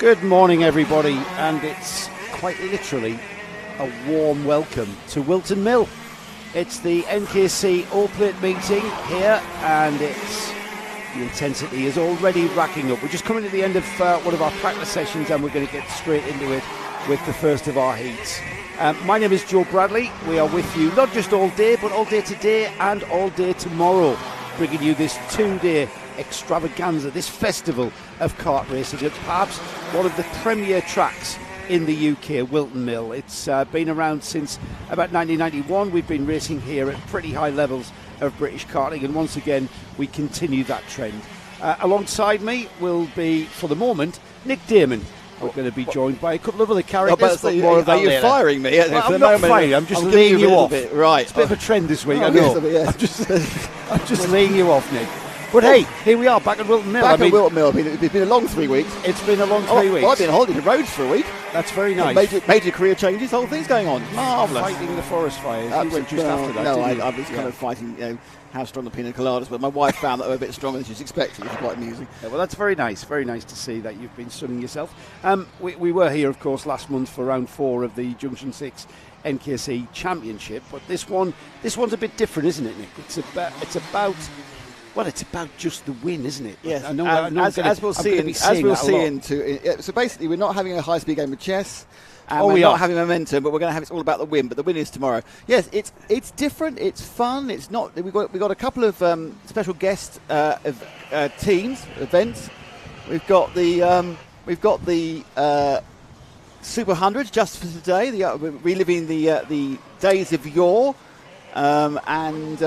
Good morning, everybody, and it's quite literally a warm welcome to Whilton Mill. It's the NKC all-plate meeting here, and the intensity is already racking up. We're just coming to the end of one of our practice sessions, and we're going to get straight into it with the first of our heats. My name is Joe Bradley. We are with you not just all day, but all day today and all day tomorrow, bringing you this two-day extravaganza, this festival of kart racing at perhaps one of the premier tracks in the UK, Whilton Mill. It's been around since about 1991. We've been racing here at pretty high levels of British karting, and once again we continue that trend. Alongside me will be, for the moment, Nick Damon. We're going to be joined by a couple of other characters. Are you firing me? Well, I'm not firing, I'm just laying you off. Right. It's a bit of a trend this week, I know. Yes. I'm just laying you off, Nick. But hey, here we are, back at Whilton Mill. At Whilton Mill. It's been a long 3 weeks. It's been a long 3 weeks. Well, I've been on holiday to Rhodes for a week. That's very nice. Major career changes, whole thing's going on. Marvellous. Fighting the forest fires. You went just after that, didn't you? I was kind of fighting, how strong the pina coladas, but my wife found that they were a bit stronger than she was expecting, which is quite amusing. Yeah, well, that's very nice to see that you've been sunning yourself. We were here, of course, last month for round 4 of the Junction 6 NKC Championship, but this one's a bit different, isn't it, Nick? It's about just the win, isn't it? Yes. As we'll see. So basically, we're not having a high-speed game of chess. And we're not having momentum, but we're going to have it's all about the win. But the win is tomorrow. Yes, it's different. It's fun. It's not. We've got a couple of special guest teams events. We've got the Super 100 just for today. We're reliving the days of yore. And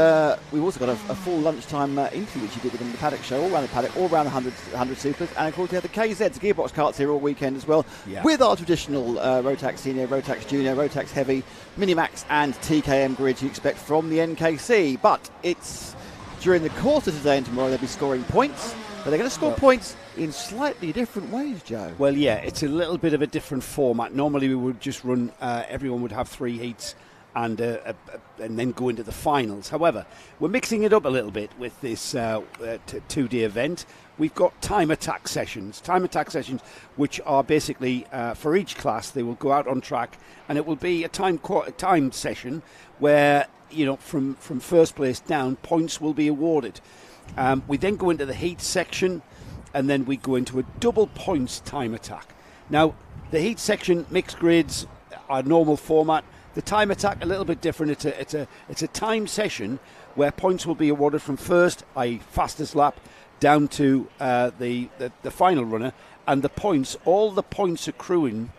we've also got a full lunchtime interview which you did within the Paddock show, all around the Paddock, all around the 100 Supers, and of course we have the KZs, gearbox karts here all weekend as well, with our traditional Rotax Senior, Rotax Junior, Rotax Heavy, Minimax and TKM grids you expect from the NKC. But it's during the course of today and tomorrow they'll be scoring points, but they're going to score points in slightly different ways, Joe. Well, yeah, it's a little bit of a different format. Normally we would just run, everyone would have 3 heats and then go into the finals. However, we're mixing it up a little bit with this 2-day event. We've got time attack sessions, which are basically for each class. They will go out on track, and it will be a time session where, from first place down, points will be awarded. We then go into the heat section, and then we go into a double points time attack. Now, the heat section, mixed grids, our normal format. The time attack, a little bit different. It's a time session where points will be awarded from first, i.e. fastest lap, down to the final runner, and the points, all the points accruing,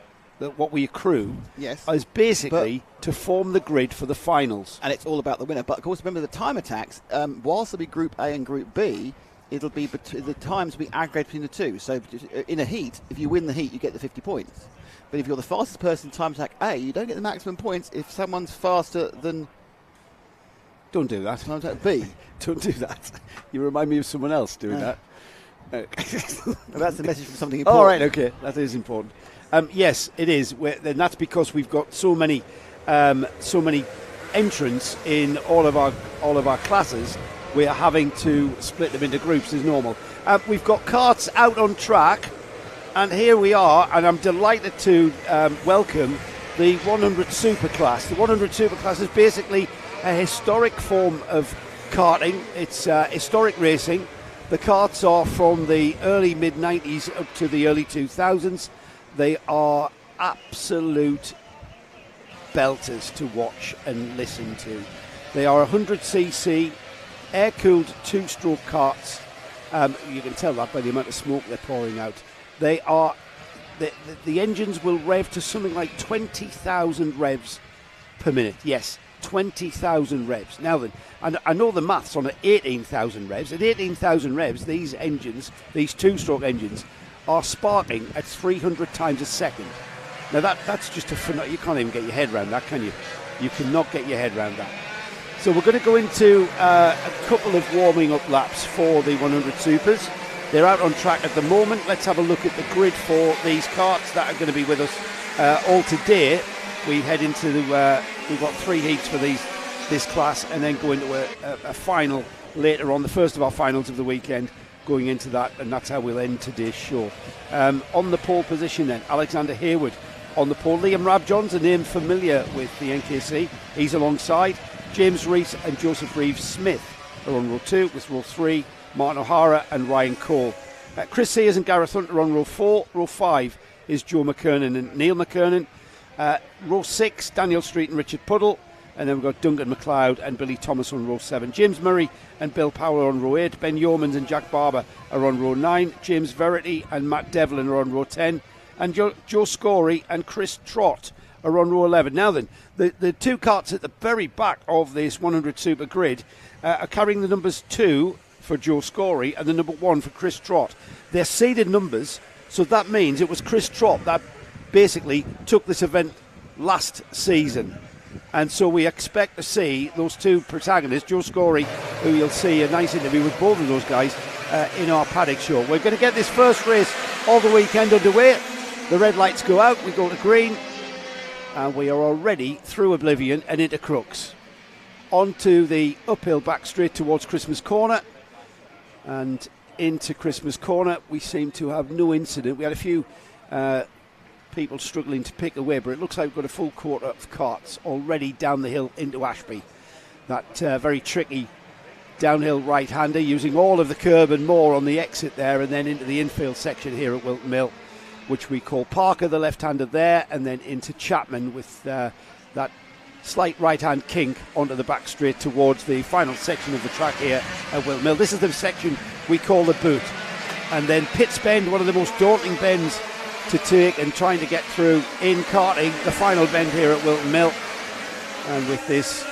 what we accrue, is basically to form the grid for the finals. And it's all about the winner. But of course, remember the time attacks. Whilst there'll be Group A and Group B, it'll be the times will be aggregated between the two. So in a heat, if you win the heat, you get the 50 points. But if you're the fastest person in time attack A, you don't get the maximum points if someone's faster than... Don't do that. Time attack B. Don't do that. You remind me of someone else doing that. Well, that's the message from something important. All right, okay. That is important. Yes, it is. And that's because we've got so many entrants in all of our classes. We are having to split them into groups as normal. We've got karts out on track. And here we are, and I'm delighted to welcome the 100 Super Class. The 100 Super Class is basically a historic form of karting. It's historic racing. The karts are from the early mid-90s up to the early 2000s. They are absolute belters to watch and listen to. They are 100cc, air-cooled 2-stroke karts. You can tell that by the amount of smoke they're pouring out. They are the engines will rev to something like 20,000 revs per minute. Yes, 20,000 revs. Now then, and I know the maths on 18,000 revs. At 18,000 revs, these engines, these 2-stroke engines, are sparking at 300 times a second. Now that's just you can't even get your head around that, can you? You cannot get your head around that. So we're going to go into a couple of warming up laps for the 100 Supers. They're out on track at the moment. Let's have a look at the grid for these karts that are going to be with us all today. We head into we've got 3 heats for this class, and then go into a final later on, the first of our finals of the weekend, going into that, and that's how we'll end today's show. On the pole position then, Alexander Hayward on the pole. Liam Rabjohn's a name familiar with the NKC. He's alongside. James Rees and Joseph Reeves-Smith are on row 2, with row 3, Martin O'Hara and Ryan Cole. Chris Sears and Gareth Hunt are on row 4. Row 5 is Joe McKernan and Neil McKernan. Row 6, Daniel Street and Richard Puddle. And then we've got Duncan McLeod and Billy Thomas on row 7. James Murray and Bill Powell on row 8. Ben Yeomans and Jack Barber are on row 9. James Verity and Matt Devlin are on row 10. And Joe Scorey and Chris Trott are on row 11. Now then, the two carts at the very back of this 100 Super Grid are carrying the numbers 2 for Joe Scorey and the number 1 for Chris Trott. They're seeded numbers, so that means it was Chris Trott that basically took this event last season. And so we expect to see those two protagonists, Joe Scorey, who you'll see a nice interview with both of those guys in our Paddock show. We're going to get this first race of the weekend underway. The red lights go out, we go to green, and we are already through Oblivion and into Crooks. Onto the uphill back straight towards Christmas Corner, and into Christmas Corner we seem to have no incident. We had a few people struggling to pick away, but it looks like we've got a full quarter of carts already down the hill into Ashby. That very tricky downhill right-hander, using all of the curb and more on the exit there, and then into the infield section here at Whilton Mill, which we call Parker, the left-hander there, and then into Chapman with that slight right-hand kink onto the back straight towards the final section of the track here at Whilton Mill. This is the section we call the boot. And then Pitts Bend, one of the most daunting bends to take and trying to get through in karting, the final bend here at Whilton Mill. And with this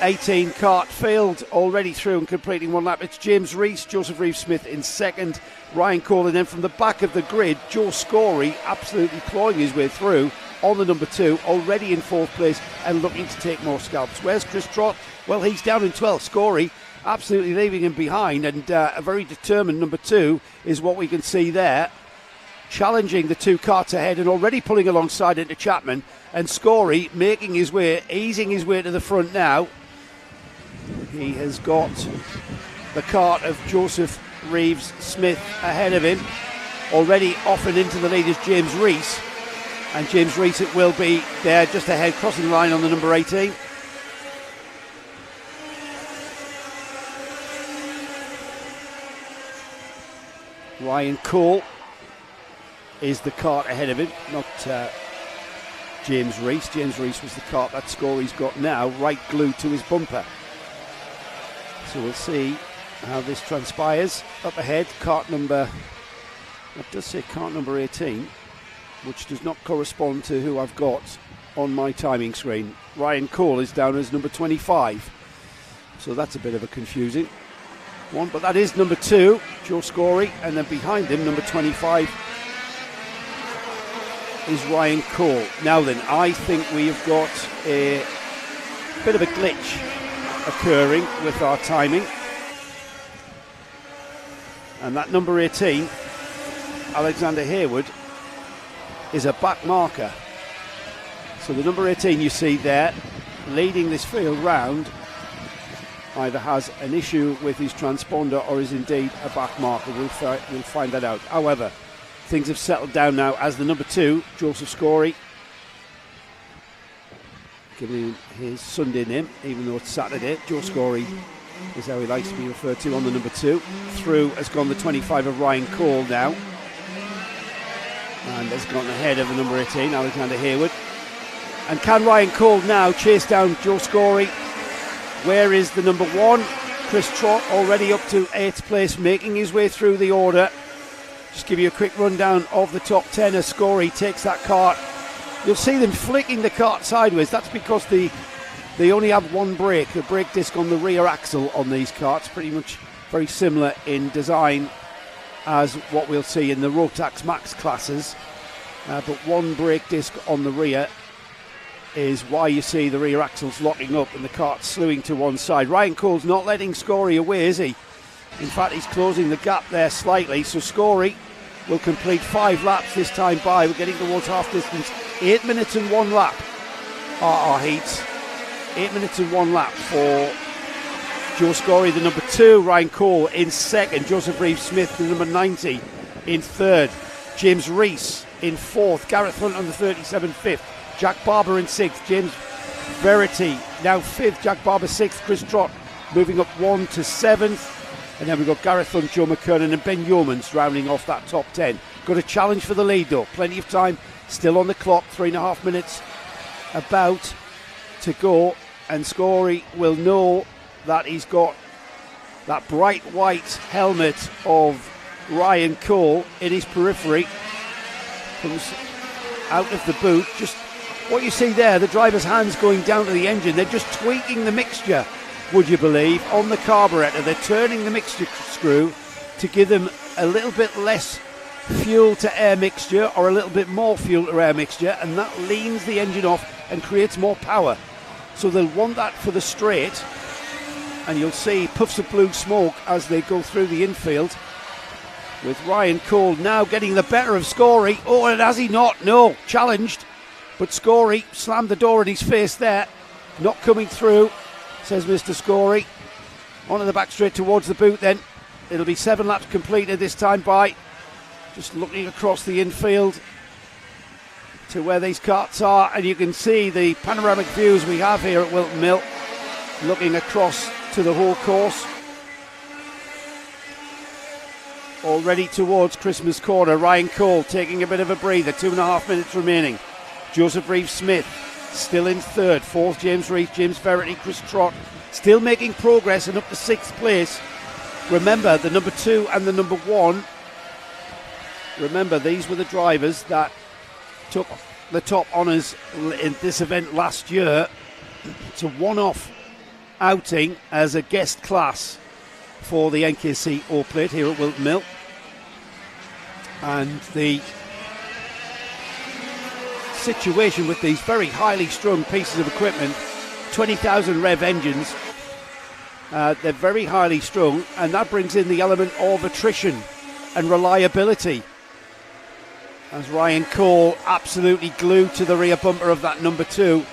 18 kart field already through and completing one lap, it's James Rees, Joseph Reeves-Smith in second, Ryan Cole, and then from the back of the grid, Joe Scorey absolutely clawing his way through on the number 2, already in 4th place and looking to take more scalps. Where's Chris Trott? Well, he's down in 12th. Scorey absolutely leaving him behind, and a very determined number 2 is what we can see there, challenging the two carts ahead and already pulling alongside into Chapman, and Scorey making his way, easing his way to the front now. He has got the cart of Joseph Reeves-Smith ahead of him. Already off and into the lead is James Rees, and James Rees it will be there just ahead, crossing the line on the number 18. Ryan Cole is the cart ahead of him, not James Rees. James Rees was the cart that Scorey's got now, right glued to his bumper. So we'll see how this transpires. Up ahead, cart number, that does say cart number 18, which does not correspond to who I've got on my timing screen. Ryan Cole is down as number 25. So that's a bit of a confusing one, but that is number 2, Joe Scorey, and then behind him, number 25, is Ryan Cole. Now then, I think we have got a bit of a glitch occurring with our timing, and that number 18, Alexander Hayward, is a back marker. So the number 18 you see there leading this field round either has an issue with his transponder or is indeed a back marker. We'll find that out. However, things have settled down now as the number 2, Joseph Scorey, giving him his Sunday name, even though it's Saturday. Joe Scorey is how he likes to be referred to on the number 2. Through has gone the 25 of Ryan Cole now, and has gone ahead of the number 18, Alexander Hayward. And can Ryan Cole now chase down Joe Scorey? Where is the number 1? Chris Trott already up to 8th place, making his way through the order. Just give you a quick rundown of the top 10 as Scorey takes that cart. You'll see them flicking the cart sideways. That's because they only have one brake, a brake disc on the rear axle on these carts, pretty much very similar in design as what we'll see in the Rotax Max classes. But one brake disc on the rear is why you see the rear axles locking up and the cart slewing to one side. Ryan Cole's not letting Scorey away, is he? In fact, he's closing the gap there slightly, so Scorey will complete 5 laps this time by. We're getting towards half distance. 8 minutes and 1 lap are our heats. 8 minutes and 1 lap for Joe Scory, the number 2, Ryan Cole in second, Joseph Reeves-Smith, the number 90, in third, James Rees in fourth, Gareth Hunt on the 37 fifth, Jack Barber in sixth, James Verity now fifth, Jack Barber sixth, Chris Trott moving up 1 to 7th, and then we've got Gareth Hunt, Joe McKernan and Ben Yeomans rounding off that top 10. Got a challenge for the lead though, plenty of time still on the clock, 3.5 minutes about to go, and Scory will know that he's got that bright white helmet of Ryan Cole in his periphery. Comes out of the boot. Just what you see there, the driver's hands going down to the engine. They're just tweaking the mixture, would you believe, on the carburettor. They're turning the mixture screw to give them a little bit less fuel to air mixture or a little bit more fuel to air mixture, and that leans the engine off and creates more power. So they'll want that for the straight, and you'll see puffs of blue smoke as they go through the infield, with Ryan Cole now getting the better of Scory. Oh, and has he not? No, challenged, but Scory slammed the door in his face there. Not coming through, says Mr. Scory. Onto the back straight towards the boot then. It'll be 7 laps completed this time by. Just looking across the infield to where these carts are, and you can see the panoramic views we have here at Whilton Mill, looking across to the whole course. Already towards Christmas Corner, Ryan Cole taking a bit of a breather, 2.5 minutes remaining. Joseph Reeves-Smith still in third, fourth James Rees, James Verity, Chris Trott still making progress and up to 6th place. Remember, the number 2 and the number 1, remember these were the drivers that took the top honours in this event last year. It's a one-off outing as a guest class for the NKC O-Plate here at Whilton Mill, and the situation with these very highly strung pieces of equipment, 20,000 rev engines, they're very highly strung, and that brings in the element of attrition and reliability, as Ryan Cole absolutely glued to the rear bumper of that number 2.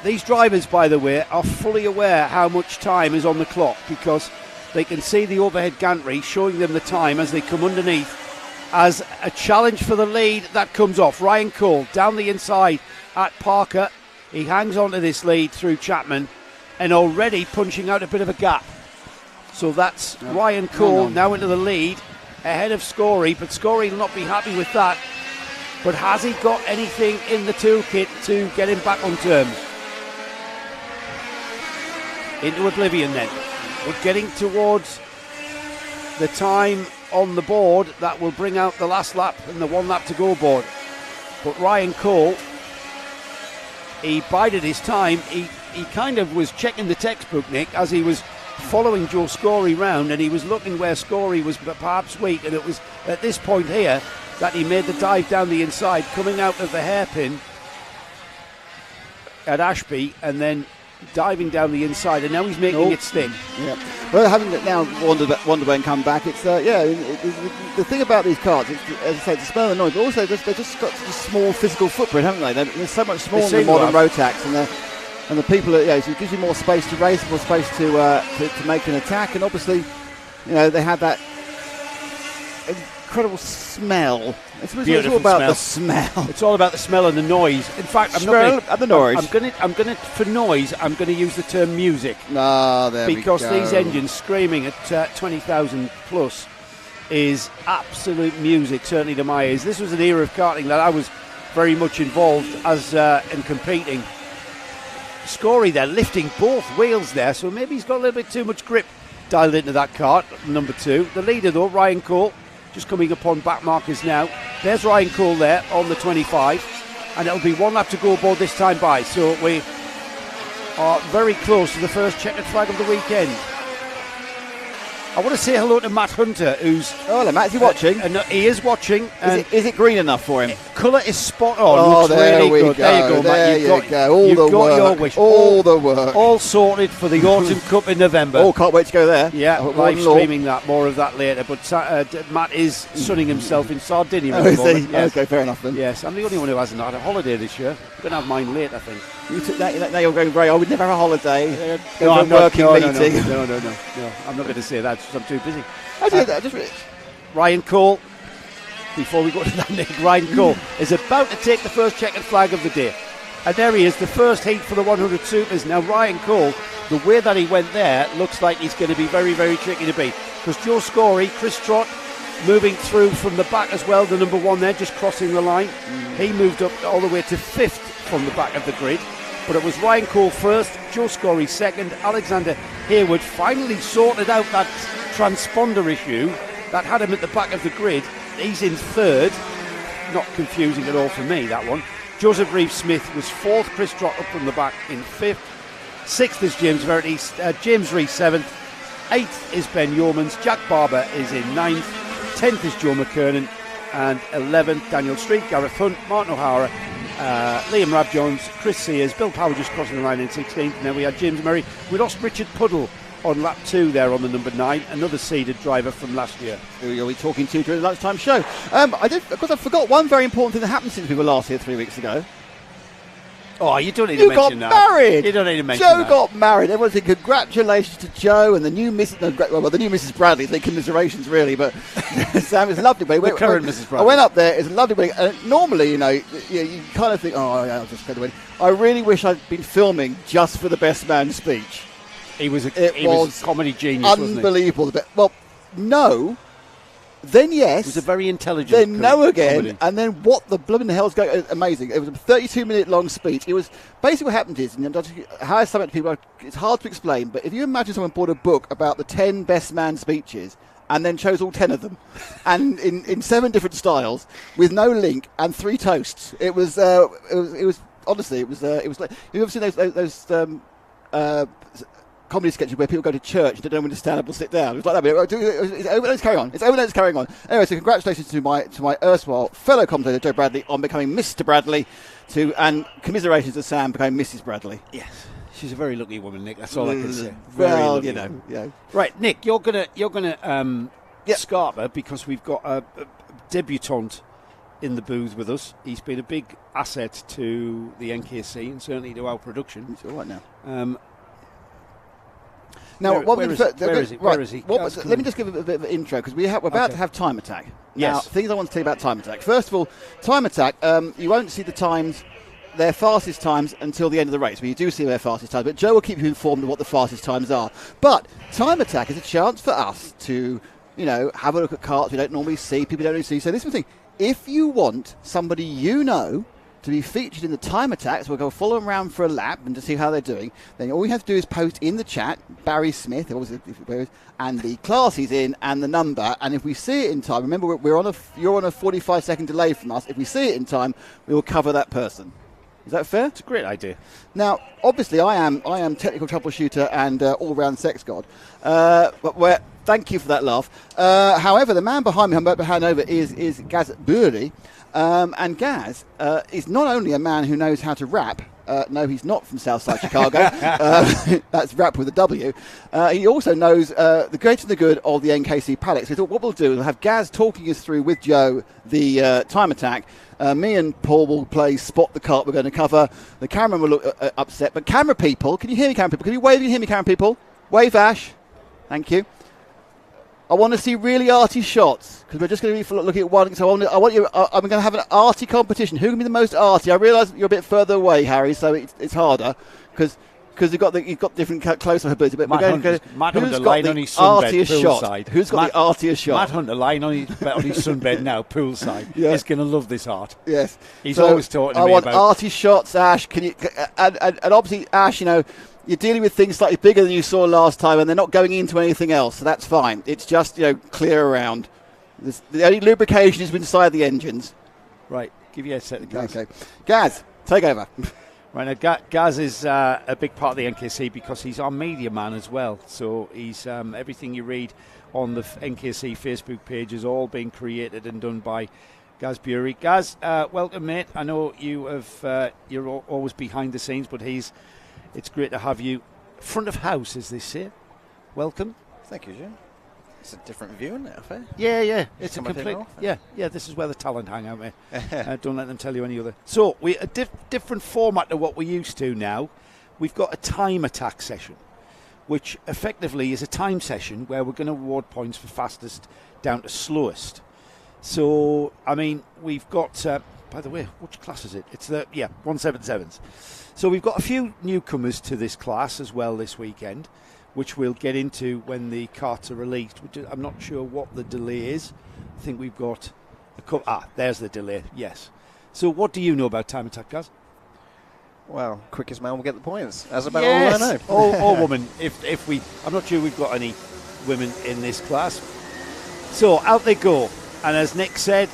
These drivers, by the way, are fully aware how much time is on the clock, because they can see the overhead gantry showing them the time as they come underneath, as a challenge for the lead that comes off. Ryan Cole down the inside at Parker. He hangs on to this lead through Chapman and already punching out a bit of a gap. So that's Ryan Cole now into the lead ahead of Scory, but Scory will not be happy with that. But has he got anything in the toolkit to get him back on terms? Into oblivion then. We're getting towards the time on the board that will bring out the last lap and the 1 lap to go board. But Ryan Cole, he bided his time. He kind of was checking the textbook, Nick, as he was following Joe Scory round, and he was looking where Scory was perhaps weak, and it was at this point here that he made the dive down the inside, coming out of the hairpin at Ashby and then diving down the inside, and now he's making it stick. Yeah. Well, having now wandered away and come back, it's the thing about these cars, it's, as I say, it's the smell and the noise, but also they've just got such a small physical footprint, haven't they? They're so much smaller than modern Rotax, and the people, so it gives you more space to race, more space to make an attack, and obviously, they have that incredible smell. It's all about the smell. It's all about the smell and the noise. In fact, I'm going to for noise, I'm going to use the term music. Because these engines screaming at 20,000 plus is absolute music, certainly to my ears. This was an era of karting that I was very much involved as in competing. Scory there lifting both wheels there, so maybe he's got a little bit too much grip dialed into that kart, number 2. The leader though, Ryan Cole, just coming upon back markers now. There's Ryan Cole there on the 25, and it'll be 1 lap to go aboard this time by, so we are very close to the first checkered flag of the weekend. I want to say hello to Matt Hunter, who's... Oh, hello Matt, is he watching? He is watching. Is it green enough for him? colour is spot on. Oh, Looks there really we good. go. There you go, There mate. you go. All you've the got work. your wish. All the work. All sorted for the Autumn Cup in November. Oh, can't wait to go there. Yeah, Up at live Whilton Law. streaming that. More of that later. But Matt is sunning himself in Sardinia Oh, at the is he? moment. Yes. Okay, fair enough then. Yes, I'm the only one who hasn't had a holiday this year. I'm going to have mine late, I think. You took that, now you're going very, I would never have a holiday. Go No, to I'm a not- working no, meeting. No, I'm not going to say that because I'm too busy. Actually, Ryan Cole, before we go to that, Nick, Ryan Cole is about to take the first checkered flag of the day. And there he is, the first heat for the 100 Supers. Now, Ryan Cole, the way that he went there, looks like he's going to be very, very tricky to beat. Because Joe Scorey, Chris Trott, moving through from the back as well, the number one there, just crossing the line. He moved up all the way to fifth from the back of the grid. But it was Ryan Cole first, Joe Scorey second, Alexander Hayward finally sorted out that transponder issue that had him at the back of the grid. He's in third. Not confusing at all for me, that one. Joseph Reeve-Smith was fourth. Chris Trott up from the back in fifth. Sixth is James Verity. James Rees seventh. Eighth is Ben Yeomans. Jack Barber is in ninth. 10th is Joe McKernan. And 11th, Daniel Street, Gareth Hunt, Martin O'Hara, Liam Rabjohns, Chris Sears, Bill Power just crossing the line in 16th. And then we had James Murray. We lost Richard Puddle on lap 2 there on the number 9, another seeded driver from last year. Who you'll be talking to during the lunchtime show. I forgot one very important thing that happened since we were last here 3 weeks ago. Oh, you don't need You to got mention that. married. You don't need to mention Joe that. got married. Everyone said congratulations to Joe and the new Mrs. The new Mrs. Bradley. They commiserations really, but Sam, it's lovely. But The current Mrs. Bradley. I went up there. It's a lovely wedding. Normally, you kind of think, oh, yeah, I'll just go to the wedding. I really wish I'd been filming just for the best man speech. He was a comedy genius, wasn't he? Unbelievable. Well, no. Then yes. He was a very intelligent Then no again. comedy. And then what the blooming hell's going? Amazing. It was a 32-minute long speech. It was basically what happened is, how I sum it to people, it's hard to explain, but if you imagine someone bought a book about the 10 best man speeches and then chose all 10 of them, and in 7 different styles with no link and 3 toasts, it was honestly it was like, you've ever seen those comedy sketches where people go to church and they don't know when to stand up or sit down. It was like that. It's over. Let's carry on. It's over. Let's carry on. Anyway, so congratulations to my erstwhile fellow commentator Joe Bradley on becoming Mr. Bradley, and commiserations to Sam becoming Mrs. Bradley. Yes, she's a very lucky woman, Nick. That's all I can say. Well, Very you lucky. know, yeah. Right, Nick, you're gonna scarp her because we've got a debutante in the booth with us. He's been a big asset to the NKC and certainly to our production. It's all right now. Where is he? Let me just give a bit of an intro because we're about to have Time Attack. Now, Yes. things I want to tell you about Time Attack. First of all, Time Attack, you won't see the times, their fastest times, until the end of the race. But you do see their fastest times. But Joe will keep you informed of what the fastest times are. But Time Attack is a chance for us to, have a look at karts we don't normally see, people don't normally see. So this is the thing. If you want somebody you know to be featured in the Time Attack, so we'll go follow them around for a lap and to see how they're doing, then all you have to do is post in the chat Barry Smith, and the class he's in and the number, and if we see it in time, remember you're on a 45-second delay from us, if we see it in time, we will cover that person. Is that fair? It's a great idea. Now, obviously, I am technical troubleshooter and all-round sex god. Thank you for that laugh. However, the man behind me, I'm about to hand over, is Gaz Burley. And Gaz is not only a man who knows how to rap. No, he's not from Southside Chicago. That's rap with a W. He also knows the great and the good of the NKC Paddock. So we thought what we'll do is we'll have Gaz talking us through with Joe the Time Attack. Me and Paul will play Spot the Kart we're going to cover. The cameraman will look upset. But camera people, can you hear me, camera people? Can you wave? Can you hear me, camera people? Wave, Ash. Thank you. I want to see really arty shots because we're just going to be looking at one. So I'm going to have an arty competition. Who can be the most arty? I realise you're a bit further away, Harry, so it's harder because you've got different close-up ability. But Matt who's Hunter got lying the on his sunbed artiest shot? poolside. Who's got the artiest shot? Matt Hunter lying on his sunbed now, poolside. Yeah. He's going to love this art. Yes, He's always talking to I me want about. arty shots, Ash. Can you? And obviously, Ash, you're dealing with things slightly bigger than you saw last time, and they're not going into anything else, so that's fine. It's just clear around. The only lubrication is inside the engines. Right, give you a set of Gaz. Okay, Gaz, take over. Right now, Gaz is a big part of the NKC because he's our media man as well. So he's everything you read on the NKC Facebook page is all being created and done by Gaz Bury. Gaz, welcome, mate. I know you're always behind the scenes, but it's great to have you. Front of house, as they say. Welcome. Thank you, Jim. It's a different view, isn't it, Fair? Yeah. It's a complete... Yeah, this is where the talent hang out, mate. Don't let them tell you any other. So, a different format to what we're used to now. We've got a time attack session, which effectively is a time session where we're going to award points for fastest down to slowest. So, I mean, we've got... by the way, which class is it? It's the 177s. So we've got a few newcomers to this class as well this weekend, which we'll get into when the carts are released. I'm not sure what the delay is. I think we've got a couple. There's the delay, yes. So what do you know about time attack, guys? Well, quickest man will get the points. That's about yes. all I know. Or woman, if we... I'm not sure we've got any women in this class. So out they go. And as Nick said,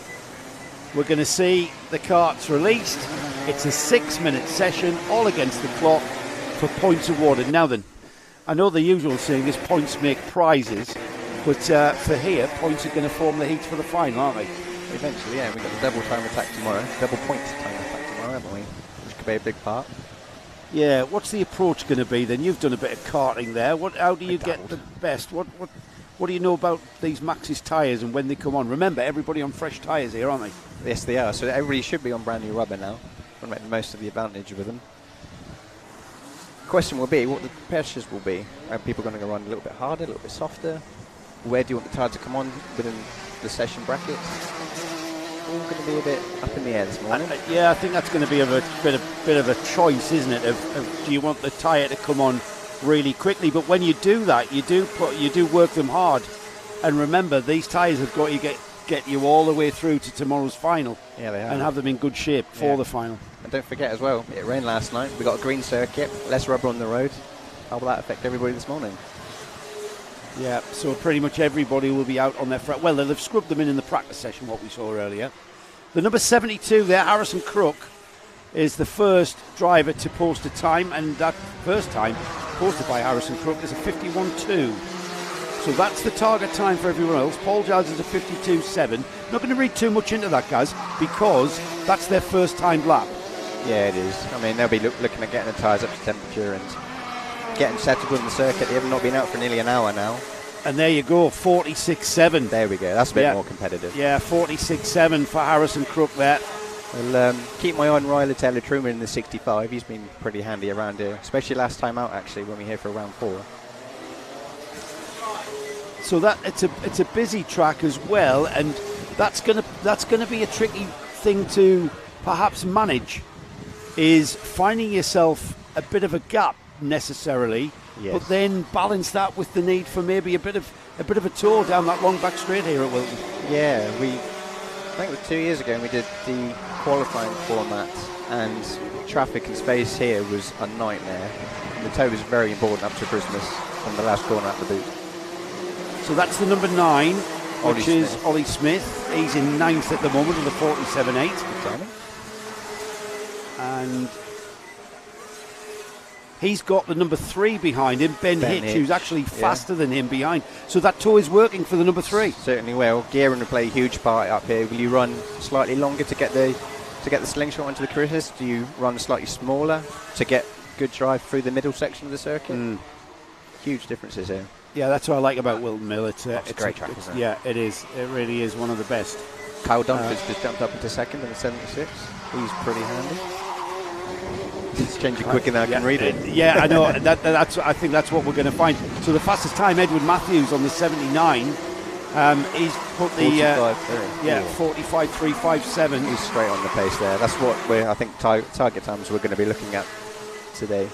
we're going to see the carts released. It's a 6-minute session, all against the clock, for points awarded. Now then, I know the usual saying is points make prizes, but for here, points are going to form the heats for the final, aren't they? Eventually, yeah. We've got the double time attack tomorrow. Double points time attack tomorrow, haven't we? Which could be a big part. Yeah, what's the approach going to be then? You've done a bit of karting there. How do you get the best? What do you know about these Maxxis tyres and when they come on? Remember, everybody on fresh tyres here, aren't they? Yes, they are. So everybody should be on brand new rubber now. Want to make the most of the advantage with them. Question will be what the pressures will be. Are people going to go run a little bit harder, a little bit softer? Where do you want the tyre to come on within the session brackets? All going to be a bit up in the air this morning. I think that's going to be a bit of a choice, isn't it? Of do you want the tyre to come on really quickly? But when you do that, you do work them hard. And remember, these tyres have got to get you all the way through to tomorrow's final. Yeah, they are. And have them in good shape for the final. And don't forget as well, it rained last night. We got a green circuit, less rubber on the road. How will that affect everybody this morning? Yeah, so pretty much everybody will be out on their front. Well, they'll have scrubbed them in the practice session, what we saw earlier. The number 72 there, Harrison Crook, is the first driver to post a time, and that first time posted by Harrison Crook is a 51.2. So that's the target time for everyone else. Paul Giles is a 52.7. Not going to read too much into that, guys, because that's their first time lap. Yeah, it is. I mean, they'll be looking at getting the tyres up to temperature and getting settled in the circuit. They have not been out for nearly an hour now. And there you go, 46.7. There we go. That's a bit more competitive. Yeah, 46.7 for Harrison Crook there. Well, keep my eye on Ryler Taylor Truman in the 65. He's been pretty handy around here, especially last time out, actually, when we were here for round 4. So that it's a busy track as well, and that's gonna be a tricky thing to perhaps manage. Is finding yourself a bit of a gap necessarily, but then balance that with the need for maybe a bit of a tour down that long back straight here at Whilton. Yeah, I think it was 2 years ago we did the qualifying format, and traffic and space here was a nightmare. The tow was very important up to Christmas from the last corner out the boot. So that's the number 9, which is Ollie Smith. He's in 9th at the moment with a 47.8. And he's got the number 3 behind him, Ben Hitch, who's actually faster than him behind. So that tow is working for the number 3. Certainly will. Gearing will play a huge part up here. Will you run slightly longer to get the slingshot onto the Chris? Do you run slightly smaller to get good drive through the middle section of the circuit? Huge differences here. Yeah, that's what I like about Whilton Mill. It's a great track, isn't it? Yeah, it is. It really is one of the best. Kyle Dunford's just jumped up into second in the 76. He's pretty handy. It's changing quicker than I can read it. I know. I think that's what we're going to find. So the fastest time, Edward Matthews on the 79. He's put the 45.357. He's straight on the pace there. That's what I think target times we're going to be looking at today.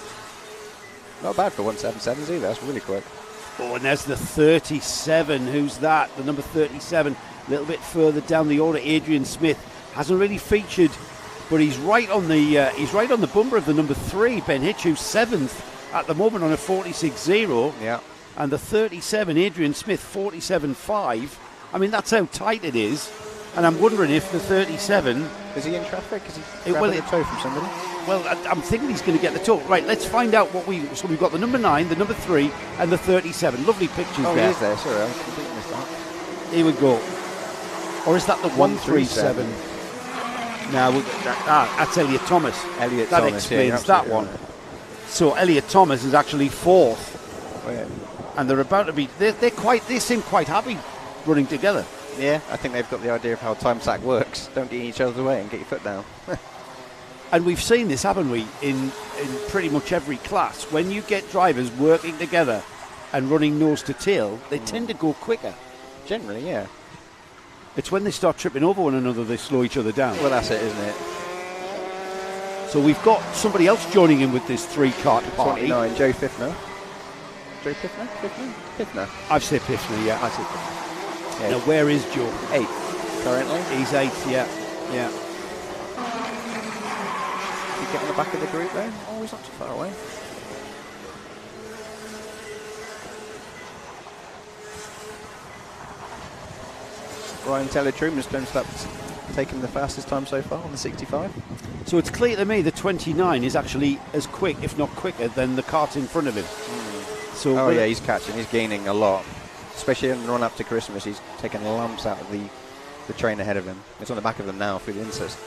Not bad for 177s either. That's really quick. Oh, and there's the 37. Who's that? The number 37. A little bit further down the order, Adrian Smith hasn't really featured, but he's right on the bumper of the number 3, Ben Hitch, who's 7th at the moment on a 46.0. Yeah. And the 37, Adrian Smith, 47.5. I mean, that's how tight it is. And I'm wondering if the 37... Is he in traffic? Is he grabbing a tow from somebody? Well, I'm thinking he's going to get the tow. Right, let's find out what So we've got the number 9, the number 3, and the 37. Lovely pictures there. Oh, he is there. Sorry, I completely missed that. Here we go. Or is that the 137? No, that's Elliot Thomas. Elliot that Thomas, explains that one. Right. So Elliot Thomas is actually 4th. Oh, yeah. And they're about to be. They seem quite happy running together. Yeah, I think they've got the idea of how time attack works. Don't get in each other's way and get your foot down. And we've seen this, haven't we, in pretty much every class. When you get drivers working together and running nose to tail, they tend to go quicker. Generally, yeah. It's when they start tripping over one another they slow each other down. Well, that's it, isn't it? So we've got somebody else joining in with this 3-kart party. 29, Joe Fifner. Joe Fifner? Fifner. I've said Piffner, yeah. I said Piffner. Yeah. Now, where is Joe? 8th currently. He's 8th, yeah. Yeah. You get on the back of the group there? Oh, he's not too far away. Ryan Taylor-Truman's going to start taking the fastest time so far on the 65. So it's clear to me the 29 is actually as quick, if not quicker, than the kart in front of him. So oh yeah, he's catching, he's gaining a lot. Especially in the run up to Christmas, he's taking lumps out of the train ahead of him. It's on the back of them now through the insist.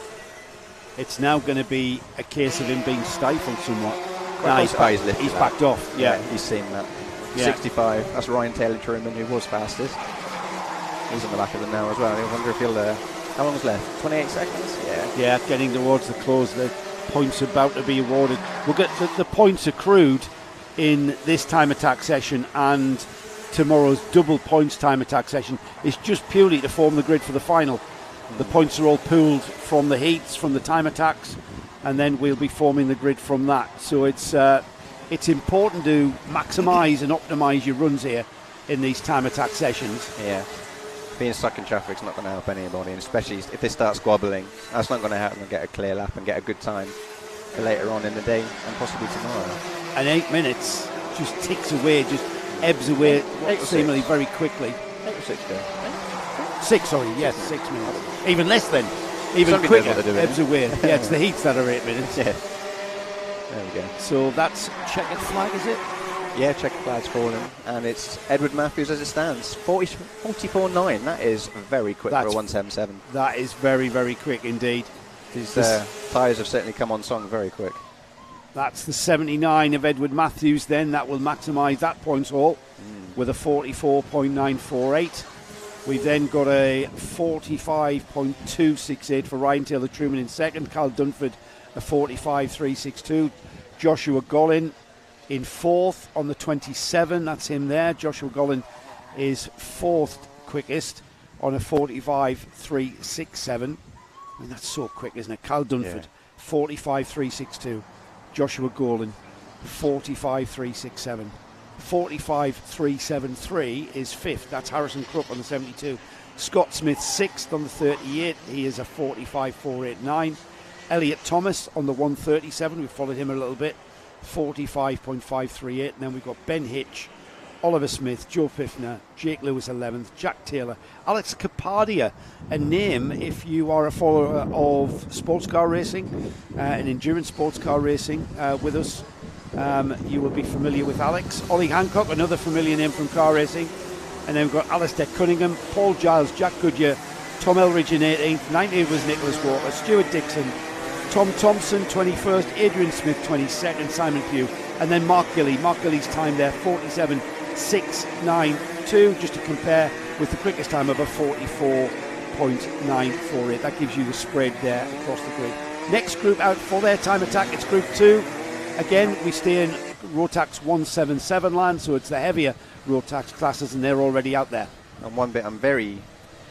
It's now going to be a case of him being stifled somewhat. Well, he's backed off. Yeah, he's seen that. Yeah. 65, that's Ryan Taylor-Truman, who was fastest. He's on the back of them now as well. I wonder if he'll... how long's left? 28 seconds? Yeah. Yeah, getting towards the close. The points about to be awarded. We'll get the points accrued in this time attack session, and tomorrow's double points time attack session is just purely to form the grid for the final. The points are all pooled from the heats, from the time attacks, and then we'll be forming the grid from that. So it's important to maximise and optimise your runs here in these time attack sessions. Yeah. Being stuck in traffic's not going to help anybody, and especially if they start squabbling, that's not going to help them get a clear lap and get a good time for later on in the day and possibly tomorrow. And 8 minutes just ticks away, just ebbs away seemingly very quickly. 8 or 6 go. 6, sorry, yes, 6 minutes. Even less then. Even Somebody quicker, knows what they're doing. ebbs away. Yeah, it's the heats that are 8 minutes. Yeah. There we go. So that's checkered flag, is it? Yeah, checkered flag's fallen, and it's Edward Matthews as it stands. 44.9, that is very quick for a 177. That is very, very quick indeed. His tyres have certainly come on song very quick. That's the 79 of Edward Matthews then. That will maximise that points haul with a 44.948. We've then got a 45.268 for Ryan Taylor-Truman in second. Carl Dunford a 45.362. Joshua Gollin in fourth on the 27. That's him there. Joshua Gollin is fourth quickest on a 45.367. I mean, that's so quick, isn't it? Carl Dunford, 45.362. Joshua Gollin, 45.367. 45.373 is fifth. That's Harrison Crook on the 72. Scott Smith sixth on the 38. He is a 45.489. Elliot Thomas on the 137. We followed him a little bit. 45.538. And then we've got Ben Hitch, Oliver Smith, Joe Piffner, Jake Lewis 11th, Jack Taylor, Alex Capadia, a name if you are a follower of sports car racing and endurance sports car racing with us. You will be familiar with Alex. Ollie Hancock, another familiar name from car racing. And then we've got Alistair Cunningham, Paul Giles, Jack Goodyear, Tom Elridge in 18th. 19th was Nicholas Walker, Stuart Dixon, Tom Thompson 21st, Adrian Smith 22nd, Simon Pugh, and then Mark Gilly. Mark Gilly's time there, 47.692, just to compare with the quickest time of a 44.948. That gives you the spread there across the grid. Next group out for their time attack, it's Group 2. Again, we stay in Rotax 177 land, so it's the heavier Rotax classes, and they're already out there. And one bit I'm very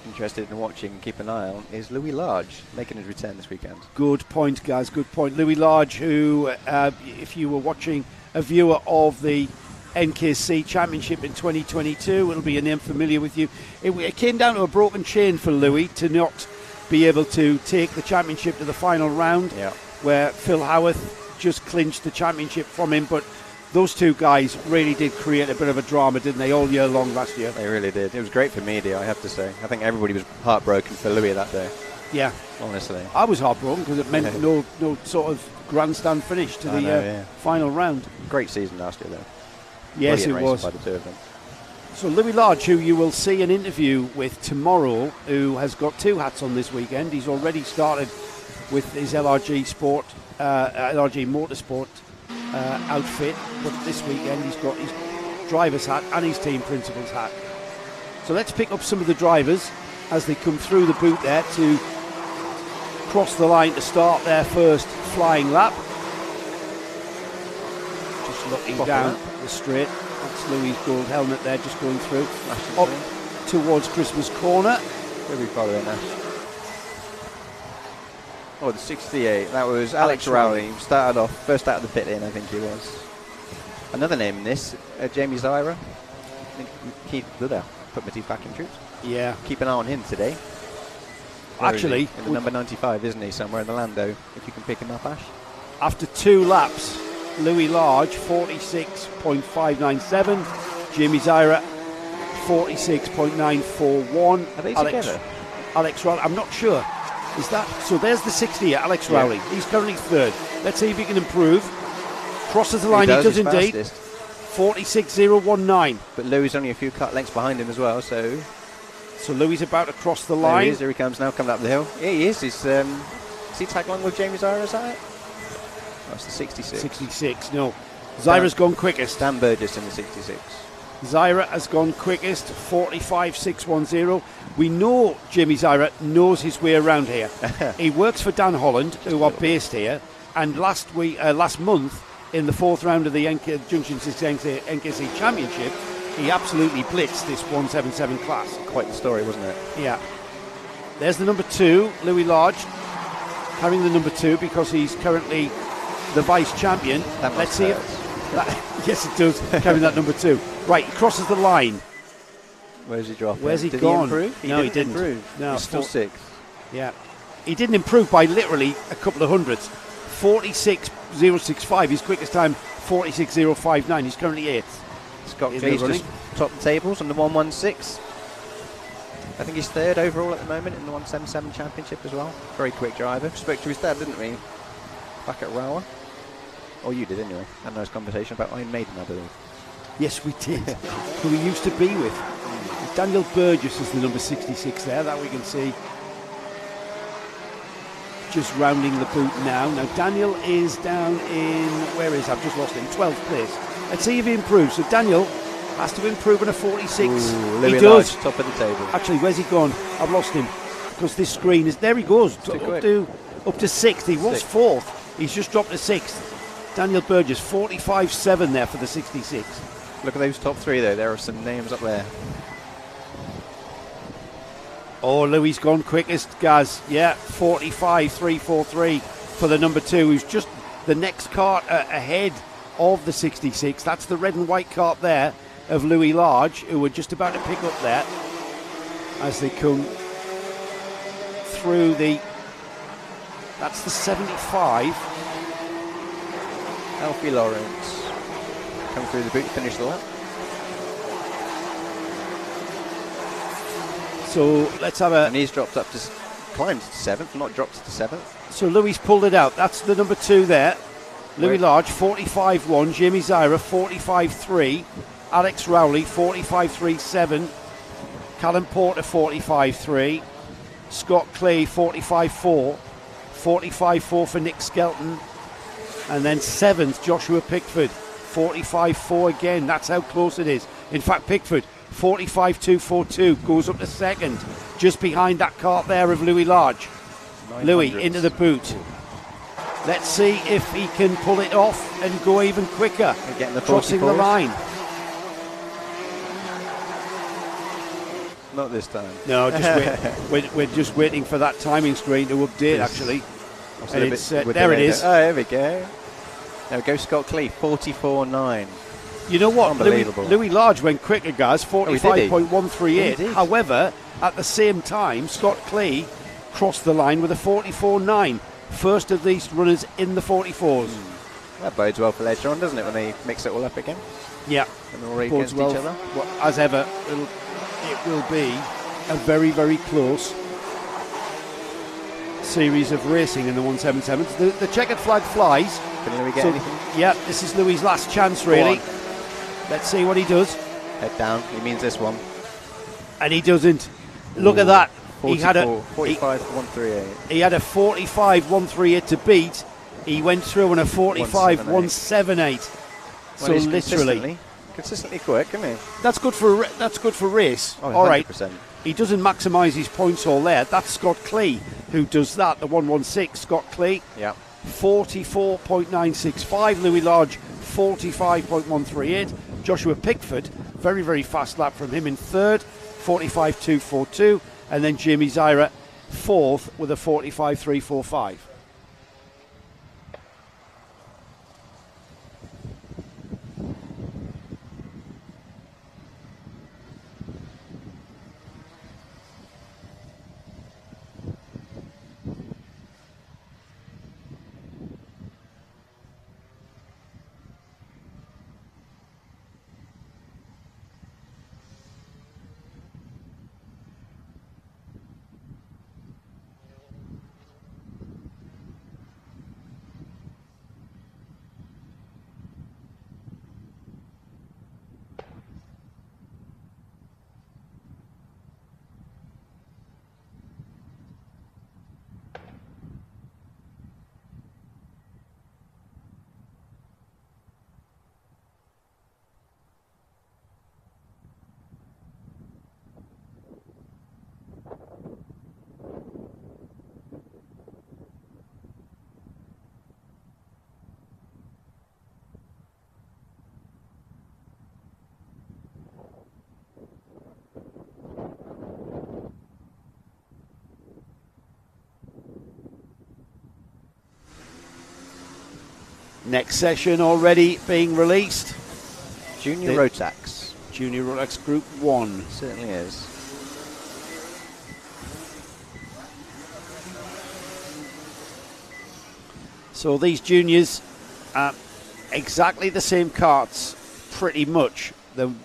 interested in watching and keep an eye on is Louis Large making his return this weekend. Good point, guys, good point. Louis Large, who, if you were watching a viewer of the NKC Championship in 2022, it'll be a name familiar with you. It came down to a broken chain for Louis to not be able to take the championship to the final round, where Phil Howarth just clinched the championship from him, but those two guys really did create a bit of a drama, didn't they, all year long last year? They really did. It was great for media, I have to say. I think everybody was heartbroken for Louis that day. Yeah. Honestly. I was heartbroken because it meant no sort of grandstand finish to the final round. Great season last year, though. Yes, Brilliant it was. by the two of them. So Louis Large, who you will see an interview with tomorrow, who has got 2 hats on this weekend. He's already started with his LRG Motorsport outfit, but this weekend he's got his driver's hat and his team principal's hat. So let's pick up some of the drivers as they come through the boot there to cross the line to start their first flying lap. Just looking down the straight. That's Louis' gold helmet there, just going through. Up towards Christmas Corner. Who are we following now? Oh, the 68. That was Alex Rowley. Started off, first out of the pit lane, I think he was. Another name in this, Jamie Zyra. I think put my teeth back in troops. Yeah. Keep an eye on him today. Actually, in the number 95, isn't he? Somewhere in the Lando, if you can pick him up, Ash. After 2 laps, Louis Large 46.597, Jamie Zyra 46.941. Are they together? Alex Rowley, I'm not sure. Is that so? There's the 60, Alex Rowley. He's currently 3rd. Let's see if he can improve. Crosses the line, he does indeed. 46.019. But Louis only a few cut lengths behind him as well, so Louis about to cross the line. There he comes now, coming up the hill. Yeah, he is. Is he tag along with Jamie Zyra, is that it? Oh, it's the 66. 66, no. Zyra's gone quickest. Dan Burgess in the 66. Zyra has gone quickest, 45.610. We know Jamie Zyra knows his way around here. He works for Dan Holland, who are based here, and last month, in the 4th round of the Junction 6 NKC Championship, he absolutely blitzed this 177 class. Quite the story, wasn't it? Yeah. There's the number 2, Louis Large, carrying the number 2 because he's currently the vice champion. Let's see if yes, it does, carrying that number 2. Right, he crosses the line. Where's he dropping? Where's he Did gone? He improve? No, he didn't. Improve. No, he's still 6th. Yeah. He didn't improve by literally a couple of hundreds. 46.065. His quickest time, 46.059. He's currently 8th. Scott Cleese just top the tables on the 116. I think he's 3rd overall at the moment in the 177 Championship as well. Very quick driver. Spoke to his dad, didn't we? Back at Rower. Or you did anyway. Had a nice conversation about Iron Maiden, I believe. Yes, we did. Who we used to be with. Daniel Burgess is the number 66 there, that we can see. Just rounding the boot now. Now Daniel is down in, where is, I've just lost him, 12th place. Let's see if he improves. So Daniel has to improve on a 46. Ooh, he does. Large, top of the table. Actually, where's he gone? I've lost him because this screen is, there he goes, up to 6th. He was 4th. He's just dropped to 6th. Daniel Burgess, 45.7 there for the 66. Look at those top 3 though. There are some names up there. Oh, Louis gone quickest, Gaz. Yeah, 45.343 for the number 2, who's just the next cart ahead of the 66. That's the red and white cart there of Louis Large, who were just about to pick up there as they come through the... That's the 75. Alfie Lawrence come through the boot, finish the lap. So let's have a... And he's dropped up to... climbed to 7th, not dropped to 7th. So Louis pulled it out. That's the number 2 there. Louis Large, 45.1. Jamie Zyra, 45.3. Alex Rowley, 45.37. Callum Porter, 45.3. Scott Clay, 45.4. 45.4 for Nick Skelton. And then 7th, Joshua Pickford, 45.4 again. That's how close it is. In fact, Pickford, 45.242, goes up to 2nd, just behind that cart there of Louis Large. Louis into the boot. Let's see if he can pull it off and go even quicker, crossing the line. Not this time. No, just wait. We're just waiting for that timing screen to update, actually. And it's, there it is. Oh, there we go. There we go, Scott Clee, 44.9. You know what? Unbelievable. Louis Large went quicker, guys, 45.138. However, at the same time, Scott Clee crossed the line with a 44.9. First of these runners in the 44s. That bodes well for later on, doesn't it, when they mix it all up again? Yeah. And they'll race against each other. Well, as ever, it will be a very, very close series of racing in the 177s. The checkered flag flies. Can Louis get anything? Yeah, this is Louis' last chance, really. Let's see what he does. Head down. He means this one. And he doesn't. Look at that. 44, He had a 45 138. he had a 45 138 to beat. He went through on a 45 178. So Well, he's literally, consistently quick, isn't he? that's good for race. Oh, All right. 100%. He doesn't maximise his points all there. That's Scott Clee who does that. The 116. Scott Clee. Yeah. 44.965. Louis Lodge 45.138. Joshua Pickford, very, very fast lap from him in third, 45.242. And then Jamie Zyra fourth with a 45.345. Next session already being released. Junior Rotax. Junior Rotax Group 1. Certainly is. So these juniors are exactly the same karts, pretty much,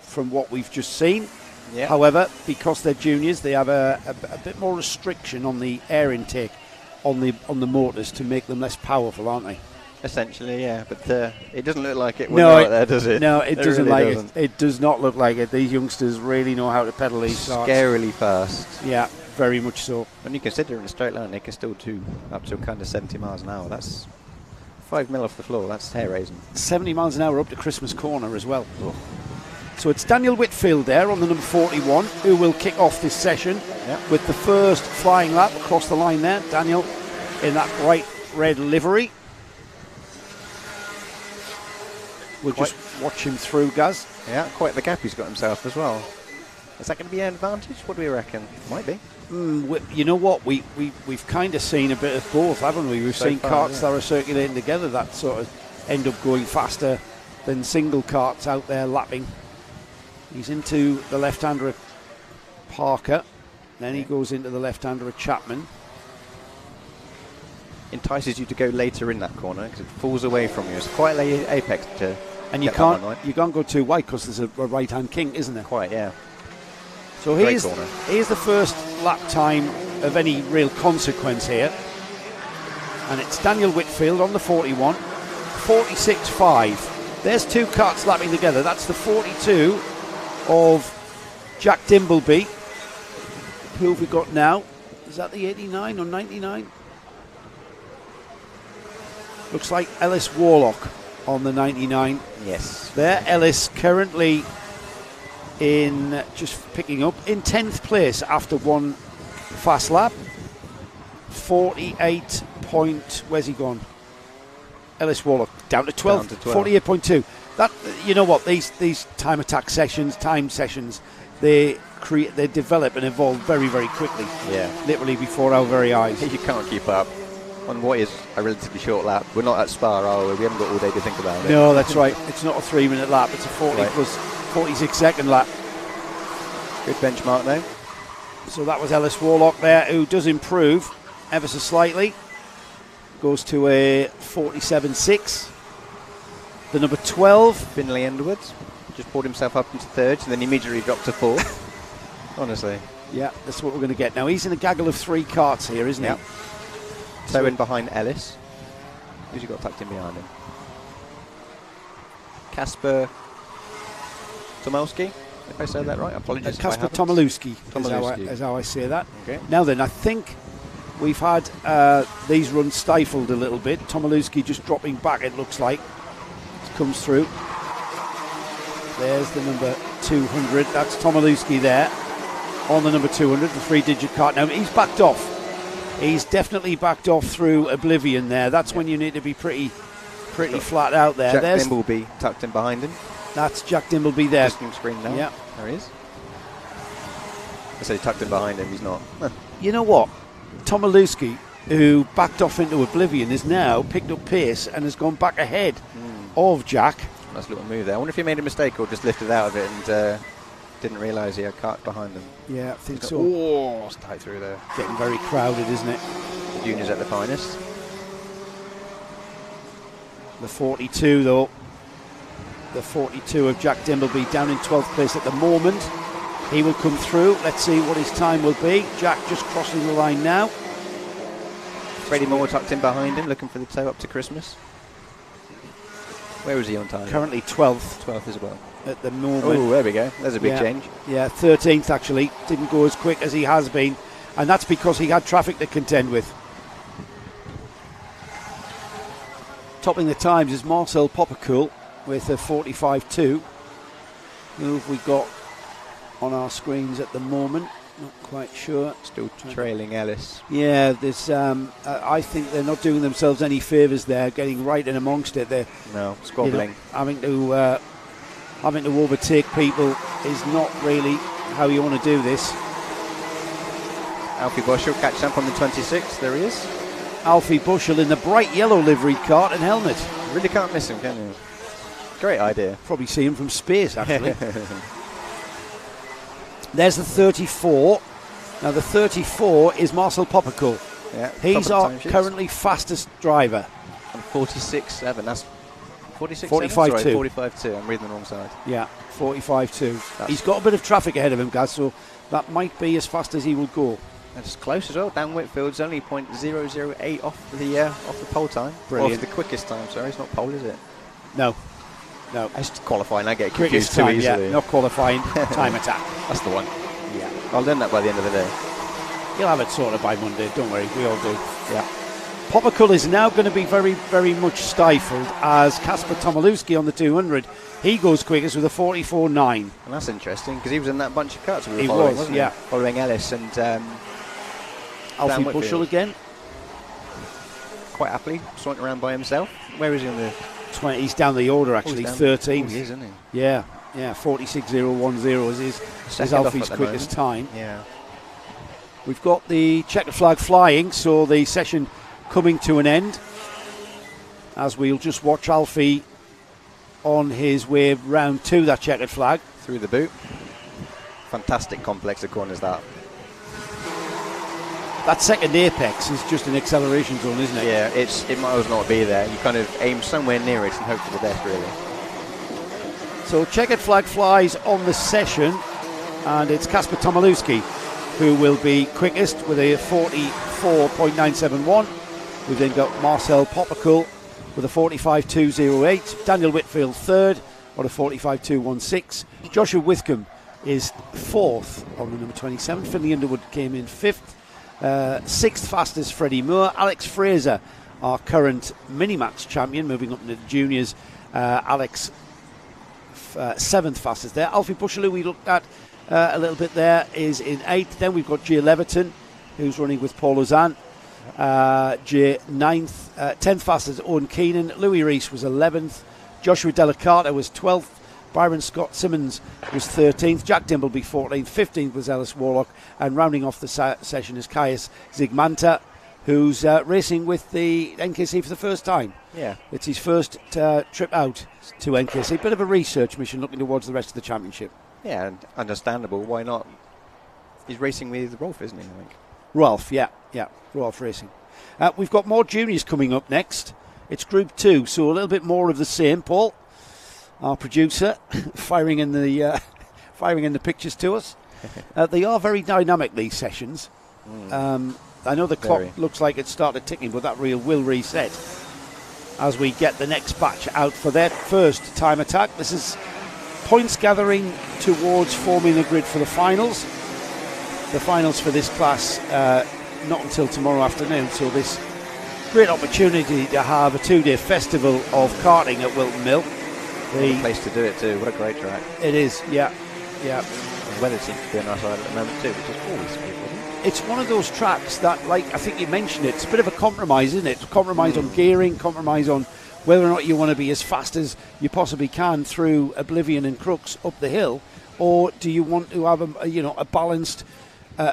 from what we've just seen. Yeah. However, because they're juniors, they have a bit more restriction on the air intake on the motors to make them less powerful, aren't they? Essentially, yeah. But it doesn't look like it when they're out there, does it? No, it doesn't really like it. It does not look like it. These youngsters really know how to pedal these karts. Scarily fast. Yeah, very much so. When you consider in a straight line, they can still do up to kind of 70 miles an hour. That's 5 mil off the floor. That's hair raising. 70 miles an hour up to Christmas Corner as well. Oh. So it's Daniel Whitfield there on the number 41 who will kick off this session with the first flying lap across the line there. Daniel in that bright red livery. We'll just watch him through, Gaz. Yeah, quite the gap he's got himself as well. Is that going to be an advantage? What do we reckon? Might be. You know what? We've kind of seen a bit of both, haven't we? We've seen karts that are circulating together that sort of end up going faster than single karts out there lapping. He's into the left-hander of Parker. Then he goes into the left-hander of Chapman. Entices you to go later in that corner because it falls away from you. It's quite an apex to. And you can't go too wide because there's a right-hand kink, isn't there? Quite, yeah. So here's the first lap time of any real consequence here. And it's Daniel Whitfield on the 41, 46.5. There's two karts lapping together. That's the 42 of Jack Dimbleby. Who have we got now? Is that the 89 or 99? Looks like Ellis Warlock on the 99. Yes. There, Ellis currently in just picking up in 10th place after one fast lap. 48 point. Where's he gone? Ellis Warlock down to 12. 48.2. That, you know what, these time attack sessions, they develop and evolve very, very quickly. Yeah. Literally before our very eyes. You can't keep up on what is a relatively short lap. We're not at Spa, are we? We haven't got all day to think about it. No, that's right. It's not a 3-minute lap. It's a 40 plus 46-second lap. Good benchmark though. So that was Ellis Warlock there, who does improve ever so slightly. Goes to a 47.6. The number 12. Finlay Underwoods just pulled himself up into third and then immediately dropped to fourth. Honestly. Yeah, that's what we're going to get. Now, he's in a gaggle of 3 karts here, isn't he? So in behind Ellis. Who's he got tucked in behind him? Kasper Tomowski. If I said that right, apologies. Kasper Tomilewski is how I say that. Okay. Now then, I think we've had these runs stifled a little bit. Tomilewski just dropping back, it looks like. It comes through. There's the number 200. That's Tomilewski there on the number 200, the 3-digit card. Now, he's backed off. He's definitely backed off through Oblivion there. That's when you need to be pretty flat out there. Jack Dimbleby tucked in behind him. That's Jack Dimbleby there. Screen now. Yeah. There he is. I say tucked in behind him, he's not. You know what? Tomilewski, who backed off into Oblivion, is now picked up pace and has gone back ahead of Jack. Nice little move there. I wonder if he made a mistake or just lifted out of it and didn't realise he had cart behind him. Yeah, I think so. Oh, it's tight through there. Getting very crowded, isn't it? The juniors at the finest. The 42, though. The 42 of Jack Dimbleby down in 12th place at the moment. He will come through. Let's see what his time will be. Jack just crossing the line now. Freddie Moore tucked in behind him, looking for the toe up to Christmas. Where was he on time? Currently 12th. 12th as well. At the moment. Oh, there we go. There's a big change. Yeah, 13th actually. Didn't go as quick as he has been. And that's because he had traffic to contend with. Topping the times is Marcel Poppercool with a 45.2. Who have we got on our screens at the moment? Not quite sure. Still trailing Ellis. Yeah, there's. I think they're not doing themselves any favours there, getting right in amongst it. They're squabbling. Having to overtake people is not really how you want to do this. Alfie Bushell catch up on the 26th. There he is. Alfie Bushell in the bright yellow livery cart and helmet. Really can't miss him, can you? Great idea. Probably see him from space, actually. There's the 34. Now the 34 is Marcel Poppercool. Yeah, he's our currently fastest driver. And 46.7. That's 46.7. 45.2. 45.2. I'm reading the wrong side. Yeah, 45.2. He's got a bit of traffic ahead of him, guys, so that might be as fast as he will go. That's close as well. Dan Whitfield's only 0.008 off the pole time. Brilliant. Off the quickest time, sorry. It's not pole, is it? No. It's qualifying. I get confused too time, easily. Yeah, not qualifying. Time attack. That's the one. Yeah. I'll learn that by the end of the day. You'll have it sorted by Monday. Don't worry. We all do. Yeah. Poppercool is now going to be very, very much stifled as Kasper Tomilewski on the 200. He goes quickest with a 44.9. And that's interesting because he was in that bunch of cuts we were he following, was, wasn't yeah. he? Following Ellis and Alfie Bushell again. Quite happily saunting around by himself. Where is he on the 20? He's down the order actually, 13th. He is, isn't he? Yeah, 46.010 is Alfie's quickest time. Yeah. We've got the checkered flag flying, so the session coming to an end. As we'll just watch Alfie on his way round to that checkered flag. Through the boot. Fantastic complex of corners that. That second apex is just an acceleration zone, isn't it? Yeah, it might as well not be there. You kind of aim somewhere near it and hope for the best, really. So checkered flag flies on the session, and it's Kasper Tomilewski who will be quickest with a 44.971. We've then got Marcel Poppercool with a 45.208. Daniel Whitfield third on a 45.216. Joshua Withcombe is fourth on the number 27. Finley Underwood came in fifth. Sixth fastest Freddie Moore. Alex Fraser, our current mini-max champion, moving up into the juniors. Alex seventh fastest there. Alfie Bushell, who we looked at a little bit there, is in eighth. Then we've got Jay Leverton, who's running with Paul Lozanne. Jay ninth. 10th fastest Owen Keenan. Louis Rees was 11th. Joshua Delicata was 12th. Byron Scott Simmons was 13th. Jack Dimbleby 14th. 15th was Ellis Warlock. And rounding off the session is Caius Zigmanta, who's racing with the NKC for the first time. Yeah. It's his first trip out to NKC. Bit of a research mission looking towards the rest of the championship. Yeah, and understandable. Why not? He's racing with Rolf, isn't he, I think? Rolf, yeah. Rolf Racing. We've got more juniors coming up next. It's Group 2, so a little bit more of the same. Paul, our producer, firing in the pictures to us. They are very dynamic, these sessions. I know the clock looks like it's started ticking, but that reel will reset as we get the next batch out for their first time attack. This is points gathering towards forming the grid for the finals. The finals for this class not until tomorrow afternoon, so this great opportunity to have a 2-day festival of karting at Whilton Mill. What a place to do it too. What a great track. It is, yeah. The weather seems to be on our side at the moment too, which is always favourable. It's one of those tracks that, like I think you mentioned it, it's a bit of a compromise, isn't it? Compromise on gearing, compromise on whether or not you want to be as fast as you possibly can through Oblivion and Crooks up the hill, or do you want to have a balanced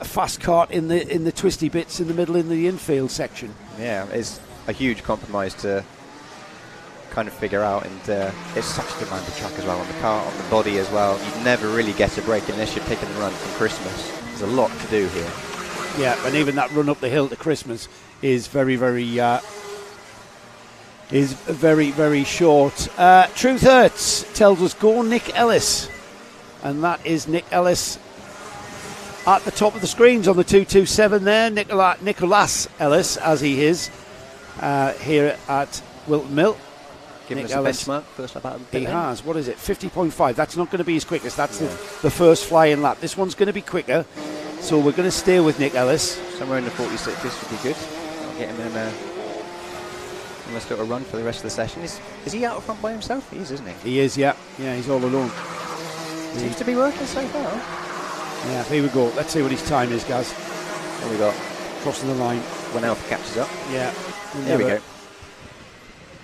fast kart in the twisty bits in the middle in the infield section? Yeah, it's a huge compromise to kind of figure out, and it's such a demanding track as well, on the kart, on the body as well. You never really get a break unless you're picking the run from Christmas. There's a lot to do here. Yeah, and even that run up the hill to Christmas is very, very short. Truth Hurts tells us go Nick Ellis, and that is Nick Ellis at the top of the screens on the 227 there. Nicholas Ellis, as he is here at Whilton Mill. Giving Nick us Ellis, a benchmark first lap out. He has. What is it? 50.5. That's not going to be his quickest. That's the first flying lap. This one's going to be quicker. So we're going to stay with Nick Ellis. Somewhere in the 46s would be good. I'll get him in a nice little run for the rest of the session. Is he out front by himself? He is, isn't he? He is, yeah. Yeah, he's all alone. Seems to be working so far. Yeah, here we go. Let's see what his time is, guys. There we go. Crossing the line. When Alpha catches up. Yeah. There we go.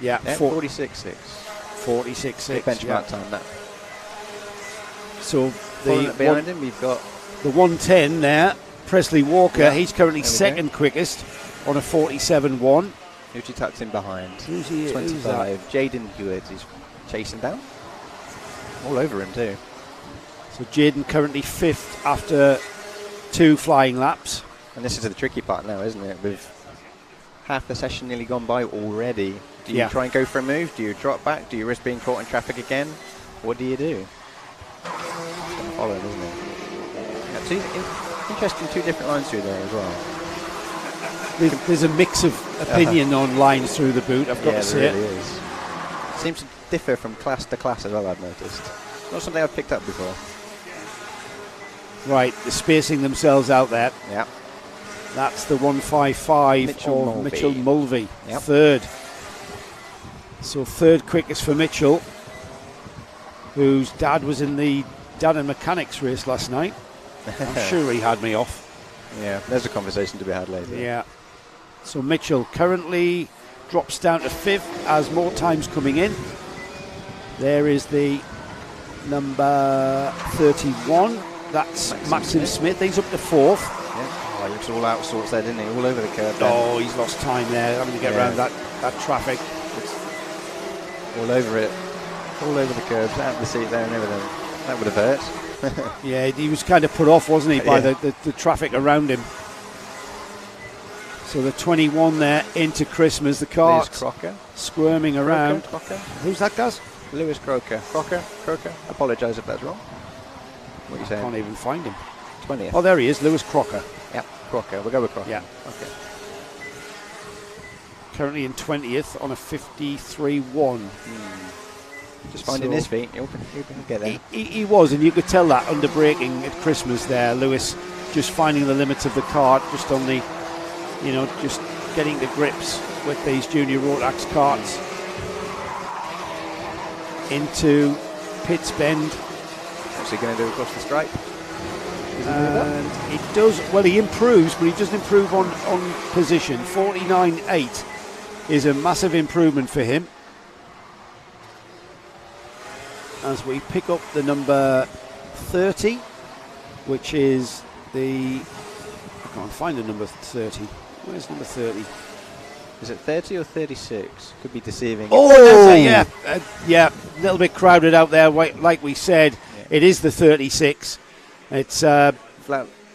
Yeah, 46.6. 46.6. Benchmark time, that. So behind him, we've got the 110 there. Presley Walker, yeah, he's currently second quickest on a 47.1. Who's he tucked in behind? Who's he? 25. Jaden Hewitt is chasing down. All over him too. So Jaden currently fifth after 2 flying laps. And this is the tricky part now, isn't it? With half the session nearly gone by already. Do you try and go for a move? Do you drop back? Do you risk being caught in traffic again? What do you do? It's going to follow, isn't it? Yeah, interesting 2 different lines through there as well. There's a mix of opinion on lines through the boot, I've got to say. Yeah, there really is. Seems to differ from class to class as well, I've noticed. Not something I've picked up before. Right, they're spacing themselves out there. Yeah. That's the 155 of Mitchell Mulvey. Yep. Third. So third quickest for Mitchell, whose dad was in the dad and mechanics race last night. I'm sure he had me off. Yeah, there's a conversation to be had later. Yeah. So Mitchell currently drops down to fifth as more time's coming in. There is the number 31. That's Maxim Smith. He's up to fourth. Yeah. Oh, he looks all out sorts there, didn't he? All over the curve. Oh, he's lost time there, having to get around that traffic. It's all over it. All over the curbs, out of the seat there and everything. That would have hurt. Yeah, he was kind of put off, wasn't he, by the traffic around him. So the 21 there into Christmas, the car squirming around. Crocker. Who's that, Gaz? Lewis Crocker. Crocker. Apologise if that's wrong. What are you saying? Can't even find him. 20th. Oh, there he is, Lewis Crocker. Yeah, Crocker. We'll go with Crocker. Yeah. Okay. Currently in 20th on a 53.1. Just finding his feet. He'll get there. He was, and you could tell that under braking at Christmas there. Lewis just finding the limits of the kart, just on the, just getting to grips with these junior Rotax karts. Into Pitts Bend. What's he going to do across the stripe? And he does, well, he improves, but he doesn't improve on position. 49.8 is a massive improvement for him. As we pick up the number 30, which is the, I can't find the number 30. Where's number 30? Is it 30 or 36? Could be deceiving. Oh, yeah, a little bit crowded out there, like we said. Yeah. It is the 36. It's where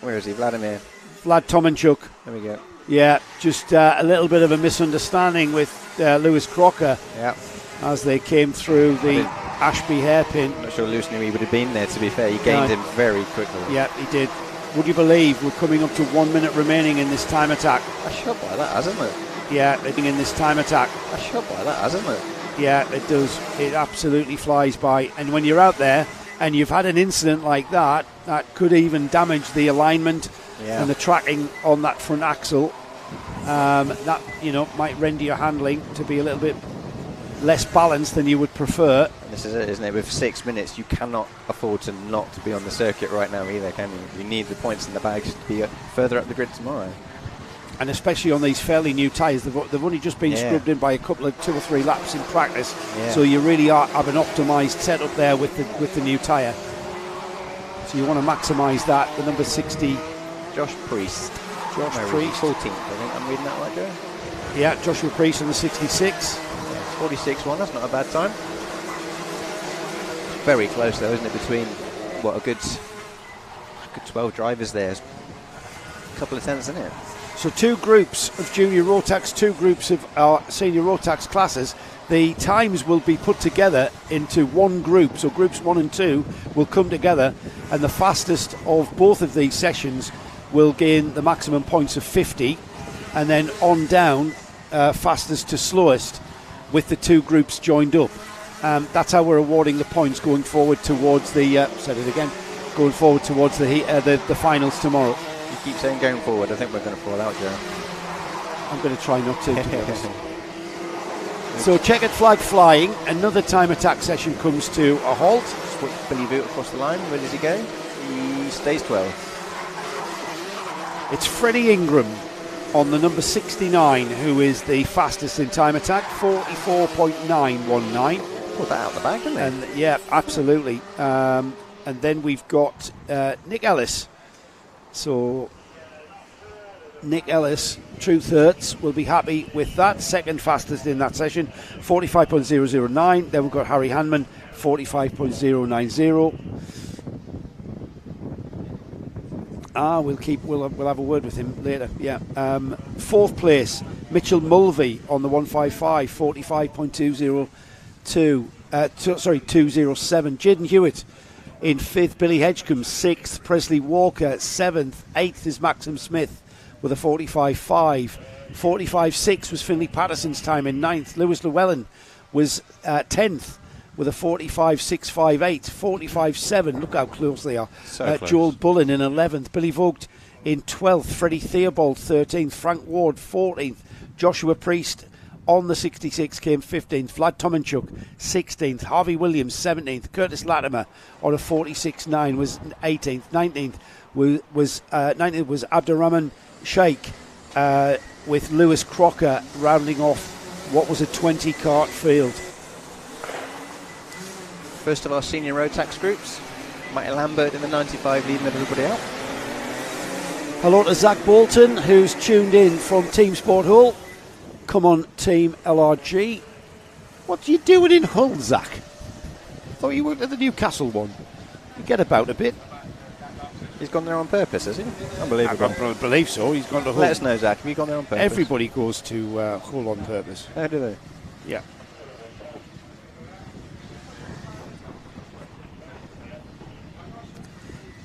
is he? Vladimir. Vlad Tomanchuk. There we go. Yeah, just a little bit of a misunderstanding with Lewis Crocker. Yeah. As they came through the Ashby hairpin. I'm not sure Lewis knew he would have been there, to be fair. He gained him very quickly. Yeah, he did. Would you believe we're coming up to 1 minute remaining in this time attack? A shot by that, hasn't it? Yeah, in this time attack. A shot by that, hasn't it? Yeah, it does. It absolutely flies by. And when you're out there, and you've had an incident like that, that could even damage the alignment and the tracking on that front axle. That, you know, might render your handling to be a little bit less balanced than you would prefer. And this is it, isn't it? With 6 minutes, you cannot afford to not be on the circuit right now either, can you? You need the points in the bags to be further up the grid tomorrow. And especially on these fairly new tyres, they've only just been scrubbed in by a couple of 2 or 3 laps in practice. So you really have an optimised setup there with the new tyre. So you want to maximise that. The number 60, Josh Priest. Josh Priest, 14th. I think I'm reading that right, Joe. Yeah, Joshua Priest on the 66. 46-1. That's not a bad time. Very close though, isn't it? Between what, a good 12 drivers there. A couple of tenths, isn't it? So 2 groups of junior Rotax, 2 groups of our senior Rotax classes. The times will be put together into one group, so groups 1 and 2 will come together, and the fastest of both of these sessions will gain the maximum points of 50, and then on down, fastest to slowest, with the 2 groups joined up. That's how we're awarding the points going forward towards the going forward towards the finals tomorrow. You keep saying going forward. I think we're going to fall out, Joe. I'm going to try not to be honest. So checkered flag flying, another time attack session comes to a halt. Switch Billy Boot across the line. Where does he go? He stays 12. It's Freddie Ingram on the number 69 who is the fastest in time attack, 44.919. Put that out the back, didn't they? And yeah, absolutely. And then we've got Nick Ellis. So Nick Ellis, Truth Hurts, will be happy with that. Second fastest in that session, 45.009. Then we've got Harry Hanman, 45.090. We'll have a word with him later. Yeah. 4th place, Mitchell Mulvey on the 155, 45.202. 207. Jaden Hewitt in 5th, Billy Hedgecombe 6th, Presley Walker 7th, 8th is Maxim Smith with a 45.5. 45.6 was Finley Patterson's time in 9th. Lewis Llewellyn was 10th with a 45.658. 45.7, look how close they are. So close. Joel Bullen in 11th. Billy Vogt in 12th. Freddie Theobald 13th. Frank Ward 14th. Joshua Priest on the 66 came 15th. Vlad Tomanchuk 16th. Harvey Williams 17th. Curtis Latimer on a 46.9 was 18th. 19th was Abdurrahman Sheikh with Lewis Crocker rounding off what was a 20 kart field. First of our senior Rotax groups, Matty Lambert in the 95 leading everybody out. Hello to Zach Bolton, who's tuned in from Team Sport Hull. Come on, Team LRG. What are you doing in Hull, Zach? Thought you went to the Newcastle one. You get about a bit. He's gone there on purpose, has he? Unbelievable. I believe so. He's gone to Hull. Let us know, Zach. Have you gone there on purpose? Everybody goes to Hull on purpose. How do they? Yeah.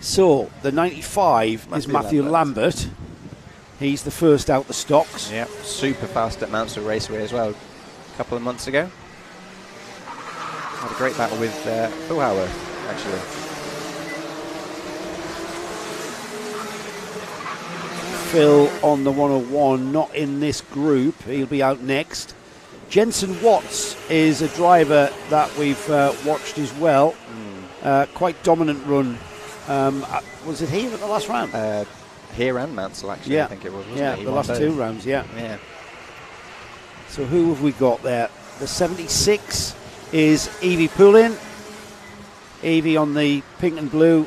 So, the 95 is Matthew Lambert. He's the first out the stocks. Yeah, super fast at Mansell Raceway as well. A couple of months ago. Had a great battle with Phil Howarth, actually. Phil on the 101, not in this group. He'll be out next. Jensen Watts is a driver that we've watched as well. Quite dominant run. Was it here at the last round? Here and Mansell, actually, yeah. I think it was, wasn't yeah, it? The last both. 2 rounds, yeah. So who have we got there? The 76 is Evie Poulin. Evie on the pink, blue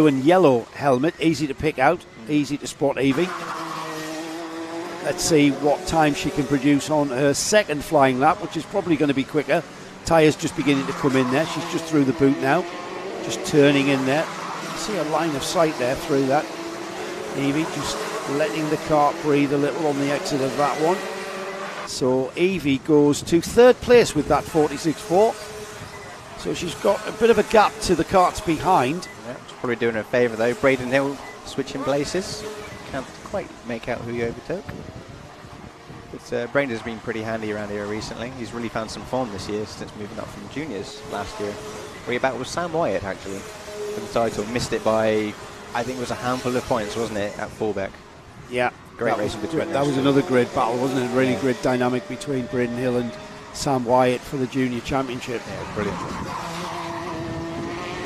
and yellow helmet. Easy to pick out, easy to spot Evie. Let's see what time she can produce on her second flying lap, which is probably going to be quicker. Tyres just beginning to come in there. She's just through the boot now. Just turning in there. See a line of sight there through that. Evie just letting the cart breathe a little on the exit of that one. So Evie goes to 3rd place with that 46.4. So she's got a bit of a gap to the carts behind. Yeah, she's probably doing her a favour though. Braden Hill switching places. Can't quite make out who he overtook. But Braden's been pretty handy around here recently. He's really found some form this year since moving up from juniors last year. where he battled with Sam Wyatt, actually, for the title. Missed it by, I think it was a handful of points, wasn't it, at fullback? Yeah. Great racing between That was another great battle, wasn't it? Really great dynamic between Braden Hill and Sam Wyatt for the Junior Championship. Yeah, brilliant.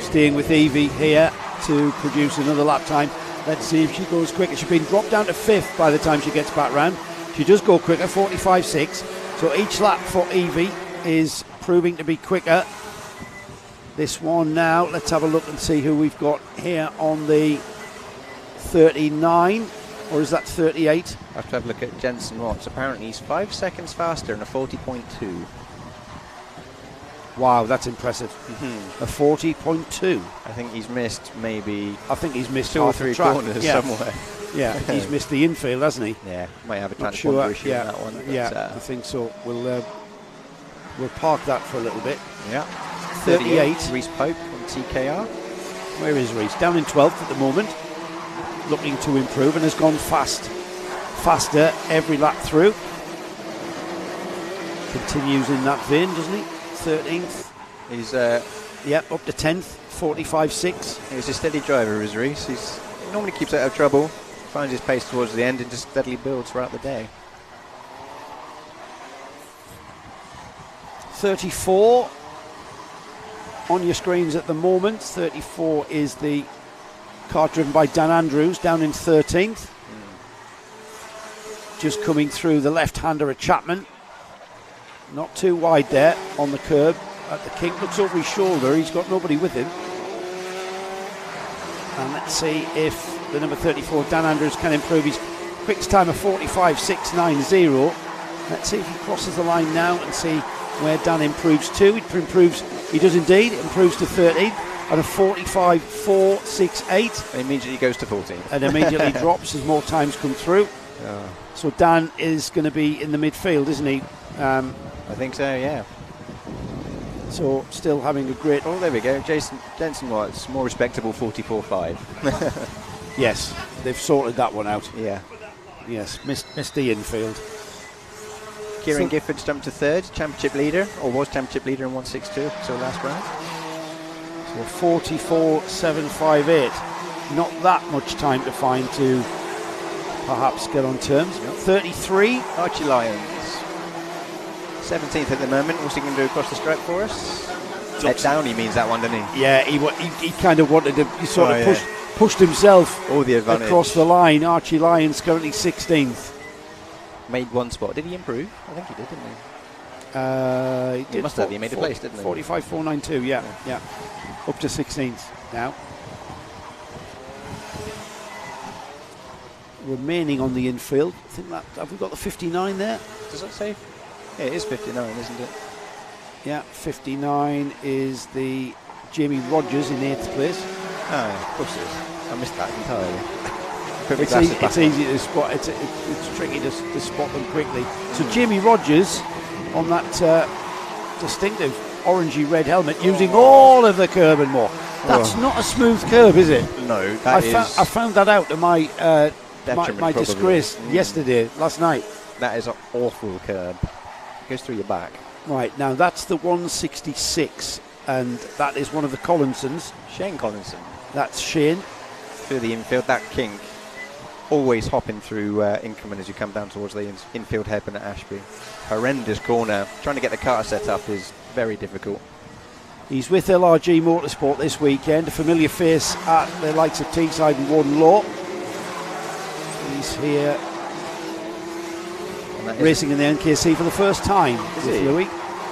Staying with Evie here to produce another lap time. Let's see if she goes quicker. She's been dropped down to 5th by the time she gets back round. She does go quicker, 45.6. So each lap for Evie is proving to be quicker. This one now, let's have a look and see who we've got here on the 39. Or is that 38? I have to have a look at Jensen Watts. Apparently he's 5 seconds faster and a 40.2. Wow, that's impressive. A 40.2. I think he's missed maybe... I think he's missed 2 or half the 3 track. corners somewhere. Yeah, he's missed the infield, hasn't he? Yeah, might have a Not transponder sure. issue Yeah, on that one. But, I think so. We'll park that for a little bit. Yeah. 38. Reese Pope on TKR. Where is Reese? Down in 12th at the moment. Looking to improve and has gone faster every lap through. Continues in that vein, doesn't he? 13th. He's up to 10th, 45.6. He's a steady driver, is Reese. He normally keeps out of trouble, finds his pace towards the end and just steadily builds throughout the day. 34 on your screens at the moment. 34 is the car driven by Dan Andrews, down in 13th. Just coming through the left-hander at Chapman. Not too wide there on the curb at the kink. Looks over his shoulder. He's got nobody with him. And let's see if the number 34, Dan Andrews, can improve his quickest time of 45.690. Let's see if he crosses the line now and see where Dan improves to. He does indeed, improves to 13 at a 45.468. And immediately goes to 14. And immediately drops as more times come through. So Dan is going to be in the midfield, isn't he? I think so, yeah. So still having a great... Oh, there we go. Jensen Watts, more respectable 44.5. Yes, they've sorted that one out. Yeah. Yes, missed the infield. Kieran Gifford's jumped to 3rd, championship leader, or was championship leader in 162, so last round. So 44.758. Not that much time to find to perhaps get on terms. Yep. 33. Archie Lyons, 17th at the moment. What's he going to do across the stripe for us? Head down, he means that one, doesn't he? Yeah, he kind of wanted to. He sort of pushed himself all the advantage across the line. Archie Lyons currently 16th. Made one spot. Did he improve? I think he did, didn't he? He did. Must have. He made a place, didn't he? 45.492. Yeah. Up to 16th now. Remaining on the infield. I think that, have we got the 59 there? Does that say? Yeah, it is 59, isn't it? Yeah, 59 is the Jamie Rogers in 8th place. Oh, yeah, of course it is. I missed that entirely. It's easy to spot. It's tricky to spot them quickly. So Jamie Rogers on that distinctive orangey red helmet, using all of the curb and more. That's not a smooth curb, is it? No, I found that out to my disgrace yesterday, last night. That is an awful curb. It goes through your back. Right, now that's the 166, and that is one of the Collinsons. Shane Collinson. That's Shane. Through the infield, that kink. Always hopping through increment as you come down towards the infield hairpin at Ashby. Horrendous corner. Trying to get the car set up is very difficult. He's with LRG Motorsport this weekend, a familiar face at the likes of Teesside and Warden Law. He's here racing in the NKC for the first time. Is he? Louis.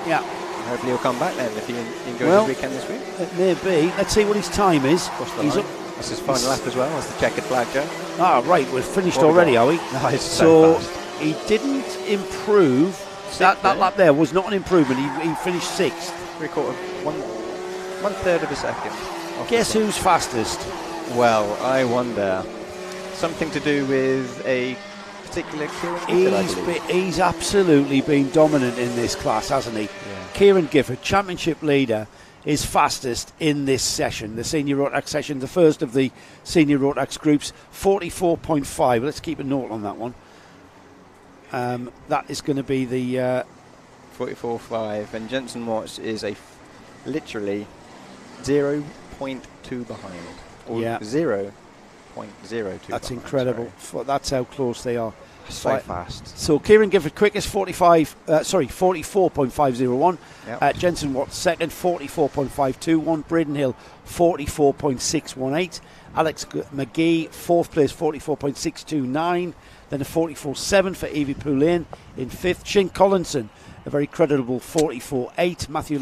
Yeah. Hopefully he'll come back then if he enjoys his weekend this week. It may be. Let's see what his time is. He's up. That's his final lap as well. That's the checkered flag, Joe. Ah, right. We're finished already, are we? No, it's so fast. He didn't improve. That lap there was not an improvement. He finished 6th. 3/4, 1/3 of a second. Guess who's fastest? Well, I wonder. Something to do with a particular Kieran Gifford, he's absolutely been dominant in this class, hasn't he? Yeah. Kieran Gifford, championship leader, is fastest in this session, the senior Rotax session, the first of the senior Rotax groups, 44.5. Let's keep a note on that one. That is going to be the 44.5, and Jensen Watts is literally 0.2 behind. Or Yeah. 0.02 That's behind, incredible. sorry. That's how close they are. So Right. fast. So Kieran Gifford quickest 44.501. Yep. Jensen Watt second 44.521. Braden Hill 44.618. Alex McGee fourth place 44.629. Then a 44.7 for Evie Poulin in fifth. Shane Collinson a very creditable 44.8. Matthew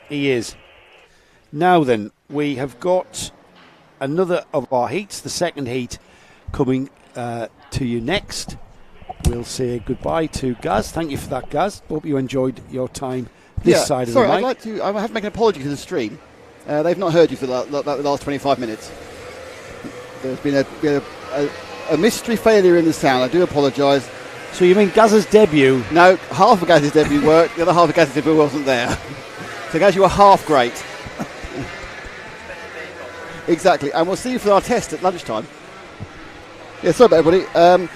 He is. Now then, we have got another of our heats, the second heat, coming to you next. We'll say goodbye to Gaz. Thank you for that, Gaz. Hope you enjoyed your time this side of the mic. I have to make an apology to the stream. They've not heard you for the last 25 minutes. There's been a mystery failure in the sound. I do apologise. So you mean Gaz's debut? No, half of Gaz's debut worked. The other half of Gaz's debut wasn't there. So Gaz, you were half great. Exactly. And we'll see you for our test at lunchtime. Yeah, sorry about everybody.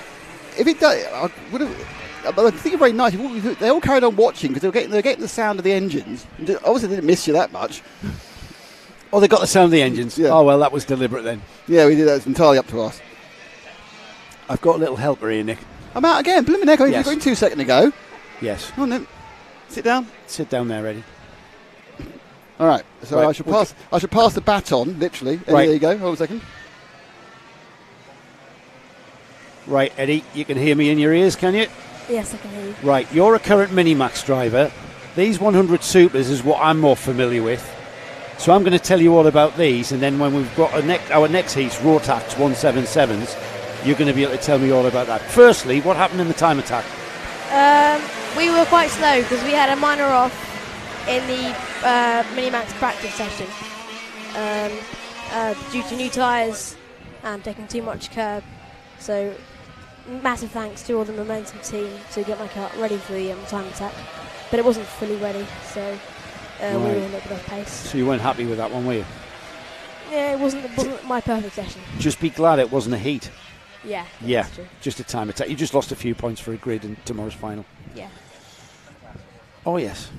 If it does, I would have. But I think it's very nice. They all carried on watching because they're getting the sound of the engines. Obviously, they didn't miss you that much. Oh, they got the sound of the engines. Yeah. Oh, well, that was deliberate then. Yeah, we did that. It's entirely up to us. I've got a little helper here, Nick. I'm out again. Blimmin' heck, Yes. you got in 2 seconds ago. Yes. Come on then. Sit down. Sit down there, Eddie. All right. So Right, I should pass the baton, literally. Eddie, Right. there you go. Hold on a second. Right, Eddie, you can hear me in your ears, can you? Yes, I can hear you. Right, you're a current Minimax driver. These 100 Supers is what I'm more familiar with. So I'm going to tell you all about these, and then when we've got our next heat's Rotax 177s, you're going to be able to tell me all about that. Firstly, what happened in the time attack? We were quite slow because we had a minor off in the Minimax practice session due to new tyres and taking too much curb. So massive thanks to all the Momentum team to get my car ready for the time attack. But it wasn't fully ready, so we were a little bit off pace. So you weren't happy with that one, were you? Yeah, it wasn't my perfect session. Just be glad it wasn't a heat. Yeah. Yeah, That's true. just a time attack. You just lost a few points for a grid in tomorrow's final. Yeah. Oh, yes.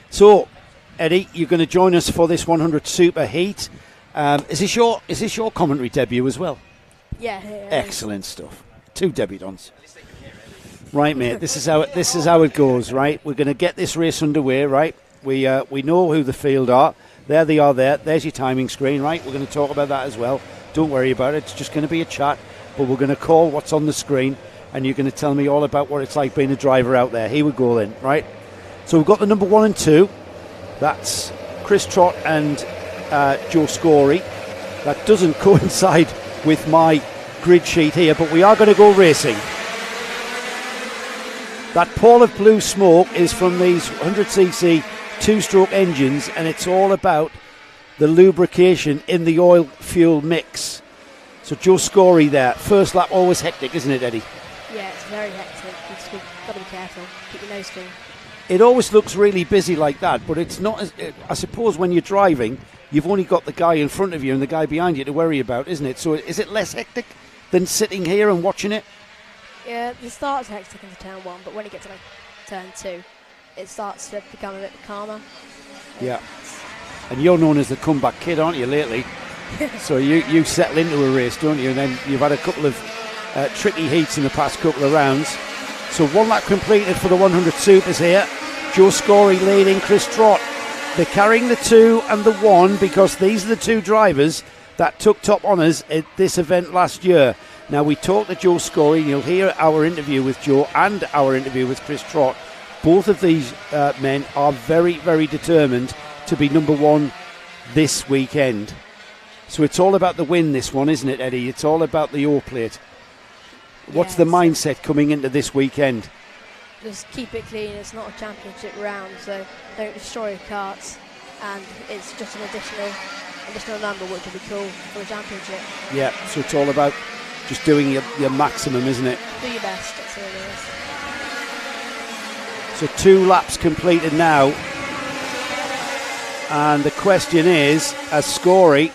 So, Eddie, you're going to join us for this 100 Super heat. Is this your commentary debut as well? Yeah. Excellent stuff. 2 debutantes. Right, mate. This is how it goes. Right, we're going to get this race underway. Right, we know who the field are. There they are. There's your timing screen. Right, we're going to talk about that as well. Don't worry about it. It's just going to be a chat. But we're going to call what's on the screen, and you're going to tell me all about what it's like being a driver out there. Here we go then. Right. So we've got the number 1 and 2. That's Chris Trott and Joe Scory. That doesn't coincide with my grid sheet here, but we are going to go racing. That pall of blue smoke is from these 100cc 2-stroke engines, and it's all about the lubrication in the oil fuel mix. So Joe Scory there. First lap always hectic, isn't it, Eddie? Yeah, it's very hectic. You've got to be careful. Keep your nose clean. It always looks really busy like that, but it's not. I suppose when you're driving, you've only got the guy in front of you and the guy behind you to worry about, isn't it? So is it less hectic than sitting here and watching it? Yeah, the start's hectic into turn 1, but when you get to like turn 2, it starts to become a bit calmer. Yeah. And you're known as the comeback kid, aren't you, lately? So you settle into a race, don't you? And then you've had a couple of tricky heats in the past couple of rounds. So 1 lap completed for the 100 Supers here. Joe Scory leading Chris Trott. They're carrying the 2 and the 1 because these are the 2 drivers that took top honours at this event last year. Now, we talked to Joe Scory, and you'll hear our interview with Joe and our interview with Chris Trott. Both of these men are very, very determined to be number 1 this weekend. So it's all about the win, this one, isn't it, Eddie? It's all about the O plate. What's the mindset coming into this weekend? Just keep it clean. It's not a championship round, so don't destroy your karts. And it's just an additional number, which will be cool for the championship. Yeah, so it's all about just doing your maximum, isn't it? Do your best, that's all it is. So 2 laps completed now. And the question is, as Scory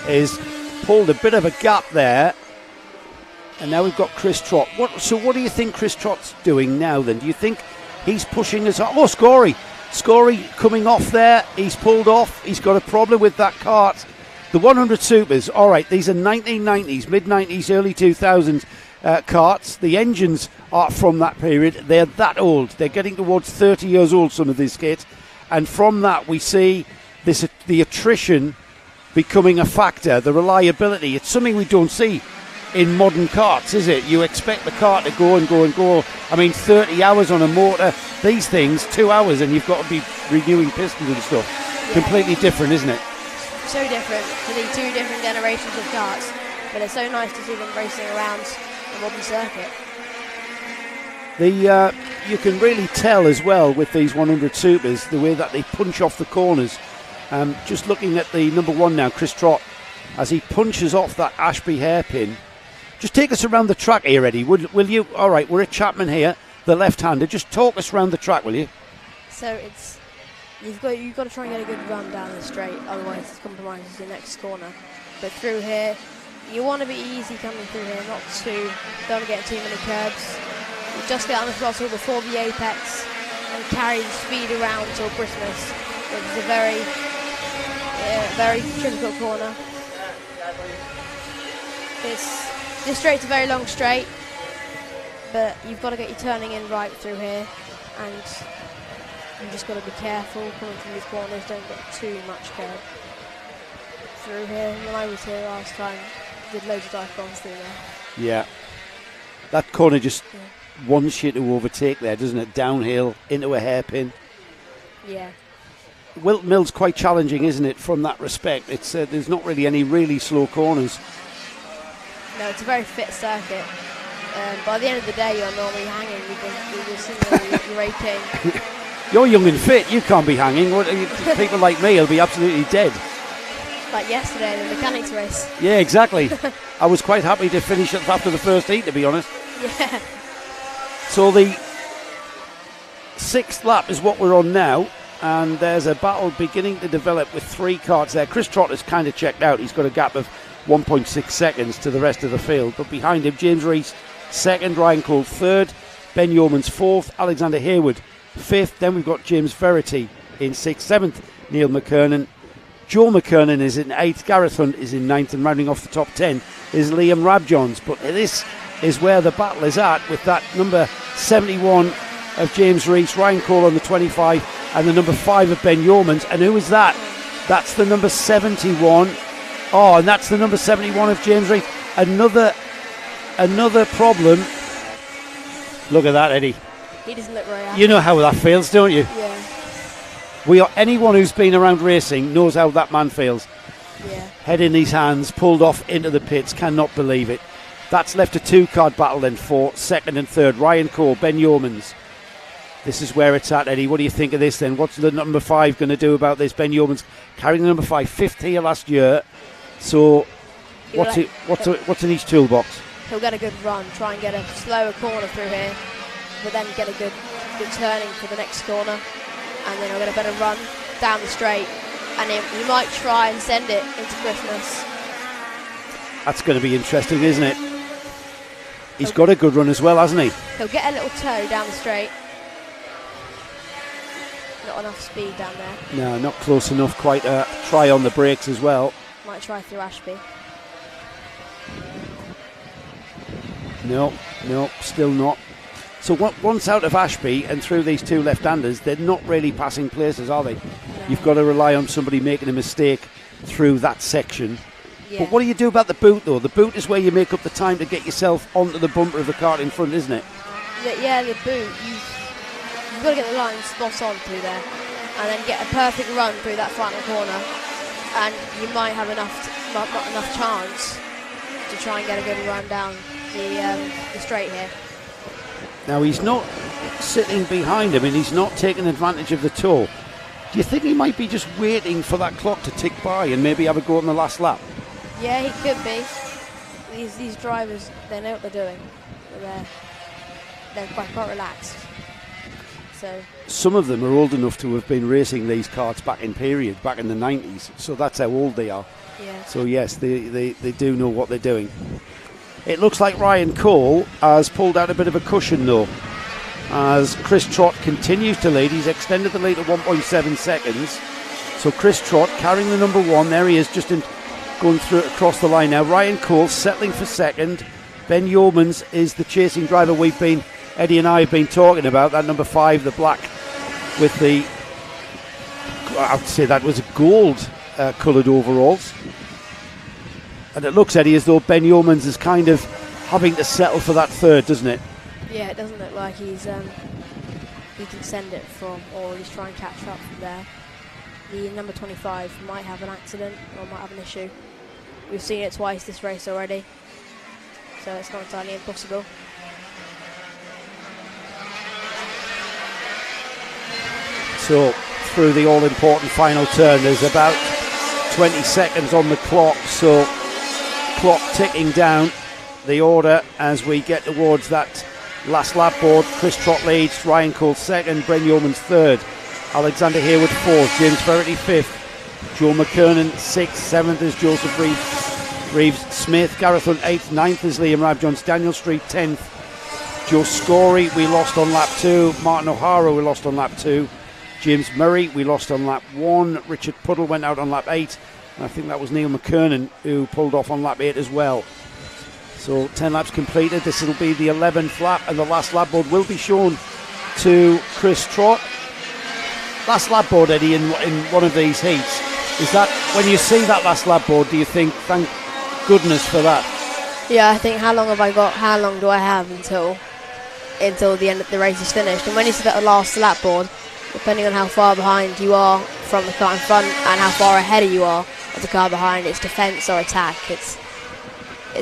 is pulled a bit of a gap there, and now we've got Chris Trott. What do you think Chris Trott's doing now then? Do you think he's pushing us up? Oh, Scory coming off there. He's pulled off. He's got a problem with that kart. The 100 Supers, all right, these are 1990s, mid-90s, early 2000s karts. The engines are from that period. They're that old. They're getting towards 30 years old, some of these kits. And from that, we see the attrition becoming a factor, the reliability. It's something we don't see in modern karts, is it? You expect the car to go and go and go. I mean, 30 hours on a motor, these things, 2 hours, and you've got to be renewing pistons and stuff. Yeah. Completely different, isn't it? So different to the two different generations of karts, but it's so nice to see them racing around a modern circuit. You can really tell as well with these 100 Supers the way that they punch off the corners. Just looking at the number 1 now, Chris Trott, as he punches off that Ashby hairpin. Just take us around the track here, Eddie. Will you? All right, we're at Chapman here, the left-hander. Just talk us around the track, will you? So you've got to try and get a good run down the straight, otherwise it compromises your next corner. But through here, you want to be easy coming through here, don't get too many curbs. You just get on the throttle before the apex and carry the speed around till Christmas. It's a very difficult corner. This straight's a very long straight, but you've got to get your turning in right through here, and you just got to be careful coming through these corners. Don't get too much curb through here. When I was here last time, did loads of dive bombs through there. Yeah, that corner just wants you to overtake there, doesn't it? Downhill into a hairpin. Yeah. Whilton Mill's quite challenging, isn't it? From that respect, it's there's not really any really slow corners. No, it's a very fit circuit. By the end of the day, you're normally hanging because you're 18. You're young and fit. You can't be hanging. People like me will be absolutely dead. Like yesterday, the mechanics race. Yeah, exactly. I was quite happy to finish it after the first heat, to be honest. Yeah. So the 6th lap is what we're on now, and there's a battle beginning to develop with 3 karts there. Chris Trott is kind of checked out. He's got a gap of 1.6 seconds to the rest of the field, but behind him James Rees 2nd, Ryan Cole 3rd, Ben Yeomans 4th, Alexander Hayward 5th, then we've got James Verity in 6th, 7th Neil McKernan, Joe McKernan is in 8th, Gareth Hunt is in 9th, and rounding off the top 10 is Liam Rabjohns. But this is where the battle is at, with that number 71 of James Rees, Ryan Cole on the 25, and the number 5 of Ben Yeomans. And who is that? That's the number 71. Oh, and that's the number 71 of James Rees. Another problem. Look at that, Eddie. He doesn't look very happy. You know how that feels, don't you? Yeah. Anyone who's been around racing knows how that man feels. Yeah. Head in his hands, pulled off into the pits, cannot believe it. That's left a 2-card battle then for 2nd and 3rd. Ryan Cole, Ben Yeomans. This is where it's at, Eddie. What do you think of this then? What's the number 5 going to do about this? Ben Yeomans carrying the number 5, 5th here last year. So what's in his toolbox? He'll get a good run, try and get a slower corner through here, but then get a good turning for the next corner, and then he'll get a better run down the straight, and he might try and send it into Christmas. That's going to be interesting, isn't it? He's got a good run as well, hasn't he? He'll get a little toe down the straight. Not enough speed down there. No, not close enough. Quite a try on the brakes as well. Might try through Ashby. No, still not. So once out of Ashby and through these 2 left-handers, they're not really passing places, are they? No. You've got to rely on somebody making a mistake through that section. Yeah. But what do you do about the boot, though? The boot is where you make up the time to get yourself onto the bumper of the cart in front, isn't it? Yeah, the boot. You've got to get the line spot on through there, and then get a perfect run through that final corner, and you might have not enough chance to try and get a good run down the straight here. Now he's not sitting behind him, and he's not taking advantage of the toe. Do you think he might be just waiting for that clock to tick by and maybe have a go on the last lap? Yeah, he could be. These drivers, they know what they're doing. They're quite relaxed. So some of them are old enough to have been racing these karts back in the 90s. So that's how old they are. Yeah. So yes, they do know what they're doing. It looks like Ryan Cole has pulled out a bit of a cushion though, as Chris Trott continues to lead. He's extended the lead to 1.7 seconds. So Chris Trott carrying the number 1. There he is, going through across the line now. Ryan Cole settling for 2nd. Ben Yeomans is the chasing driver Eddie and I have been talking about. That number 5, the black with the, I would say that was gold coloured overalls. And it looks, Eddie, as though Ben Yeomans is kind of having to settle for that third, doesn't it? Yeah, it doesn't look like he can send it from, or he's trying to catch up from there. The number 25 might have an accident or might have an issue. We've seen it twice this race already, so it's not entirely impossible. So through the all-important final turn, there's about 20 seconds on the clock, so clock ticking down the order as we get towards that last lap board. Chris Trott leads, Ryan Cole second, Ben Yeomans third, Alexander Hayward fourth, James Verity fifth, Joe McKernan sixth, seventh is Joseph Reeves Smith, Gareth Hunt eighth, ninth is Liam Rabjohns, Daniel Street 10th, Joe Scory we lost on lap 2, Martin O'Hara we lost on lap 2, James Murray we lost on lap 1, Richard Puddle went out on lap 8, and I think that was Neil McKernan who pulled off on lap 8 as well. So 10 laps completed. This will be the 11th lap, and the last lap board will be shown to Chris Trott. Last lap board, Eddie, in one of these heats. Is that, when you see that last lap board, do you think, thank goodness for that? Yeah, I think how long have I got? How long do I have until the end of the race is finished? And when you see that last lap board, depending on how far behind you are from the car in front and how far ahead you are of the car behind, it's defence or attack. It's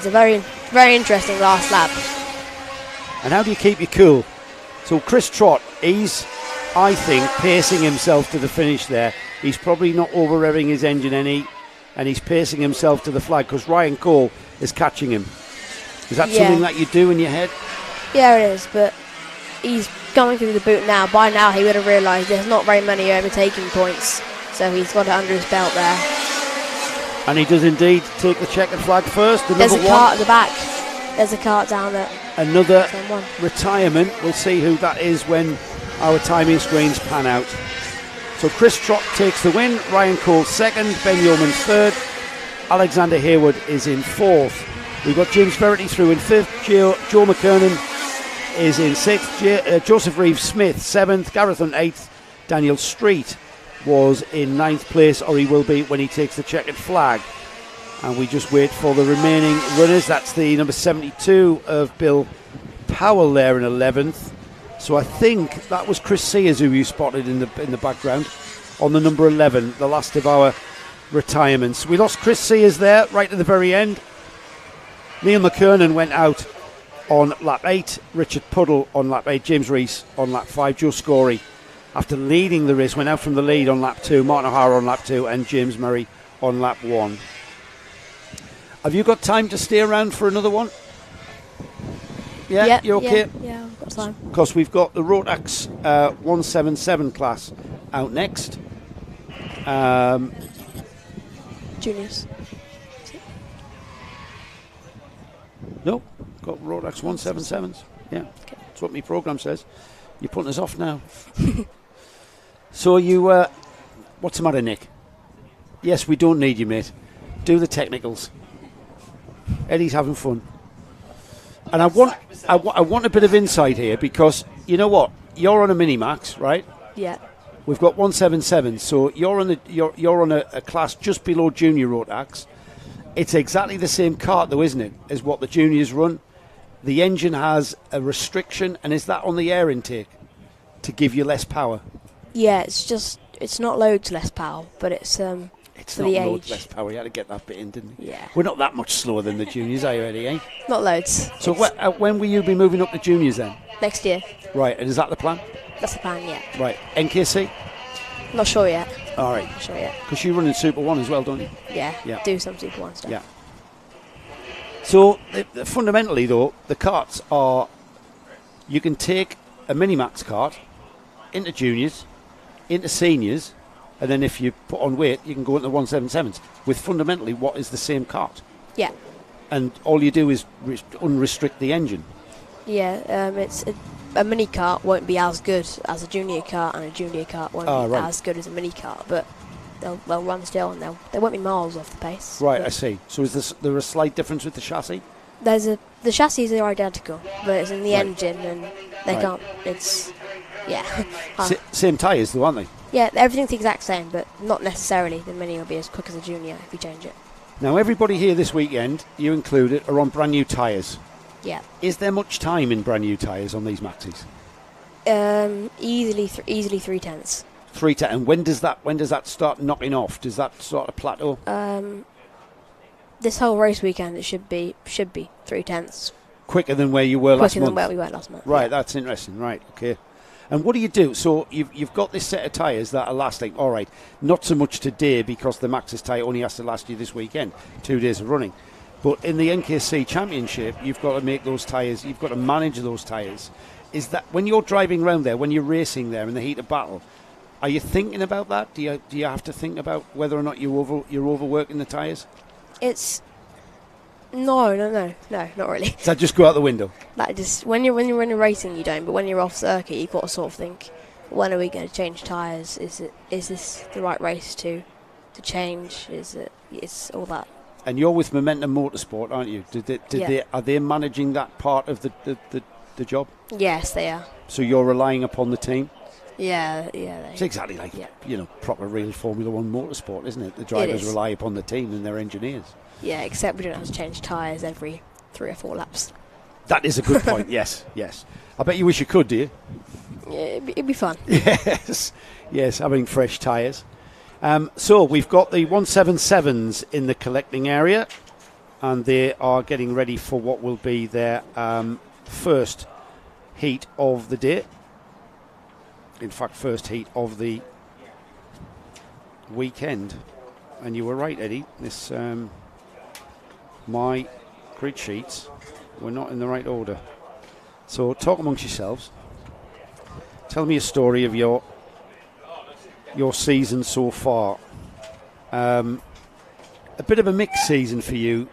a very, very interesting last lap. And how do you keep your cool? So Chris Trott, he's, I think, pacing himself to the finish there. He's probably not over-revving his engine any, and he's pacing himself to the flag because Ryan Cole is catching him. Is that something that you do in your head? Yeah, it is, but he's going through the boot now. By now he would have realised there's not very many overtaking points, so he's got it under his belt there. And he does indeed take the checkered flag first. There's a cart at the back. There's a cart down there. Another retirement. We'll see who that is when our timing screens pan out. So Chris Trott takes the win. Ryan Cole second. Ben Yeomans third. Alexander Hayward is in fourth. We've got James Verity through in fifth. Joe McKernan is in sixth. Joseph Reeves Smith seventh. Gareth Hunt eighth. Daniel Street was in ninth place, or he will be when he takes the checkered flag. And we just wait for the remaining runners. That's the number 72 of Bill Powell there in 11th. So I think that was Chris Sears who you spotted in the background on the number 11, the last of our retirements. We lost Chris Sears there right at the very end. Neil McKernan went out on lap 8, Richard Puddle on lap 8, James Rees on lap 5, Joe Scory, after leading the race, went out from the lead on lap 2, Martin O'Hara on lap 2, and James Murray on lap 1. Have you got time to stay around for another one? Yeah, you okay? Yeah, I've got time. Because we've got the Rotax 177 class out next. Juniors. No, got Rotax 177s. Yeah, that's what my programme says. You're putting us off now. So you, what's the matter, Nick? Yes, we don't need you, mate. Do the technicals. Eddie's having fun. And I want a bit of insight here because, you know what? You're on a Minimax, right? Yeah. We've got 177, so you're on a class just below junior Rotax. It's exactly the same cart, though, isn't it, as what the juniors run? The engine has a restriction, and is that on the air intake to give you less power? Yeah, it's not loads less power, but it's for not the loads age. less power. You had to get that bit in, didn't you? Yeah. We're not that much slower than the juniors, are you, Eddie? Eh? Not loads. So when will you be moving up to juniors then? Next year. Right, and is that the plan? That's the plan, yeah. Right, NKC? Not sure yet. All right. Not sure yet. Because you run in Super 1 as well, don't you? Yeah. Do some Super 1 stuff. Yeah. So fundamentally, though, the carts are, you can take a Minimax cart into juniors, into seniors, and then if you put on weight, you can go into 177s with fundamentally what is the same cart. Yeah. And all you do is unrestrict the engine. Yeah, a mini kart won't be as good as a junior kart, and a junior kart won't be as good as a mini kart, but they'll run still, and they won't be miles off the pace. Right, I see. So is there a slight difference with the chassis? The chassis are identical, but it's in the engine, and they can't. It's Same tyres, though, aren't they? Yeah, everything's the exact same, but not necessarily. The mini will be as quick as a junior if you change it. Now, everybody here this weekend, you included, are on brand new tyres. Yeah. Is there much time in brand new tyres on these maxis? Easily 3/10. 3:10. And when does that start knocking off? Does that sort of plateau? This whole race weekend, it should be 3/10. Quicker than where you were last Quicker month? than where we were last month. Right, yeah. that's interesting. Right, okay. And what do you do? So you've got this set of tyres that are lasting. All right, not so much today because the Max's tyre only has to last you this weekend, 2 days of running. But in the NKC Championship, you've got to make those tyres, you've got to manage those tyres. Is that when you're driving around there, when you're racing there in the heat of battle, are you thinking about that? Do you have to think about whether or not you're overworking the tyres? It's no, not really. Does that just go out the window? Like just when you're in a racing, you don't. But when you're off circuit, you've got to sort of think, when are we going to change tyres? Is this the right race to change? It's all that. And you're with Momentum Motorsport, aren't you? Are they managing that part of the job? Yes, they are. So you're relying upon the team? Yeah. It's exactly like proper real Formula One motorsport, isn't it? The drivers rely upon the team and their engineers. Yeah, except we don't have to change tyres every 3 or 4 laps. That is a good point. Yes. I bet you wish you could, do you? Yeah, it'd be fun. Yes, having fresh tyres. So we've got the 177s in the collecting area, and they are getting ready for what will be their first heat of the day. In fact, first heat of the weekend. And you were right, Eddie. This my grid sheets were not in the right order. So talk amongst yourselves. Tell me a story of your season so far. A bit of a mixed season for you,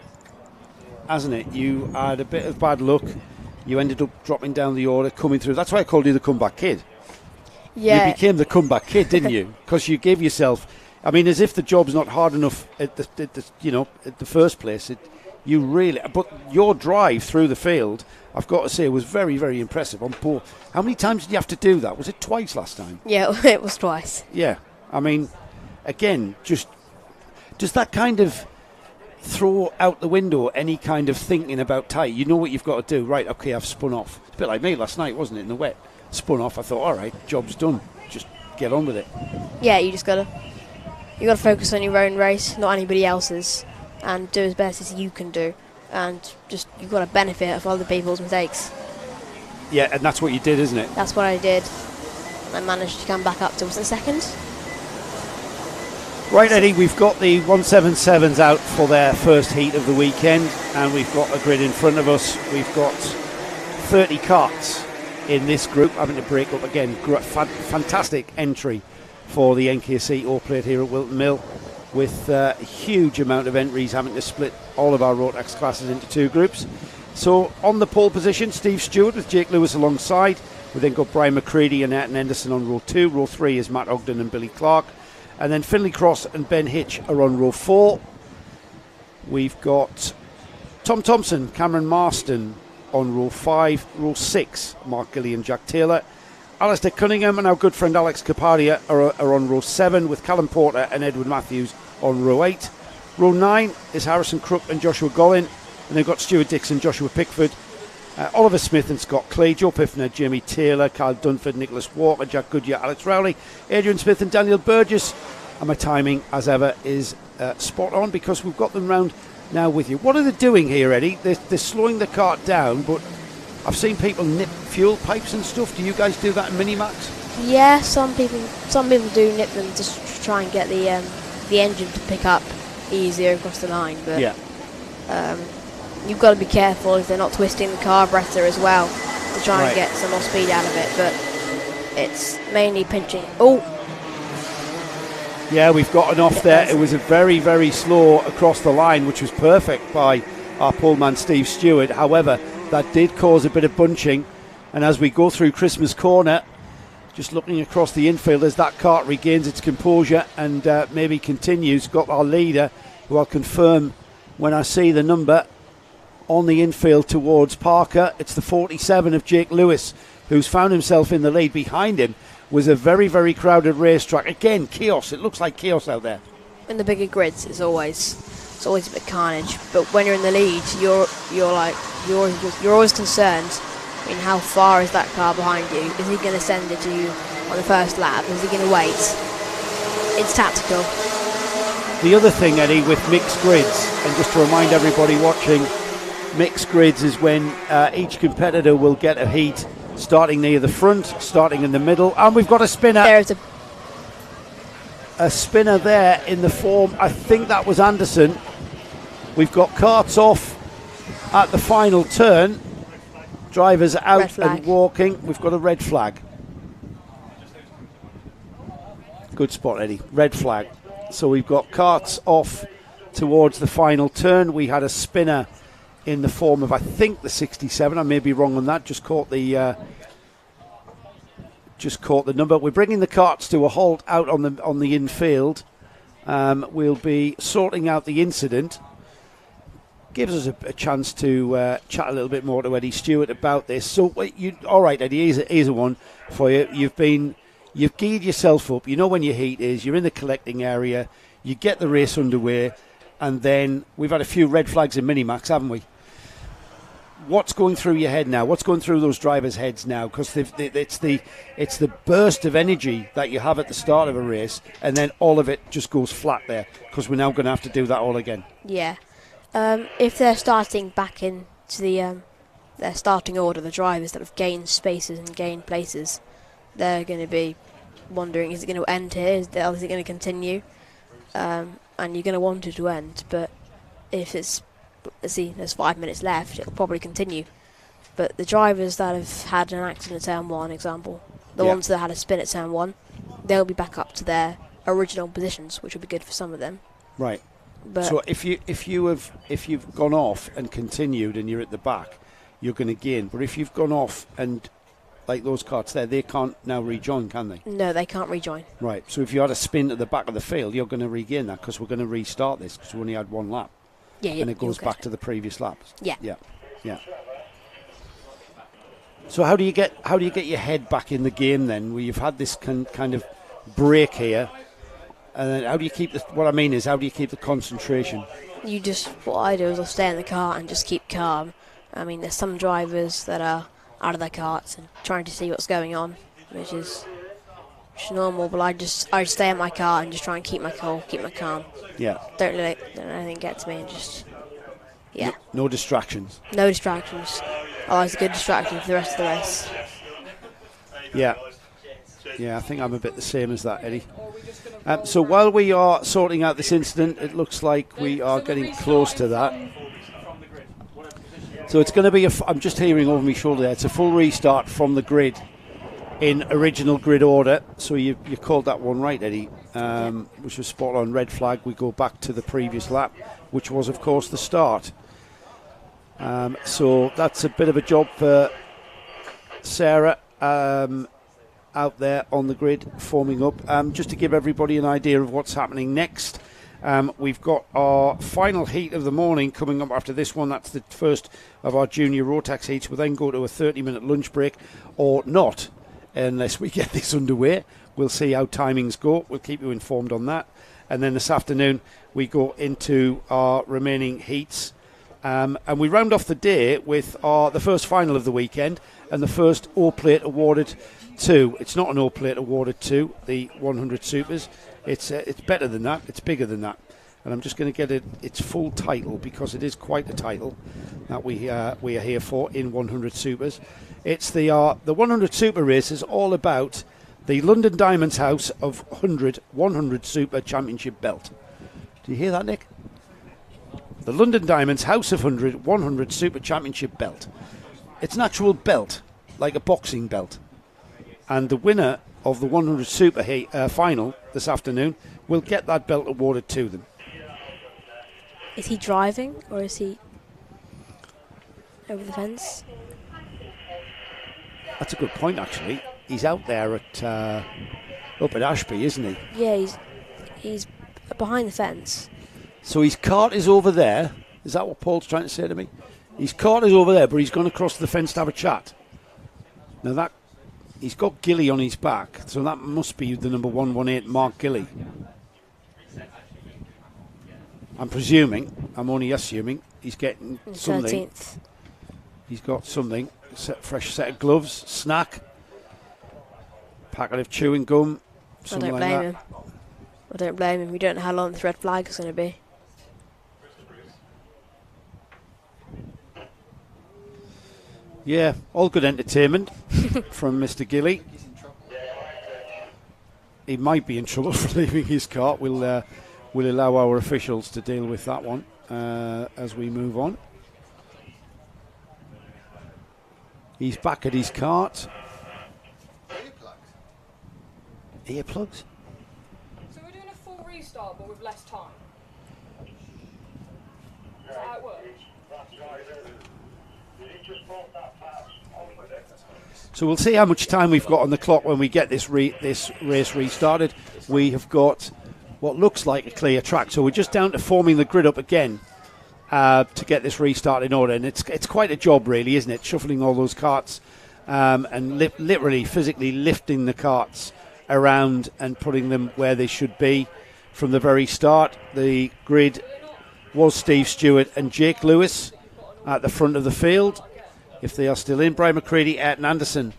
hasn't it? You had a bit of bad luck. You ended up dropping down the order, coming through. That's why I called you the comeback kid. Yeah. You became the comeback kid, didn't you? Because you gave yourself, I mean, as if the job's not hard enough at the first place. You really, but your drive through the field, I've got to say, was very, very impressive on board. How many times did you have to do that? Was it twice last time? Yeah, it was twice. Yeah, I mean, again, just does that kind of throw out the window any kind of thinking about tyre? You know what you've got to do, right? Okay, I've spun off. It's a bit like me last night, wasn't it? In the wet, spun off. I thought, all right, job's done. Just get on with it. Yeah, you gotta focus on your own race, not anybody else's, and do as best as you can do. And just you've got to benefit of other people's mistakes. Yeah, and that's what you did, isn't it? That's what I did. I managed to come back up to, was it second? Right, Eddie, we've got the 177s out for their first heat of the weekend, and we've got a grid in front of us. We've got 30 karts in this group, having to break up again. Fantastic entry for the NKC All Plate here at Whilton Mill, with a huge amount of entries, having to split all of our Rotax classes into 2 groups. So on the pole position, Steve Stewart with Jake Lewis alongside. We then got Brian McCready and Ayrton Henderson on row 2. Row 3 is Matt Ogden and Billy Clark. And then Finley Cross and Ben Hitch are on row 4. We've got Tom Thompson, Cameron Marston on row 5. Row 6, Mark Gilly and Jack Taylor. Alistair Cunningham and our good friend Alex Capadia are on row 7, with Callum Porter and Edward Matthews on row 8. Row 9 is Harrison Crook and Joshua Gollin. And they've got Stuart Dixon, Joshua Pickford, Oliver Smith and Scott Clay, Joe Piffner, Jamie Taylor, Carl Dunford, Nicholas Walker, Jack Goodyear, Alex Rowley, Adrian Smith and Daniel Burgess. And my timing, as ever, is spot on, because we've got them round now with you. What are they doing here, Eddie? They're slowing the cart down, but I've seen people nip fuel pipes and stuff. Do you guys do that in Minimax? Yeah, some people do nip them just to try and get the engine to pick up easier across the line. But yeah. You've got to be careful if they're not twisting the carburetor as well to try and get some more speed out of it. But it's mainly pinching. Oh. Yeah, we've got an off there. It was a very, very slow across the line, which was perfect by our poleman Steve Stewart. However, that did cause a bit of bunching. And as we go through Christmas Corner, just looking across the infield as that kart regains its composure and maybe continues, got our leader, who I'll confirm when I see the number on the infield towards Parker. It's the 47 of Jake Lewis, who's found himself in the lead. Behind him was a very, very crowded racetrack. Again, chaos. It looks like chaos out there. In the bigger grids, it's always it's always a bit carnage. But when you're in the lead, you're always concerned. I mean, how far is that car behind you? Is he going to send it to you on the first lap? Is he going to wait? It's tactical. The other thing, Eddie, with mixed grids, and just to remind everybody watching, mixed grids is when each competitor will get a heat starting near the front, starting in the middle, and we've got a spinner. There's a spinner there in the form, I think that was Anderson. We've got carts off at the final turn. Drivers out and walking. We've got a red flag. Good spot, Eddie. Red flag. So we've got carts off towards the final turn. We had a spinner in the form of, I think, the 67. I may be wrong on that. Just caught the number. We're bringing the carts to a halt out on the infield. We'll be sorting out the incident. Gives us a chance to chat a little bit more to Eddie Stewart about this. So, all right, Eddie, here's a one for you. You've geared yourself up. You know when your heat is. You're in the collecting area. You get the race underway, and then we've had a few red flags in Minimax, haven't we? What's going through your head now? What's going through those drivers' heads now? Because it's the burst of energy that you have at the start of a race, and then all of it just goes flat there. Because we're now going to have to do that all again. Yeah. If they're starting back into their starting order, the drivers that have gained spaces and gained places, they're going to be wondering, is it going to end here? Is it going to continue? And you're going to want it to end. But if it's, let's see, there's 5 minutes left, it'll probably continue. But the drivers that have had an accident at turn 1, example, the ones that had a spin at turn 1, they'll be back up to their original positions, which will be good for some of them. Right. But so if you've gone off and continued and you're at the back, you're going to gain. But if you've gone off and, like those carts there, they can't now rejoin, can they? No, they can't rejoin. Right. So if you had a spin at the back of the field, you're going to regain that because we're going to restart this because we only had one lap. Yeah, and it goes back to the previous laps. Yeah. So how do you get your head back in the game then? Where you've had this kind of break here, and then how do you keep the concentration? What I do is I'll stay in the car and just keep calm. I mean, there's some drivers that are out of their carts and trying to see what's going on, which is normal. But I stay in my car and just try and keep my cool, keep my calm. Yeah. Don't let anything get to me and just No distractions. No distractions. Otherwise, a good distraction for the rest of the race. Yeah. Yeah, I think I'm a bit the same as that, Eddie. So while we are sorting out this incident, it looks like we are getting close to that. So it's going to be I'm just hearing over my shoulder there, it's a full restart from the grid in original grid order. So you called that one right, Eddie, which was spot on. Red flag. We go back to the previous lap, which was, of course, the start. So that's a bit of a job for Sarah out there on the grid, forming up. Just to give everybody an idea of what's happening next, we've got our final heat of the morning coming up after this one. That's the first of our junior Rotax heats. We'll then go to a 30-minute lunch break, or not, unless we get this underway. We'll see how timings go. We'll keep you informed on that. And then this afternoon, we go into our remaining heats. And we round off the day with the first final of the weekend and the first O plate awarded to. It's not an O plate awarded to the 100 Supers. It's better than that. It's bigger than that. And I'm just going to get its full title because it is quite a title that we are here for in 100 Supers. It's the 100 Super race is all about the London Diamonds House of 100 Super Championship belt. Do you hear that, Nick? The London Diamonds House of 100 Super Championship belt. It's an actual belt, like a boxing belt. And the winner of the 100 Super final this afternoon will get that belt awarded to them. Is he driving or is he over the fence? That's a good point, actually. He's out there up at Ashby, isn't he? Yeah, he's behind the fence. So his cart is over there. Is that what Paul's trying to say to me? His cart is over there, but he's gone across the fence to have a chat. Now he's got Gilly on his back, so that must be the number 118 Mark Gilly. I'm presuming, I'm only assuming, he's getting something. 13th. He's got something. Fresh set of gloves, snack, packet of chewing gum, I something don't like blame that. him. I don't blame him. We don't know how long this red flag is going to be. Yeah, all good entertainment from Mr. Gilly. He might be in trouble for leaving his cart. We'll allow our officials to deal with that one as we move on. He's back at his cart. Earplugs? So we're doing a full restart but with less time? Is that how it works? So we'll see how much time we've got on the clock when we get this race restarted. We have got what looks like a clear track, so we're just down to forming the grid up again to get this restart in order. And it's quite a job, really, isn't it? Shuffling all those carts and literally physically lifting the carts around and putting them where they should be from the very start. The grid was Steve Stewart and Jake Lewis at the front of the field. If they are still in, Brian McCready, Ayrton Anderson.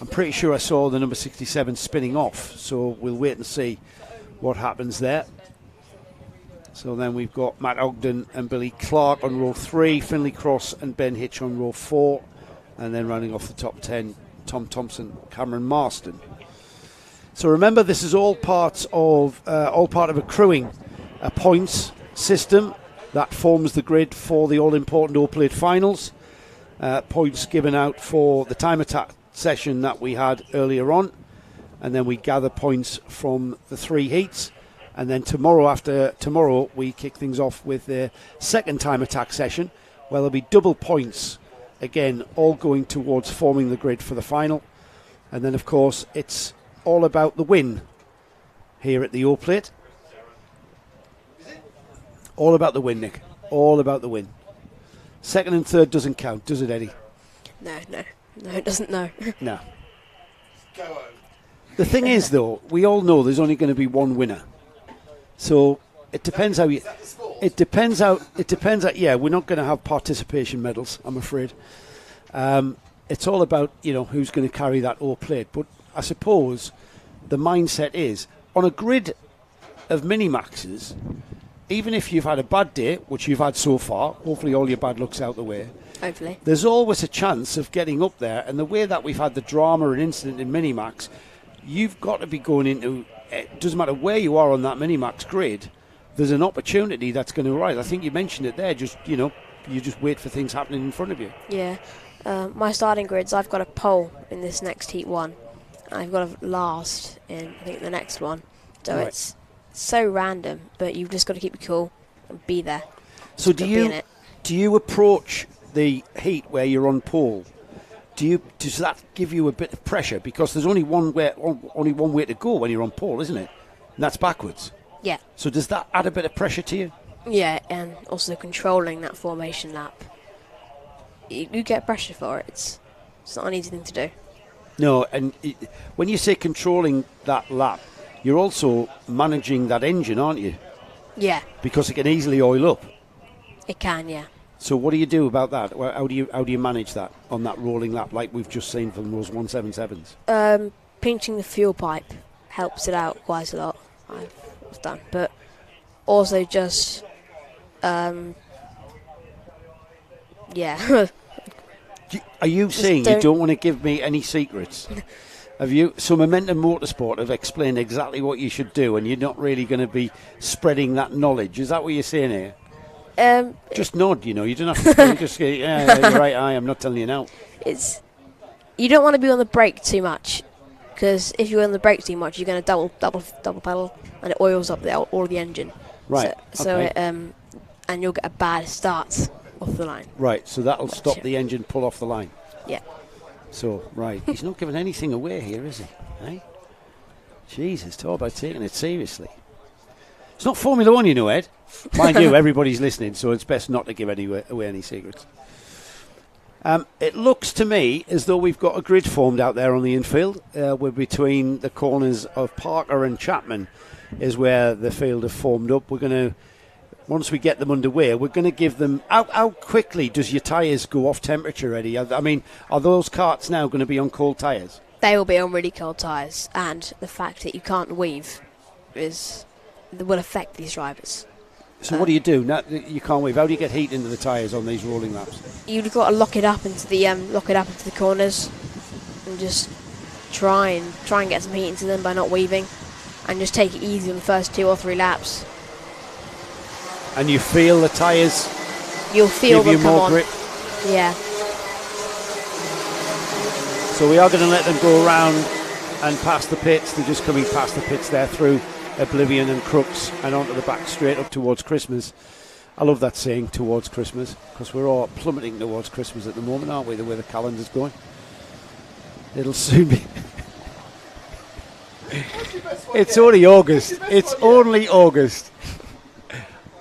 I'm pretty sure I saw the number 67 spinning off, so we'll wait and see what happens there. So then we've got Matt Ogden and Billy Clark on row 3, Finley Cross and Ben Hitch on row 4, and then running off the top 10, Tom Thompson, Cameron Marston. So remember, this is all part of accruing a points system that forms the grid for the all-important all-plate finals. Points given out for the time attack session that we had earlier on, and then we gather points from the 3 heats, and then tomorrow we kick things off with the second time attack session, where there'll be double points again, all going towards forming the grid for the final. And then of course it's all about the win here at the all-plate. All about the win, Nick. All about the win. Second and third doesn't count, does it, Eddie? No, it doesn't. No. No. The thing is, though, we all know there's only going to be one winner. So it depends how you. It depends how. Yeah, we're not going to have participation medals, I'm afraid. It's all about who's going to carry that all plate. But I suppose the mindset is on a grid of mini maxes. Even if you've had a bad day, which you've had so far, hopefully all your bad luck's out the way. Hopefully. There's always a chance of getting up there, and the way that we've had the drama and incident in Minimax, you've got to be going into, it doesn't matter where you are on that Minimax grid, there's an opportunity that's going to arise. I think you mentioned it there, you just wait for things happening in front of you. Yeah. My starting grids, I've got a pole in this next heat 1. I've got a last in, I think, the next one. So right. It's so random, but you've just got to keep it cool and be there. So do you approach the heat where you're on pole? Does that give you a bit of pressure, because there's only one way to go when you're on pole, isn't it? And that's backwards. Yeah. So does that add a bit of pressure to you? Yeah, and also controlling that formation lap. You get pressure for it. It's not an easy thing to do. No, and when you say controlling that lap, you're also managing that engine, aren't you? Yeah. Because it can easily oil up. It can, yeah. So what do you do about that? How do you manage that on that rolling lap, like we've just seen from those 177s? Pinching the fuel pipe helps it out quite a lot. I've done, but also just yeah. Are you saying you don't want to give me any secrets? Have you? So Momentum Motorsport have explained exactly what you should do, and you're not really going to be spreading that knowledge. Is that what you're saying here? Just nod, you don't have to just say, yeah, you're right, I'm not telling you now. You don't want to be on the brake too much, because if you're on the brake too much, you're going to double pedal, and it oils up all the engine. Right. Okay. And you'll get a bad start off the line. Right, so that'll stop the engine pull off the line. Yeah. So, right, he's not giving anything away here, is he? Eh? Jesus, talk about taking it seriously. It's not Formula 1, Ed. Mind you, everybody's listening, so it's best not to give away any secrets. It looks to me as though we've got a grid formed out there on the infield. We're between the corners of Parker and Chapman is where the field have formed up. We're going to once we get them underway, we're going to give them... How quickly does your tyres go off temperature, Eddie? I mean, are those karts now going to be on cold tyres? They will be on really cold tyres, and the fact that you can't weave will affect these drivers. So what do you do? Now, you can't weave. How do you get heat into the tyres on these rolling laps? You've got to lock it up into the corners, and just try and get some heat into them by not weaving, and just take it easy on the first 2 or 3 laps. And you feel the tyres? You'll feel them give you come more on. grip. Yeah. So we are going to let them go around and past the pits. They're just coming past the pits there through Oblivion and Crooks and onto the back straight up towards Christmas. I love that saying, towards Christmas, because we're all plummeting towards Christmas at the moment, aren't we, the way the calendar's going? It'll soon be... It's only August. It's only August.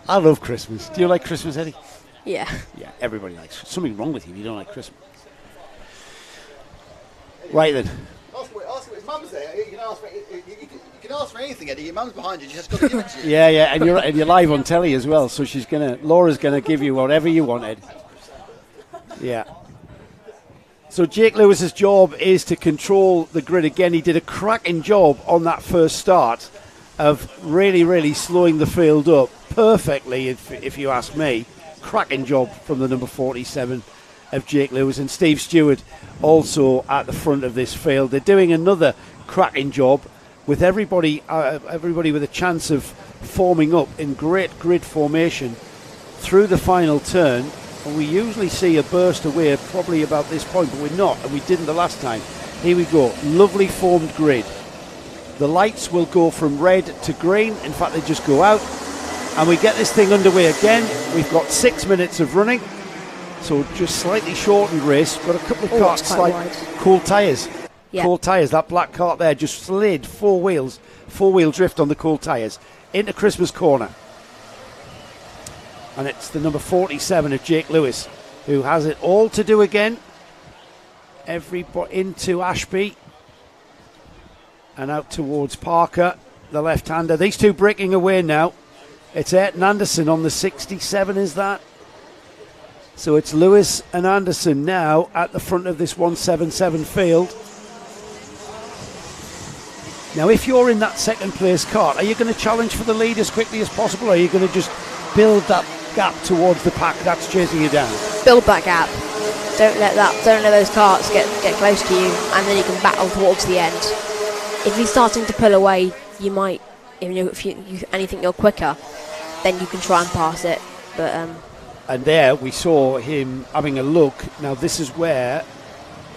I love Christmas. Do you like Christmas, Eddie? Yeah. Yeah, everybody likes. Something wrong with you if you don't like Christmas. Right then. Ask what his mum's there. You can ask for anything, Eddie. Your mum's behind you. She just got to give it to you. Yeah, and you're live on telly as well. So Laura's gonna give you whatever you want, Ed. Yeah. So Jake Lewis's job is to control the grid again. He did a cracking job on that first start of really, really slowing the field up perfectly, if you ask me. Cracking job from the number 47 of Jake Lewis, and Steve Stewart also at the front of this field. They're doing another cracking job with everybody with a chance of forming up in great grid formation through the final turn. And we usually see a burst away probably about this point, but we're not, and we didn't the last time. Here we go, lovely formed grid. The lights will go from red to green. In fact, they just go out, and we get this thing underway again. We've got 6 minutes of running, so just slightly shortened race. Got a couple of karts, like cool tyres. Yeah. Cool tyres. That black kart there just slid 4 wheels, 4-wheel drift on the cool tyres into Christmas corner. And it's the number 47 of Jake Lewis who has it all to do again. Everybody into Ashby and out towards Parker, the left-hander. These two breaking away now. It's Ayrton Anderson on the 67, is that? So it's Lewis and Anderson now at the front of this 177 field. Now, if you're in that second place kart, are you going to challenge for the lead as quickly as possible, or are you going to just build that gap towards the pack that's chasing you down? Build that gap. Don't let those karts get close to you, and then you can battle towards the end. If he's starting to pull away, you might, if you anything you're quicker, then you can try and pass it. But and there we saw him having a look. Now this is where,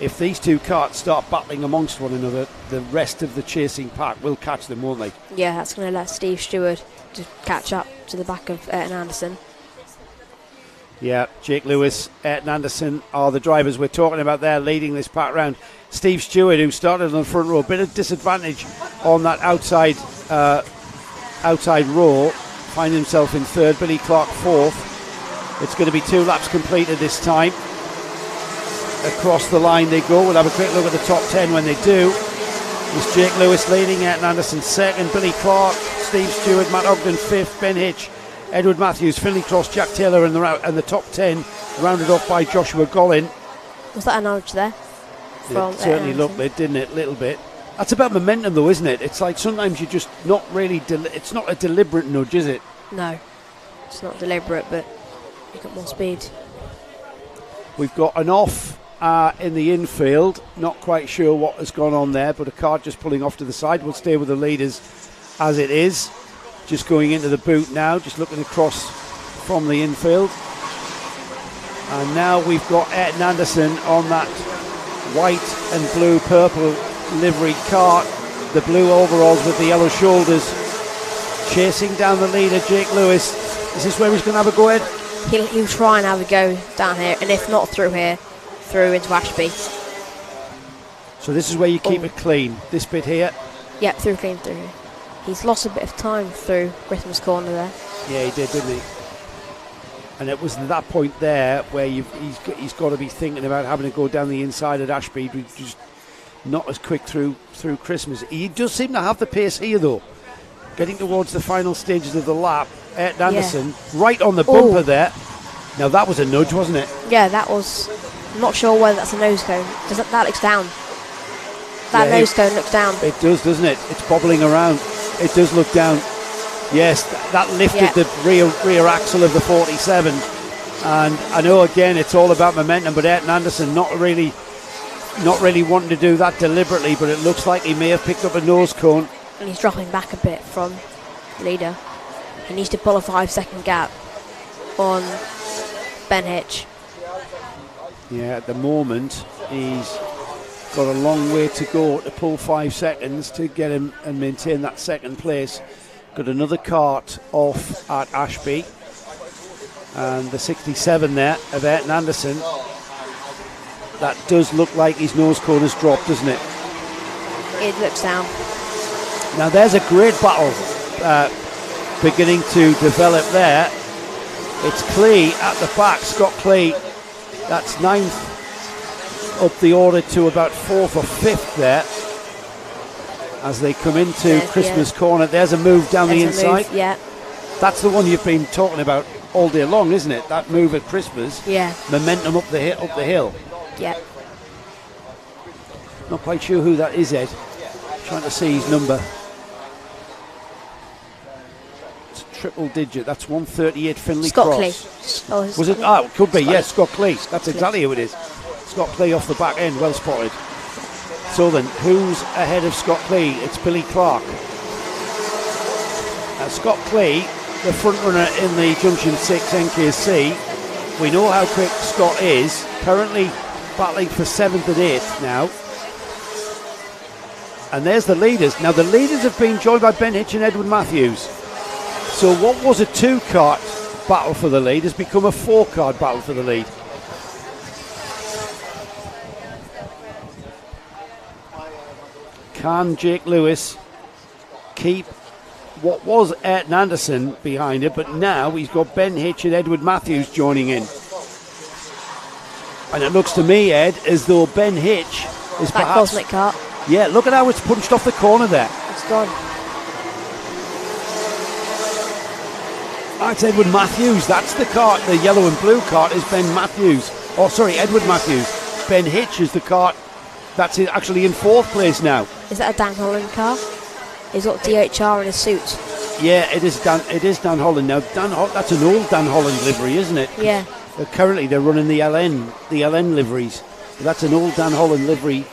if these two karts start battling amongst one another, the rest of the chasing pack will catch them, won't they? yeah, that's going to let Steve Stewart to catch up to the back of Ayrton Anderson. Yeah, Jake Lewis, Ayrton Anderson are the drivers we're talking about there, leading this pack round. Steve Stewart, who started on the front row, a bit of disadvantage on that outside row, find himself in third. Billy Clark fourth. It's going to be 2 laps completed this time. Across the line they go. We'll have a quick look at the top 10 when they do. It's Jake Lewis leading, Ayrton Anderson second, Billy Clark, Steve Stewart, Matt Ogden fifth, Ben Hitch, Edward Matthews, Finley Cross, Jack Taylor, and the top 10 rounded off by Joshua Gollin. Was that a nudge there? It certainly looked it, didn't it? A little bit. That's about momentum, though, isn't it? It's like sometimes you just not really. It's not a deliberate nudge, is it? No, it's not deliberate, but you've got more speed. We've got an off in the infield. Not quite sure what has gone on there, but a car just pulling off to the side. We'll stay with the leaders as it is. Just going into the boot now, just looking across from the infield. And now we've got Ayrton Anderson on that white and blue purple livery kart, the blue overalls with the yellow shoulders, chasing down the leader, Jake Lewis. Is this where he's going to have a go, Ed? He'll try and have a go down here, and if not through here, through into Ashby. So this is where you keep it clean, this bit here? Yep, through clean through here. He's lost a bit of time through Christmas corner there. Yeah, he did, didn't he? And it was that point there where he's got to be thinking about having to go down the inside at Ashby, just not as quick through Christmas. He does seem to have the pace here, though. Getting towards the final stages of the lap, Ayrton Anderson, right on the bumper there. Now that was a nudge, wasn't it? Yeah, that was. I'm not sure whether that's a nose cone. That looks down. That nose cone looks down. It does, doesn't it? It's bobbling around. It does look down. Yes, that lifted the rear axle of the 47. And I know again it's all about momentum, but Ayrton Anderson not really wanting to do that deliberately, but it looks like he may have picked up a nose cone. And he's dropping back a bit from leader. He needs to pull a 5-second gap on Ben Hitch. Yeah, at the moment he's got a long way to go to pull 5 seconds to get him and maintain that second place. Got another kart off at Ashby, and the 67 there of Ayrton Anderson. That does look like his nose cone has dropped, doesn't it? It looks down. Now there's a great battle beginning to develop there. It's Clee at the back, Scott Clee. That's 9th up the order to about 4th or 5th there. As they come into Christmas corner, there's a move down the inside. That's the one you've been talking about all day long, isn't it? That move at Christmas. Yeah. Momentum up the hill. Yeah. Not quite sure who that is, Ed. Trying to see his number. It's a triple digit. That's 138 Finley Scott Cross. Clee. Was it? Oh, it could be. Yes, Scott Clee. That's exactly who it is. Scott Clee off the back end. Well spotted. So then, who's ahead of Scott Clee? It's Billy Clark. Scott Clee, the front runner in the Junction 6 NKC. We know how quick Scott is. Currently battling for 7th and 8th now. And there's the leaders. Now the leaders have been joined by Ben Hitch and Edward Matthews. So what was a 2-kart battle for the lead has become a 4-kart battle for the lead. Can Jake Lewis keep what was Ayrton Anderson behind it, but now he's got Ben Hitch and Edward Matthews joining in. And it looks to me, Ed, as though Ben Hitch is that perhaps... cosmic kart. Yeah, look at how it's punched off the corner there. It's gone. That's Edward Matthews. That's the kart. The yellow and blue kart is Ben Matthews. Oh, sorry, Edward Matthews. Ben Hitch is the kart that's actually in 4th place now. Is that a Dan Holland car? He's got DHR in his suit. Yeah, it is Dan Holland. Now, that's an old Dan Holland livery, isn't it? Yeah. Currently, they're running the LN liveries. That's an old Dan Holland livery.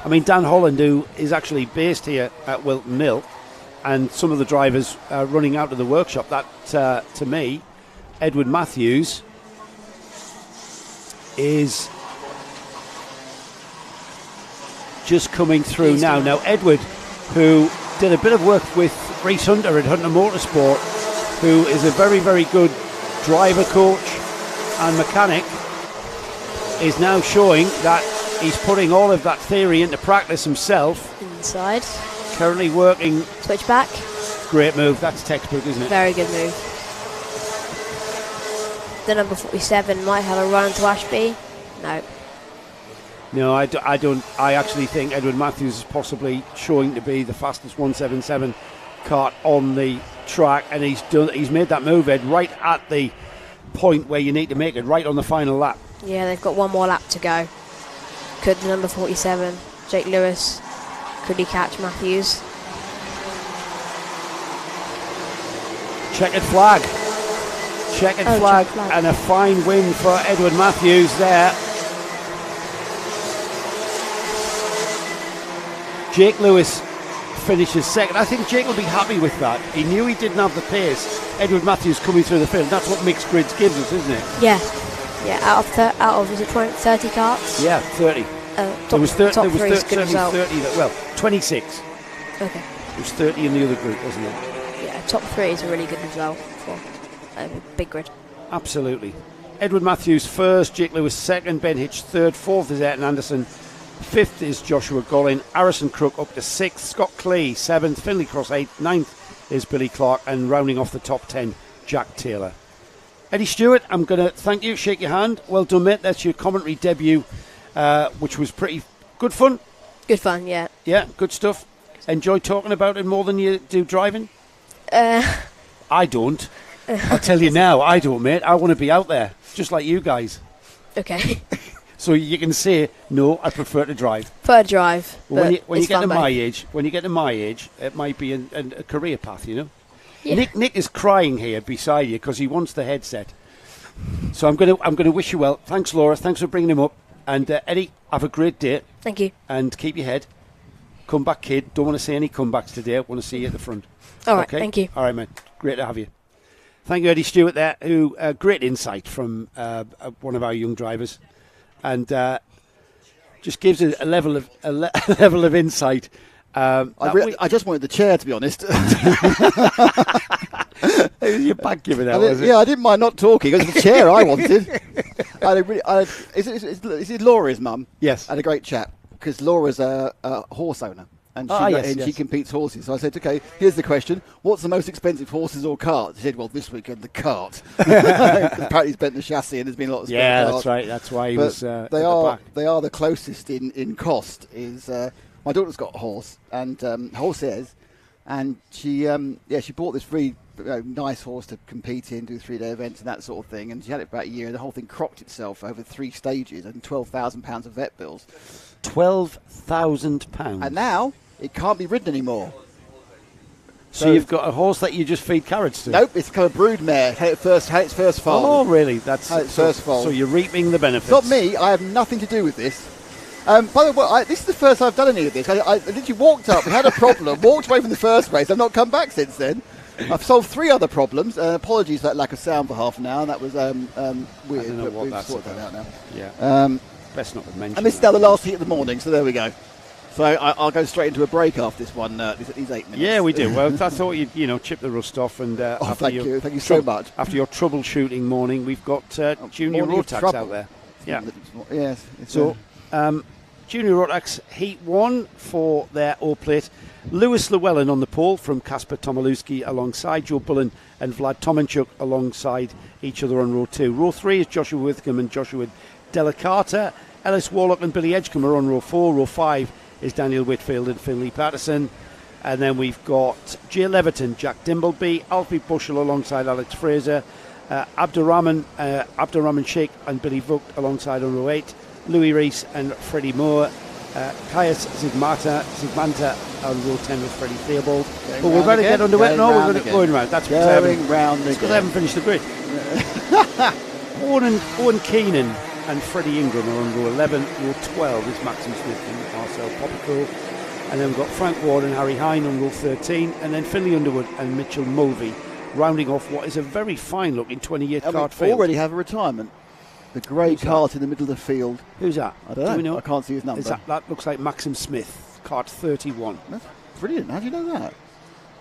I mean, Dan Holland, who is actually based here at Whilton Mill, and some of the drivers running out of the workshop. That, to me, Edward Matthews is just coming through now. Now, Edward, who did a bit of work with Reese Hunter at Hunter Motorsport, who is a very, very good driver coach and mechanic, is now showing that he's putting all of that theory into practice himself. Inside. Currently working. Switch back. Great move. That's textbook, isn't it? Very good move. The number 47 might have a run into Ashby. No. No, I don't. I actually think Edward Matthews is possibly showing to be the fastest 177 kart on the track, and he's made that move, Ed, right at the point where you need to make it, right on the final lap. Yeah, they've got one more lap to go. Could the number 47, Jake Lewis, could he catch Matthews? Checkered flag. Checkered flag, and a fine win for Edward Matthews there. Jake Lewis finishes second. I think Jake will be happy with that. He knew he didn't have the pace. Edward Matthews coming through the field. That's what mixed grids gives us, isn't it? Yeah. Yeah, out of is it 30 karts? Yeah, 30. There was 30, top three is good result. 30 well, 26. Okay. It was 30 in the other group, wasn't it? Yeah, top 3 is a really good result for a big grid. Absolutely. Edward Matthews first, Jake Lewis second, Ben Hitch third, fourth is Ayrton Anderson, fifth is Joshua Gollin, Harrison Crook up to sixth, Scott Clee seventh, Finley Cross eighth, ninth is Billy Clark, and rounding off the top 10, Jack Taylor. Eddie Stewart, I'm going to thank you, shake your hand. Well done, mate. That's your commentary debut, which was pretty good fun. Good fun, yeah. Yeah, good stuff. Enjoy talking about it more than you do driving? I don't. I'll tell you now, I don't, mate. I want to be out there, just like you guys. Okay. So you can say, no, I prefer to drive. Prefer to drive. Well, but when you it's get to fun, my though. age, it might be a career path, you know. Yeah. Nick is crying here beside you because he wants the headset. So I'm gonna wish you well. Thanks, Laura. Thanks for bringing him up. And Eddie, have a great day Thank you. and keep your head. Come back, kid. Don't want to see any comebacks today. I want to see you at the front. All right, Okay? thank you. All right, mate. Great to have you. Thank you, Eddie Stewart. There, who great insight from one of our young drivers, and just gives a level of insight. I just wanted the chair, to be honest. It was your back giving out, was it? Yeah, I didn't mind not talking. It was the chair I wanted. Is it Laura's mum? Yes. I had a great chat because Laura's a horse owner. And she competes horses. So I said, okay, here's the question. What's the most expensive, horses or carts? She said, well, this weekend, the cart. Apparently he's bent the chassis and there's been a lot of spare that's parts. right. That's why he But was at they the back. are the closest in cost. Is my daughter's got a horse and horses, and she bought this really nice horse to compete in, do 3-day events and that sort of thing. And she had it for about a year, and the whole thing crocked itself over 3 stages and £12,000 of vet bills. £12,000. And now it can't be ridden anymore. So you've got a horse that you just feed carrots to? Nope, it's kind of brood mare. Had its first foal. Oh, really? That's Had its first foal. So you're reaping the benefits. Not me. I have nothing to do with this. By the way, this is the first I've done any of this. I literally walked up, we had a problem, walked away from the first race. I've not come back since then. I've solved 3 other problems. Apologies for that lack of sound for half an hour. That was weird. I don't know but what we've that's sorted about. that out now. Yeah. Best not to mention. And this is now the last heat of the morning, so there we go. So I'll go straight into a break after this one. These 8 minutes. Yeah, we do. Well, I thought you'd chip the rust off. And thank you so much. After your troubleshooting morning, we've got Junior morning of Rotax trouble. out there. Yeah. Yes. So Junior Rotax Heat 1 for their O-plate. Lewis Llewellyn on the pole from Kasper Tomilewski alongside Joe Bullen and Vlad Tomenchuk alongside each other on row 2. Row 3 is Joshua Withcombe and Joshua Delicata. Ellis Warlock and Billy Edgecombe are on row 4. Row 5 is Daniel Whitfield and Finley Patterson. And then we've got Jay Leverton, Jack Dimbleby, Alfie Bushell alongside Alex Fraser, Abdurrahman Sheikh and Billy Vogt alongside on row 8, Louis Rees and Freddie Moore, Caius Zigmanta on row 10 with Freddie Theobald. But we're going to get underway. No, we're going round. That's going round again. because I haven't finished the grid. Owen Keenan and Freddie Ingram are on row 11. Row 12 is Maxim Smith and Marcel Popico. And then we've got Frank Ward and Harry Hine on row 13. And then Finley Underwood and Mitchell Mulvey rounding off what is a very fine looking 28 cart field. Already have a retirement. The grey cart in the middle of the field. Who's that? I don't know. Do we know? I can't see his number. That looks like Maxim Smith, cart 31. That's brilliant. How do you know that?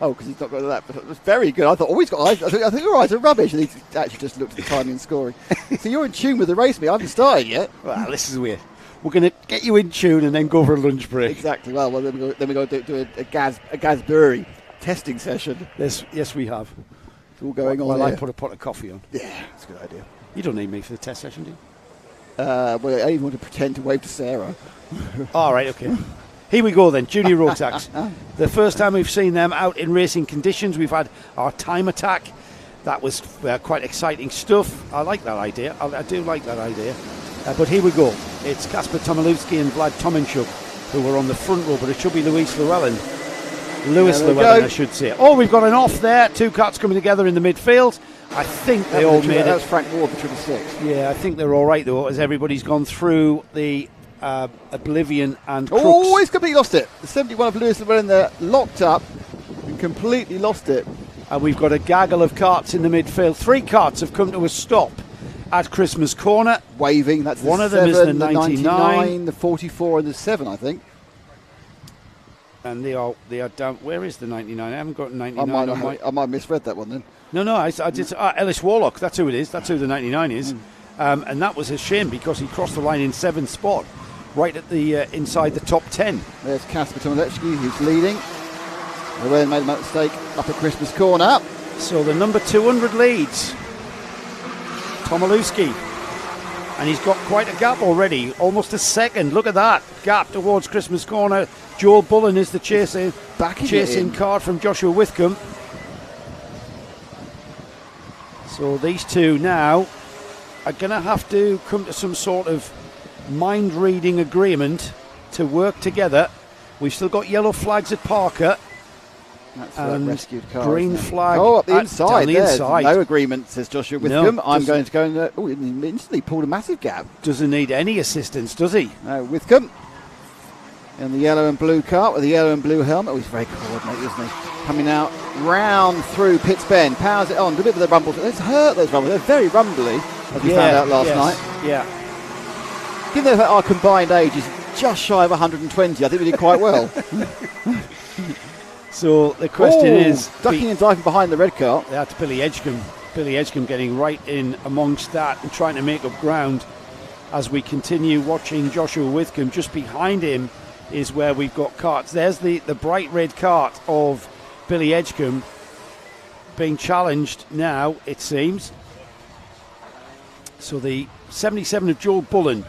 Oh, because he's not got that. But it was very good. I thought, he's got eyes. I think all right, it's rubbish. And he actually just looked at the timing and scoring. So you're in tune with the race, me. I haven't started yet. Well, this is weird. We're going to get you in tune and then go for a lunch break. Exactly. Well, then we go do a Gasbury testing session. Yes, we have. It's all going on. Well, here. I put a pot of coffee on. Yeah, that's a good idea. You don't need me for the test session, do you? Well, I even want to pretend to wave to Sarah. All right, okay. Here we go then, Junior Rotax. The first time we've seen them out in racing conditions, we've had our time attack. That was quite exciting stuff. I like that idea. I do like that idea. But here we go. It's Kasper Tomilewski and Vlad Tomenchuk who are on the front row, but it should be Lewis Llewellyn. I should say. Oh, we've got an off there. 2 carts coming together in the midfield. I think they all made it. That was Frank Ward, the 666. Yeah, I think they're all right, though, as everybody's gone through the Oblivion and Crooks. Oh, he's completely lost it. The 71 of Lewis Llewellyn there, locked up and completely lost it. And we've got a gaggle of carts in the midfield. 3 carts have come to a stop at Christmas Corner. Waving, that's one the of them 7, is the 99, the 44 and the 7, I think. And they are down. Where is the 99? I haven't got 99 on my... I might have misread that one then. No, I did. Ellis Warlock, that's who it is. That's who the 99 is. And that was a shame because he crossed the line in 7th spot, right at the inside the top 10. There's Kasper Tomilewski, who's leading. Llewellyn made a mistake up at Christmas Corner. So the number 200 leads Tomilewski. And he's got quite a gap already, almost a second. Look at that gap towards Christmas Corner. Joel Bullen is the chasing card from Joshua Withcombe. So these two now are going to have to come to some sort of mind-reading agreement to work together. We've still got yellow flags at Parker. That's and rescued car. green flag. Oh, up the inside. Down the There's inside. no agreement, says Joshua Withcombe. No, I'm going to go and he instantly pulled a massive gap. Doesn't need any assistance, does he? Withcombe in the yellow and blue car with the yellow and blue helmet. Oh, he's very coordinated, isn't he? Coming out round through Pitts Bend, powers it on. A bit of the rumbles. Let's hurt those rumbles. They're very rumbly, as we found out last night. Yeah. Given that our combined age is just shy of 120, I think we did quite well. So the question is, ducking and diving behind the red car. That's Billy Edgecombe. Billy Edgecombe getting right in amongst that and trying to make up ground as we continue watching Joshua Withcombe. Just behind him is where we've got carts. There's the bright red cart of Billy Edgecombe being challenged now, it seems. So the 77 of Joel Bullen,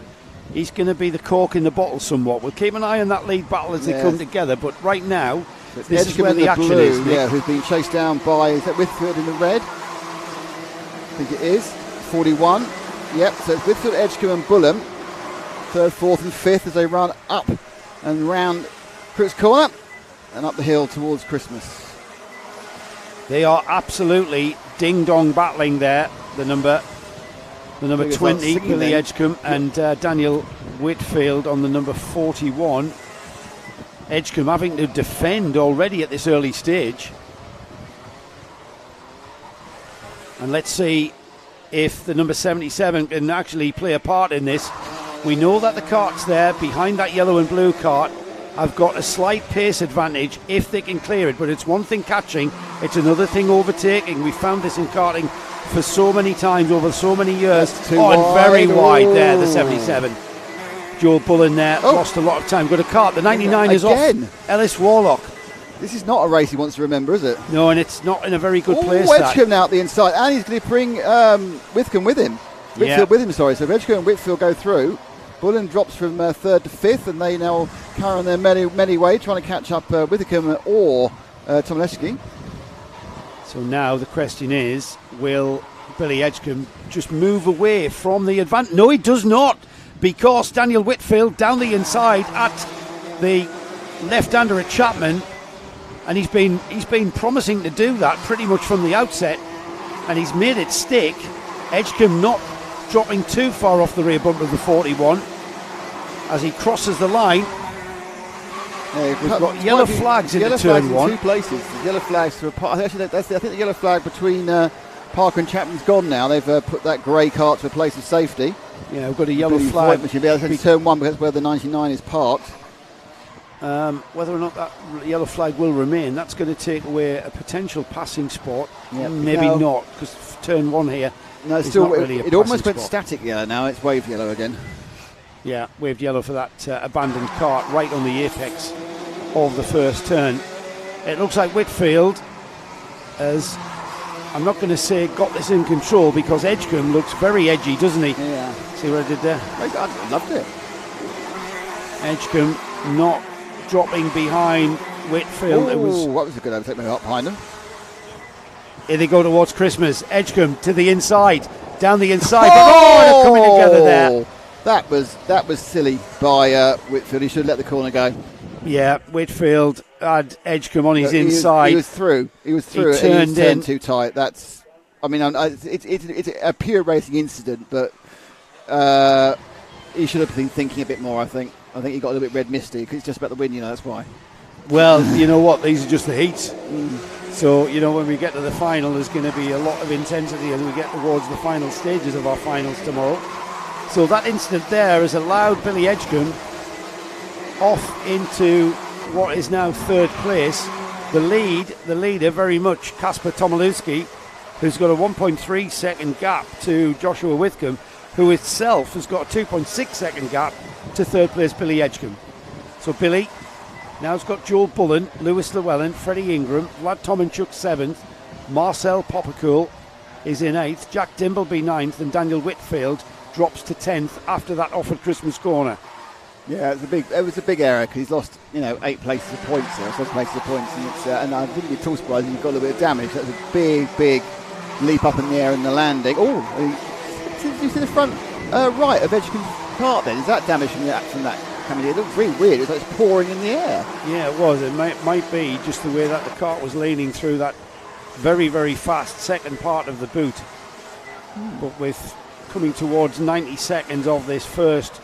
he's going to be the cork in the bottle somewhat. We'll keep an eye on that lead battle as they come together, but right now, this is where the action is. Yeah, who's being chased down by, is that Whitfield in the red? I think it is. 41. Yep, so it's Whitfield, Edgecombe and Bullen. Third, fourth and fifth as they run up and round Crooks Corner and up the hill towards Christmas. They are absolutely ding-dong battling there. The number 20, Billy Edgecombe, and Daniel Whitfield on the number 41. Edgecombe having to defend already at this early stage. And let's see if the number 77 can actually play a part in this. We know that the carts there behind that yellow and blue cart have got a slight pace advantage if they can clear it, but it's one thing catching, it's another thing overtaking. We found this in karting for so many times over so many years. And very wide there, the 77. Joel Bullen there lost a lot of time. Got a cart. The 99 is off Ellis Warlock. This is not a race he wants to remember, is it? No, and it's not in a very good place. Edgecombe now at the inside, and he's going to bring Withcombe with him. Whitfield with him, sorry. So Edgecombe and Whitfield go through. Bullen drops from third to fifth, and they now carry on their merry way, trying to catch up Withcombe or Tomaszewski. So now the question is, will Billy Edgecombe just move away from the advantage? No, he does not, because Daniel Whitfield down the inside at the left-hander at Chapman, and he's been promising to do that pretty much from the outset, and he's made it stick. Edgecombe not dropping too far off the rear bumper of the 41 as he crosses the line. We've got yellow flags into turn one. Two places. The yellow flags to a part. Actually, I think the yellow flag between Parker and Chapman's gone now. They've put that grey cart to a place of safety. Yeah, we've got a yellow flag. Turn one, because that's where the 99 is parked. Whether or not that yellow flag will remain, that's going to take away a potential passing spot. Yep. Maybe not, because turn one here. No, it's still really it almost went static yellow now. It's waved yellow again. Yeah, waved yellow for that abandoned cart right on the apex of the first turn. It looks like Whitfield has, I'm not going to say got this in control, because Edgecombe looks very edgy, doesn't he? Yeah. See what I did there? I loved it. Edgecombe not dropping behind Whitfield. That was a good overtake up behind them. Here they go towards Christmas. Edgecombe to the inside, down the inside. They're coming together there. That was silly by Whitfield. He should have let the corner go. Yeah, Whitfield had Edgecombe on his inside. He was through. He turned in too tight. It's a pure racing incident, but he should have been thinking a bit more. I think he got a little bit red misty because it's just about the win. That's why. Well, you know what? These are just the heats. So, when we get to the final, there's going to be a lot of intensity as we get towards the final stages of our finals tomorrow. So that incident there has allowed Billy Edgecombe off into what is now third place. The leader very much Kasper Tomaszewski, who's got a 1.3 second gap to Joshua Withcombe, who itself has got a 2.6 second gap to third place Billy Edgecombe. So Billy now has got Joel Bullen, Lewis Llewellyn, Freddie Ingram, Vlad Tomanchuk 7th, Marcel Poppercool is in 8th, Jack Dimbleby 9th, and Daniel Whitfield drops to 10th after that offered Christmas corner. Yeah, it was a big error because he's lost 8 places of points there, 7 places of points, and I think it's all surprising you've got a little bit of damage. That's a big leap up in the air in the landing. Oh, you see the front right of Edgecombe's kart then? Is that damage from that coming in? It looks really weird. It's like it's pouring in the air. Yeah, it was. It might be just the way that the kart was leaning through that very, very fast second part of the boot. But with coming towards 90 seconds of this first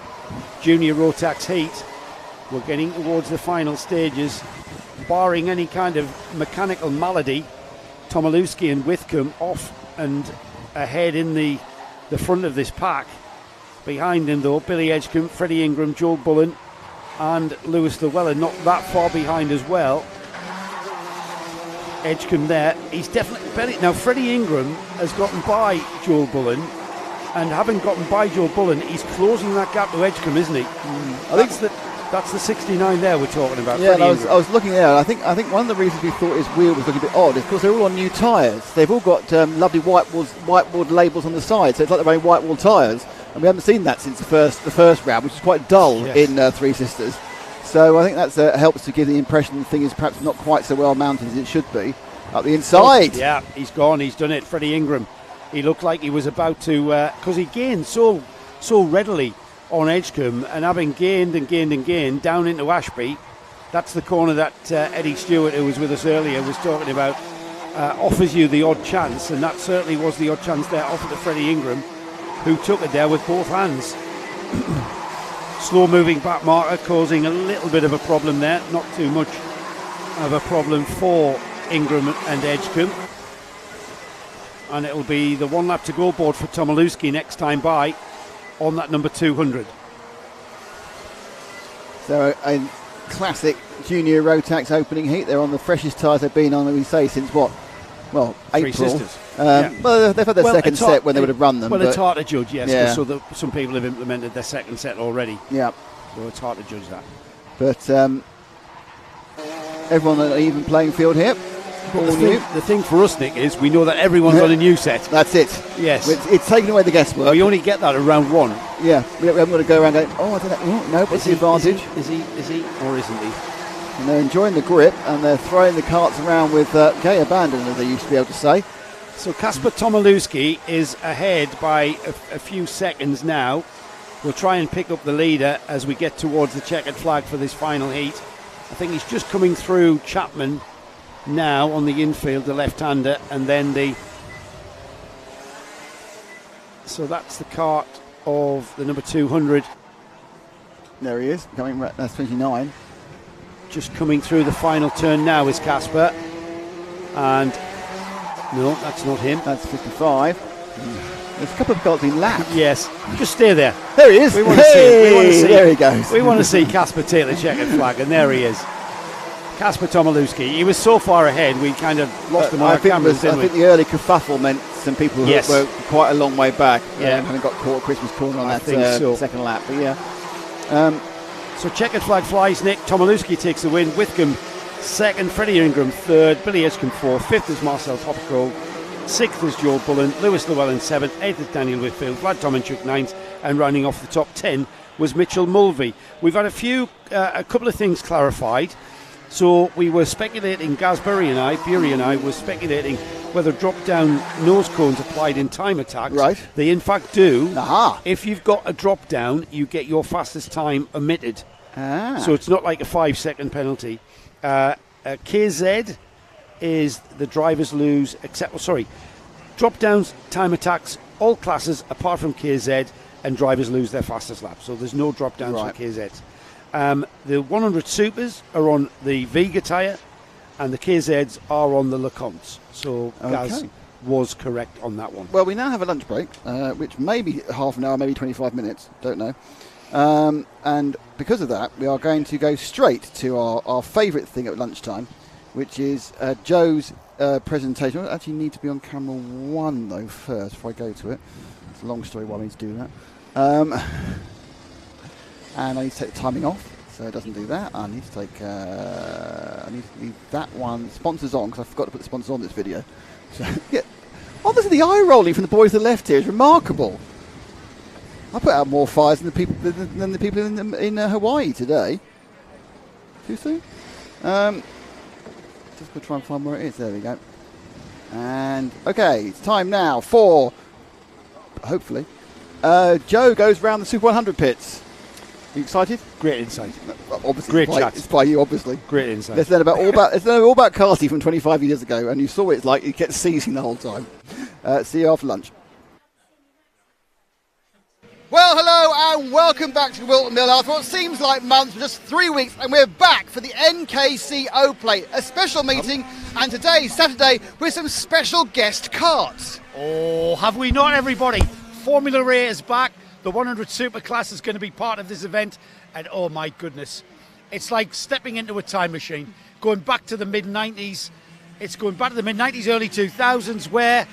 junior Rotax heat, we're getting towards the final stages. Barring any kind of mechanical malady, Tomilewski and Whitcomb off and ahead in the front of this pack. Behind him, though, Billy Edgecombe, Freddie Ingram, Joel Bullen, and Lewis Llewellyn not that far behind as well. Edgecombe there, he's definitely now. Freddie Ingram has gotten by Joel Bullen, and having gotten by Joel Bullen, he's closing that gap to Edgecombe, isn't he? That's the 69 there we're talking about. Yeah, I was looking there. I think one of the reasons we thought his wheel was looking a bit odd is because they're all on new tyres. They've all got lovely whiteboard labels on the side, so it's like they're wearing whiteboard tyres, and we haven't seen that since the first round, which is quite dull in Three Sisters. So I think that helps to give the impression the thing is perhaps not quite so well mounted as it should be. Up the inside. Yeah, he's gone. He's done it. Freddie Ingram. He looked like he was about to, because he gained so readily on Edgecombe, and having gained down into Ashby. That's the corner that Eddie Stewart, who was with us earlier, was talking about, offers you the odd chance, and that certainly was the odd chance there offered to Freddie Ingram, who took it there with both hands. Slow moving back marker causing a little bit of a problem there, not too much of a problem for Ingram and Edgecombe. And it'll be the 1 lap to go board for Tomilewski next time by on that number 200. So a classic junior Rotax opening heat. They're on the freshest tyres they've been on, we say, since what? Well, Three April. Sisters. Well, they've had their second set when they would have run them. Well, it's hard to judge, yes, yeah. so some people have implemented their second set already. Yeah. So it's hard to judge that. But everyone on an even playing field here. The thing for us, Nick, is we know that everyone's on a new set. That's it. Yes. It's taken away the guesswork. We only get that at round one. Yeah. We haven't got to go around going, oh, I don't know. Oh, no, what's the advantage? Is he or isn't he? And they're enjoying the grip, and they're throwing the carts around with gay abandon, as they used to be able to say. So Kasper Tomilewski is ahead by a few seconds now. We'll try and pick up the leader as we get towards the checkered flag for this final heat. I think he's just coming through Chapman now on the infield, the left-hander, and then so that's the cart of the number 200. There he is, coming. That's 29. Just coming through the final turn now is Kasper, and no, that's not him. That's 55. There's a couple of carts in lap. Yes, just stay there. There he is. We want to see. There he goes. We want to see Kasper take the checkered flag, and there he is. Kasper Tomilewski. He was so far ahead, we kind of lost him on our cameras, didn't we? I think the early kerfuffle meant some people who were quite a long way back. Having got caught at Christmas corner on that second lap. But yeah. So checkered flag flies, Nick. Tomilewski takes the win. Whitcomb second, Freddie Ingram third, Billy Edgecombe fourth, fifth is Marcel Topicole, sixth is Joel Bullen, Lewis Llewellyn seventh, eighth is Daniel Whitfield, Vlad Tominchuk ninth, and rounding off the top 10 was Mitchell Mulvey. We've had a couple of things clarified. So we were speculating, Bury and I were speculating whether drop-down nose cones applied in time attacks. Right. They in fact do. Aha. If you've got a drop-down, you get your fastest time omitted. Ah. So it's not like a 5-second penalty. KZ is the drivers lose, drop-downs, time attacks, all classes apart from KZ, and drivers lose their fastest lap. So there's no drop-downs for KZ. The 100 Supers are on the Vega tyre, and the KZs are on the LeContes. So Gaz was correct on that one. Well, we now have a lunch break, which may be half an hour, maybe 25 minutes, don't know. And because of that, we are going to go straight to our favourite thing at lunchtime, which is Joe's presentation. I actually need to be on camera 1, though, first, before I go to it. It's a long story why I need to do that. And I need to take the timing off, so it doesn't do that. I need to take, I need to leave that one, sponsors on, because I forgot to put the sponsors on this video. So, yeah, obviously the eye rolling from the boys to the left here is remarkable. I put out more fires than the people in Hawaii today. Too soon? Just going to try and find where it is. There we go. And, okay, it's time now for, hopefully, Joe goes round the Super 100 pits. Are you excited? Great insight. Obviously, Great chat. It's by you, obviously. Great insight. Let's learn all about karting from 25 years ago, and you saw what it's like. You kept seizing the whole time. See you after lunch. Well, hello and welcome back to Whilton Mill after what seems like months, just 3 weeks, and we're back for the NKC O-Plate, a special meeting, and today, Saturday, with some special guest karts. Oh, have we not, everybody? Formula A is back. The 100 Superclass is going to be part of this event, and oh my goodness, it's like stepping into a time machine, going back to the mid-90s. It's going back to the mid-90s, early 2000s, where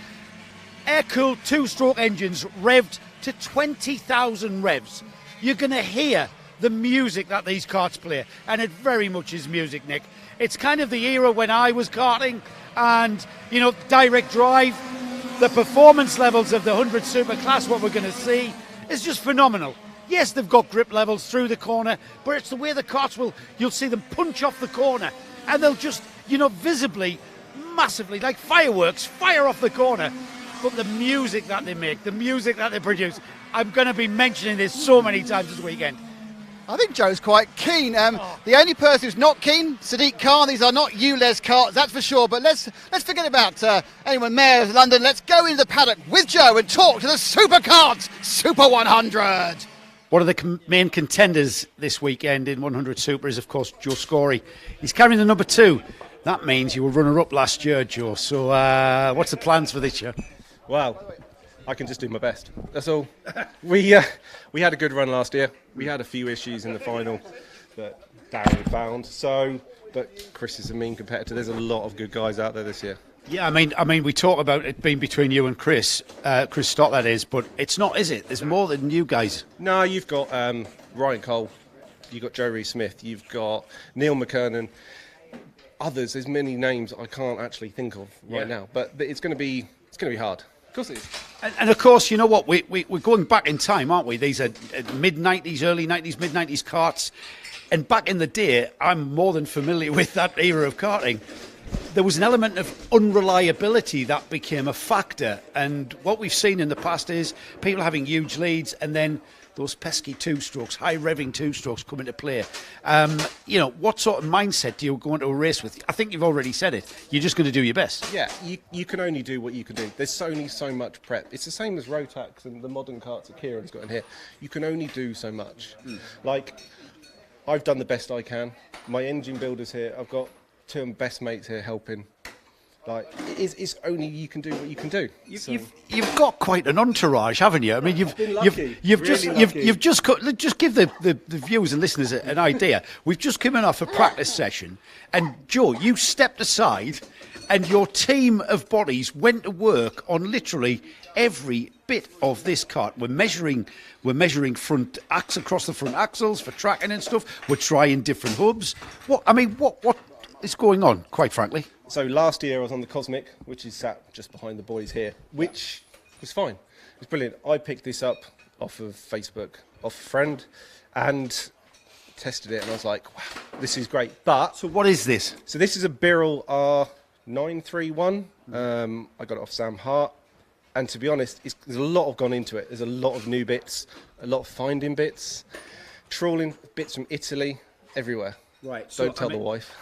air-cooled two-stroke engines revved to 20,000 revs. You're going to hear the music that these karts play, and it very much is music, Nick. It's kind of the era when I was karting, and, you know, direct drive, the performance levels of the 100 Superclass, what we're going to see, is just phenomenal. Yes, they've got grip levels through the corner, but it's the way the karts you'll see them punch off the corner, and they'll just, you know, visibly, massively, like fireworks, fire off the corner. But the music that they make, the music that they produce, I'm going to be mentioning this so many times this weekend. I think Joe's quite keen. The only person who's not keen, Sadiq Khan. These are not ULEZ karts, that's for sure. But let's forget about anyone Mayor of London. Let's go into the paddock with Joe and talk to the Superkarts Super 100. One of the main contenders this weekend in 100 Super is, of course, Joe Scory. He's carrying the number 2. That means you were runner-up last year, Joe. So what's the plans for this year? Well, I can just do my best. That's all. We had a good run last year. We had a few issues in the final that Darren found. But Chris is a mean competitor. There's a lot of good guys out there this year. Yeah, I mean, we talk about it being between you and Chris Stott, that is, but it's not, is it? There's more than you guys. No, you've got Ryan Cole, you've got Joe Rees-Smith, you've got Neil McKernan, others. There's many names I can't actually think of right now, but it's going to be hard. Of course it is. And of course, you know what? We're going back in time, aren't we? These are mid-90s, early 90s, mid-90s karts. And back in the day, I'm more than familiar with that era of karting. There was an element of unreliability that became a factor. And what we've seen in the past is people having huge leads and then those pesky two-strokes, high-revving two-strokes come into play. You know, what sort of mindset do you go into a race with? I think you've already said it. You're just going to do your best. Yeah, you can only do what you can do. There's only so much prep. It's the same as Rotax and the modern karts that Kieran's got in here. You can only do so much. Like, I've done the best I can. My engine builder's here. I've got 2 of my best mates here helping. Like, it's only you can do what you can do. You've got quite an entourage, haven't you? I mean, you've just give the viewers and listeners an idea. We've just come in off a practice session, and Joe, you stepped aside, and your team of bodies went to work on literally every bit of this kart. We're measuring front axle across the front axles for tracking and stuff. We're trying different hubs. What is going on, quite frankly? So last year I was on the Cosmic, which is sat just behind the boys here, which was fine. It was brilliant. I picked this up off of Facebook, off a friend, and tested it, and I was like, wow, this is great. But so what is this? So this is a Birrell R931. I got it off Sam Hart. And to be honest, there's a lot gone into it. There's a lot of new bits, a lot of finding bits, trawling bits from Italy, everywhere. Right. Don't tell the wife.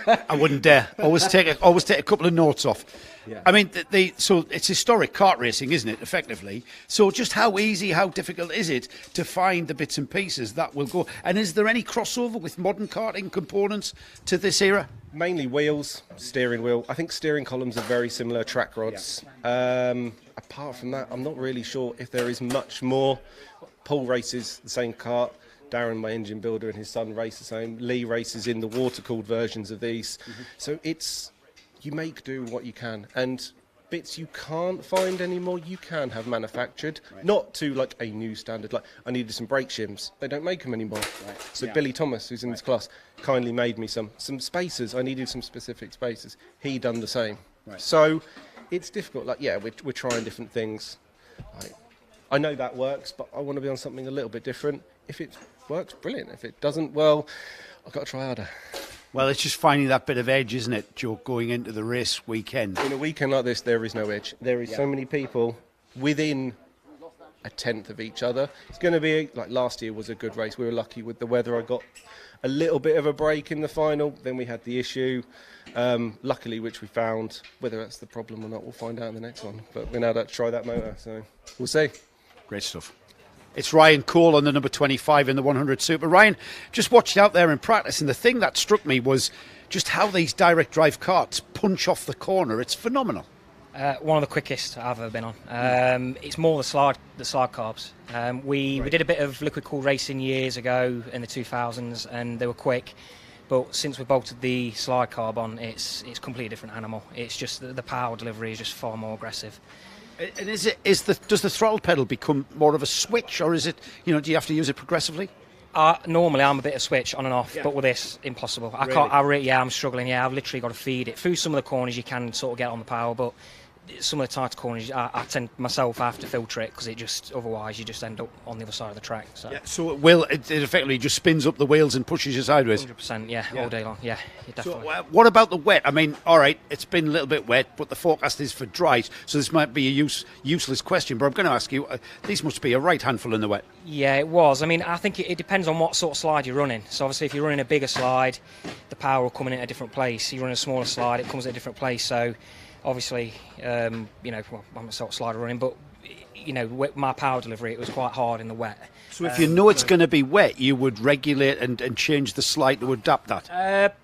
I wouldn't dare. Always take a couple of notes off. Yeah. I mean, so it's historic kart racing, isn't it, effectively? So just how easy, how difficult is it to find the bits and pieces that will go? And is there any crossover with modern karting components to this era? Mainly wheels, steering wheel. I think steering columns are very similar, track rods. Yeah. Apart from that, I'm not really sure if there is much more. Paul races the same kart. Darren, my engine builder, and his son race the same. Lee races in the water-cooled versions of these. Mm-hmm. So you make do what you can. And bits you can't find anymore, you can have manufactured. Right. Not to like a new standard. Like, I needed some brake shims. They don't make them anymore. Right. So yeah. Billy Thomas, who's in this class, kindly made me some spacers. I needed some specific spacers. He done the same. Right. So it's difficult. Like, yeah, we're trying different things. I know that works, but I want to be on something a little bit different. If it works, brilliant. If it doesn't, well, I've got to try harder. Well, it's just finding that bit of edge, isn't it, Joe, going into the race weekend? In a weekend like this, there is no edge. There is so many people within a tenth of each other. It's going to be, like last year was a good race. We were lucky with the weather. I got a little bit of a break in the final. Then we had the issue, luckily, which we found. Whether that's the problem or not, we'll find out in the next one. But we're now to try that motor, so we'll see. Great stuff. It's Ryan Cole on the number 25 in the 100 Super. Ryan, just watched out there in practice, and the thing that struck me was just how these direct drive karts punch off the corner. It's phenomenal. One of the quickest I've ever been on. It's more the slide carbs. We did a bit of liquid cooled racing years ago in the 2000s, and they were quick. But since we bolted the slide carb on, it's a completely different animal. It's just the power delivery is just far more aggressive. And does the throttle pedal become more of a switch, or is it, do you have to use it progressively? Normally I'm a bit of switch on and off, but with this, impossible. I can't. I'm struggling. I've literally got to feed it through some of the corners. You can sort of get on the power, but some of the tighter corners, I tend myself I have to filter it because it just otherwise you just end up on the other side of the track. So it effectively just spins up the wheels and pushes you sideways. 100%, all day long. Yeah, definitely. So what about the wet? I mean, all right, it's been a little bit wet, but the forecast is for dry. So this might be a useless question, but I'm going to ask you: these must be a right handful in the wet. Yeah, it was. I mean, I think it depends on what sort of slide you're running. So obviously, if you're running a bigger slide, the power will come in at a different place. You run a smaller slide, it comes at a different place. So obviously, I'm a sort of slider running, but my power delivery, it was quite hard in the wet. So if you know it's going to be wet, you would regulate and change the slide to adapt that?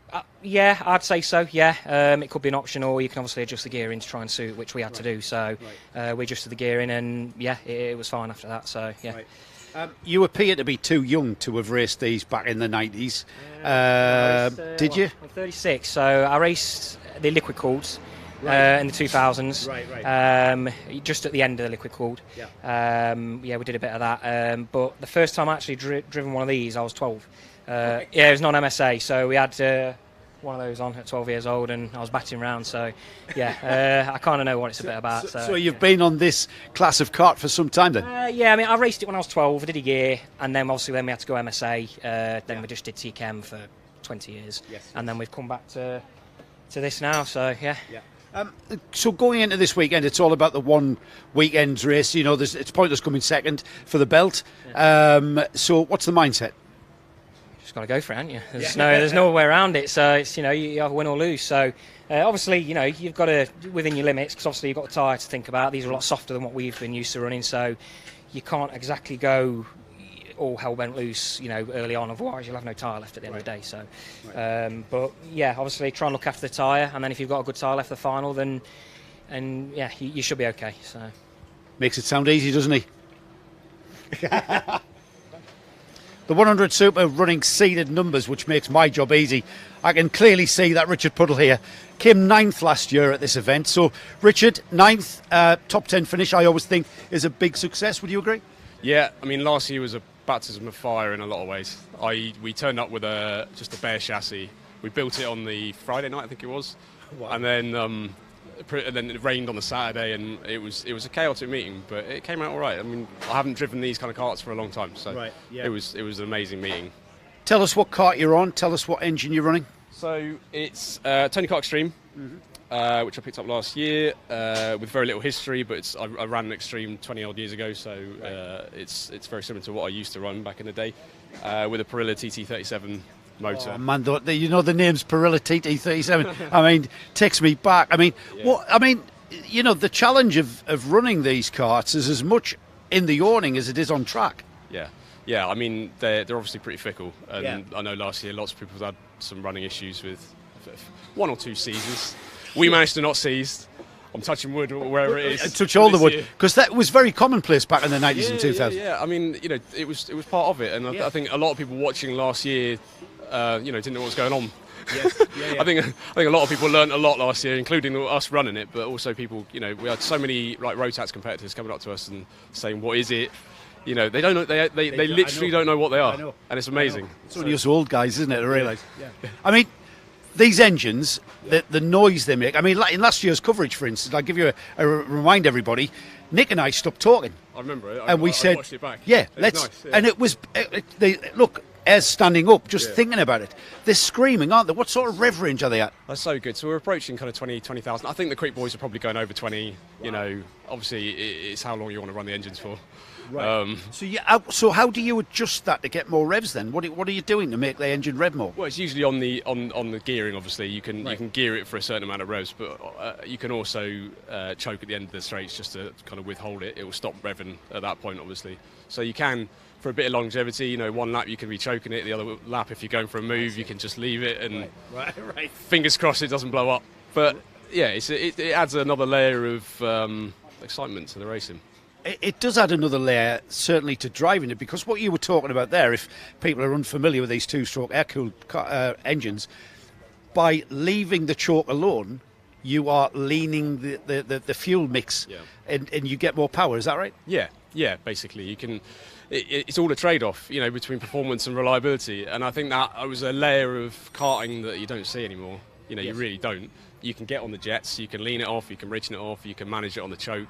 Yeah, I'd say so, yeah. It could be an option, or you can obviously adjust the gearing to try and suit, which we had to do. So we adjusted the gearing, and it was fine after that, so yeah. Right. You appear to be too young to have raced these back in the 90s. Did you? I'm 36, so I raced the liquid cooled. In the 2000s, just at the end of the liquid cooled. We did a bit of that. But the first time I actually driven one of these, I was 12. It was non-MSA, so we had one of those on at 12 years old, and I was batting around. So, I kind of know what it's a bit about. So you've been on this class of kart for some time then? I mean, I raced it when I was 12. I did a year, and then obviously we had to go MSA. Then we just did TChem for 20 years, and then we've come back to this now. So so going into this weekend, it's all about the one weekend race. It's pointless coming second for the belt. So what's the mindset? Just got to go for it, haven't you? There's no way around it. So it's you have win or lose. So obviously you've got to within your limits, because obviously you've got the tyre to think about. These are a lot softer than what we've been used to running. So you can't exactly go all hell went loose, early on. Otherwise, you'll have no tyre left at the end of the day. So, but obviously try and look after the tyre, and then if you've got a good tyre left for the final, then you should be okay. So, makes it sound easy, doesn't he? The 100 Super running seeded numbers, which makes my job easy. I can clearly see that Richard Puddle here came 9th last year at this event. So, Richard, 9th, top 10 finish, I always think is a big success. Would you agree? Yeah, I mean, last year was a baptism of fire in a lot of ways. We turned up with just a bare chassis. We built it on the Friday night, I think it was, and then it rained on the Saturday, and it was a chaotic meeting, but it came out all right. I mean, I haven't driven these kind of karts for a long time, so it was an amazing meeting. Tell us what kart you're on. Tell us what engine you're running. So it's Tony Kart Extreme. Which I picked up last year with very little history, but I ran an Extreme 20 odd years ago, so it's very similar to what I used to run back in the day with a Parilla TT37 motor. Oh man, the name's Parilla TT37. I mean, takes me back. I mean, the challenge of running these karts is as much in the awning as it is on track. Yeah. I mean, they're obviously pretty fickle, and I know last year lots of people had some running issues with one or two seasons. We managed to not seize. I'm touching wood or wherever it is. Touch all the wood, because that was very commonplace back in the 90s and 2000s. Yeah. I mean, it was part of it, and I think a lot of people watching last year, didn't know what was going on. I think a lot of people learned a lot last year, including us running it, but also people. We had so many Rotax competitors coming up to us and saying, "What is it?" They don't know. They literally don't know what they are, and it's amazing. It's only us old guys, isn't it? To realise. I mean, these engines, the noise they make. I mean, in last year's coverage, for instance, I'll give you remind everybody. Nick and I stopped talking. I remember it, and we said, watched it back. "Yeah, let's." Nice, And it was. Look, as standing up, just thinking about it. They're screaming, aren't they? What sort of rev range are they at? That's so good. So we're approaching kind of 20,000. I think the Creek boys are probably going over 20. You know, obviously it's how long you want to run the engines for. Right. So how do you adjust that to get more revs then? What are you doing to make the engine rev more? Well, it's usually on the gearing. Obviously, you can gear it for a certain amount of revs, but you can also choke at the end of the straights just to kind of withhold it. It will stop revving at that point, obviously. So you can, for a bit of longevity, you know, one lap you can be choking it, the other lap if you're going for a move, you can just leave it and fingers crossed it doesn't blow up. But yeah, it adds another layer of excitement to the racing. It does add another layer, certainly, to driving it, because what you were talking about there, if people are unfamiliar with these two-stroke air-cooled engines, by leaving the choke alone, you are leaning the fuel mix, and you get more power. Is that right? Yeah. Basically, you can. It's all a trade-off, you know, between performance and reliability, and I think that was a layer of karting that you don't see anymore. You know, you really don't. You can get on the jets, you can lean it off, you can richen it off, you can manage it on the choke.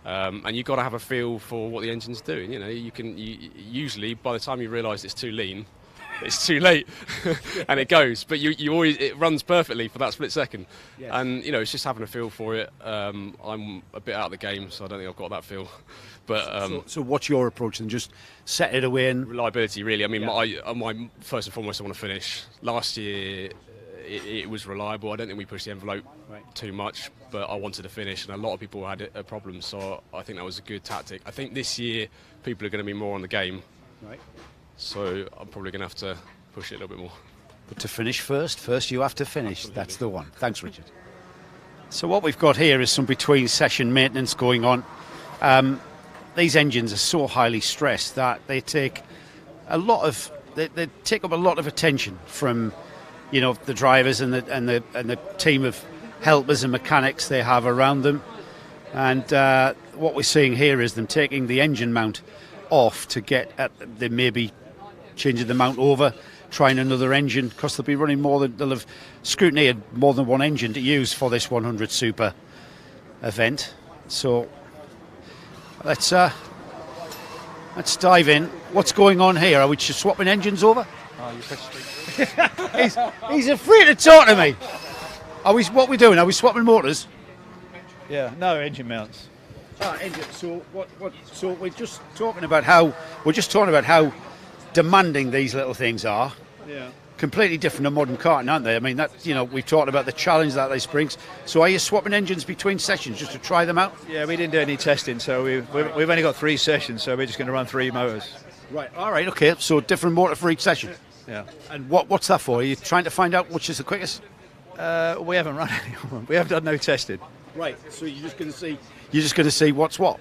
And you've got to have a feel for what the engine's doing. You know, usually by the time you realise it's too lean, it's too late, and it goes. But it runs perfectly for that split second, and you know, it's just having a feel for it. I'm a bit out of the game, so I don't think I've got that feel. But so what's your approach then? Just set it away and reliability, really. I mean, my first and foremost, I want to finish. Last year, it was reliable. I don't think we pushed the envelope too much, but I wanted to finish, and a lot of people had a problem, so I think that was a good tactic. I think this year people are going to be more on the game, so I'm probably going to have to push it a little bit more. But to finish first you have to finish. Absolutely. That's the one. Thanks, Richard. So what we've got here is some between session maintenance going on. These engines are so highly stressed that they take they take up a lot of attention from, you know, the drivers and the team of helpers and mechanics they have around them. And what we're seeing here is them taking the engine mount off to get at, they may be changing the mount over, trying another engine, because they'll be running they'll have scrutineered more than one engine to use for this 100 Super event. So let's dive in. What's going on here? Are we just swapping engines over? He's afraid to talk to me. What are we doing? Are we swapping motors? Yeah, no engine mounts. Engine. So So we're just talking about how demanding these little things are. Yeah. Completely different to modern karting, aren't they? I mean, we've talked about the challenge that this brings. So are you swapping engines between sessions just to try them out? Yeah, we didn't do any testing, so we've only got 3 sessions, so we're just going to run 3 motors. Right. All right. Okay. So different motor for each session. Yeah. And what's that for? Are you trying to find out which is the quickest? We haven't run any of them. We haven't done no testing. Right. So you're just going to see what's what,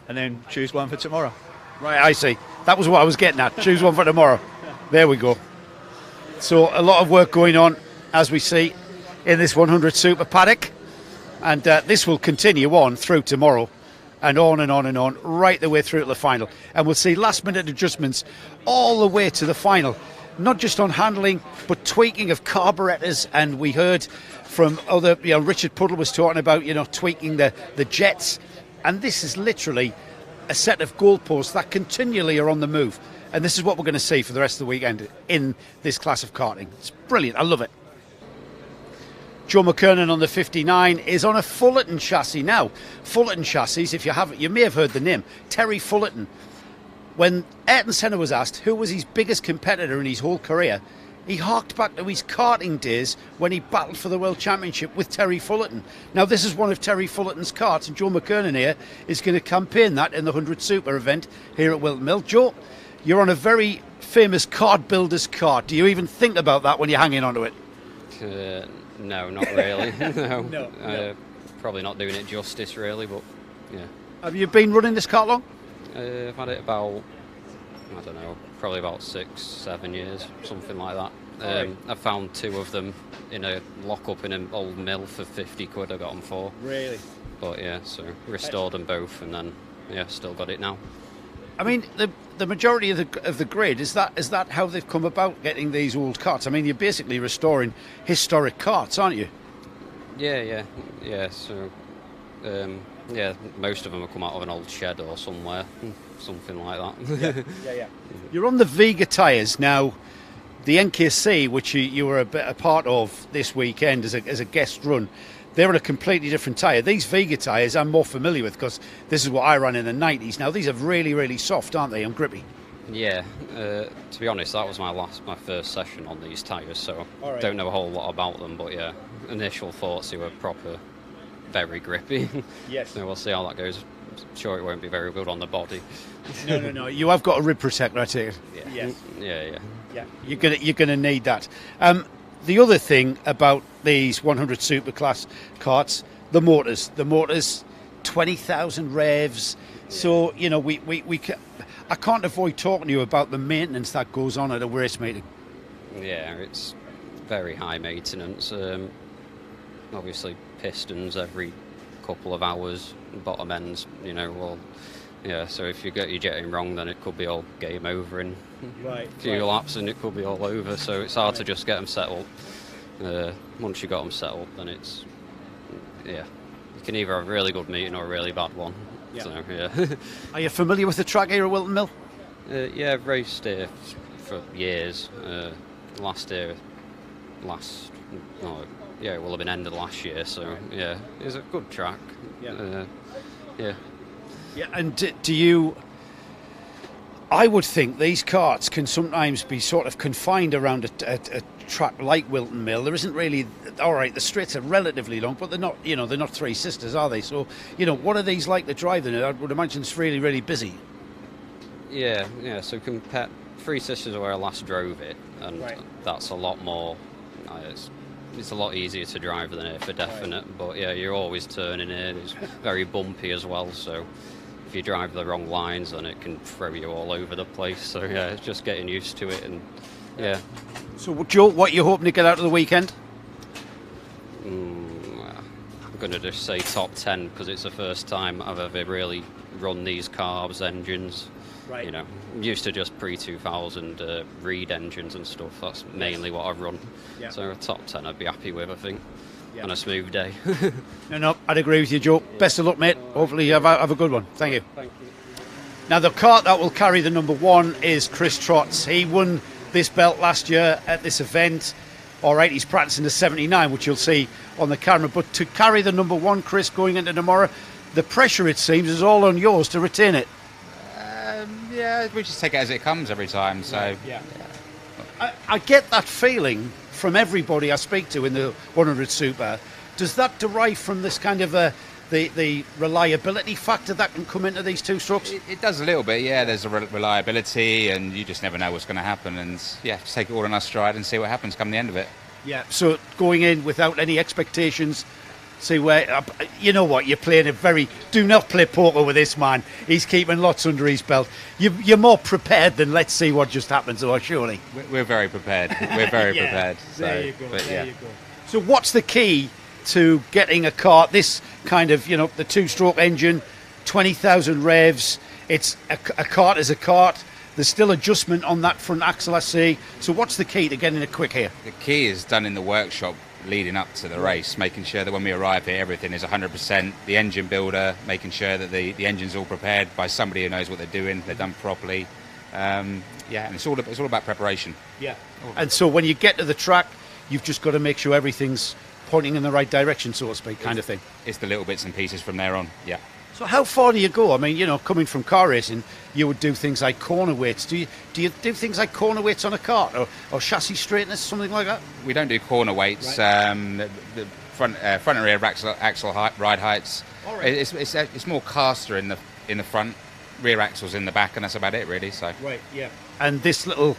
and then choose one for tomorrow. Right. I see. That was what I was getting at. Choose one for tomorrow. There we go. So a lot of work going on, as we see, in this 100 Super Paddock, and this will continue on through tomorrow, and on and on and on, right the way through to the final. And we'll see last-minute adjustments all the way to the final, not just on handling, but tweaking of carburetors. And we heard from other, Richard Puddle was talking about, tweaking the jets. And this is literally a set of goalposts that continually are on the move. And this is what we're going to see for the rest of the weekend in this class of karting. It's brilliant. I love it. Joe McKernan on the 59 is on a Fullerton chassis now. Fullerton chassis, if you haven't, you may have heard the name, Terry Fullerton. When Ayrton Senna was asked who was his biggest competitor in his whole career, he harked back to his karting days when he battled for the World Championship with Terry Fullerton. Now, this is one of Terry Fullerton's karts, and Joe McKernan here is going to campaign that in the 100 Super event here at Whilton Mill. Joe, you're on a very famous kart builder's kart. Do you even think about that when you're hanging onto it? No, not really. No. Probably not doing it justice, really, but yeah. Have you been running this kart long? I've had it about, I don't know, probably about 6-7 years, something like that. Right. I found 2 of them in a lock-up in an old mill for 50 quid I got them for. Really? But yeah, so restored them both, and then, yeah, still got it now. I mean, the majority of the grid, is that how they've come about getting these old karts? I mean, you're basically restoring historic karts, aren't you? Yeah. So Yeah, most of them have come out of an old shed or somewhere, something like that. Yeah. You're on the Vega tyres now. The NKC, which you were a part of this weekend as a guest run, they're on a completely different tyre. These Vega tyres I'm more familiar with because this is what I ran in the 90s. Now, these are really, really soft, aren't they, and grippy? Yeah, to be honest, that was my first session on these tyres, so I don't know a whole lot about them, but yeah, initial thoughts, they were proper, very grippy. Yes. So we'll see how that goes. I'm sure it won't be very good on the body. No. You have got a rib protector, I take it. Yeah. Yes. Yeah. You're gonna need that. The other thing about these 100 Superclass karts, the motors, 20,000 revs. So I can't avoid talking to you about the maintenance that goes on at a race meeting. Yeah, it's very high maintenance. Obviously, pistons every couple of hours, bottom ends, so if you get your jetting wrong, then it could be all game over in a few laps, and it could be all over. So it's hard to just get them settled. Once you got them settled, then you can either have a really good meeting or a really bad one. Yeah. So yeah. Are you familiar with the track here at Whilton Mill? Yeah, I've raced here for years. Last year, it will have been end of last year. So yeah, it's a good track. Yeah. Yeah, and do you... I would think these karts can sometimes be sort of confined around a track like Whilton Mill. There isn't really... All right, the straights are relatively long, but they're not, they're not Three Sisters, are they? So, what are these like to drive then? I would imagine it's really, really busy. Yeah, so compare Three Sisters are where I last drove it, and that's a lot more... It's a lot easier to drive than it, for definite, but yeah, you're always turning in. It's very bumpy as well, so if you drive the wrong lines, then it can throw you all over the place. So yeah, it's just getting used to it, and yeah. So Joe, what are you hoping to get out of the weekend? I'm going to just say top 10 because it's the first time I've ever really run these carbs engines. Right. I'm used to just pre-2000 Reed engines and stuff. That's mainly what I've run. Yeah. So a top 10 I'd be happy with, I think, on a smooth day. No, I'd agree with you, Joe. Best of luck, mate. Hopefully you have a good one. Thank you. Thank you. Now, the kart that will carry the number 1 is Chris Trott's. He won this belt last year at this event. All right, he's practicing the 79, which you'll see on the camera. But to carry the number 1, Chris, going into tomorrow, the pressure, it seems, is all on yours to retain it. Yeah, we just take it as it comes every time. So yeah. I get that feeling from everybody I speak to in the 100 Super. Does that derive from this kind of the reliability factor that can come into these two strokes? It does a little bit, yeah. There's a reliability, and you just never know what's going to happen. And yeah, just take it all in our stride and see what happens come the end of it. Yeah. So going in without any expectations. See where you know what you're playing do not play poker with this man. He's keeping lots under his belt. You're more prepared than let's see what just happens, or surely. We're very prepared. We're very prepared. So, there you go. There you go. So what's the key to getting a kart? This kind of the 2-stroke engine, 20,000 revs. It's a kart is a kart. There's still adjustment on that front axle, I see. So what's the key to getting it quick here? The key is done in the workshop leading up to the race, making sure that when we arrive here everything is 100%. The engine builder making sure that the engine's all prepared by somebody who knows what they're doing, they're done properly. And it's all about preparation. Yeah. And so when you get to the track, you've just got to make sure everything's pointing in the right direction, so to speak, kind of thing. It's the little bits and pieces from there on. Yeah. So how far do you go? I mean, coming from car racing, you would do things like corner weights. Do you do things like corner weights on a kart or chassis straightness, something like that? We don't do corner weights. Right. The front and rear axle ride heights. All right. It's more caster in the front, rear axles in the back, and that's about it really. So. Right. Yeah. And this little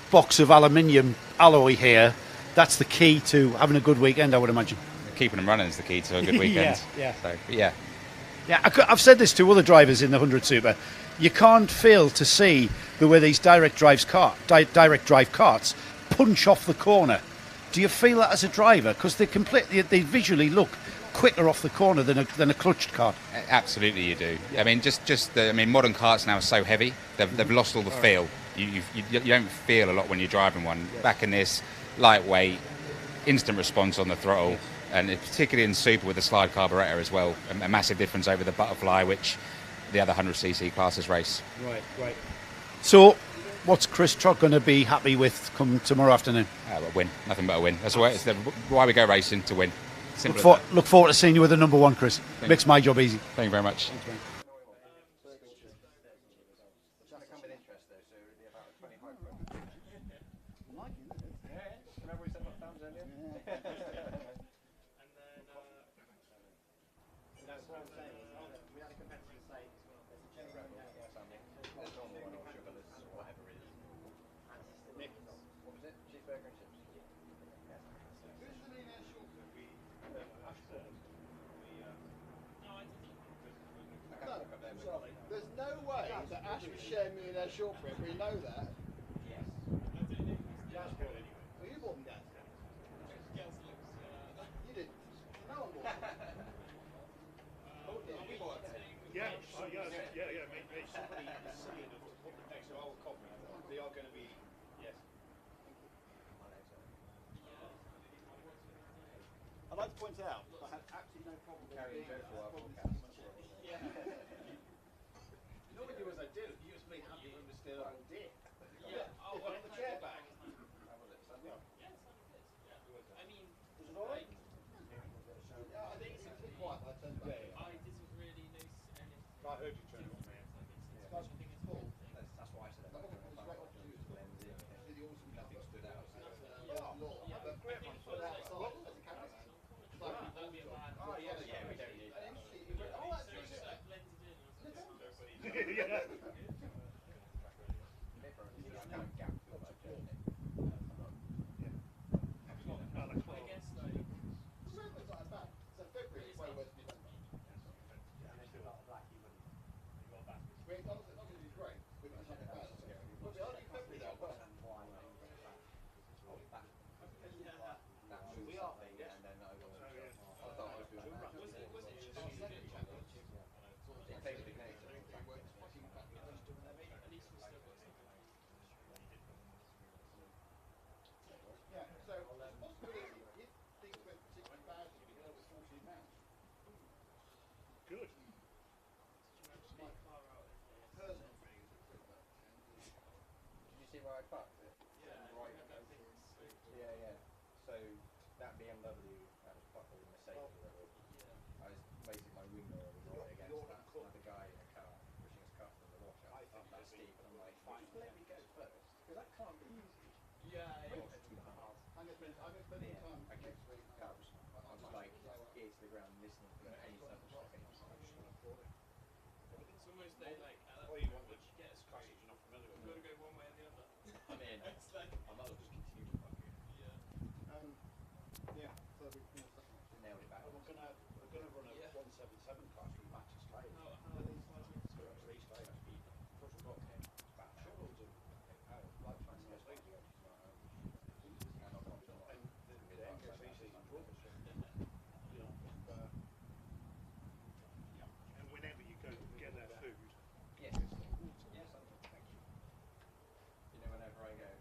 box of aluminium alloy here, that's the key to having a good weekend, I would imagine. Keeping them running is the key to a good weekend. Yeah. So, yeah. Yeah, I've said this to other drivers in the 100 Super. You can't fail to see the way these direct drive karts punch off the corner. Do you feel that as a driver? Because they visually look quicker off the corner than a clutched kart. Absolutely, you do. I mean, modern karts now are so heavy. They've lost all the feel. You don't feel a lot when you're driving one. Back in this, lightweight, instant response on the throttle. and particularly in Super with the slide carburettor as well, a massive difference over the Butterfly, which the other 100cc classes race. Right. So, what's Chris Trott going to be happy with come tomorrow afternoon? A win, nothing but a win. That's why we go racing, to win. Simple as that. Look forward to seeing you with the number one, Chris. Makes my job easy. Thank you very much. There's no way that Ash would share millionaire shortbread. We know that. Yes. Well, you bought them, Dad. You did. No one bought them. Yeah. Mate. Somebody is silly enough to put them next to our coffee. They are going to be. Yes. I'd like to point out I had absolutely no problem carrying Joe for our podcast. Yeah. Normally do as I do. You just be happy when we're still on dick. Yeah. Oh, well, the chair back. How was it? Sunday? Yeah, I mean, was it alright? Yeah, I think it's quiet. I turned back. I didn't really notice anything. I heard you turn it on, man. That's cool. That's why I said that. Nothing stood out. Oh, yeah, we don't need that. Oh, that's yeah. So that BMW, that was quite a mistake. I was basically my wing mirror was right against that other guy in a car pushing his car from the washout up that steep, and I'm like, let me go first, because that can't be easy. Yeah. I'm going to spend time next week. I was like ear to the ground listening to any surface shocking. It's almost like what you want, which gets crazy. You're not familiar with. You've got to go one way or the other. I mean, it's like I might as well just continue to fuck you. Yeah, so we nailed it back. We're going to run a 177 class with matches straight. Three straight. Because we've got back short to like trying to stay together. And the NKC season rubbish. And whenever you go get their food. Yes. Yes, thank you. You know, whenever I go,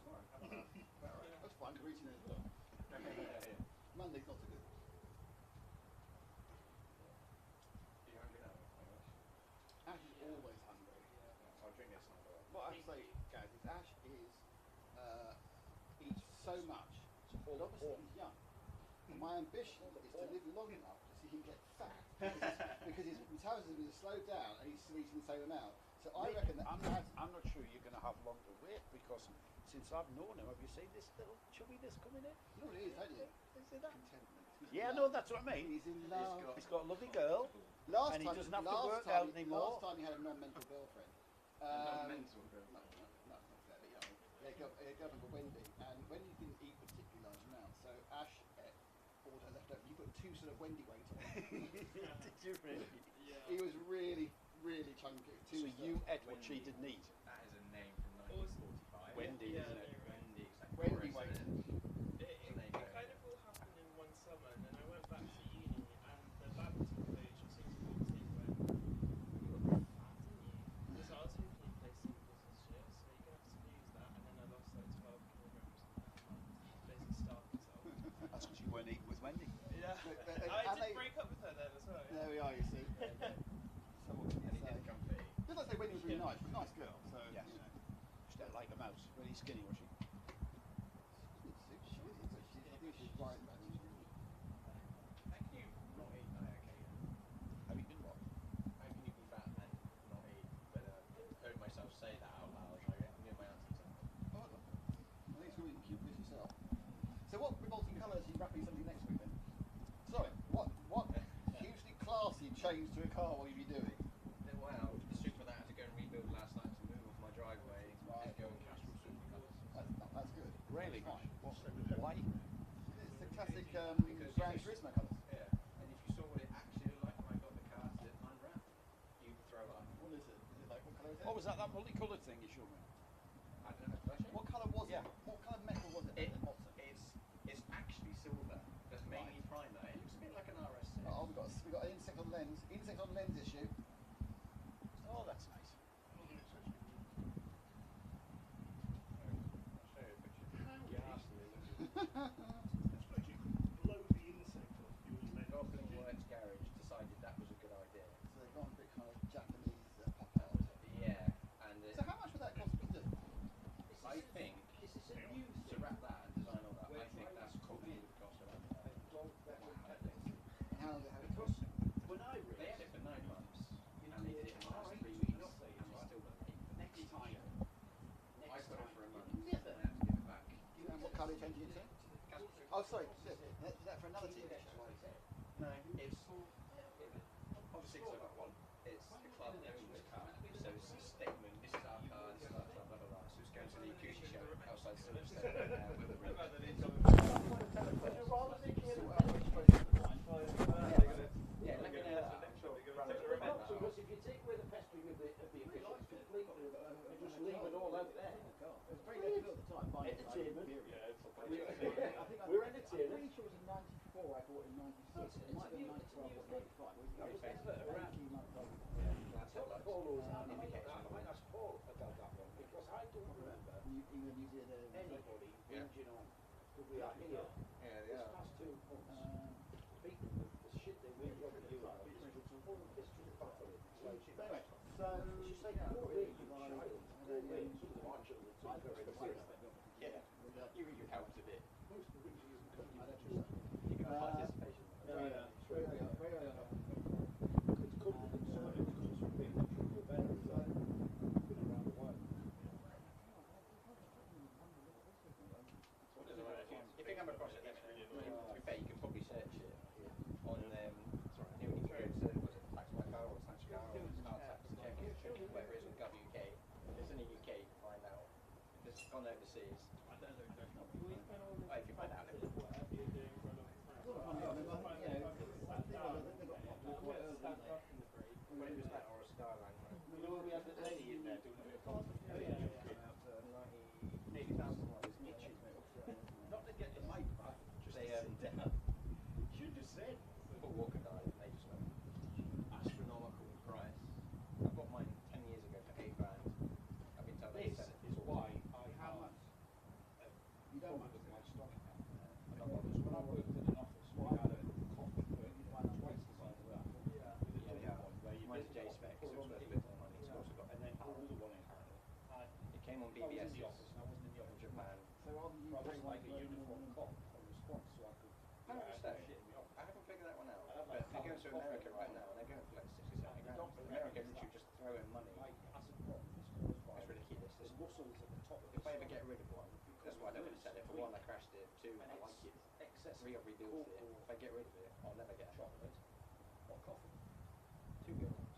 tomorrow. That's fine, we're eating it as well. Monday's not so good. Are you hungry now? Ash is always hungry. I'll drink this one. What I say, guys, is Ash eats so much, but obviously he's young. And my ambition is to live long enough so he can get fat, because his metabolism is slowed down and he's still eating the same amount. So I reckon that I'm not sure you're going to have long to wait, because since I've known him, have you seen this little chubbiness coming in? No, it is, don't you? Is it that? Yeah, no, that's what I mean. He's in love. He's got a lovely girl. Last And he time, doesn't have to work out anymore. Last time he had a non-mental girlfriend. Non-mental girl. No, that's not fair, but yeah. He had a girlfriend called Wendy, and Wendy didn't eat particularly large amounts, so Ash ate all her left over. You put two sort of Wendy weight on. Did you really? Yeah. He was really, really chunky. So you ate what she didn't eat? That is a name from 1945. Wendy, isn't it? Wendy. Wendy weight. It kind of all happened in one summer, and then I went back to uni, and the badminton coach at 6:14 went, "You got fat, didn't you?" Because I was hoping you'd play singles and shit, so you're gonna have to lose that. And then I lost like 12 kilograms, and basically starved myself. That's because you weren't eating with Wendy. I did break up with her then as well. Yeah. There we are, you see. Someone can say. Did I say Wendy was really nice? She's a nice girl, so Yes. you know. She don't like the mouse. Really skinny, was she? I think she's right about it. How can you not eat okay? Have you been what? How can you be fat and not eat? But heard myself say that out loud. I knew my answer to that. Oh, I think it's really cute with yourself. So what revolting colours are you wrapping something next week then? Sorry, what hugely classy change to a car will you be doing? Wow, the super that I had to go and rebuild last night to move off my driveway is going Castrol super colours. That's good. Really? Fine. Why? It's the classic Gran Turismo colours. Yeah, and if you saw what it actually looked like when I got the car to unwrap, you'd throw up. What is it? Is it like, what colour is it? What was that multicoloured thing you showed me? I don't know. What colour was it? What colour metal was it? It's actually silver, but mainly primer. It looks a bit like an RS6. Oh, we've got an insect on lens. Insect on lens issue. Oh, that's nice. I'll show you a picture. That's great. You could blow the insect off your lens. Goblin Works Garage decided that was a good idea. So they've gone a bit kind of Japanese pop out. Yeah, and So how much would that cost to do? I think to wrap that and design all that, I think that's probably would cost around that. And how long it cost? They had it for 9 months, and they did it in the last 3 weeks, and they still don't pay for next time. I put it for a month, and I had to give it back. And what colour are you changing it to? Oh, sorry. Is that for another TV show? No, it's obviously because I've got one. It's the club that owns the car, so it's a statement. This is our car. This is our club. Blah blah blah. So it's going to the Gucci show outside Silverstone with a ring. Yeah, let me know that. I'm sure we'll run it. Because if you take away the pestering of the officials completely and just leave it all out there, It was very difficult at the time. entertainment. I think We're I'm entertainers. pretty sure it was in 94 I bought in 96. It might have been 95 or 95. Tell Paul that's Paul about that one, because I don't remember England, New Zealand, anybody whinging on that we are here. This past 2 months, beat them with the shit they win over the Euro. It's a whole history of battling. Anyway, so It's just like poor baby child, poor baby, some of our children, some very Yeah, you helped a bit. most of which isn't You got participation. It's covered in so much, it comes from being a true better, been around a while. If you come across it, that's really annoying. To be fair, you can probably search it on you can go to was it Tax My Car or Tax Car or Car Tax Check, whatever it is in WK. If it's in the UK, you can find out. If it's gone overseas, if you find out, when it was that or a Skyline, we had the lady in there doing a bit of Not to get the mic back, just They, to sit down. should have said. Paul Walker died and they just went astronomical price. I bought mine 10 years ago for £8 grand. I've been told This they said is why I have You don't mind. with my stock account. Because when I worked in an office, we had a coffee for twice the size of that. Mine's J-Spec, so it's worth a bit more money. It's also got And then another one in it came on I was BBS in the office and I wasn't in the in office. Japan. So rather than you I was bring like a uniform cop on response, so I could. How much is that shit? I haven't figured that one out. But they're going to America right now and they're going for like 60, 70 grand. America literally just throw in money. Like, as a problem, it's caused by It's ridiculous. there's muscles at the top of If I the ever get rid of one, that's why I don't want to sell it. For one, I crashed it. Two, I like it. excess 3, I've rebuilt it. If I get rid of it, I'll never get a chocolate. or coffee. Two good cars.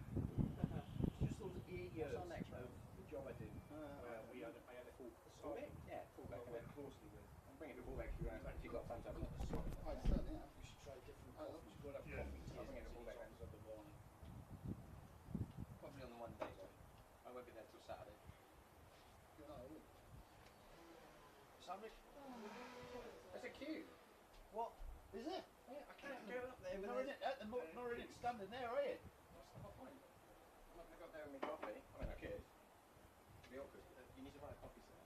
Just those 8 years What's our next of round? the job I did, where I had a full Fullback? Yeah, fullback. I worked closely with. I'm bringing the fullback if you've got fans up. I certainly have. We should try different Oh, coffees. We'll have yeah. coffee I'll bring it tasting all back times of the morning. Probably on the Monday though. I won't be there till Saturday. Sandwich? That's a queue. What? Is it? Yeah, I can't go up there with Not in it, standing there, are you? What's the whole point? I'm not going to go up there with my any coffee? I mean, I could. It'd be awkward. You need to buy a coffee, sir.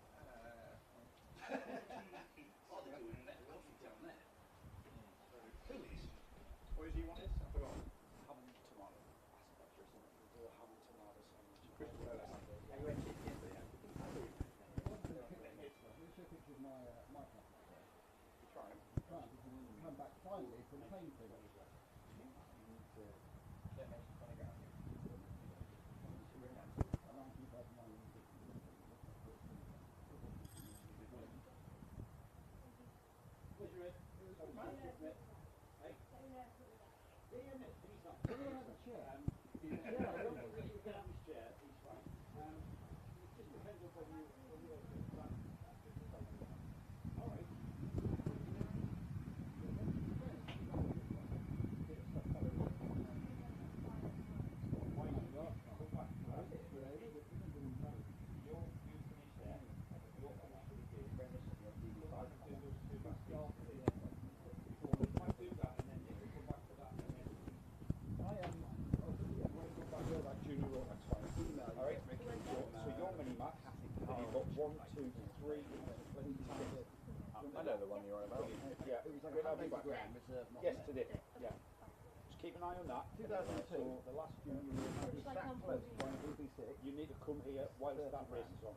What are they doing? Coffee down there. Phillies. What is he wanted? I forgot. Ham and tomato. Or ham and tomato sandwich. You went in yesterday. Pictures my Try them. come back finally from plane thing. I know the one you're on about. Yeah, it was like a grand reserve. Yesterday, yeah. Just keep an eye on that. 2002, the last junior race, that close you need to come here whilst that race is on.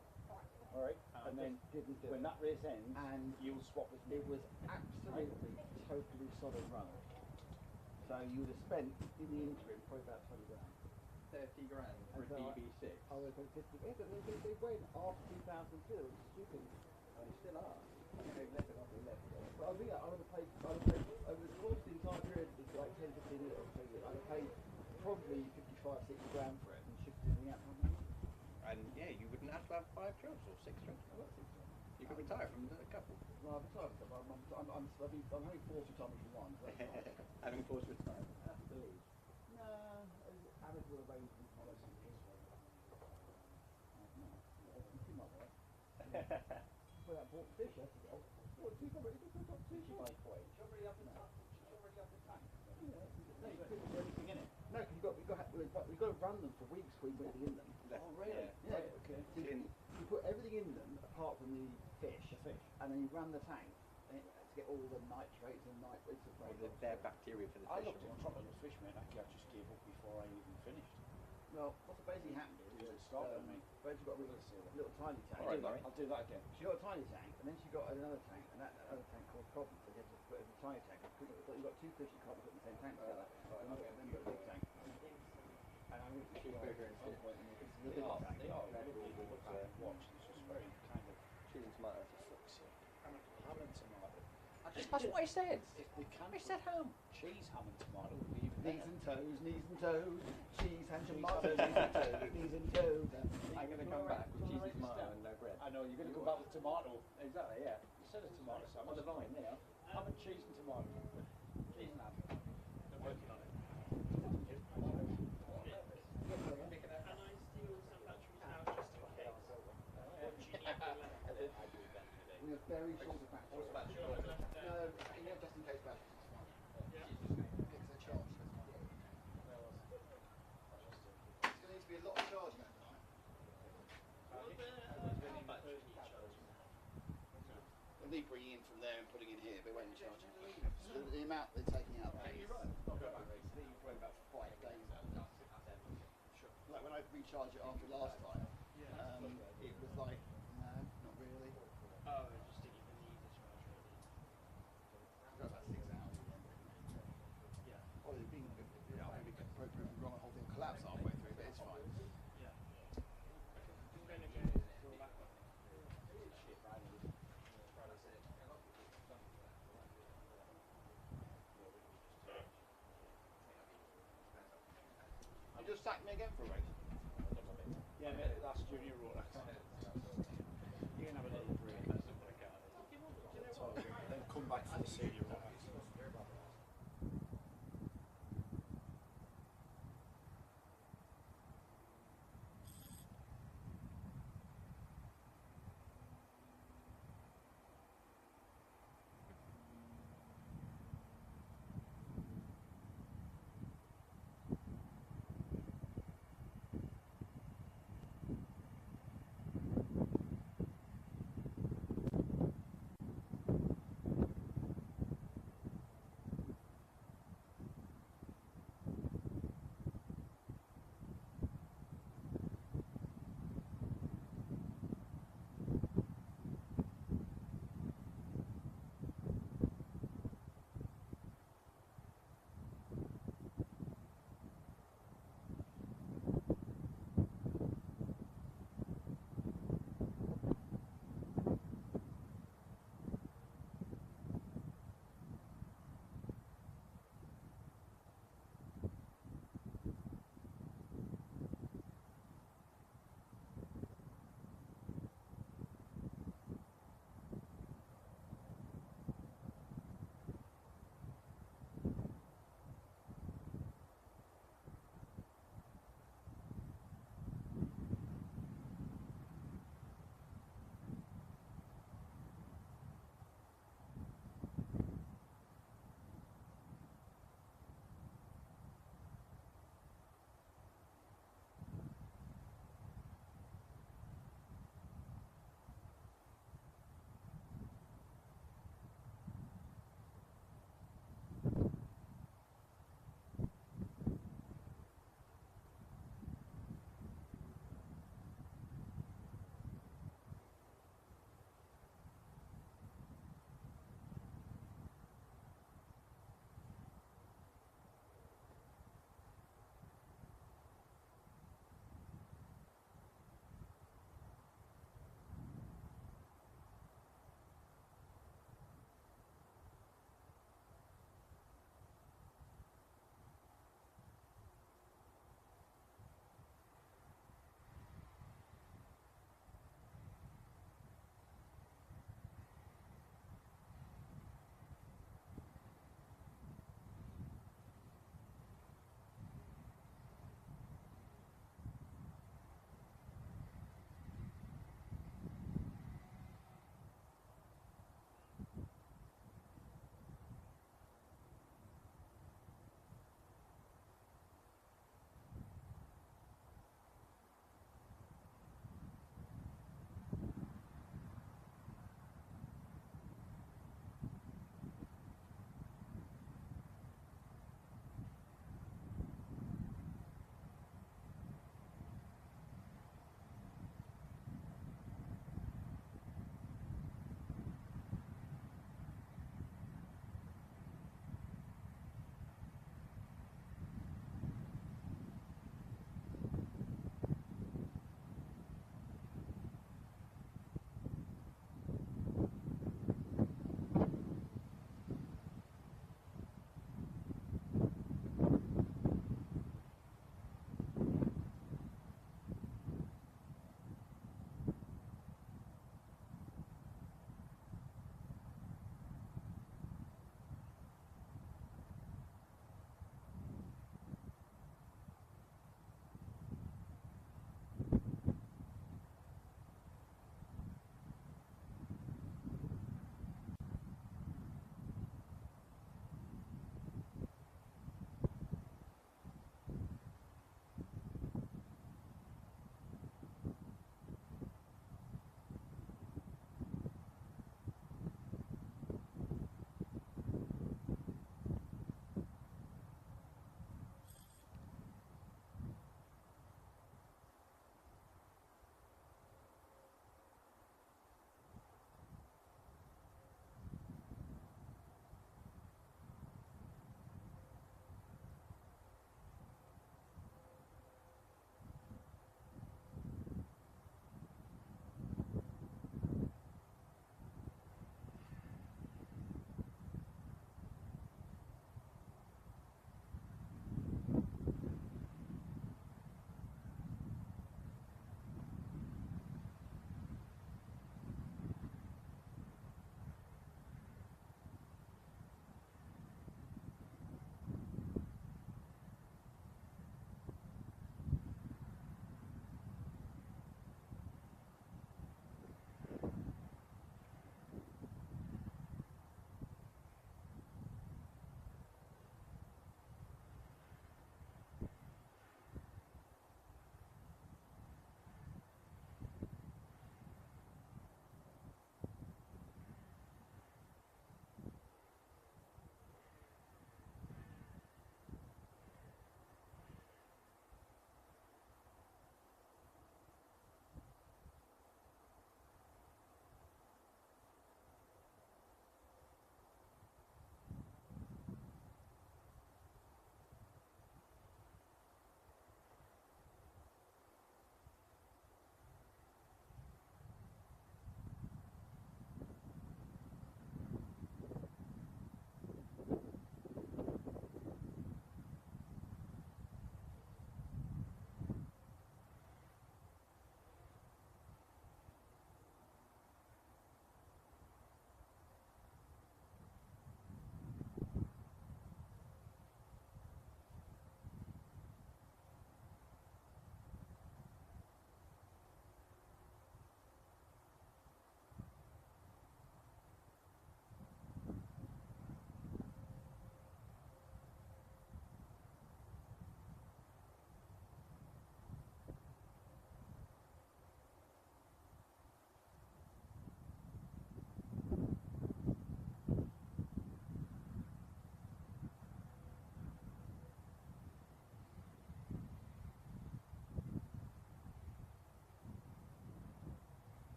Alright? And then when that race ends, and you'll swap with me. It was absolutely, totally solid run. So you would have spent, in the interim, probably about 20 grand. 30 grand for a DB6. Oh, they paid 50 grand. They went after 2002. It was stupid. And they still are. They've left it after they left. But I think I would have paid, over the course of the entire period, it's like 10, 15 years. I would have paid probably 55, 60 grand for it and shifted everything out. And yeah, you wouldn't have to have 5 jobs or 6 jobs. You could retire from a couple. No, I'm sorry, I'm having forced retirement from one. So that's fine. Having forced retirement. Absolutely. No, amicable arrangement policy. Well, that bought fish yesterday. What, she's already got two She's fish? already up the tank. She's already up the tank. No, you couldn't do anything in it. No, because we've got to run them for weeks before you put anything in them. Oh, really? Yeah. Right, okay. So you put everything in them apart from the fish, and then you run the tank to get all the nitrates and nitrates. Their bacteria for the fish. I looked in front of the fish, mate. I just gave up before I even finished. Well, what's basically happened is It started me. Basically got a little tiny tank. All right, Larry. I'll do that again. She got a tiny tank, and then she got another tank, and that other tank caused problems. So you have to put it in a tiny tank. You've got two fish you can't put in the same tank together. Then you've got a big tank. And I think she's bigger and still point in the big tank. They are very good to watch. It's just very kind of Cheese and tomato. for fuck's sake. Ham and tomato. That's what I said. If they can I said ham. cheese, ham and tomato would be even Knees better. and toes, cheese and tomato, knees and toes. I'm going to come back with cheese and tomato and no bread. I know, you're going to come back with tomato. Exactly, yeah. Instead of tomato sandwich. On the vine, there. Ham and cheese and tomato. Cheese and ham. They're working on it. And I steal some batteries now just in case. What do you need for left? We have very short of batteries. No, you have just in case batteries. It's fine. Because they're charged. It's going to need to be a lot of charging at the time. How much do you charge? They'll need bringing in from there and putting in here, but it won't be charging. So the amount they're taking out there is probably about 5 days. Like when I recharged it after last time, it was like, no, not really. Oh, just to keep the easy charge ready. Got about 6 hours. Yeah. Well, it'd be appropriate if we run the whole thing collapse halfway through, but it's fine. Yeah. I'm going to go till back up. Shit, Friday said. You just sacked me again for a race. Yeah, mate, that's junior Rotax. You can have a little break. Then come back for the senior Rotax.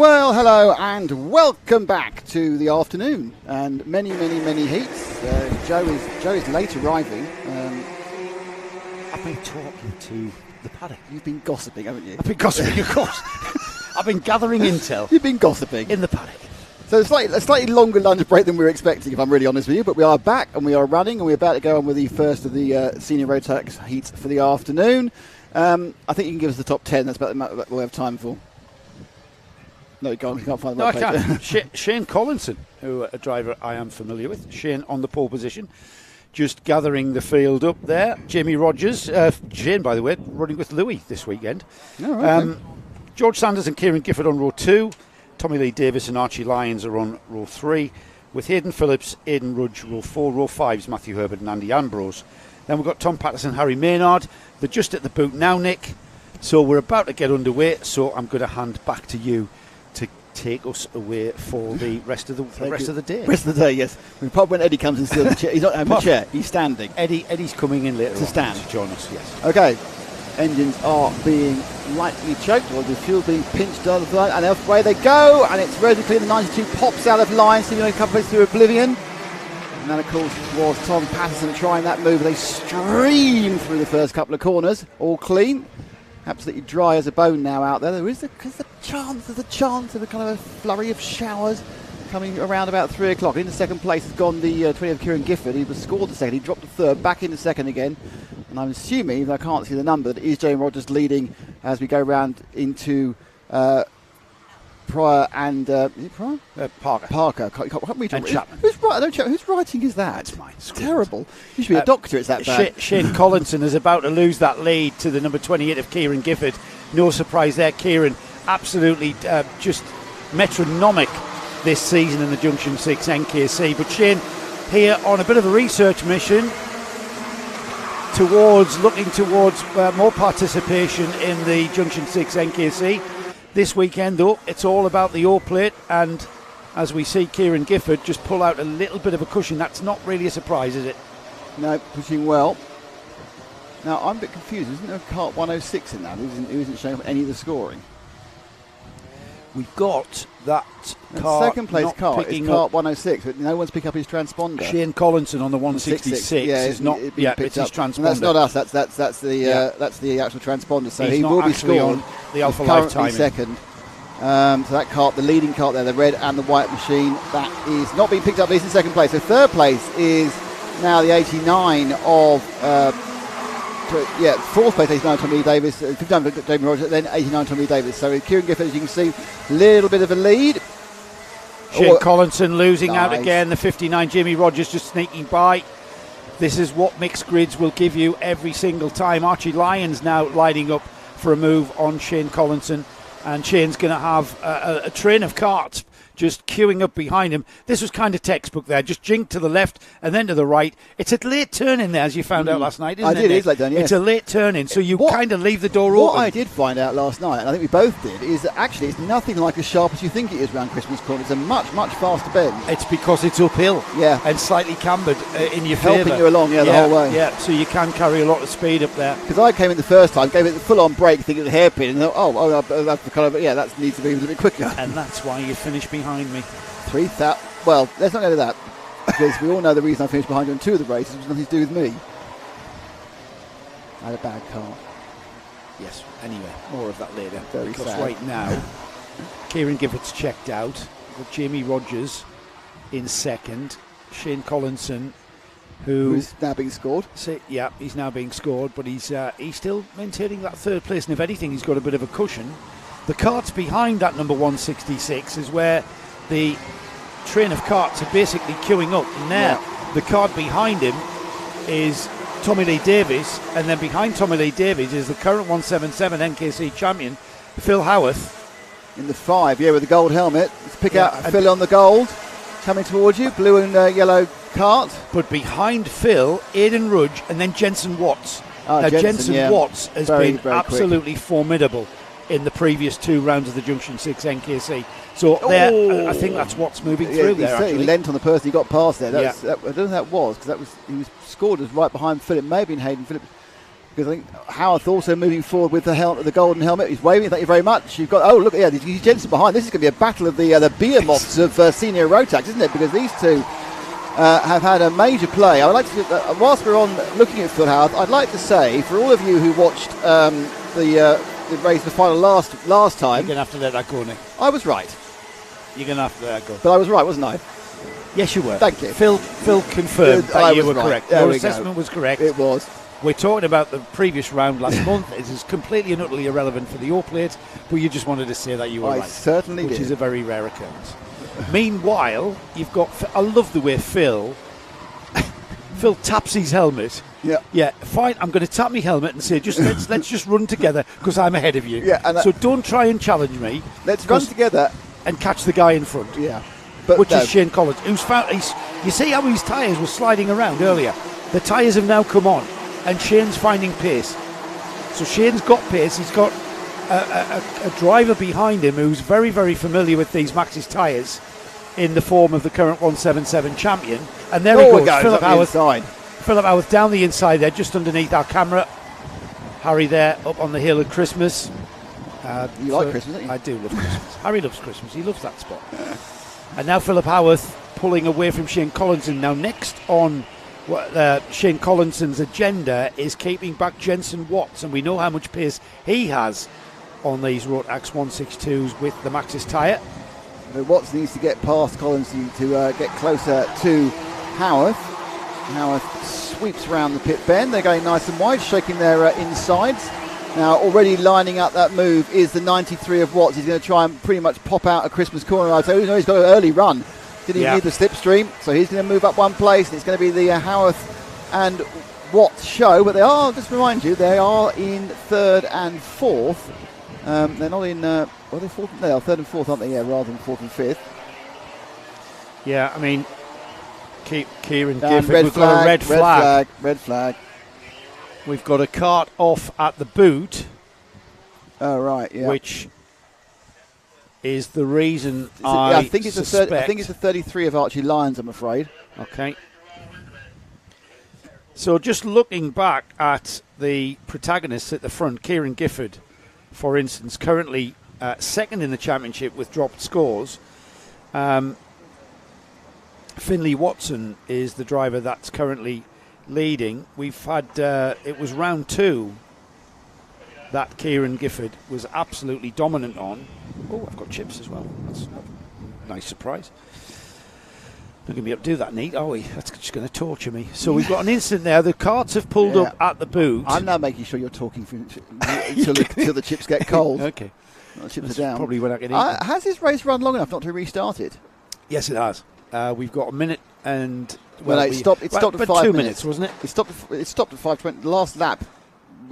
Well, hello and welcome back to the afternoon and many heats. Joe is late arriving. I've been talking to the paddock. You've been gossiping, haven't you? I've been gossiping, of course. I've been gathering intel. You've been gossiping. In the paddock. So it's a slightly longer lunch break than we were expecting, if I'm really honest with you. But we are back and we are running and we're about to go on with the first of the senior Rotax heats for the afternoon. I think you can give us the top 10. That's about what we have time for. No, you can't find the No, I right page. can. Shane Collinson, who a driver I am familiar with. Shane on the pole position. Just gathering the field up there. Jamie Rogers. Shane, by the way, running with Louis this weekend. Oh, right, George Sanders and Kieran Gifford on row 2. Tommy Lee Davis and Archie Lyons are on row 3. With Hayden Phillips, Aidan Rudge, row 4. Row 5's Matthew Herbert and Andy Ambrose. Then we've got Tom Patterson, Harry Maynard. They're just at the boot now, Nick. So we're about to get underway. So I'm going to hand back to you to take us away for the rest of the day. Rest of the day, yes. Probably when Eddie comes and steals the chair. He's not having a chair. He's standing. Eddie's coming in later to stand to join us. Yes. Okay. Engines are being lightly choked, or the fuel being pinched out of the line, and away they go. And it's relatively clear. The 92 pops out of line, seeming a couple of through oblivion. And then, of course, was Tom Patterson trying that move. They stream through the first couple of corners, all clean. Absolutely dry as a bone now out there. There is a chance of a kind of a flurry of showers coming around about 3 o'clock. In the second place has gone the 20 of Kieran Gifford. He was scored the second. He dropped the third, back in the second again. And I'm assuming, even though I can't see the number, that it is Jamie Rogers leading as we go round into Pryor and is it Pryor? Parker. Can't read and it. Chapman. Whose writing is that? It's mine. It's terrible. You should be a doctor. It's that bad. Shane Collinson is about to lose that lead to the number 28 of Kieran Gifford. No surprise there. Kieran absolutely just metronomic this season in the Junction 6 NKC. But Shane here on a bit of a research mission looking towards more participation in the Junction 6 NKC. This weekend, though, it's all about the O plate, and as we see Kieran Gifford just pull out a little bit of a cushion, that's not really a surprise, is it? No, pushing well. Now, I'm a bit confused. Isn't there a kart 106 in that? Who isn't showing up any of the scoring? We've got that the car. Second place kart is kart 106, but no one's picked up his transponder. Shane Collinson on the 166 is not. It's his transponder. And that's not us. That's the actual transponder. So he's he will be scored on the Alpha currently Lifetime second. So that kart, the leading kart there, the red and the white machine, that is not being picked up. He's in second place. So third place is now the 89 of. Fourth place 89 Tommy Lee Davis, 59 Jamie Rogers, then 89 Tommy Lee Davis. So Kieran Gifford, as you can see, a little bit of a lead. Shane Collinson losing out again. The 59 Jamie Rogers just sneaking by. This is what mixed grids will give you every single time. Archie Lyons now lining up for a move on Shane Collinson, and Shane's going to have a train of karts just queuing up behind him. This was kind of textbook there, just jink to the left and then to the right. It's a late turn in there, as you found out last night, isn't it? It is late turn, yes. It's a late turn in, so you kind of leave the door open. What I did find out last night, and I think we both did, is that actually it's nothing like as sharp as you think it is around Christmas Corner. It's a much faster bend. It's because it's uphill, and slightly cambered in your favour. Helping you along, the whole way. Yeah, so you can carry a lot of speed up there. Because I came in the first time, gave it the full-on brake, thinking it was a hairpin, and thought, that's the kind of, that needs to be a little bit quicker. And that's why you finished behind me. 3,000. Well, let's not go to that, because we all know the reason I finished behind you on 2 of the races was nothing to do with me. I had a bad car. Yes, anyway, more of that later. Very because sad. Right now, Kieran Gifford's checked out. With Jamie Rogers in second. Shane Collinson, who's now being scored. He's now being scored, but he's still maintaining that third place, and if anything, he's got a bit of a cushion. The karts behind that number 166 is where the train of karts are basically queuing up. Now, the kart behind him is Tommy Lee Davies, and then behind Tommy Lee Davies is the current 177 NKC champion, Phil Howarth. In the 5, with the gold helmet. Let's pick out Phil on the gold, coming towards you, blue and yellow kart. But behind Phil, Aidan Rudge, and then Jensen Watts. Jensen Watts has been absolutely formidable in the previous 2 rounds of the Junction 6 NKC. So I think that's what's moving through there. He certainly lent on the person he got past there. I don't know who that was, because he was scored as right behind Philip. May have been Hayden Phillips. Because I think Howarth also moving forward with the golden helmet. He's waving. Thank you very much. You've got, oh look, yeah, there's Jensen behind. This is going to be a battle of the behemoths of senior Rotax, isn't it? Because these two have had a major play. I would like to, whilst we're on looking at Phil Howarth, I'd like to say for all of you who watched the race, the final last time, You're going to have to let that go, Nick. I was right. You're going to have to let that go. But I was right, wasn't I? Yes, you were. Thank you. Phil confirmed that you were right. correct. There Your we assessment go. was correct. It was. We're talking about the previous round last month. It is completely and utterly irrelevant for the Your Plate, but you just wanted to say that you were right. I certainly which did. is a very rare occurrence. Meanwhile, you've got. I love the way Phil taps his helmet. Yeah. Yeah. Fine. I'm going to tap my helmet and say, let's just run together because I'm ahead of you. Yeah. And so don't try and challenge me. Let's run together and catch the guy in front. Yeah. Which is Shane Collins, who's found. You see how his tyres were sliding around earlier. The tyres have now come on, and Shane's finding pace. So Shane's got pace. He's got a driver behind him who's very, very familiar with these Maxxis tyres in the form of the current 177 champion. And there he goes, Philip Howarth. Philip Howarth down the inside there, just underneath our camera. Harry there, up on the hill of Christmas. You like Christmas, don't you? I do love Christmas. Harry loves Christmas. He loves that spot. And now Philip Howarth pulling away from Shane Collinson. Now next on Shane Collinson's agenda is keeping back Jensen Watts, and we know how much pace he has on these Rotax 162s with the Maxxis tyre. Watts needs to get past Collinson to get closer to Howarth. Howarth sweeps around the pit bend. They're going nice and wide, shaking their insides. Now already lining up that move is the 93 of Watts. He's going to try and pretty much pop out a Christmas corner. I'd say he's got an early run. Didn't even need the slipstream, so he's going to move up one place, and it's going to be the Howarth and Watts show. But they are, just to remind you, they are in third and fourth. They're not in, they're fourth? They are third and fourth, aren't they? Yeah, rather than fourth and fifth. Yeah, I mean, Kieran And Gifford, we've got a red flag. Red flag. We've got a cart off at the boot. Oh, right, yeah. Which is the reason I think it's suspect. I think it's the 33 of Archie Lyons, I'm afraid. Okay. So just looking back at the protagonists at the front, Kieran Gifford, for instance, currently second in the championship with dropped scores. Finley Watson is the driver that's currently leading. We've had, it was round two that Kieran Gifford was absolutely dominant on. Oh, I've got chips as well. That's a nice surprise. Not going to be able to do that neat, are we? That's just going to torture me. So we've got an incident there. The carts have pulled up at the boot. I'm now making sure you're talking until the chips get cold. Okay. Well, the chips That's are down. probably when I can eat. Has this race run long enough not to restart it? Yes, it has. We've got a minute and... Well, it stopped at 5 2 minutes. minutes, wasn't it? It stopped at 5:20. The last lap,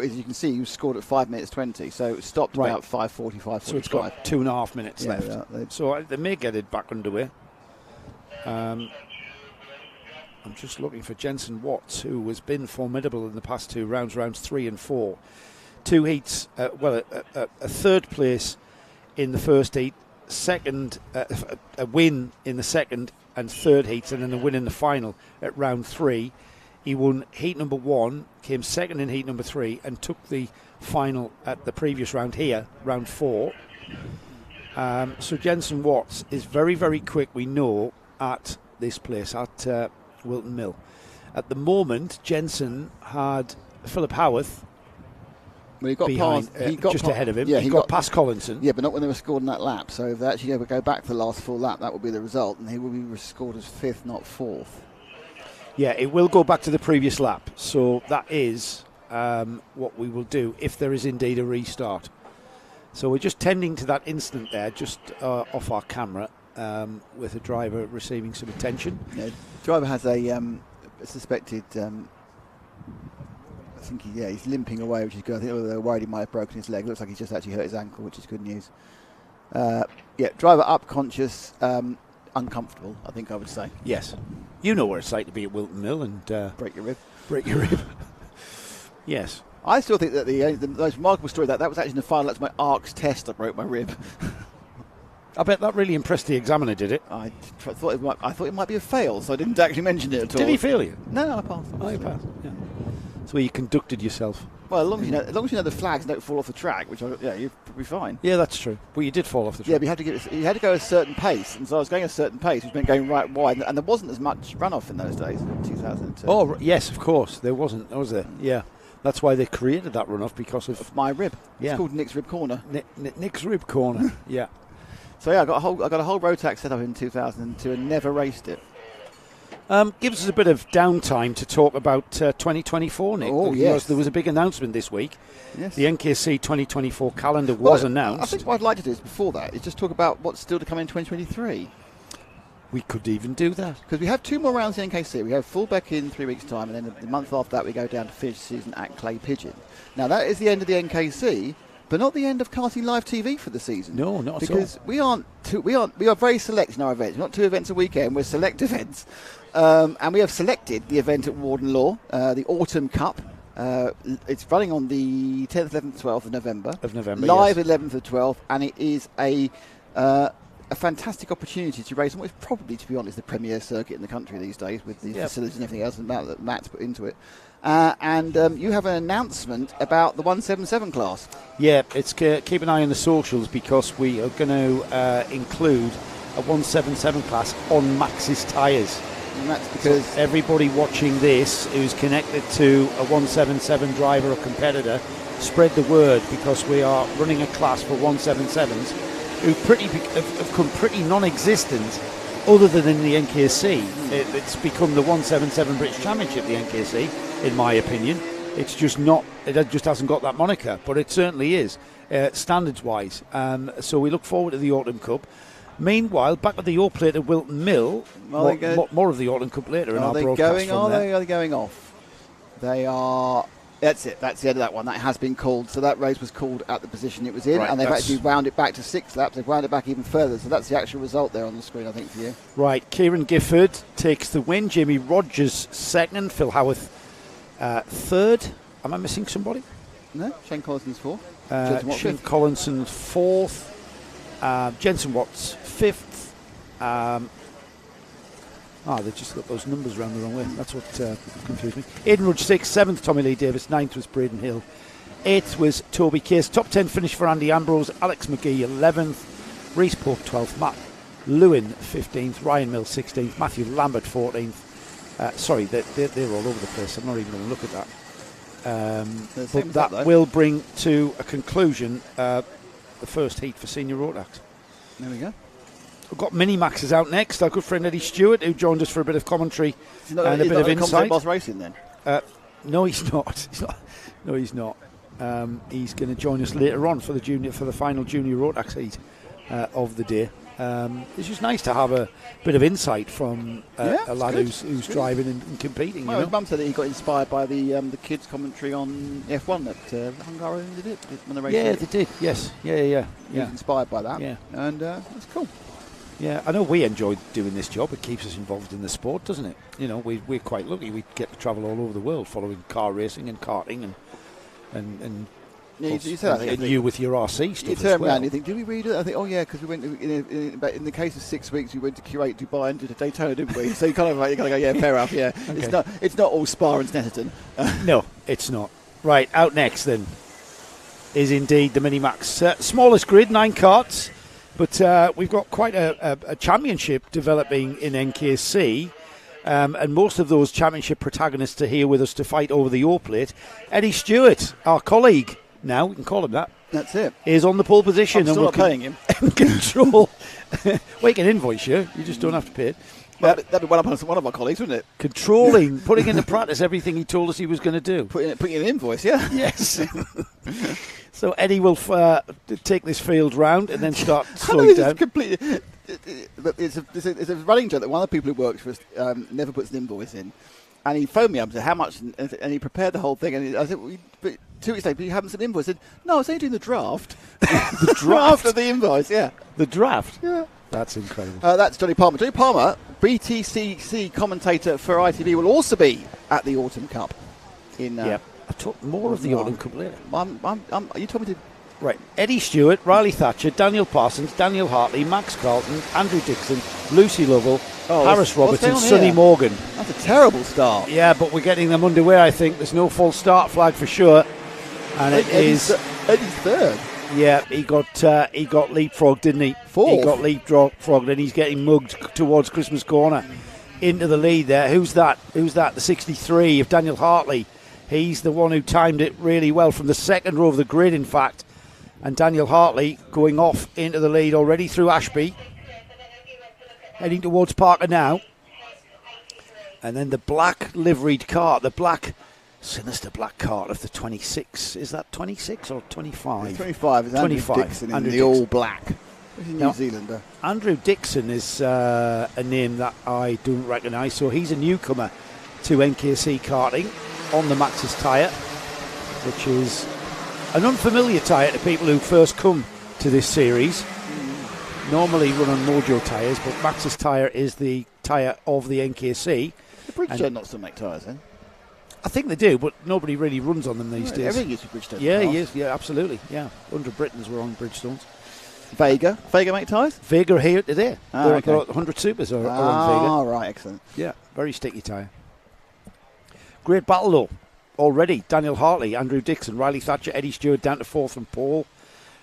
as you can see, you scored at 5 minutes 20. So it stopped about 5:40, 5:45. So it's got 2.5 minutes left. So they may get it back underway. I'm just looking for Jensen Watts, who has been formidable in the past two rounds, rounds 3 and 4. Two heats, a third place in the first heat, second, a win in the second and third heats, and then a win in the final at round 3. He won heat number 1, came second in heat number 3, and took the final at the previous round here, round 4. So Jensen Watts is very, very quick, we know, at this place, at Whilton Mill. At the moment, Jensen had Philip Howarth Well, he got behind, past, he got just pa- ahead of him. Yeah, he got past Collinson. Yeah, but not when they were scored in that lap. So if they actually ever go back to the last full lap, that will be the result, and he will be scored as 5th, not 4th. Yeah, it will go back to the previous lap. So that is what we will do if there is indeed a restart. So we're just tending to that instant there, just off our camera, with the driver receiving some attention. Yeah, the driver has a suspected... I think he's limping away, which is good. I think they were worried he might have broken his leg. Looks like he's just actually hurt his ankle, which is good news. Driver up, conscious, uncomfortable, I think I would say. Yes. You know what it's like to be at Whilton Mill and... break your rib. Break your rib. Yes. I still think that the most remarkable story that was actually in the final. That's my ARCS test that broke my rib. I bet that really impressed the examiner, did it? I thought it might be a fail, so I didn't actually mention it at all. Did he fail you? No, I passed. Oh, you passed. Yeah. That's where you conducted yourself. Well, as long as you know the flags don't fall off the track, which you'll be fine. Yeah, that's true. Well, you did fall off the track. Yeah, but you had to go a certain pace, and so I was going a certain pace, which meant going right wide, and there wasn't as much runoff in those days, in 2002. Oh, yes, of course. There wasn't, was there? Yeah. That's why they created that runoff, because of my rib. Yeah. It's called Nick's Rib Corner. Nick's Rib Corner, yeah. So, yeah, I got a whole Rotax set up in 2002 and never raced it. Gives us a bit of downtime to talk about 2024, Nick. Oh, because yes. there was a big announcement this week. Yes. The NKC 2024 calendar was announced. I think what I'd like to do is before that is just talk about what's still to come in 2023. We could even do that. Because we have 2 more rounds in NKC. We have Fullbeck in 3 weeks' time, and then the month after that we go down to finish season at Clay Pigeon. Now, that is the end of the NKC, but not the end of karting live TV for the season. No, not at all. Because we are very select in our events. We're not 2 events a weekend, we're select events. And we have selected the event at Warden Law, the Autumn Cup. It's running on the 10th, 11th, 12th of November. Live yes. 11th of 12th, and it is a fantastic opportunity to race on what is probably, to be honest, the premier circuit in the country these days, with the facilities and everything else that Matt's put into it. And you have an announcement about the 177 class. Yeah, it's keep an eye on the socials, because we are going to include a 177 class on Max's tyres. And that's because so everybody watching this who's connected to a 177 driver or competitor, spread the word, because we are running a class for 177s who have become pretty non-existent other than in the NKC. It's become the 177 British Championship, the NKC, in my opinion. It's just not, it just hasn't got that moniker, but it certainly is, standards-wise. So we look forward to the Autumn Cup. Meanwhile, back at the York Plate at Whilton Mill, more of the Autumn Cup later in our broadcast from there. Are they going off? They are. That's it. That's the end of that one. That has been called. So that race was called at the position it was in, and they've actually wound it back to 6 laps. They've wound it back even further. So that's the actual result there on the screen, I think, for you. Right. Kieran Gifford takes the win. Jamie Rogers second. Phil Howarth third. Am I missing somebody? No. Shane Collinson's fourth. Shane Collinson's fourth. Jensen Watts fifth. They've just got those numbers around the wrong way. That's what confused me. Aidan Rudge sixth, seventh Tommy Lee Davis, ninth was Braden Hill, eighth was Toby Case. Top 10 finish for Andy Ambrose, Alex McGee 11th, Reece Pope 12th, Matt Lewin 15th, Ryan Mills 16th, Matthew Lambert 14th. Sorry, they're all over the place. I'm not even going to look at that. But that will bring to a conclusion the first heat for Senior Rotax. There we go. We've got Mini Maxes out next. Our good friend Eddie Stewart, who joined us for a bit of commentary and a bit of insight. Boss Racing then? No, he's not. No, he's not. He's going to join us later on for the final Junior Rotax heat of the day. It's just nice to have a bit of insight from a lad who's driving and competing. Well, his mum said that he got inspired by the kids' commentary on F1 that Hungaro did it when the race. Yeah, they did. Yes, yeah. He was inspired by that. Yeah, and that's cool. Yeah, I know we enjoy doing this job. It keeps us involved in the sport, doesn't it? You know, we're quite lucky. We get to travel all over the world following car racing and karting and yeah, you said that. And you with your RC stuff. You turn around and you think, did we read it? I think, oh yeah, because we went in the case of 6 weeks, we went to Kuwait, Dubai, and to Daytona, didn't we? So you kind of go, yeah, fair enough, yeah. Okay. It's not all Spa and Snetterton. No, it's not. Right, out next then is indeed the Mini Max. Smallest grid, 9 karts, but we've got quite a championship developing in NKC. And most of those championship protagonists are here with us to fight over the O plate. Eddie Stewart, our colleague, now we can call him that. That's it. Is on the pole position. I'm still not paying him. Control. Well, you can invoice you. You just don't have to pay it. That'd be one of my colleagues, wouldn't it? Controlling, putting into practice everything he told us he was going to do. Putting in an invoice, yeah. Yes. So Eddie will take this field round and then start slowing down. It's a running joke that one of the people who works for us never puts an invoice in. And he phoned me up and said, how much? And he prepared the whole thing. And I said, but 2 weeks later, but you haven't sent an invoice. I said, no, I was only doing the draft. The draft? Of the invoice, yeah. The draft? Yeah. That's incredible. That's Johnny Palmer. Johnny Palmer, BTCC commentator for ITV, will also be at the Autumn Cup. Yeah. I'll talk more of the Autumn Cup later. You told me to Right, Eddie Stewart, Riley Thatcher, Daniel Parsons, Daniel Hartley, Max Carlton, Andrew Dixon, Lucy Lovell, Harris Roberts and Sonny Morgan. That's a terrible start. Yeah, but we're getting them underway, I think. There's no false start flag for sure. And Eddie's third. Yeah, he got leapfrogged, didn't he? Fourth. He got leapfrogged, and he's getting mugged towards Christmas Corner. Into the lead there. Who's that? The 63 of Daniel Hartley. He's the one who timed it really well from the second row of the grid, in fact. And Daniel Hartley going off into the lead already through Ashby. Heading towards Parker now. And then the black liveried cart, sinister black cart of the 26. Is that 26 or 25? 25 is Andrew Dixon in the all black. He's a New Zealander. Andrew Dixon is a name that I don't recognise, so he's a newcomer to NKC karting on the Max's tyre, which is an unfamiliar tyre to people who first come to this series. Normally run on Mojo tyres, but Max's tyre is the tyre of the NKC. The Bridgestone not still make tyres, then? I think they do, but nobody really runs on them these days. Everything used to be Bridgestone. Yeah, yes, yeah, absolutely. Yeah, 100 Britons were on Bridgestones. Vega make tyres? Vega are here today. Okay. 100 Supers are on Vega. Oh, right, excellent. Yeah, very sticky tyre. Great battle though. Already, Daniel Hartley, Andrew Dixon, Riley Thatcher, Eddie Stewart down to 4th from Paul.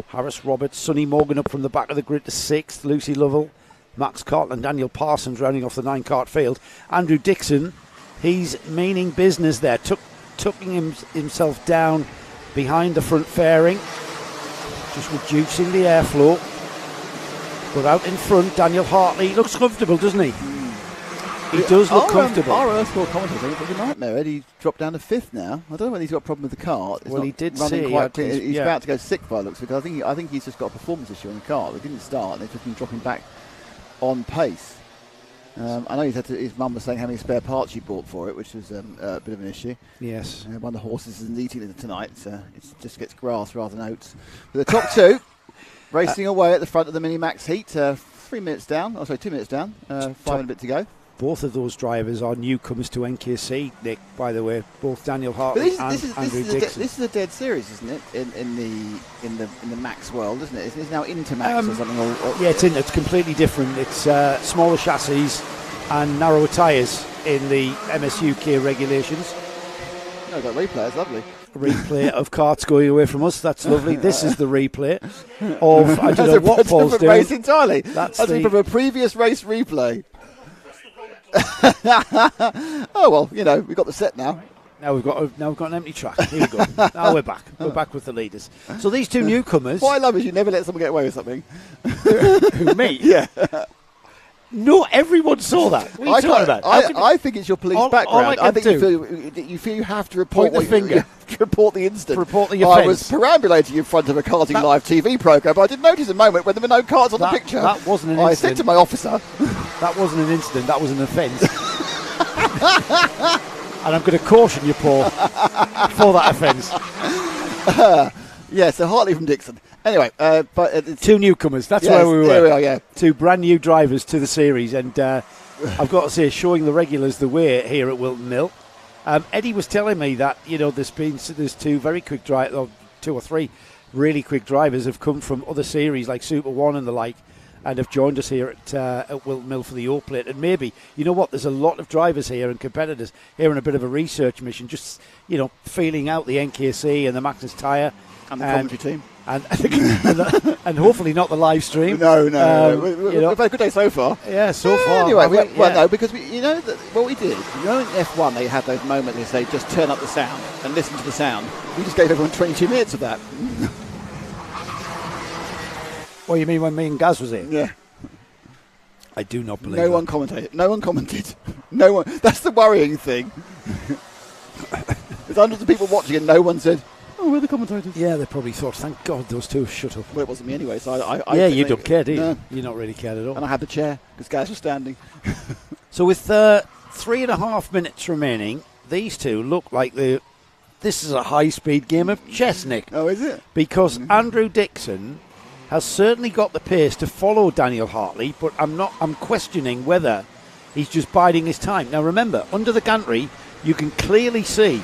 Harris Roberts, Sonny Morgan up from the back of the grid to 6th. Lucy Lovell, Max Carlton and Daniel Parsons rounding off the 9-cart field. Andrew Dixon, he's meaning business there, tucking himself down behind the front fairing, just reducing the airflow. But out in front, Daniel Hartley looks comfortable, doesn't he? He does look comfortable. Our Earthcore commentator, it was a nightmare. Eddie dropped down to 5th now. I don't know whether he's got a problem with the cart. It's well, he did running say quite clear. He's about to go sick by looks, because I think he's just got a performance issue on the cart. It didn't start, and they've just been dropping back on pace. I know his mum was saying how many spare parts she bought for it, which was a bit of an issue. Yes. One of the horses isn't eating it tonight, so it just gets grass rather than oats. But the top two racing away at the front of the Mini-Max heat, 2 minutes down, 5 and a bit to go. Both of those drivers are newcomers to NKC, Nick, by the way. Both Daniel Hartley and Andrew Dixon. This is a dead series, isn't it? In the Max world, isn't it? It's now into Max or something. Yeah, it's completely different. It's smaller chassis and narrower tyres in the MSUK regulations. No, got replay. It's lovely. Replay of carts going away from us. That's lovely. This is the replay of I don't know what Paul's doing. Race entirely. That's from a previous race replay. Oh well, we've got the set now. Now we've got an empty track. Here we go. Now we're back. We're back with the leaders. So these two newcomers. What I love is you never let someone get away with something. Who, me? Yeah. No, everyone saw that. What are you talking about? I think it's your police background. I think you feel you have to report the finger. Report the incident. Report the offence. I was perambulating in front of a karting live TV programme, but I did notice a moment when there were no cars on the picture. That wasn't an incident. I said to my officer, that wasn't an incident, that was an offence. And I'm going to caution you, Paul, for that offence. Yeah, so Hartley from Dixon. Anyway, but it's two newcomers. That's where we were. There we are. Yeah, two brand new drivers to the series, and I've got to say, showing the regulars the way here at Whilton Mill. Eddie was telling me that there's two very quick drivers, or 2 or 3 really quick drivers have come from other series like Super One and the like, and have joined us here at Whilton Mill for the O Plate. And maybe, there's a lot of drivers here and competitors here on a bit of a research mission, just feeling out the NKC and the Max's tyre. And the commentary team. And hopefully not the live stream. No. We've had a good day so far. Yeah, so far. Anyway, no, because what we did, in F1 they had those moments where they just turn up the sound and listen to the sound. We just gave everyone 22 minutes of that. What you mean when me and Gaz was here? Yeah. I do not believe No one commented. No one. That's the worrying thing. There's hundreds of people watching and no one said, "Oh, we're the commentators." Yeah, they probably thought, "Thank God those two shut up." Well, it wasn't me anyway, so I you don't care, do you? No. You're not really cared at all. And I had the chair because Gaz was standing. So with 3.5 minutes remaining, these two look like this is a high-speed game of chess, Nick. Oh, is it? Because Andrew Dixon has certainly got the pace to follow Daniel Hartley, but I'm questioning whether he's just biding his time. Now remember, under the gantry, you can clearly see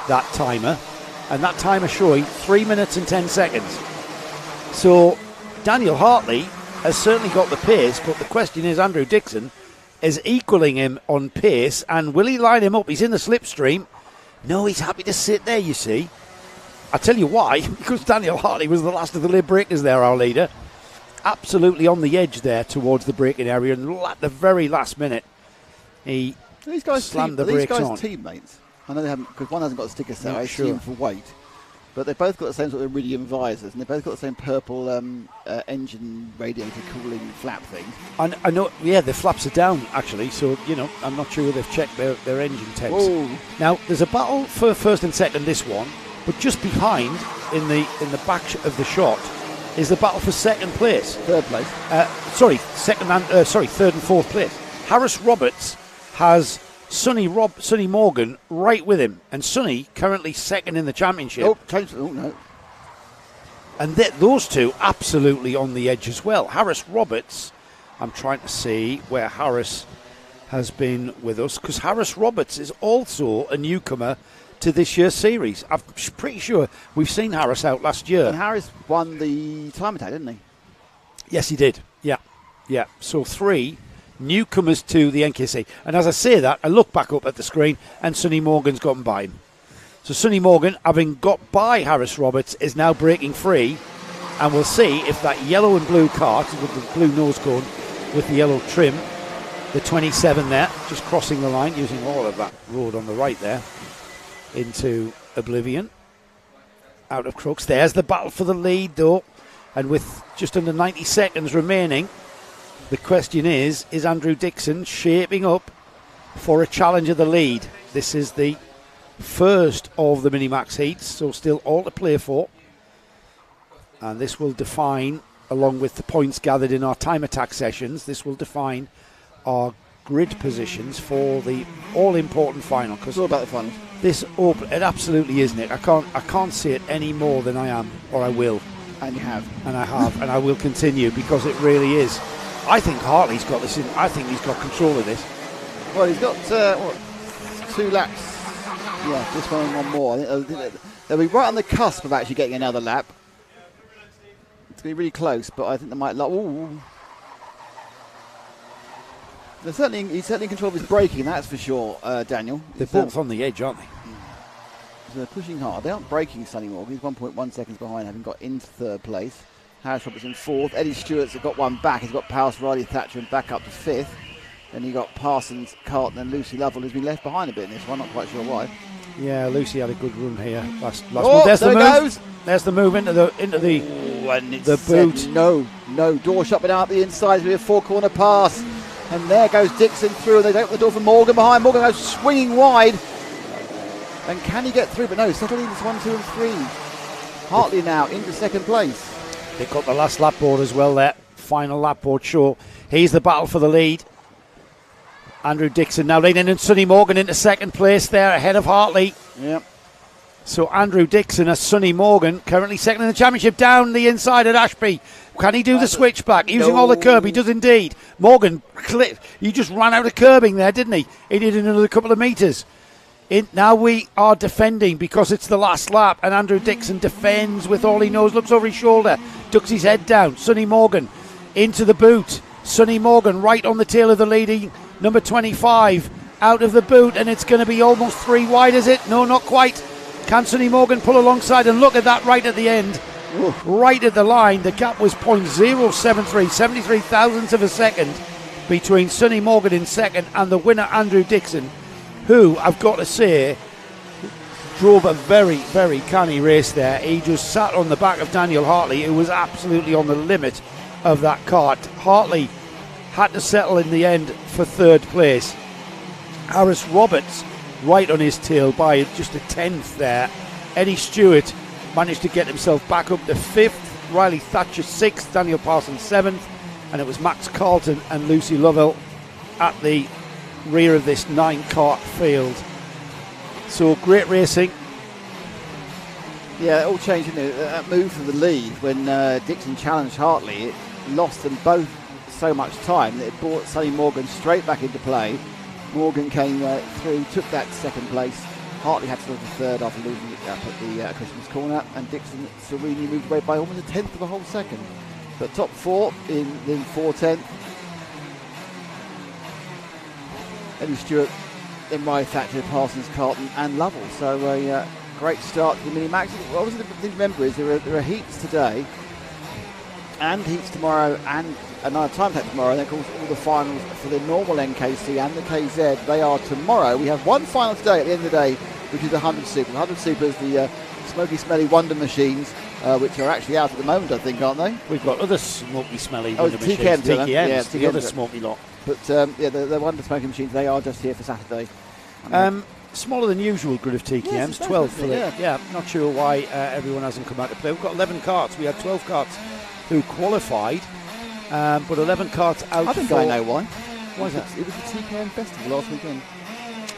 that timer, and that timer showing 3 minutes and 10 seconds. So Daniel Hartley has certainly got the pace, but the question is, Andrew Dixon is equaling him on pace, and will he line him up? He's in the slipstream. No, he's happy to sit there, you see. I'll tell you why, because Daniel Hartley was the last of the lid breakers there, our leader. Absolutely on the edge there towards the braking area, and at the very last minute, he slammed the brakes on. These guys teammates? I know they haven't, because one hasn't got a sticker set, I sure. assume, for weight. But they've both got the same sort of iridium visors, and they've both got the same purple engine radiator cooling flap thing. I know, yeah, the flaps are down, actually, so, I'm not sure they've checked their engine temps. Whoa. Now, there's a battle for first and second, this one, but just behind, in the back of the shot, is the battle for second place. Third place. Third and fourth place. Harris Roberts has Sonny Morgan right with him, and Sonny currently second in the championship. No. And those two absolutely on the edge as well. Harris Roberts, I'm trying to see where Harris has been with us, because Harris Roberts is also a newcomer to this year's series. I'm pretty sure we've seen Harris out last year. And Harris won the time attack, didn't he? Yes, he did. Yeah. So 3 newcomers to the NKC. And as I say that, I look back up at the screen, and Sonny Morgan's gotten by him. So Sonny Morgan, having got by Harris Roberts, is now breaking free, and we'll see if that yellow and blue kart with the blue nose cone with the yellow trim, the 27 there, just crossing the line, using all of that road on the right there into oblivion, out of crooks. There's the battle for the lead, though, and with just under 90 seconds remaining, the question is Andrew Dixon shaping up for a challenge of the lead? This is the first of the Minimax heats, so still all to play for, and this will define, along with the points gathered in our time attack sessions, this will define our grid positions for the all-important final. It's all about the final. This it absolutely is, Nick. I can't see it any more than I am, or I will. And you have. And I have, and I will continue, because it really is. I think Hartley's got this in. I think he's got control of this. Well, he's got 2 laps. Yeah, this one and one more. I think they'll be right on the cusp of actually getting another lap. It's going to be really close, but I think they might. He's certainly in control of his braking, that's for sure, Daniel. They're both on the edge, aren't they? So they're pushing hard. They aren't braking Sonny Morgan. He's 1.1 seconds behind, having got into third place. Harris Roberts in fourth. Eddie Stewart's got one back. He's got Powers, Riley Thatcher, and back up to fifth. Then you got Parsons, Carlton, and Lucy Lovell, who's been left behind a bit in this one. Not quite sure why. Yeah, Lucy had a good run here last month. There's there the it move. Goes. There's the move into the boot. No, door shut but out the inside. It's going to be a 4-corner pass. And there goes Dixon through, and they open the door for Morgan behind. Morgan goes swinging wide. And can he get through? But no, settling into 1, 2 and 3. Hartley now into second place. They got the last lap board as well there. Final lap board show. Here's the battle for the lead. Andrew Dixon now leading, and Sonny Morgan into second place there ahead of Hartley. Yep. So Andrew Dixon as Sonny Morgan, currently second in the championship, down the inside at Ashby. Can he do the switchback using all the curb? He does indeed. Morgan, he just ran out of curbing there, didn't he? He did another couple of metres. Now we are defending because it's the last lap, and Andrew Dixon defends with all he knows, looks over his shoulder, ducks his head down. Sonny Morgan into the boot. Sonny Morgan right on the tail of the leading number 25 out of the boot, and it's going to be almost 3 wide, is it? No, not quite. Can Sonny Morgan pull alongside? And look at that right at the end. Ooh. Right at the line, the gap was 0.073, 73 thousandths of a second between Sonny Morgan in second and the winner Andrew Dixon, who, I've got to say, drove a very, very canny race there. He just sat on the back of Daniel Hartley, who was absolutely on the limit of that kart. Hartley had to settle in the end for third place. Harris Roberts right on his tail by just a 10th there. Eddie Stewart managed to get himself back up to 5th. Riley Thatcher 6th. Daniel Parsons 7th. And it was Max Carlton and Lucy Lovell at the rear of this 9-kart field. So great racing. Yeah, it all changed, didn't it? That move for the lead when Dixon challenged Hartley, it lost them both so much time that it brought Sonny Morgan straight back into play. Morgan came through, took that second place, Hartley had to go to third after losing it up at the Christmas corner, and Dixon serenely moved away by almost a tenth of a whole second. But top four in 4/10. Eddie Stewart, then Rye Thatcher, Parsons, Carlton and Lovell. So a great start to the mini-max. What was the thing to remember is there are heats today and heats tomorrow and another time attack tomorrow, and then of course all the finals for the normal NKC and the KZ, they are tomorrow. We have one final today at the end of the day, which is the 100 Super. The 100 Super is the smoky, smelly wonder machines, which are actually out at the moment, I think, aren't they? We've got other smoky, smelly wonder machines. TKMs, TKMs, the other smoky lot. But the wonder smoky machines, they are just here for Saturday. Smaller than usual grid of TKMs, yes, 12 for it. Yeah, not sure why everyone hasn't come out to play. We've got 11 carts. We had 12 carts who qualified, but 11 carts out. I think for... I know why. Why is that? It was the TKM Festival last weekend.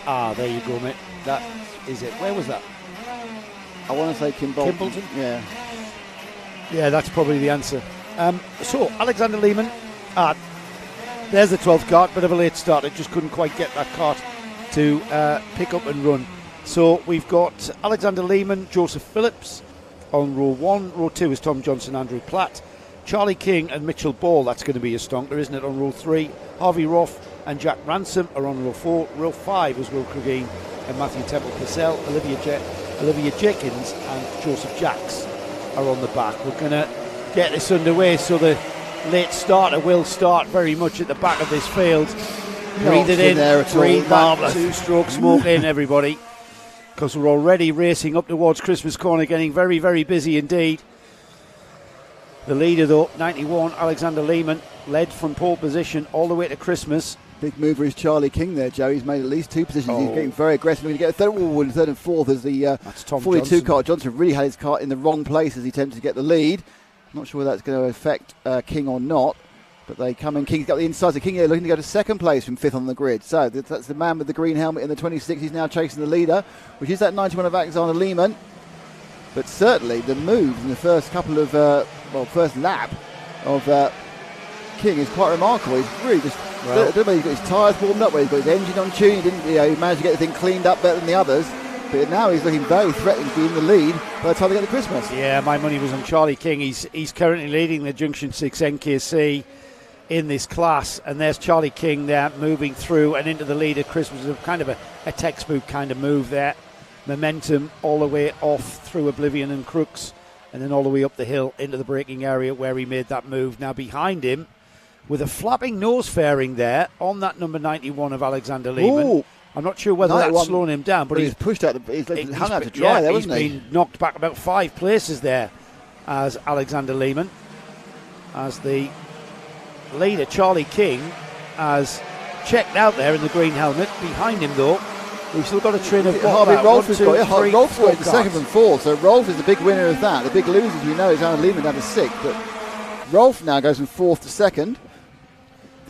Ah, there you go, mate. That is it. Where was that? I want to say Kimbolton? Yeah. Yeah, that's probably the answer. So, Alexander Lehman. There's the 12th cart. Bit of a late start. It just couldn't quite get that cart to pick up and run. So we've got Alexander Lehman, Joseph Phillips on row 1. Row 2 is Tom Johnson, Andrew Platt, Charlie King and Mitchell Ball. That's going to be a stonker, isn't it? On row 3, Harvey Roth and Jack Ransom are on row 4. Row 5 is Will Cregeen and Matthew Temple-Purcell. Olivia Jenkins and Joseph Jacks are on the back. We're going to get this underway, so the late starter will start very much at the back of this field. Breathe it in, breathe that 2-stroke smoke in, everybody, because we're already racing up towards Christmas corner, getting very, very busy indeed. The leader, though, 91, Alexander Lehman, led from pole position all the way to Christmas. Big mover is Charlie King there, Joe. He's made at least 2 positions. He's getting very aggressive. We're going to get a third and fourth as the 42 car. Johnson really had his car in the wrong place as he attempted to get the lead. Not sure whether that's going to affect King or not. But they come in. King's got the inside. So King here looking to go to second place from 5th on the grid. So that's the man with the green helmet in the 26. He's now chasing the leader, which is that 91 of Alexander Lehman. But certainly the moves in the first couple of, first lap of King is quite remarkable. He's really just, I don't know whether he's got his tyres warmed up, whether he's got his engine on tune. He managed to get the thing cleaned up better than the others. But now he's looking very threatening to be in the lead by the time they get to Christmas. Yeah, my money was on Charlie King. He's currently leading the Junction 6 NKC in this class, and there's Charlie King there moving through and into the lead at Christmas. It's kind of a textbook kind of move there. Momentum all the way off through Oblivion and Crooks, and then all the way up the hill into the braking area where he made that move. Now behind him, with a flapping nose fairing there on that number 91 of Alexander Lehman. Ooh. I'm not sure whether that's slowing him down, but he's pushed out. He's hung out to dry there, wasn't he? He's been knocked back about 5 places there as Alexander Lehman, as the leader Charlie King has checked out there in the green helmet. Behind him, though, we've still got a train of Harvey Rolfe has got it. Rolfe's got the cars. second and fourth, so Rolfe is the big winner of that. The big losers we know is Alan Lehman down to 6th, but Rolfe now goes from 4th to 2nd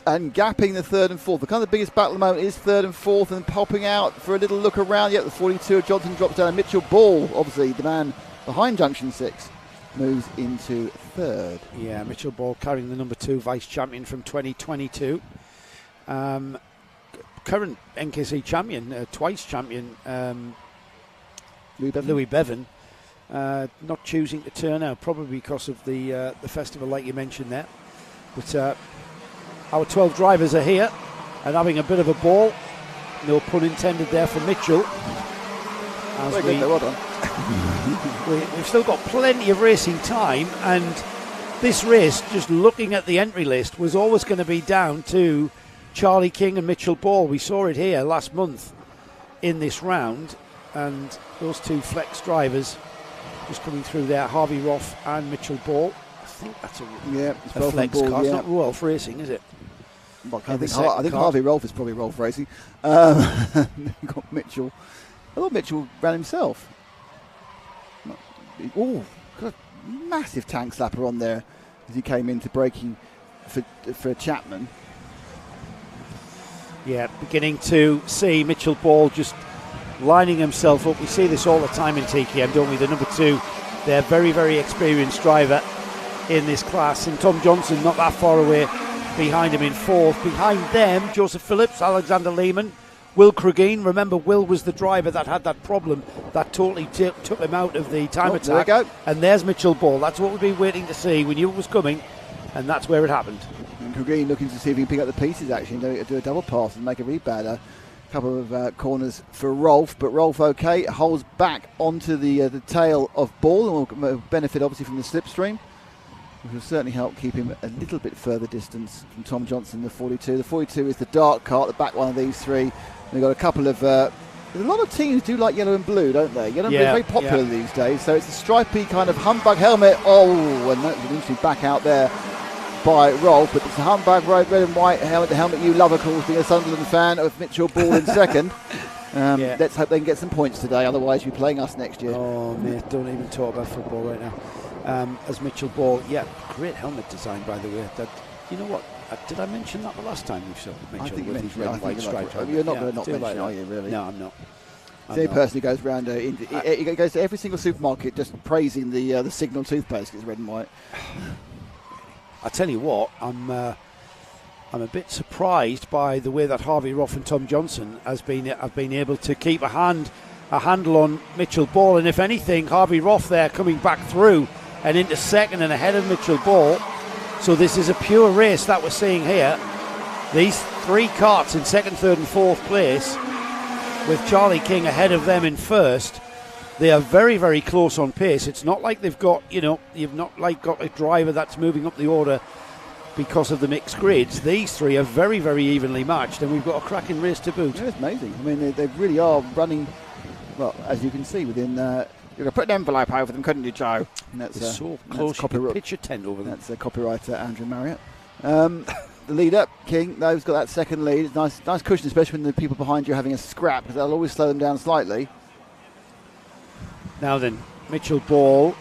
and gapping the 3rd and 4th. The kind of the biggest battle at the moment is 3rd and 4th, and popping out for a little look around. Yet the 42 of Johnson drops down, and Mitchell Ball, obviously the man behind Junction 6, moves into 3rd. Yeah, Mitchell Ball carrying the number 2 vice champion from 2022. Current NKC champion, twice champion, Louis Bevan, not choosing to turn out, probably because of the festival, like you mentioned there. But our 12 drivers are here and having a bit of a ball. No pun intended there for Mitchell. We've still got plenty of racing time, and this race, just looking at the entry list, was always going to be down to Charlie King and Mitchell Ball. We saw it here last month in this round, and those 2 flex drivers just coming through there, Harvey Roth and Mitchell Ball. I think that's a flex car. It's not Rolfe Racing, is it? Well, I think Harvey Rolfe is probably Rolfe Racing. Got Mitchell. I thought Mitchell ran himself. Oh, got a massive tank slapper on there as he came into braking for Chapman. Yeah, beginning to see Mitchell Ball just lining himself up. We see this all the time in TKM, don't we? The number 2, they're very, very experienced driver in this class. And Tom Johnson not that far away behind him in 4th. Behind them, Joseph Phillips, Alexander Lehman Will Cregeen. Remember, Will was the driver that had that problem that totally took him out of the time attack. There we go. And there's Mitchell Ball. That's what we've been waiting to see. We knew it was coming, and that's where it happened. And Cregeen looking to see if he can pick up the pieces actually and do a double pass and make a rebound. A couple of corners for Rolf, but Rolf okay, holds back onto the tail of Ball and will benefit obviously from the slipstream, which will certainly help keep him a little bit further distance from Tom Johnson, the 42. The 42 is the dark car, the back one of these three. We've got a couple of... there's a lot of teams do like yellow and blue, don't they? Yellow and blue is very popular these days, so it's a stripy kind of humbug helmet. Oh, and that's eventually back out there by Rolf, but it's a humbug red and white helmet, the helmet you love, of course, being a Sunderland fan, of Mitchell Ball in second. Let's hope they can get some points today, otherwise you'll be playing us next year. Oh, mate, don't even talk about football right now. As Mitchell Ball, great helmet design, by the way. That, you know what? Did I mention that the last time we saw Mitchell? I think you with mentioned his red it. and white striped helmet? You're not going to not do mention like it, that. are you, really? No, I'm not. The person who goes around, he goes to every single supermarket just praising the Signal toothpaste. It's red and white. I tell you what, I'm a bit surprised by the way that Harvey Roff and Tom Johnson have been able to keep a handle on Mitchell Ball, and if anything, Harvey Roff there coming back through and into second and ahead of Mitchell Ball. So this is a pure race that we're seeing here. These three karts in second, third, and fourth place, with Charlie King ahead of them in first. They are very, very close on pace. It's not like they've got, you've not like got a driver that's moving up the order because of the mixed grids. These three are very, very evenly matched, and we've got a cracking race to boot. Yeah, it's amazing. I mean, they really are running, well, as you can see, within... you could put an envelope over them, couldn't you, Joe? And that's so close, you could pitch a tent over them. That's copywriter Andrew Marriott. The leader, King, they've got that second lead. It's nice cushion, especially when the people behind you are having a scrap, because that'll always slow them down slightly. Now then, Mitchell Ball,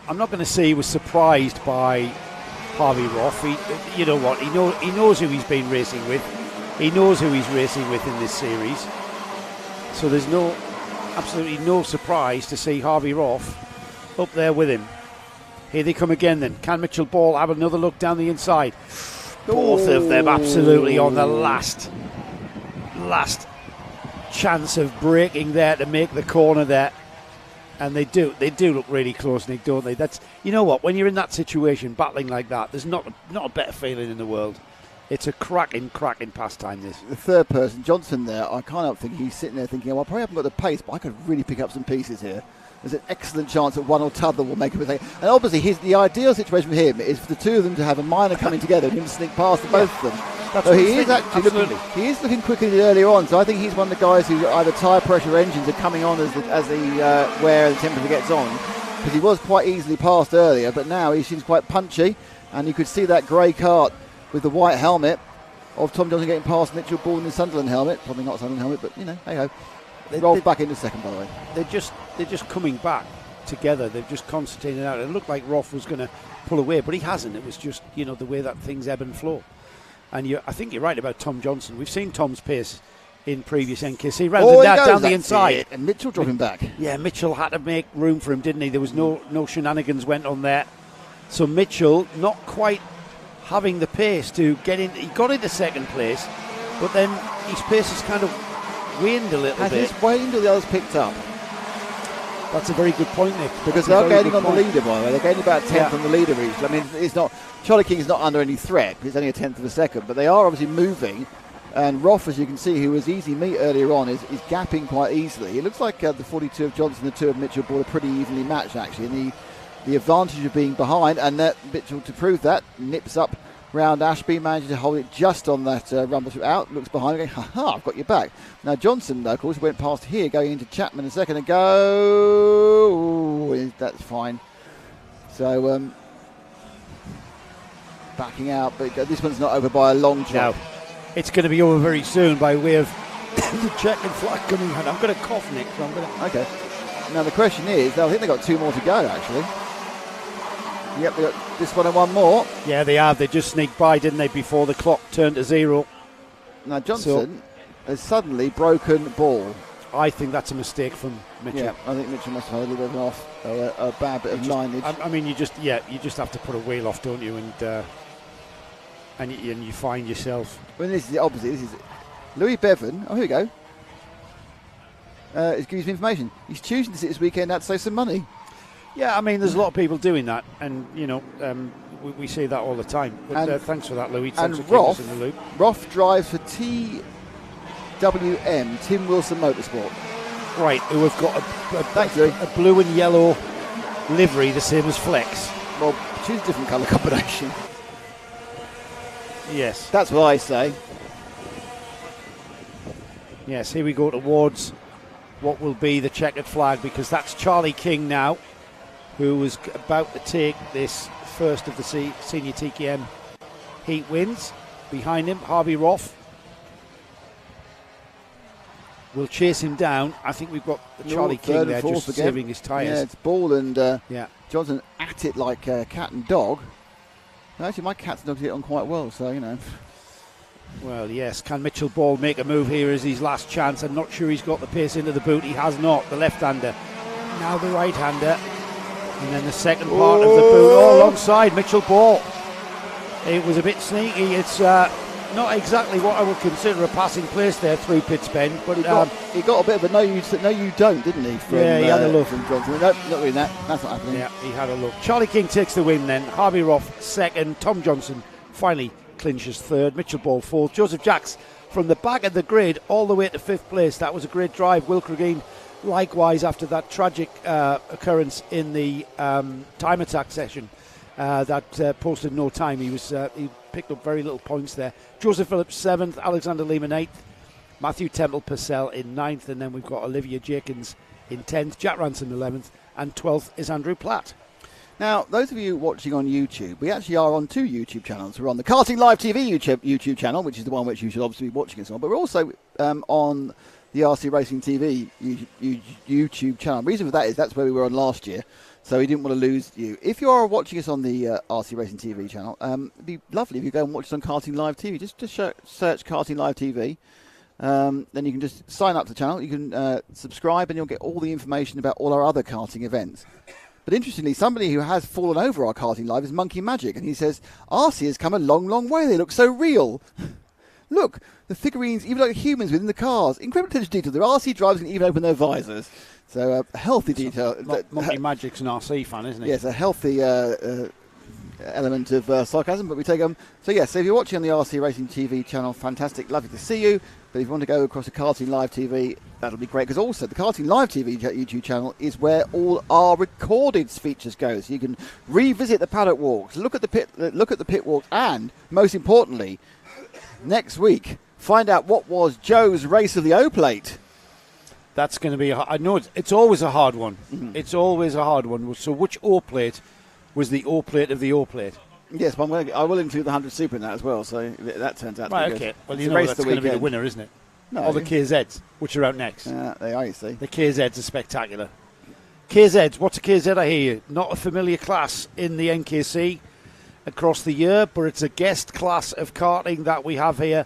I'm not going to say he was surprised by Harvey Roff. You know what? He knows who he's been racing with. He knows who he's racing with in this series. So there's absolutely no surprise to see Harvey Roff up there with him. Here they come again then. Can Mitchell Ball have another look down the inside? Both of them absolutely on the last chance of breaking there to make the corner there. And they do look really close, Nick, don't they? That's, you know what, when you're in that situation, battling like that, there's not a better feeling in the world. It's a cracking pastime, this. The third person, Johnson there, I can't help thinking, he's sitting there thinking, well, I probably haven't got the pace, but I could really pick up some pieces here. There's an excellent chance that one or t'other will make a mistake. And obviously, the ideal situation for him is for the two of them to have a minor coming together and him to sneak past both of them. So he is looking quicker than earlier on. So I think he's one of the guys who either tyre pressure or engines are coming on as the wear the temperature gets on, because he was quite easily passed earlier, but now he seems quite punchy, and you could see that grey kart with the white helmet of Tom Johnson getting past Mitchell Ball in the Sunderland helmet. Probably not Sunderland helmet, but hey ho. They rolled back into second, by the way. They're just coming back together. They've just concentrated out. It looked like Roth was going to pull away, but he hasn't. It was just the way that things ebb and flow. And I think you're right about Tom Johnson. We've seen Tom's pace in previous NKC rounds. And that down the inside. And Mitchell dropping back. Yeah, Mitchell had to make room for him, didn't he? There was no shenanigans went on there. So Mitchell not quite having the pace to get in. He got into second place, but then his pace has kind of waned a little bit. Has waned or the others picked up? That's a very good point, Nick. Because they're gaining on the leader, by the way. They're gaining about 10th on the leader each. I mean, Charlie King is not under any threat. It's only a 10th of a second, but they are obviously moving. And Roth, as you can see, who was easy meat earlier on, is gapping quite easily. It looks like the 42 of Johnson and the 2 of Mitchell Ball are pretty evenly matched, actually. And the advantage of being behind, and Mitchell, to prove that, nips up round Ashby, manages to hold it just on that rumble strip out, looks behind him, going, ha, I've got your back. Now Johnson, of course, went past here, going into Chapman a second ago. Ooh, that's fine. So, backing out, but this one's not over by a long shot. No. It's going to be over very soon by way of the checkered flag coming out. I'm going to cough, Nick, so I'm going to... Okay. Now the question is, I think they've got 2 more to go, actually. Yep, they got this one and one more. Yeah, they have. They just sneaked by, didn't they, before the clock turned to 0. Now Johnson has suddenly broken Ball. I think that's a mistake from Mitchell. Yeah, I think Mitchell must have had a little bit of an off, a bad bit of lineage. I mean, you just have to put a wheel off, don't you? And you find yourself. Well, this is the opposite. This is Louis Bevan, oh, here we go. It gives me information. He's choosing to sit this weekend out to save some money. Yeah, I mean, there's a lot of people doing that, and we see that all the time. But thanks for that, Louis. Thanks and for keeping us in the loop. Roth drives for TWM, Tim Wilson Motorsport. Right, who have got a blue and yellow livery, the same as Flex. Well, choose a different colour combination. Yes. That's what I say. Yes, here we go towards what will be the checkered flag, because that's Charlie King now, who was about to take this first of the senior TKM heat wins. Behind him, Harvey Roth will chase him down. I think we've got Charlie King there just saving his tyres. Yeah, it's Ball and Johnson at it like cat and dog. Actually, my cat's dog get on quite well, so, you know. Well, yes. Can Mitchell Ball make a move here as his last chance? I'm not sure he's got the pace into the boot. He has not. The left-hander. Now the right-hander. And then the second part of the boot. Oh, alongside Mitchell Ball. It was a bit sneaky. It's not exactly what I would consider a passing place there through Pitts Bend. But he got a bit of a no you don't, didn't he? From, he had a look. From Johnson. Nope, not doing that. That's not happening. Yeah, he had a look. Charlie King takes the win then. Harvey Roth second. Tom Johnson finally clinches third. Mitchell Ball fourth. Joseph Jacks from the back of the grid all the way to fifth place. That was a great drive. Will Cregeen likewise after that tragic occurrence in the time attack session that posted no time. He picked up very little points there. Joseph Phillips 7th, Alexander Lehman 8th, Matthew Temple Purcell in 9th, and then we've got Olivia Jenkins in 10th, Jack Ransom 11th, and 12th is Andrew Platt. Now, those of you watching on YouTube, we actually are on 2 YouTube channels. We're on the Karting Live TV YouTube channel, which is the one which you should obviously be watching us on, but we're also on the RC Racing TV YouTube channel. The reason for that is that's where we were on last year, so we didn't want to lose you. If you are watching us on the RC Racing TV channel, it'd be lovely if you go and watch us on Karting Live TV. Just search Karting Live TV. Then you can just sign up to the channel. You can subscribe, and you'll get all the information about all our other karting events. But interestingly, somebody who has fallen over our Karting Live is Monkey Magic, and he says, RC has come a long, long way. They look so real. Look, the figurines even like humans within the cars. Incredible attention to detail. The RC drivers can even open their visors. So healthy detail. Monkey Magic's an RC fan, isn't he? Yes, a healthy element of sarcasm, but we take them. So yes, so if you're watching on the RC Racing TV channel, fantastic, lovely to see you. But if you want to go across to Karting Live TV, that'll be great, because also the Karting Live TV YouTube channel is where all our recorded features go. So you can revisit the paddock walks, look at the pit walks, and most importantly, next week, find out what was Joe's race of the O plate. That's going to be. I know it's always a hard one. Mm-hmm. It's always a hard one. So which O plate was the O plate of the O plate? Yes, but I will include the 100 Super in that as well, so that turns out to be good. Okay. Well, it's you know that's going to be the winner, isn't it? No. Or the KZs, which are out next. They are, you see. The KZs are spectacular. KZs, what's a KZ, I hear you? Not a familiar class in the NKC across the year, but it's a guest class of karting that we have here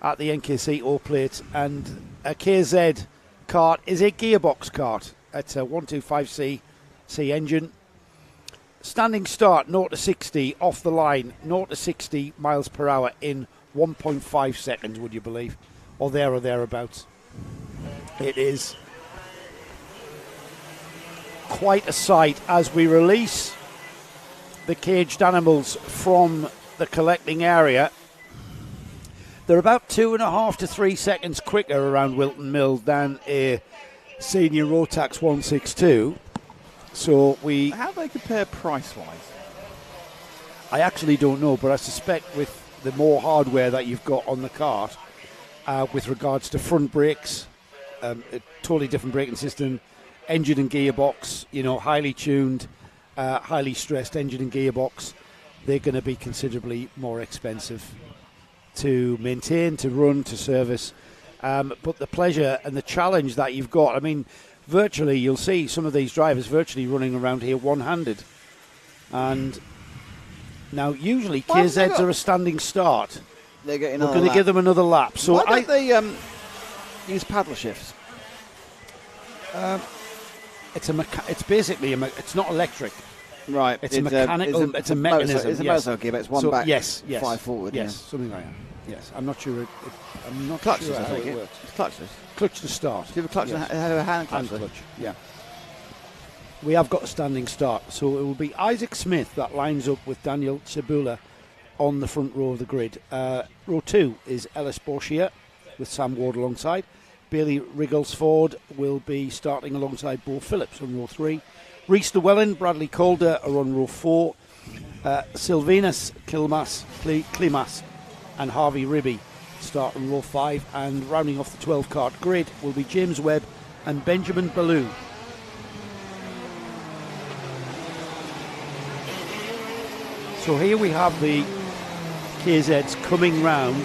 at the NKC O plate. And a KZ kart is a gearbox kart. It's a 125C engine. Standing start, 0 to 60, off the line, 0 to 60 miles per hour in 1.5 seconds, would you believe? Or thereabouts. It is quite a sight as we release the caged animals from the collecting area. They're about 2.5 to 3 seconds quicker around Whilton Mill than a senior Rotax 162. So how do they compare price-wise? I actually don't know, but I suspect with the more hardware that you've got on the kart, with regards to front brakes, a totally different braking system, engine and gearbox, highly tuned, highly stressed engine and gearbox, they're going to be considerably more expensive to maintain, to run, to service. But the pleasure and the challenge that you've got, I mean, virtually, you'll see some of these drivers virtually running around here one-handed. And now, usually, KZs are a standing start. They're getting We're going to give them another lap. So why don't they use paddle shifts? It's basically it's not electric. Right. It's a mechanical. It's a mechanism. It's a motor gear, but it's one back, yes, 5 forward. Yes, something like that. Yes, I'm not sure. I'm not Clutchless, sure I how think it works. It's clutchless. Clutch to start. Do you have a clutch Yes. and have a hand clutch? Hand clutch. Yeah. We have got a standing start, so it will be Isaac Smith that lines up with Daniel Cebula on the front row of the grid. Row 2 is Ellis Borchier with Sam Ward alongside. Bailey Rigglesford will be starting alongside Bo Phillips on row 3. Rhys Llewellyn, Bradley Calder are on row 4. Sylvanus Klimas and Harvey Ribby start on row 5. And rounding off the 12-cart grid will be James Webb and Benjamin Ballou. So here we have the KZs coming round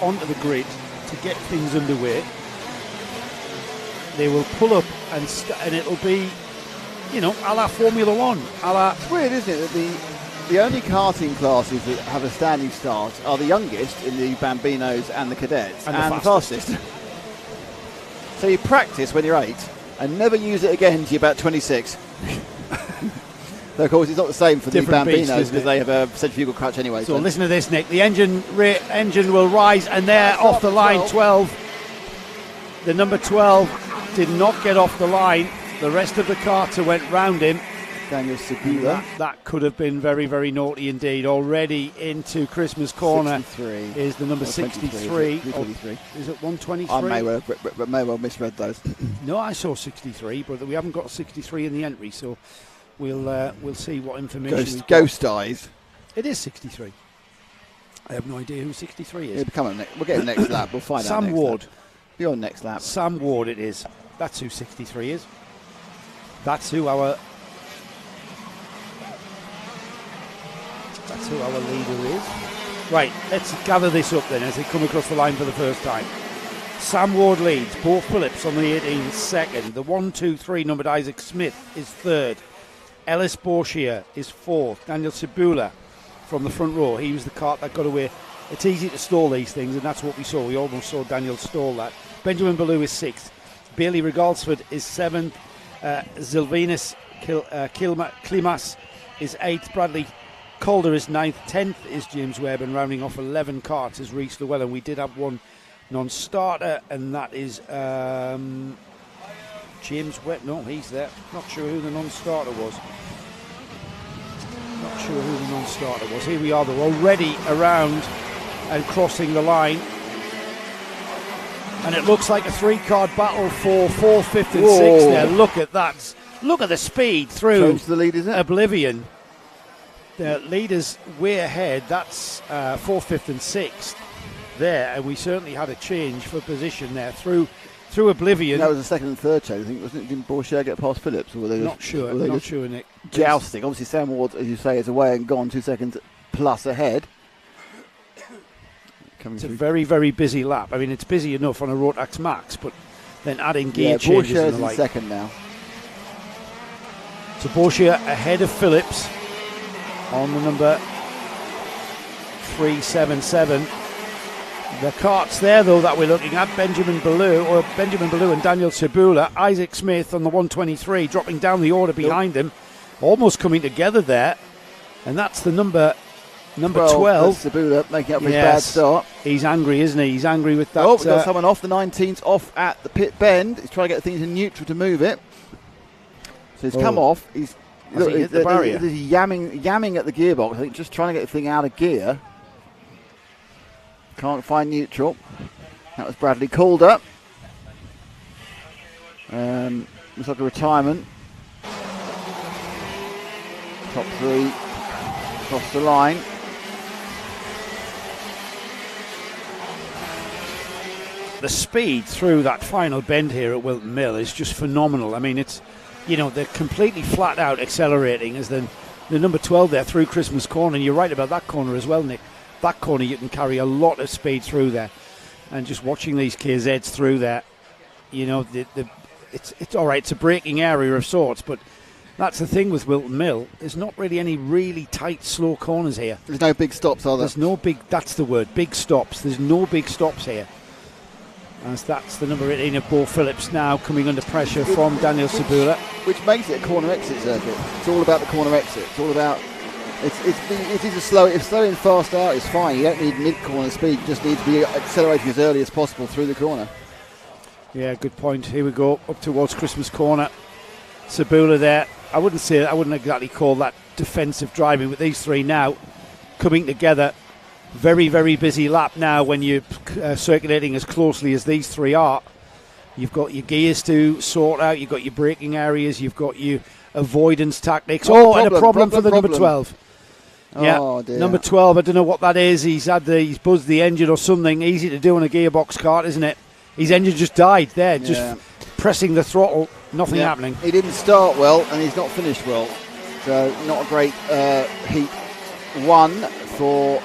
onto the grid to get things underway. They will pull up and it'll be, a la Formula One. It's weird, isn't it, that the only karting classes that have a standing start are the youngest in the Bambinos and the cadets And the fastest. So you practice when you're 8 and never use it again until you're about 26. So of course it's not the same for Different the beast, Bambinos isn't because they have a centrifugal clutch anyway. So listen to this, Nick. The engine will rise, and they're off the line. 12. The number 12 did not get off the line. The rest of the carter went round him. Daniel Cebula. That could have been very, very naughty indeed. Already into Christmas corner 63. is the number 63. Is it 123? I may well misread those. No, I saw 63, but we haven't got 63 in the entry, so we'll see what information. Ghost eyes. It is 63. I have no idea who 63 is. We'll get the next lap. We'll find out. Sam Ward. Be on next lap. Sam Ward it is. That's who 63 is. That's who our leader is. Right, let's gather this up then as they come across the line for the first time. Sam Ward leads. Bo Phillips on the 18th second. The 1-2-3 numbered Isaac Smith is third. Ellis Borchier is fourth. Daniel Cebula from the front row. He was the cart that got away. It's easy to stall these things, and that's what we saw. We almost saw Daniel stall that. Benjamin Ballou is sixth. Bailey Rigglesford is seventh. Sylvanus Klimas is eighth. Bradley Calder is ninth. 10th is James Webb, and rounding off 11 carts is Rhys Llewellyn. We did have one non-starter, and that is James Webb. No, he's there. Not sure who the non-starter was. Here we are, though, already around and crossing the line. And it looks like a three-card battle for 4th, 5th and 6th there. Look at that. Look at the speed through the lead, is it? Oblivion. The leaders way ahead. That's 4th, 5th and 6th there. And we certainly had a change for position there through Oblivion. That was the second and third change, I think, wasn't it? Didn't Borchier get past Phillips? Or were they not sure, Nick. Jousting. Obviously, Sam Ward, as you say, is away and gone 2 seconds plus ahead. It's a very, very busy lap. I mean, it's busy enough on a Rotax Max, but then adding gear changes and the like. Borchier's in second now. So Borchier ahead of Phillips on the number 377. The carts there, though, that we're looking at, Benjamin Ballou and Daniel Cebula. Isaac Smith on the 123, dropping down the order behind him, almost coming together there. And that's the number 12. Cebula making up for his bad start. He's angry, isn't he? He's angry with that. Oh, we've got someone off. The 19's off at the pit bend. He's trying to get things in neutral to move it. So he's come off. He's hit the barrier. He's yamming at the gearbox. I think just trying to get the thing out of gear. Can't find neutral. That was Bradley Calder. Looks like a retirement. Top 3 across the line. The speed through that final bend here at Whilton Mill is just phenomenal. I mean, it's, they're completely flat out accelerating as the number 12 there through Christmas Corner. And you're right about that corner as well, Nick. That corner you can carry a lot of speed through there. And just watching these KZs through there, it's all right. It's a braking area of sorts, but that's the thing with Whilton Mill. There's not really any really tight, slow corners here. There's no big stops, are there? There's no big, that's the word, big stops. There's no big stops here. As that's the number 18 of Bo Phillips now coming under pressure from Daniel Cebula. Which makes it a corner exit circuit. It's all about the corner exit. It's all about It is a slow. If slow and fast out is fine. You don't need mid-corner speed. You just need to be accelerating as early as possible through the corner. Yeah, good point. Here we go up towards Christmas corner. Sabula there. I wouldn't exactly call that defensive driving with these three now coming together. Very, very busy lap now when you're circulating as closely as these three are. You've got your gears to sort out. You've got your braking areas. You've got your avoidance tactics. And a problem for the number 12. Oh, dear. Number 12, I don't know what that is. He's buzzed the engine or something. Easy to do on a gearbox kart, isn't it? His engine just died there, just pressing the throttle, nothing happening. He didn't start well, and he's not finished well. So not a great heat one for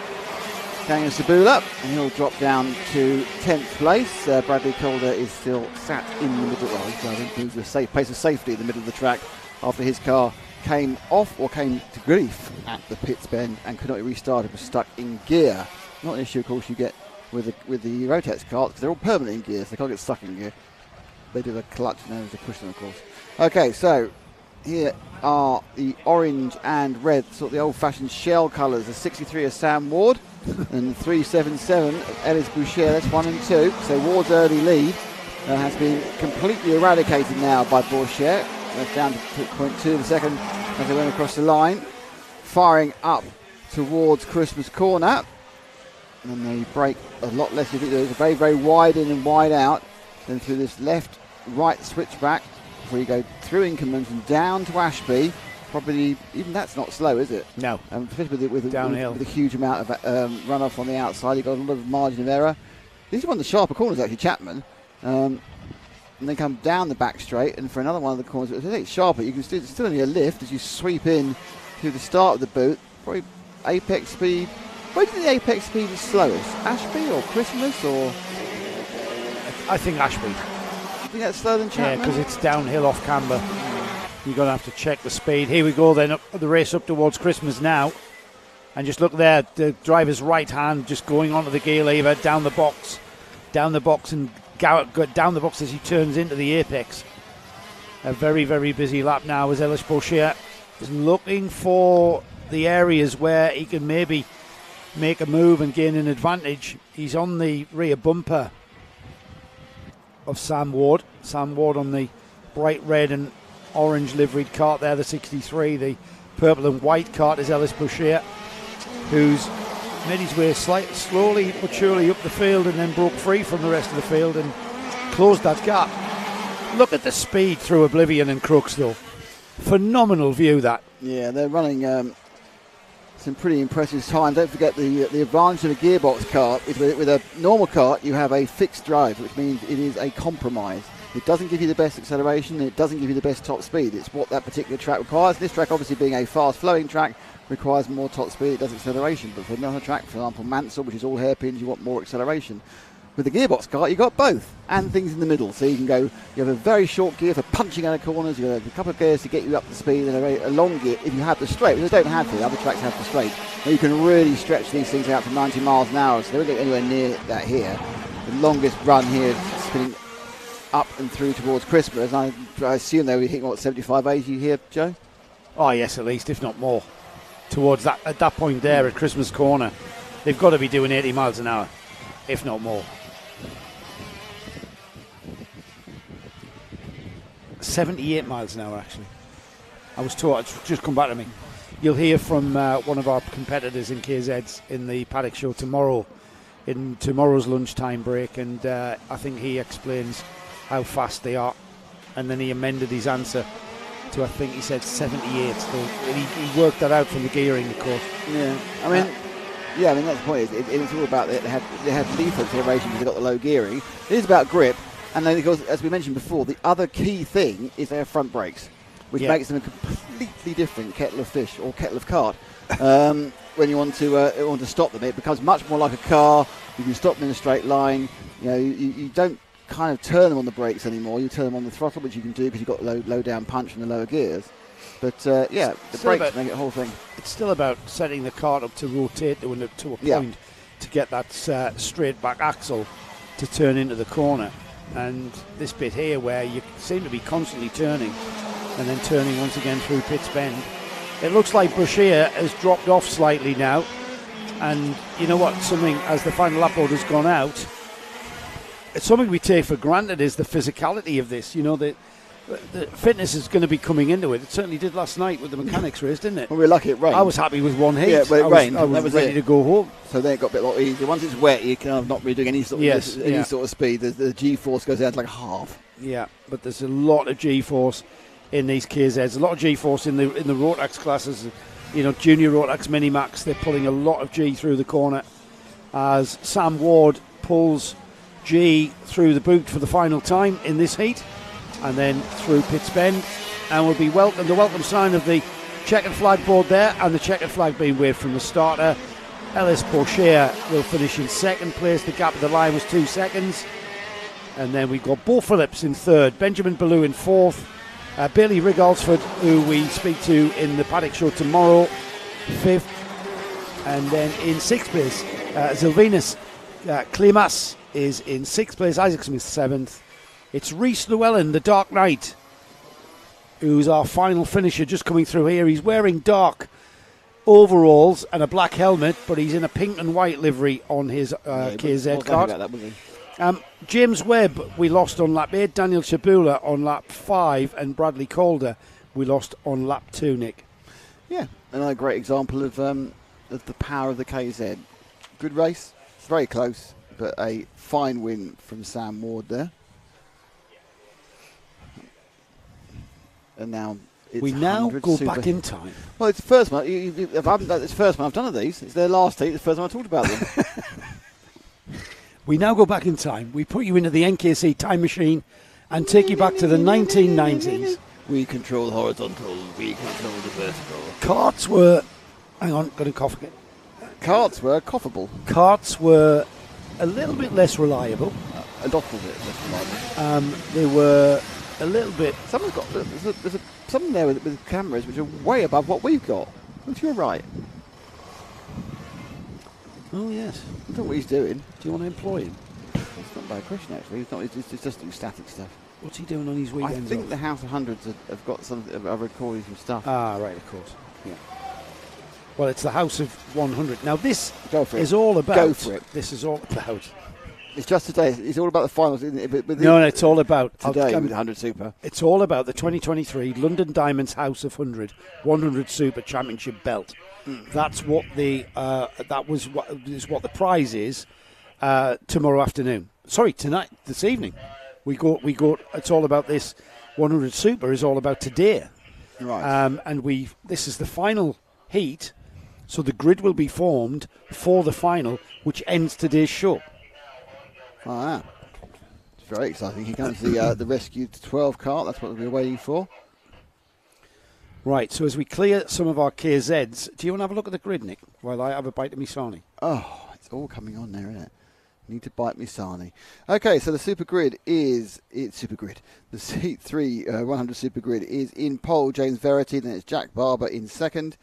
Daniel Sabula, and he'll drop down to 10th place. Bradley Calder is still sat in the middle. Well, he's driving to a safe place of safety in the middle of the track after his car came off or came to grief at the pits bend and could not be restarted, was stuck in gear. Not an issue, of course, you get with the Rotax carts, because they're all permanent in gear, so they can't get stuck in gear. They do the clutch now as they push them, of course. Okay, so here are the orange and red, sort of the old-fashioned shell colours. The 63 of Sam Ward and 377 of Ellis Boucher. That's 1 and 2. So Ward's early lead has been completely eradicated now by Boucher. That's down to 2.2 the second as they went across the line, firing up towards Christmas corner. And they break a lot less. It's very, very wide in and wide out. Then through this left-right switchback before you go through Inkermans and down to Ashby. Probably, even that's not slow, is it? No. Especially with downhill. With a huge amount of runoff on the outside. You've got a lot of margin of error. These are one of the sharper corners, actually, Chapman. And then come down the back straight, and for another one of the corners, it's sharper. You can still only a lift as you sweep in to the start of the boot. Probably apex speed. Where do you think the apex speed is slowest? Ashby or Christmas or? I think Ashby. You think that's slower than Chapman? Yeah, because it's downhill off camber. You're going to have to check the speed. Here we go then, up the race up towards Christmas now. And just look there, the driver's right hand just going onto the gear lever, down the box and down the box as he turns into the apex. A very, very busy lap now as Ellis Boucher is looking for the areas where he can maybe make a move and gain an advantage. He's on the rear bumper of Sam Ward. Sam Ward on the bright red and orange liveried cart there, the 63. The purple and white cart is Ellis Boucher, who's made his way slowly but surely up the field and then broke free from the rest of the field and closed that gap. Look at the speed through Oblivion and Crooks, though. Phenomenal view, that. Yeah, they're running some pretty impressive time. Don't forget the advantage of a gearbox kart is with a normal kart you have a fixed drive, which means it is a compromise. It doesn't give you the best acceleration, it doesn't give you the best top speed. It's what that particular track requires. This track, obviously being a fast flowing track, requires more top speed, it does acceleration. But for another track, for example Mansell, which is all hairpins, you want more acceleration. With the gearbox kart, you've got both and things in the middle. So you can go, you have a very short gear for punching out of corners, you have a couple of gears to get you up to speed, and a long gear if you have the straight, which they don't have to, other tracks have the straight. Now you can really stretch these things out to 90 miles an hour, so they won't get anywhere near that here. The longest run here is spinning up and through towards Christmas. I assume they were hitting, what, 75, 80 here, Joe? Oh, yes, at least, if not more. Towards that, at that point there at Christmas corner, they've got to be doing 80 miles an hour, if not more. 78 miles an hour, actually. I was told, it's just come back to me. You'll hear from one of our competitors in KZ's in the Paddock show tomorrow, in tomorrow's lunchtime break, and I think he explains how fast they are. And then he amended his answer to, I think he said 78. So he worked that out from the gearing, of course. Yeah, I mean, that's the point. It's all about they have lethal acceleration because they've got the low gearing. It is about grip. And then, of course, as we mentioned before, the other key thing is they have front brakes, which makes them a completely different kettle of fish or kettle of cart. When you want to stop them, it becomes much more like a car. You can stop them in a straight line. You know, you don't kind of turn them on the brakes anymore. You turn them on the throttle, which you can do because you've got low down punch in the lower gears. But the brakes make it the whole thing. It's still about setting the cart up to rotate to a point to get that straight back axle to turn into the corner. And this bit here where you seem to be constantly turning and then turning once again through Pitts Bend, It looks like Brashear has dropped off slightly now. And you know what? Something, as the final lap order's gone out, it's something we take for granted is the physicality of this. You know, the fitness is going to be coming into it. It certainly did last night with the mechanics race, didn't it? Well, we're lucky it rained. I was happy with one heat. Yeah, but it rained. I was ready to go home. So then it got a bit lot easier. Once it's wet, you kind of not really doing any sort of any sort of speed. The G-force goes down to like half. Yeah, but there's a lot of G-force in these KZs. A lot of G-force in the Rotax classes. You know, junior Rotax Mini Max. They're pulling a lot of G through the corner as Sam Ward pulls G through the boot for the final time in this heat, and then through Pitts Bend, and will be the welcome sign of the checkered flag board there, and the checkered flag being waved from the starter. Ellis Porcher will finish in second place. The gap of the line was 2 seconds. And then we've got Bo Phillips in third, Benjamin Ballou in fourth, Bailey Riggalsford, who we speak to in the Paddock show tomorrow, fifth. And then in sixth place, Sylvanus Klimas is in sixth place, Isaac Smith seventh. It's Rhys Llewellyn, the Dark Knight, who's our final finisher, just coming through here. He's wearing dark overalls and a black helmet, but he's in a pink and white livery on his KZ card. James Webb we lost on lap 8, Daniel Chabula on lap 5, and Bradley Calder we lost on lap 2, Nick. Yeah, another great example of the power of the KZ. Good race, it's very close, but a fine win from Sam Ward there. And now we now go back in time. Well, it's the first one. If I haven't, it's the first one I've done of these. It's their last heat. It's the first time I talked about them. We now go back in time. We put you into the NKC time machine and take you back to the 1990s. We control the horizontal. We control the vertical. Carts were... Hang on, got a cough again. Carts were coughable. Carts were a little bit less reliable. A little bit less reliable. They were a little bit... Someone's got... There's something there with cameras which are way above what we've got. To your right. Oh, yes. I don't know what he's doing. Do you want to employ him? That's not a bad question, actually. He's just doing static stuff. What's he doing on his weekends? I think the House of Hundreds have got some... are recording some stuff. Ah, right, of course. Yeah. Well, it's the House of 100. Now, this is all about... Go for it. This is all about... It's just today. It's all about the finals. No, it's all about... Today with 100 Super. It's all about the 2023 London Diamonds House of 100 Super Championship belt. That's what the is what the prize is tomorrow afternoon. Sorry, tonight, this evening. We got. It's all about this 100 Super. Is all about today, right? And this is the final heat, so the grid will be formed for the final, which ends today's show. Ah, it's very exciting. Here comes the rescued 12 cart. That's what we're waiting for. Right, so as we clear some of our KZs, do you want to have a look at the grid, Nick, while I have a bite of me sarnie? Oh, it's all coming on there, isn't it? Need to bite me sarnie. Okay, so the Super Grid is... Super Grid. The Seat 3 100 Super Grid is in pole, James Verity, then it's Jack Barber in second.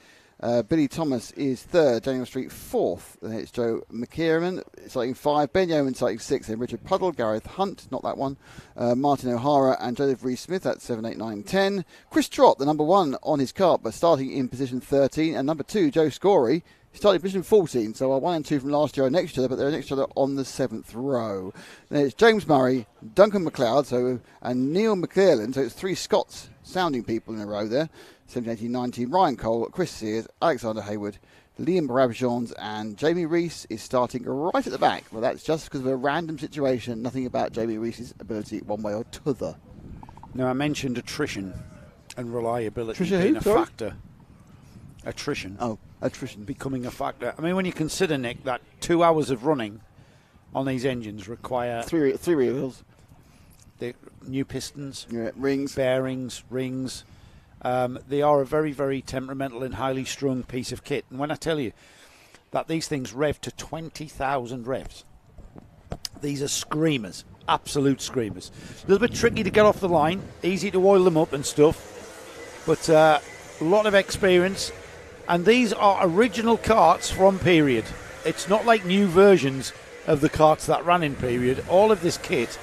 Billy Thomas is third, Daniel Street fourth, then it's Joe McKiernan starting 5, Ben Yeoman starting 6, then Richard Puddle, Gareth Hunt, not that one, Martin O'Hara and Joseph Rees-Smith, that's 7, 8, 9, 10. Chris Trott, the number 1 on his cart, but starting in position 13, and number 2, Joe Scory, starting in position 14, so our 1 and 2 from last year are next to each other, but they're next to each other on the 7th row. Then it's James Murray, Duncan McLeod, and Neil McClelland, so it's 3 Scots sounding people in a row there. 17, 18, 19, Ryan Cole, Chris Sears, Alexander Hayward, Liam Brabjons, and Jamie Rees is starting right at the back. Well, that's just because of a random situation, nothing about Jamie Rees's ability one way or t'other. Now, I mentioned attrition and reliability Tricia being who? a Sorry? factor. Attrition. Oh, attrition. Becoming a factor. I mean, when you consider, Nick, that 2 hours of running on these engines require... Three wheels. The new pistons. Yeah, rings. Bearings, rings... they are a very, very temperamental and highly strung piece of kit. And when I tell you that these things rev to 20,000 revs, these are screamers, absolute screamers. A little bit tricky to get off the line, easy to oil them up and stuff, but a lot of experience. And these are original carts from period. It's not like new versions of the carts that ran in period. All of this kit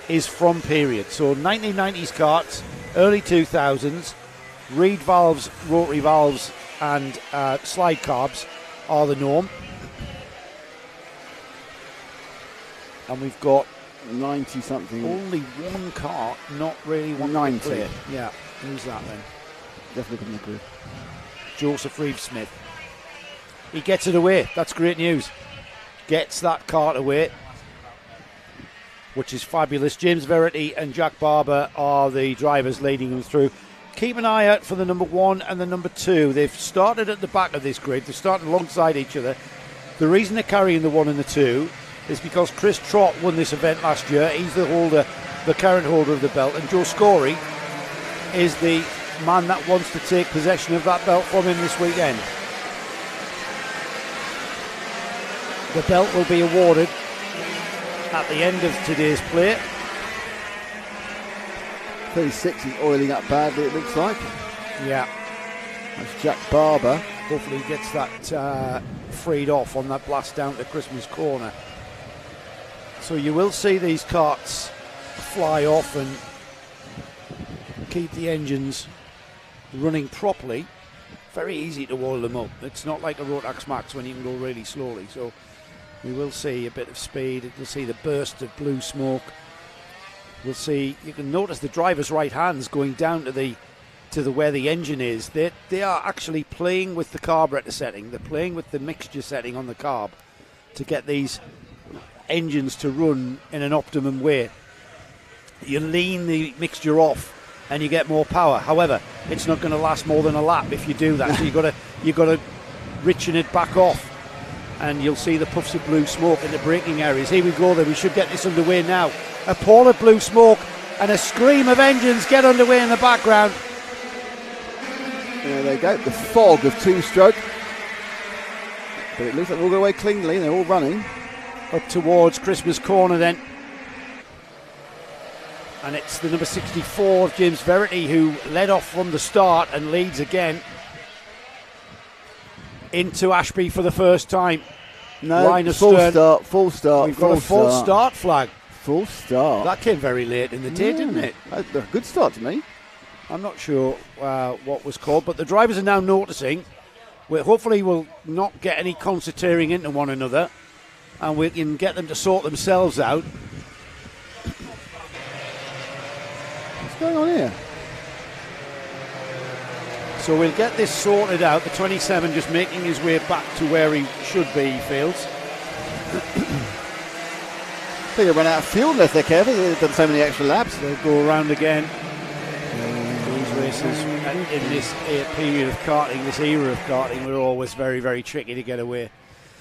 is from period. So 1990s carts, early 2000s, Reed valves, rotary valves and slide carbs are the norm. And we've got 90 something. only one car, not really one 90. clear. Yeah, who's that then? Definitely from the grid. Joseph Reeves-Smith. He gets it away. That's great news. Gets that cart away, which is fabulous. James Verity and Jack Barber are the drivers leading them through. Keep an eye out for the number 1 and the number 2. They've started at the back of this grid. They're starting alongside each other. The reason they're carrying the 1 and the 2 is because Chris Trott won this event last year. He's the current holder of the belt, and Joe Scory is the man that wants to take possession of that belt from him this weekend. The belt will be awarded at the end of today's play. 36 is oiling up badly, it looks like. Yeah. That's Jack Barber. Hopefully he gets that freed off on that blast down to Christmas Corner. So you will see these carts fly off and keep the engines running properly. Very easy to oil them up. It's not like a Rotax Max when you can go really slowly. So we will see a bit of speed. You'll see the burst of blue smoke. We'll see. You can notice the driver's right hands going down to where the engine is. They are actually playing with the carburetor setting. They're playing with the mixture setting on the carb to get these engines to run in an optimum way. You lean the mixture off and you get more power. However, it's not going to last more than a lap if you do that. So you've got to richen it back off, and you'll see the puffs of blue smoke in the braking areas. Here we go then. We should get this underway now. A pall of blue smoke and a scream of engines get underway in the background. There they go. The fog of two-stroke. But it looks like they're all going away cleanly. They're all running. Up towards Christmas Corner then. And it's the number 64 of James Verity who led off from the start and leads again into Ashby for the first time. No, Line of full stern. start, full start. We've got a full start flag. Full start. That came very late in the day, didn't it? A good start to me. I'm not sure what was called, but the drivers are now noticing. Hopefully we'll not get any concerteering into one another, and we can get them to sort themselves out. What's going on here? So we'll get this sorted out. The 27 just making his way back to where he should be, he feels. They're going to run out of fuel unless they're careful. They've done so many extra laps. They'll go around again. These races in this period of karting, this era of karting, were always very, very tricky to get away.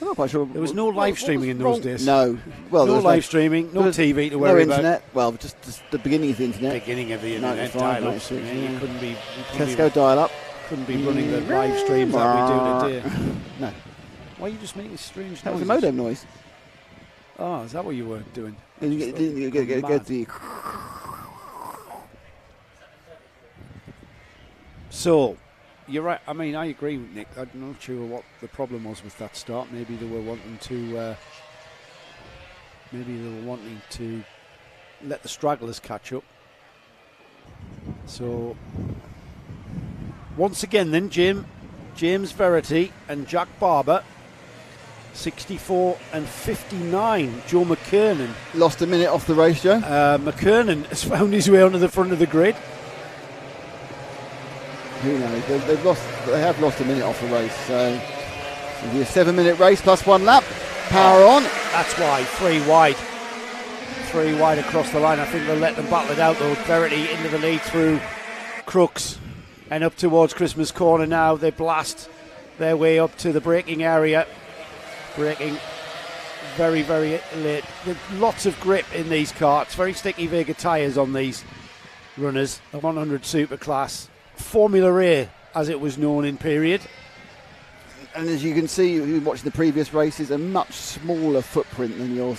I'm not quite sure. There was no live streaming in those days. No. Well, no live streaming, no TV to worry about. No internet. Well, just the beginning of the internet. Beginning of the internet, dial-ups. You couldn't be. Tesco dial-up. Couldn't be running the live streams that we do today. No. Why are you just making strange noises? That was a modem noise. Oh, is that what you were doing? So, you're right. I mean, I agree with Nick. I'm not sure what the problem was with that start. Maybe they were wanting to. Let the stragglers catch up. So, once again, then James Verity and Jack Barber. 64 and 59. Joe McKernan lost a minute off the race, Joe. McKernan has found his way onto the front of the grid. Who knows? They have lost a minute off the race. So it'll be a 7-minute race plus 1 lap. Power on. That's why 3 wide. 3 wide across the line. I think they'll let them battle it out though. Verity into the lead through Crooks and up towards Christmas Corner now. They blast their way up to the braking area. Braking very, very late. With lots of grip in these karts. Very sticky Vega tyres on these runners. A 100 Superclass. Formula A, as it was known in period. And as you can see, if you're watching the previous races, a much smaller footprint than your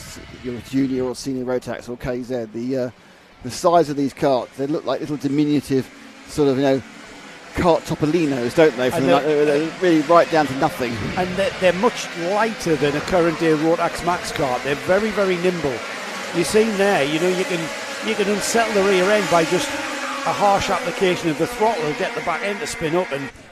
junior or senior Rotax or KZ. The size of these karts, they look like little diminutive sort of, kart Topolinos, don't they? They're really right down to nothing. And they're much lighter than a current day Rotax Max kart. They're very, very nimble. You've seen there, you can unsettle the rear end by just a harsh application of the throttle will get the back end to spin up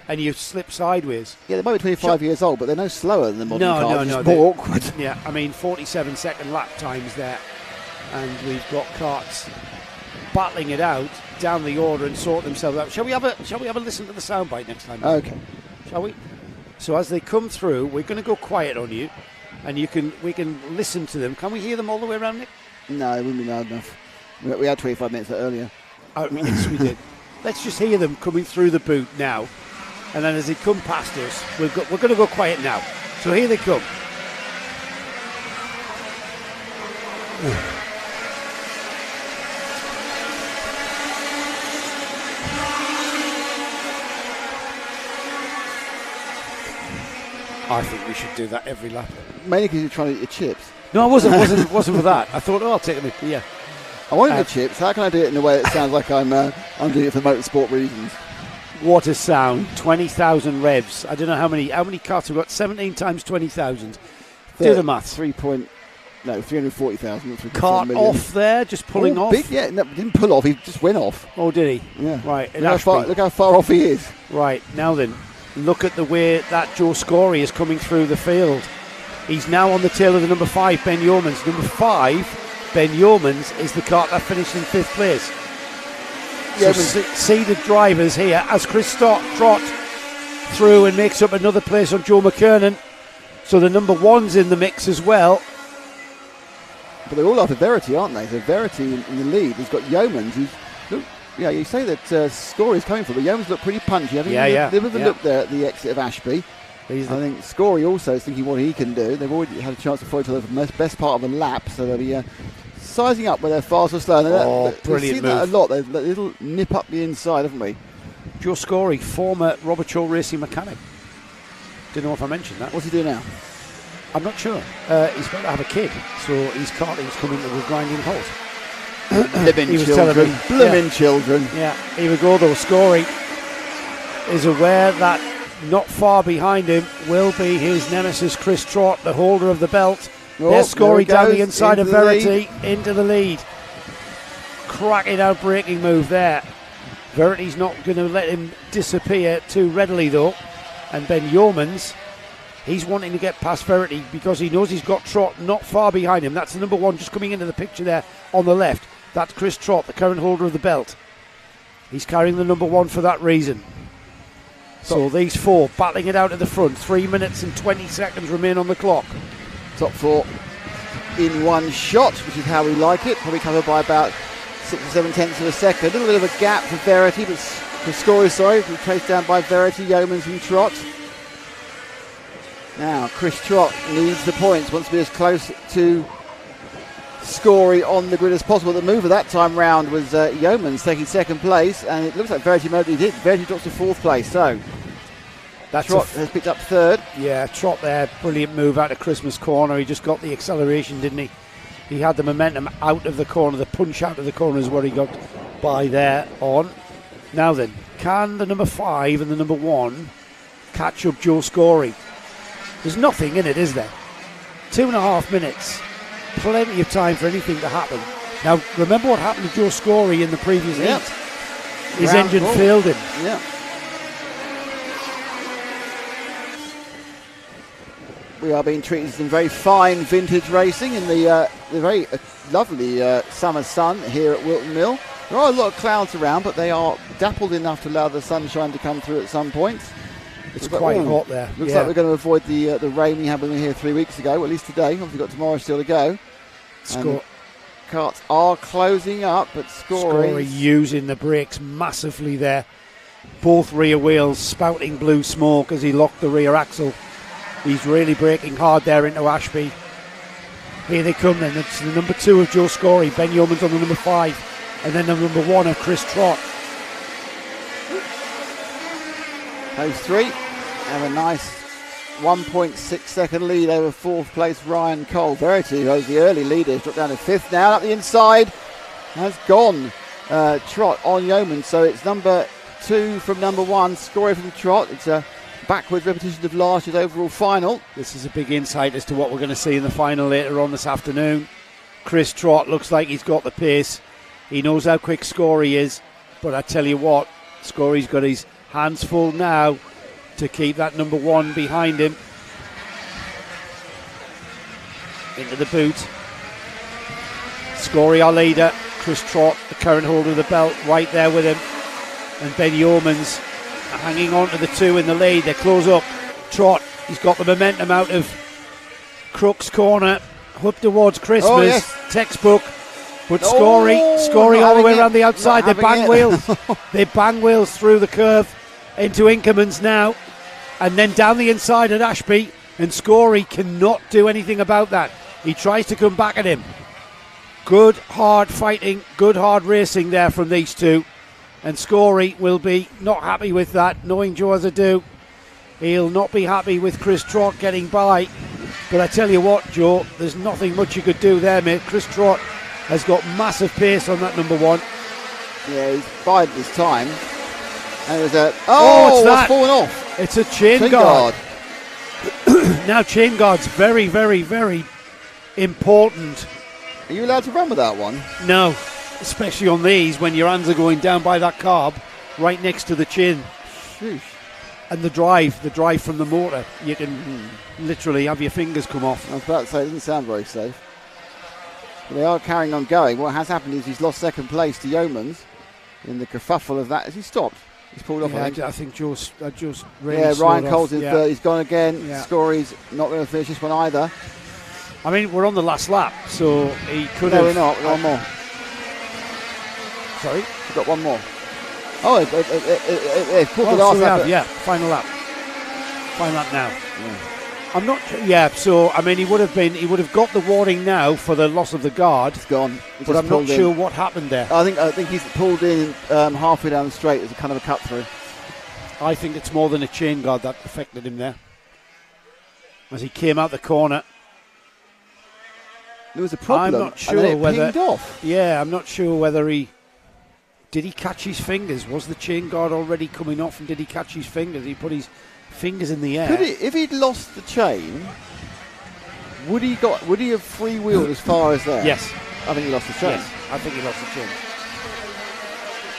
and you slip sideways. Yeah, they might be 25 years old, but they're no slower than the modern cars. No, it's more awkward. Yeah, I mean 47-second lap times there, and we've got karts battling it out down the order and sort themselves out. Shall we have a listen to the soundbite next time? Okay. Shall we? So as they come through, we're going to go quiet on you, and we can listen to them. Can we hear them all the way around, Nick? No, it wouldn't be loud enough. We had 25 minutes earlier. Oh, yes, we did. Let's just hear them coming through the boot now, and then as they come past us, we're going to go quiet now. So here they come. I think we should do that every lap. Mainly because you're trying to eat your chips. No, I wasn't for that. I thought, I'll take them. Yeah. I wanted the chips. How can I do it in a way that sounds like I'm doing it for motorsport reasons? What a sound. 20,000 revs. I don't know how many karts we've got. 17 times 20,000. Do the maths. 340,000. Kart off there, just pulling off. Big, yeah, no, didn't pull off. He just went off. Oh, did he? Yeah. Right. Look how far off he is. Right. Now then, look at the way that Joe Scory is coming through the field. He's now on the tail of the number 5, Ben Yeomans. Number 5, Ben Yeomans, is the kart that finished in 5th place. So see the drivers here as Chris Trott through and makes up another place on Joe McKernan. So the number 1's in the mix as well. But they're all after Verity, aren't they? So Verity in the lead. He's got Yeomans, who's... Yeah, you say that Scory's coming for, but Yeomans look pretty punchy. I think they've look there at the exit of Ashby. I think Scory also is thinking what he can do. They've already had a chance to follow each other for the best part of the lap, so they'll be sizing up whether they're fast or slow. Brilliant we've seen that a lot. There's a little nip up the inside, haven't we? Joe Scory, former Robert Shaw racing mechanic. Didn't know if I mentioned that. What's he doing now? I'm not sure. He's going to have a kid, so his karting's coming to a grinding halt. Blooming children. Yeah, here we go though. Scory is aware that not far behind him will be his nemesis Chris Trott, the holder of the belt. There's Scory down the inside of Verity into the lead. Cracking out braking move there. Verity's not going to let him disappear too readily though. And Ben Yeomans, he's wanting to get past Verity because he knows he's got Trott not far behind him. That's the number 1 just coming into the picture there on the left. That's Chris Trott, the current holder of the belt. He's carrying the number 1 for that reason. So these 4 battling it out at the front. 3 minutes and 20 seconds remain on the clock. Top 4 in one shot, which is how we like it. Probably covered by about 6 or 7 tenths of a second. A little bit of a gap for Verity, but for Scory, we traced down by Verity, Yeomans and Trott. Now, Chris Trott needs the points, wants to be as close to Scory on the grid as possible. The mover that time round was Yeomans taking 2nd place, and it looks like Verity did. Verity drops to 4th place, so Trott has picked up 3rd. Yeah, Trott there, brilliant move out of Christmas corner. He just got the acceleration, didn't he? He had the momentum out of the corner, the punch out of the corner is where he got by there on. Now then, can the number 5 and the number 1 catch up Joe Scory? There's nothing in it, is there? 2.5 minutes. Plenty of time for anything to happen. Now, remember what happened to Joe Scory in the previous heat? His engine failed him. Yeah. We are being treated to some very fine vintage racing in the very lovely summer sun here at Whilton Mill. There are a lot of clouds around, but they are dappled enough to allow the sunshine to come through at some points. It's quite hot there. Looks like we're going to avoid the rain we had when we were here 3 weeks ago, well, at least today. Obviously got tomorrow still to go. Karts are closing up, but Scory using the brakes massively there. Both rear wheels spouting blue smoke as he locked the rear axle. He's really braking hard there into Ashby. Here they come then. It's the number 2 of Joe Scory. Ben Yeomans on the number 5. And then the number 1 of Chris Trott. Those 3 have a nice 1.6 second lead over 4th place Ryan Cole. Verity, who was the early leader, has dropped down to 5th now. Up the inside has gone Trott on Yeomans. So it's number 2 from number 1, Scory from Trott. It's a backwards repetition of last year's overall final. This is a big insight as to what we're going to see in the final later on this afternoon. Chris Trott looks like he's got the pace. He knows how quick Scory is. But I tell you what, Scorey's got his hands full now to keep that number 1 behind him. Into the boot. Scorey, our leader. Chris Trott, the current holder of the belt, right there with him. And Ben Yeomans hanging on to the 2 in the lead. They close up. Trott, he's got the momentum out of Crook's corner. Up towards Christmas. Oh, yes. Textbook. But Scorey all the way around the outside. They bang wheels. They bang wheels through the curve into Inkerman's now. And then down the inside at Ashby. And Scorey cannot do anything about that. He tries to come back at him. Good hard fighting, good hard racing there from these two. And Scorey will be not happy with that, knowing Joe as I do. He'll not be happy with Chris Trott getting by. But I tell you what, Joe, there's nothing much you could do there, mate. Chris Trott has got massive pace on that number 1. Yeah, he's bided his time. And there's a... it's that. What's fallen off? It's a chain guard. Now chain guard's very, very, very important. Are you allowed to run with that one? No, especially on these when your hands are going down by that carb right next to the chin. Sheesh. And the drive from the motor, you can literally have your fingers come off. I was about to say, it doesn't sound very safe. But they are carrying on going. What has happened is he's lost second place to Yeomans in the kerfuffle of that. Has he stopped? He's pulled off, Yeah, I think Joe's really yeah, slowed Ryan off. Cole's in third. He's gone again. Yeah. Scorey's not going to finish this one either. I mean, we're on the last lap, so he could No, have... we're not. We've got one more. Sorry? We've got one more. Oh, it's pulled the so last we lap. have, yeah, final lap. Final lap now. Yeah. I'm not... Yeah, so, I mean, he would have got the warning now for the loss of the guard. It's gone. But I'm not sure what happened there. I think he's pulled in halfway down the straight as a kind of a cut through. I think it's more than a chain guard that affected him there. As he came out the corner. There was a problem. I'm not sure whether... off. Yeah, I'm not sure whether he... Did he catch his fingers? Was the chain guard already coming off and did he catch his fingers? He put his fingers in the air. If he'd lost the chain, would he have freewheeled as far as there? Yes. I think he lost the chain. Yes, I think he lost the chain.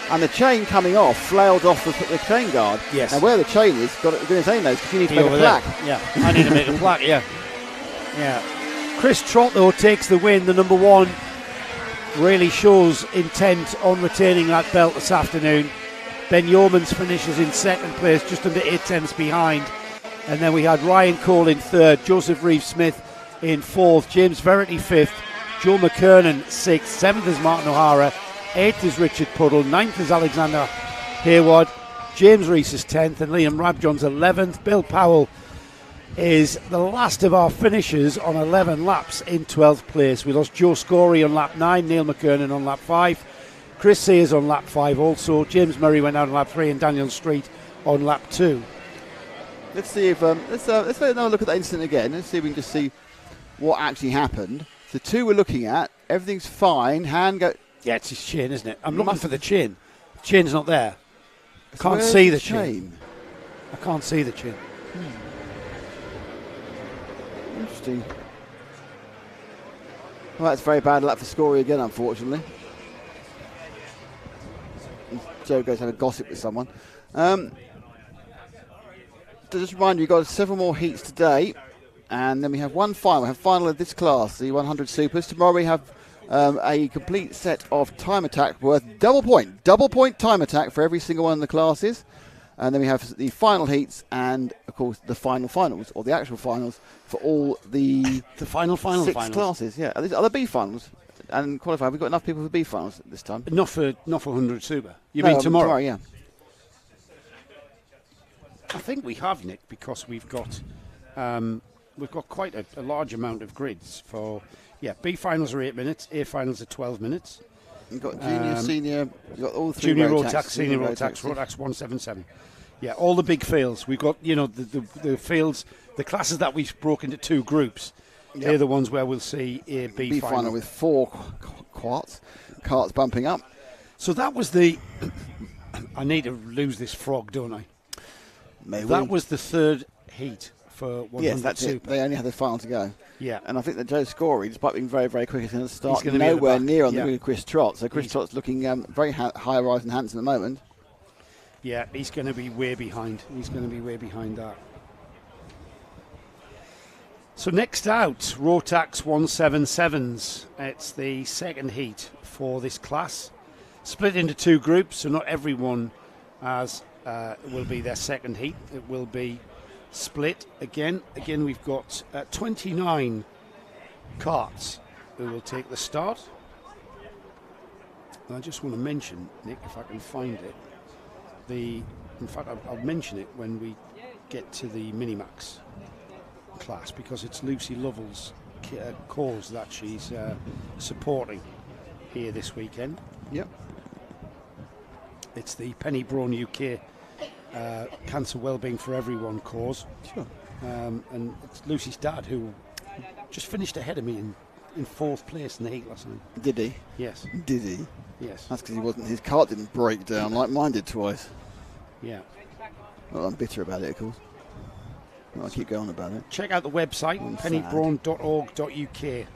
And the chain coming off flailed off the chain guard. Yes. And where the chain is, goodness only knows, because you need to make a plaque. Yeah, I need to make a plaque, yeah. Yeah. Chris Trott, though, takes the win. The number 1 really shows intent on retaining that belt this afternoon. Ben Yeomans finishes in second place, just under 8 tenths behind. And then we had Ryan Cole in third, Joseph Reeve-Smith in fourth, James Verity fifth, Joe McKernan sixth, seventh is Martin O'Hara, eighth is Richard Puddle, ninth is Alexander Hayward, James Rees is 10th, and Liam Rabjohn's 11th. Bill Powell is the last of our finishers on 11 laps in 12th place. We lost Joe Scorey on lap 9, Neil McKernan on lap 5, Chris Sayers on lap 5 also, James Murray went out on lap 3 and Daniel Street on lap 2. Let's see if let's have another look at that incident again. Let's see if we can just see what actually happened. The 2 we're looking at, everything's fine. Hand go. Yeah, it's his chin, isn't it? I'm looking for the chin. The chin's not there. I So can't where's see the the chin. I can't see the chin. Interesting. Well, that's very bad luck for Scorey again, unfortunately. Joe goes to have a gossip with someone. To just remind you, you've got several more heats today, and then we have one final. We have final of this class, the 100 Supers. Tomorrow we have a complete set of time attack worth double point time attack for every single one of the classes. And then we have the final heats and, of course, the finals, or the actual finals for all the final six finals. classes. Yeah, are the B finals and qualified? We've got enough people for B finals this time. Not for 100 Super. You mean tomorrow? Yeah. I think we have, Nick, because we've got quite a large amount of grids for. Yeah, B finals are 8 minutes, A finals are 12 minutes. You've got junior, senior, you've got all three. Junior Rotax, Rotax, senior Rotax, Rotax 177. Yeah, all the big fields. We've got, the fields, the classes that we've broken into 2 groups. Yep. They're the ones where we'll see a B final with 4 carts bumping up. So that was the. I need to lose this frog, don't I? Maybe. That was the third heat for 100 Yes, that's Super. it. They only have the final to go. Yeah. And I think that Joe Scorey, despite being very, very quick, is going to start gonna be at the nowhere back. near on Yeah. the Chris Trott. So Chris Trott's looking very high rise and handsome at the moment. Yeah, he's going to be way behind. He's going to be way behind that. So next out, Rotax 177s. It's the second heat for this class. Split into two groups, so not everyone will be their second heat. It will be split again. Again, we've got 29 carts who will take the start. And I just want to mention, Nick, if I can find it, in fact, I'll mention it when we get to the Minimax class, because it's Lucy Lovell's cause that she's supporting here this weekend. Yep. It's the Penny Braun UK Cancer Wellbeing for Everyone cause. Sure. And it's Lucy's dad who just finished ahead of me in fourth place in the heat last night. Did he? Yes. Did he? Yes. That's because his cart didn't break down like mine did twice. Yeah. Well, I'm bitter about it, of course. Well, I keep going about it. Check out the website, pennybraun.org.uk,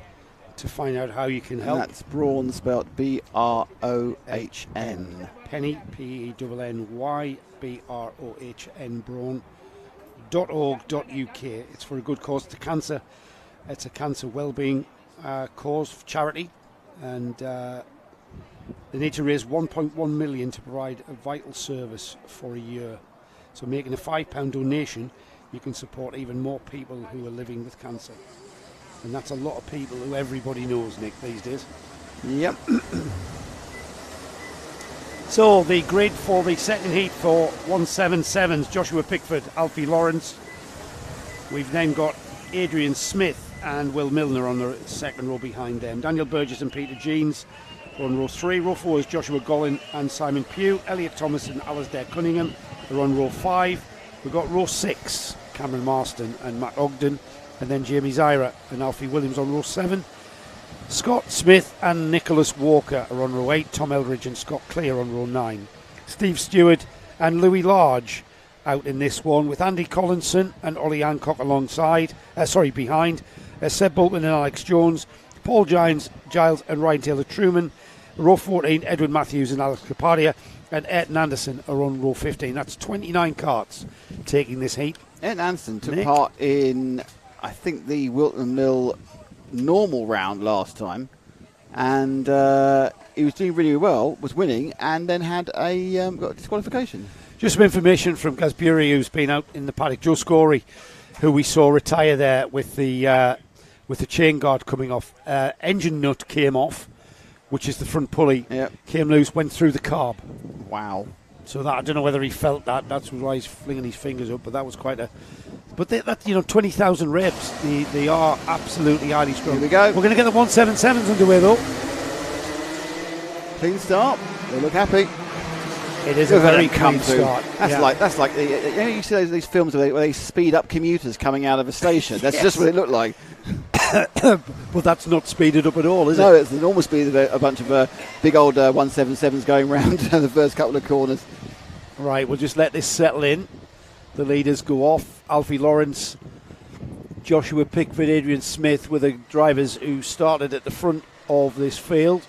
to find out how you can help. And that's Braun spelled BROHN. Penny, PENNY, BROHN, braun.org.uk. It's for a good cause. It's a cancer wellbeing cause, charity, and they need to raise 1.1 million to provide a vital service for a year. So making a £5 donation, you can support even more people who are living with cancer. And that's a lot of people who everybody knows, Nick, these days. Yep. So the grid for the second heat for 177s, Joshua Pickford, Alfie Lawrence. We've then got Adrian Smith and Will Milner on the second row behind them. Daniel Burgess and Peter Jeans are on row 3. Row 4 is Joshua Gollin and Simon Pugh. Elliot Thomas and Alasdair Cunningham are on row 5. We've got row 6, Cameron Marston and Matt Ogden. And then Jamie Zyra and Alfie Williams on row 7. Scott Smith and Nicholas Walker are on row 8. Tom Eldridge and Scott Clear on row 9. Steve Stewart and Louis Large out in this one, with Andy Collinson and Ollie Hancock behind. Seb Bolton and Alex Jones. Paul Giles and Ryan Taylor Truman. Row 14, Edward Matthews and Alex Capadia. And Ayrton Anderson are on row 15. That's 29 carts taking this heat. Ayrton Anderson took part in, I think, the Whilton Mill normal round last time, and he was doing really well, was winning, and then had got a disqualification. Just some information from Gaz Bury, who's been out in the paddock. Joe Scorey, who we saw retire there with the chain guard coming off. Engine nut came off, which is the front pulley. Yep. Came loose, went through the carb. Wow. So that, I don't know whether he felt that. That's why he's flinging his fingers up. But that was quite a. But that 20,000 revs. They are absolutely highly strong. Here we go. We're going to get the 177s underway though. Clean start. They look happy. It is a very clean start. That's like you see these films where they speed up commuters coming out of a station. That's just what it looked like. Well, that's not speeded up at all, is it? No, it's the normal speed of a bunch of big old 177s going round the first couple of corners. Right, we'll just let this settle in. The leaders go off. Alfie Lawrence, Joshua Pickford, Adrian Smith were the drivers who started at the front of this field.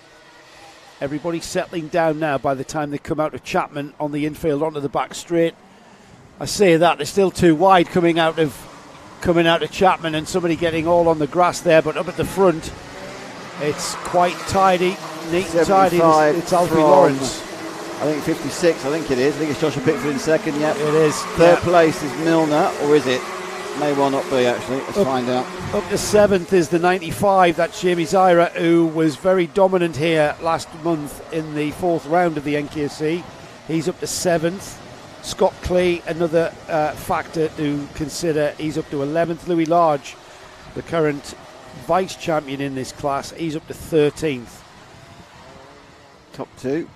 Everybody settling down now by the time they come out of Chapman on the infield onto the back straight. I say that, they're still too wide coming out of Chapman, and somebody getting all on the grass there, but up at the front it's quite tidy, neat and tidy. It's Alfie Lawrence. I think 56, I think it is. I think it's Joshua Pickford in second, yep. It is. Third place is Milner, or is it? May well not be, actually. Let's find out. Up to 7th is the 95, that's Jamie Zyra, who was very dominant here last month in the 4th round of the NKC. He's up to 7th. Scott Clay, another factor to consider, he's up to 11th. Louis Large, the current vice champion in this class, he's up to 13th. Top 2.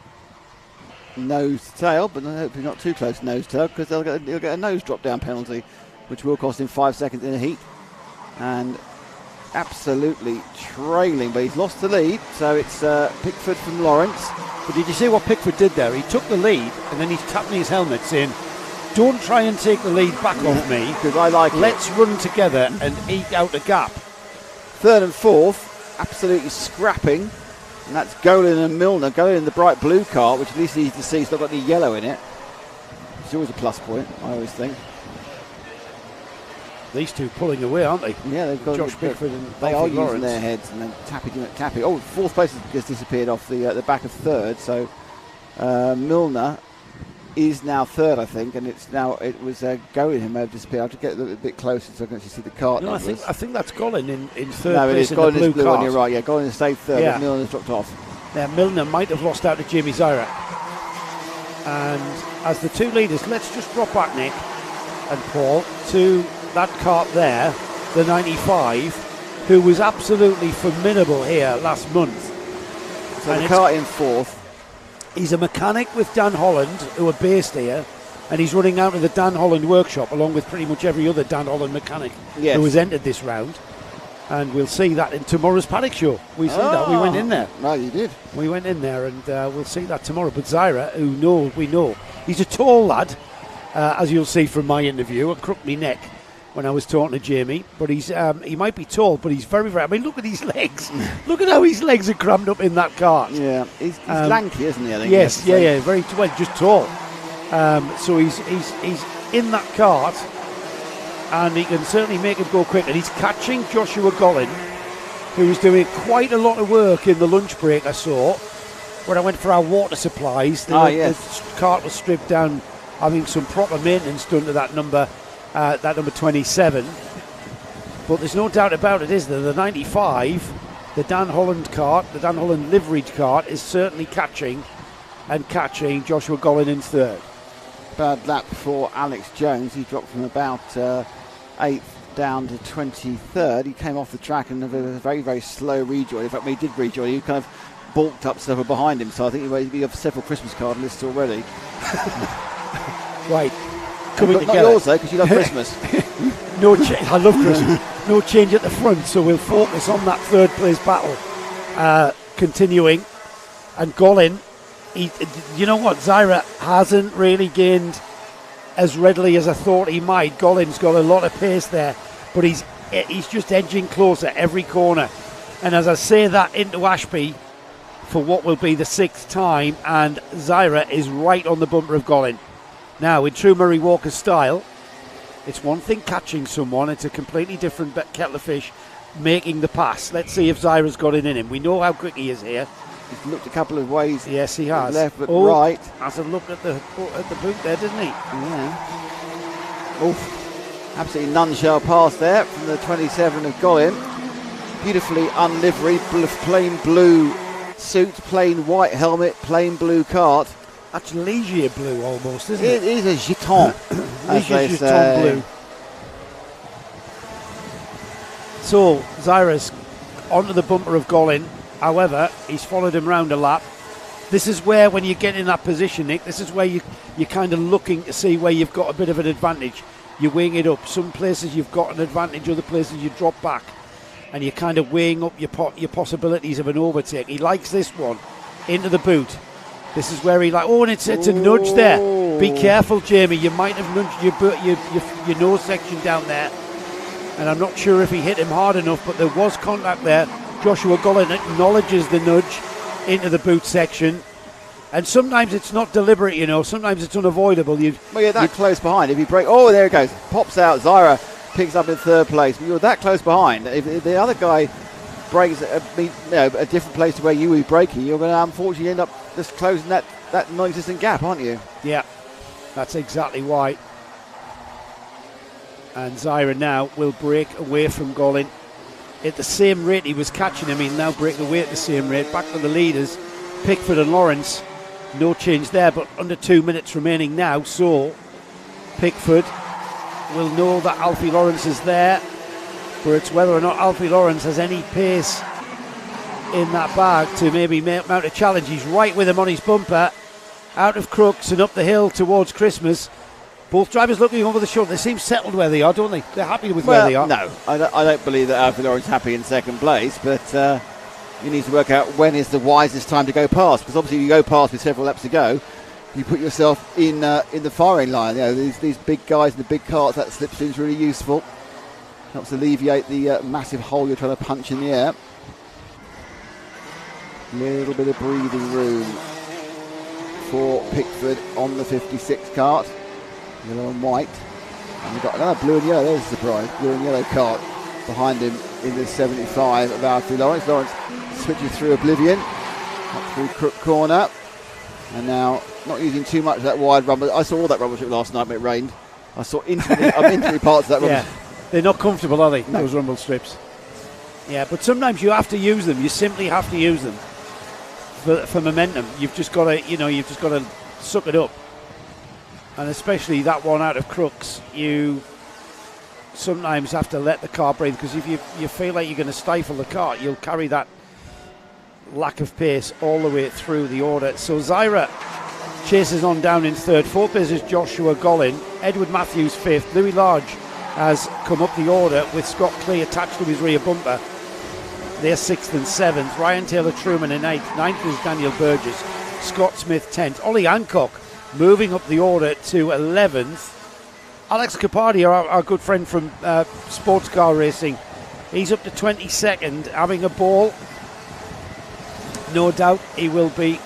Nose to tail, but hopefully not too close nose to tail, because he'll get a nose drop down penalty, which will cost him 5 seconds in a heat. And absolutely trailing, but he's lost the lead, so it's Pickford from Lawrence. But did you see what Pickford did there? He took the lead and then he's tapping his helmet saying, don't try and take the lead back off me. Because I like Let's run together and eke out a gap. Third and fourth, absolutely scrapping. And that's Golin and Milner. Golin in the bright blue car, which at least easy to see it's not got any yellow in it. It's always a plus point, I always think. These two pulling away, aren't they? Yeah, they've got Josh Bickford and they are Alfie using Lawrence. their heads and then tapping. Oh, fourth place has just disappeared off the back of third. So Milner is now third, I think, and it was Golin who may have disappeared. I have to get a little bit closer so I can actually see the cart. No, I think that's Golin in third no, it place is in Golin the blue is blue cart. one, you're right. Yeah, Golin has stayed third, Yeah. but Milner's dropped off. Now Milner might have lost out to Jamie Zyra. And as the two leaders, let's just drop back, Nick and Paul, to that cart there, the 95, who was absolutely formidable here last month. So And the it's- cart in fourth. He's a mechanic with Dan Holland, who are based here, and he's running out of the Dan Holland workshop along with pretty much every other Dan Holland mechanic Yes. who has entered this round. And we'll see that in tomorrow's Paddock show. We see that. We went in there. No, you did. We went in there, and we'll see that tomorrow. But Zyra, we know, he's a tall lad, as you'll see from my interview. I crooked my neck when I was talking to Jamie, but he might be tall, but he's very, very. I mean, look at his legs. Look at how his legs are crammed up in that cart. Yeah, he's lanky, isn't he? I think Yes, yeah, very well, just tall. So he's in that cart, and he can certainly make it go quick. And he's catching Joshua Golin, who was doing quite a lot of work in the lunch break. I saw when I went for our water supplies. The cart was stripped down, having some proper maintenance done to that number 27. But there's no doubt about it, is there? The 95, the Dan Holland cart, the Dan Holland liveried cart, is certainly catching Joshua Golin in third. Bad lap for Alex Jones. He dropped from about 8th down to 23rd. He came off the track and a very, very slow rejoin. In fact, when he did rejoin, he kind of bulked up stuff behind him. So I think he have several Christmas card lists already. Right. Coming Not together. yours though, because you love Christmas. No change. I love Christmas. No change at the front, so we'll focus on that third place battle. Continuing, and Golin, you know what? Zyra hasn't really gained as readily as I thought he might. Golin's got a lot of pace there, but he's just edging closer every corner. And as I say that into Ashby for what will be the 6th time, and Zyra is right on the bumper of Golin. Now, in true Murray Walker style, it's one thing catching someone, it's a completely different kettle of fish making the pass. Let's see if Zyra's got it in him. We know how quick he is here. He's looked a couple of ways. Yes, he has. Left but right. Has a look at the boot there, didn't he? Yeah. Oof. Absolutely none shall pass there from the 27 of Golin. Beautifully unliveried, plain blue suit, plain white helmet, plain blue cart. That's Ligier blue almost, isn't it? It is a giton. Ligier giton blue. So Zyra's onto the bumper of Golin. However, he's followed him round a lap. This is where, when you get in that position, Nick, this is where you're kind of looking to see where you've got a bit of an advantage. You're weighing it up. Some places you've got an advantage, other places you drop back. And you're kind of weighing up your possibilities of an overtake. He likes this one into the boot. This is where he and it's a nudge there. Be careful, Jamie. You might have nudged your nose section down there. And I'm not sure if he hit him hard enough, but there was contact there. Joshua Golin acknowledges the nudge into the boot section. And sometimes it's not deliberate, sometimes it's unavoidable. Well, you're that close behind. If you break, there it goes. Pops out. Zyra picks up in third place. But you're that close behind. If the other guy breaks a different place to where you were breaking, you're going to unfortunately end up just closing that non-existent gap, aren't you? Yeah, that's exactly why. And Zyra now will break away from Golin at the same rate he was catching him. He'll now break away at the same rate. Back to the leaders, Pickford and Lawrence. No change there, but under 2 minutes remaining now. So Pickford will know that Alfie Lawrence is there, but it's whether or not Alfie Lawrence has any pace in that bag to maybe mount a challenge. He's right with him on his bumper, out of Crooks and up the hill towards Christmas. Both drivers looking over the shoulder. They seem settled where they are, don't they? They're happy with where they are. No, I don't believe that Alfie Lawrence is happy in second place, but you need to work out when is the wisest time to go past, because obviously you go past with several laps to go, you put yourself in the firing line. You know, these big guys in the big carts, that slipstream is really useful. Helps alleviate the massive hole you're trying to punch in the air. Little bit of breathing room for Pickford on the 56 cart. Yellow and white. And we've got another blue and yellow, there's a surprise. Blue and yellow cart behind him in the 75 of Alfie Lawrence. Lawrence switches through Oblivion, up through Crook Corner. And now not using too much of that wide rubber. I saw all that rubber strip last night when it rained. I saw infinitely parts of that rubber. Yeah, they're not comfortable, are they, those rumble strips? Yeah, but sometimes you have to use them. You simply have to use them for momentum. You've just got to, suck it up. And especially that one out of Crooks, you sometimes have to let the car breathe, because if you feel like you're going to stifle the car, you'll carry that lack of pace all the way through the order. So Zyra chases on down in third. Fourth place is Joshua Gollin. Edward Matthews fifth. Louis Large has come up the order with Scott Clay attached to his rear bumper. They're sixth and seventh. Ryan Taylor Truman in eighth. Ninth is Daniel Burgess. Scott Smith 10th. Ollie Hancock moving up the order to 11th. Alex Capardi, our good friend from sports car racing, he's up to 22nd, having a ball. No doubt he will be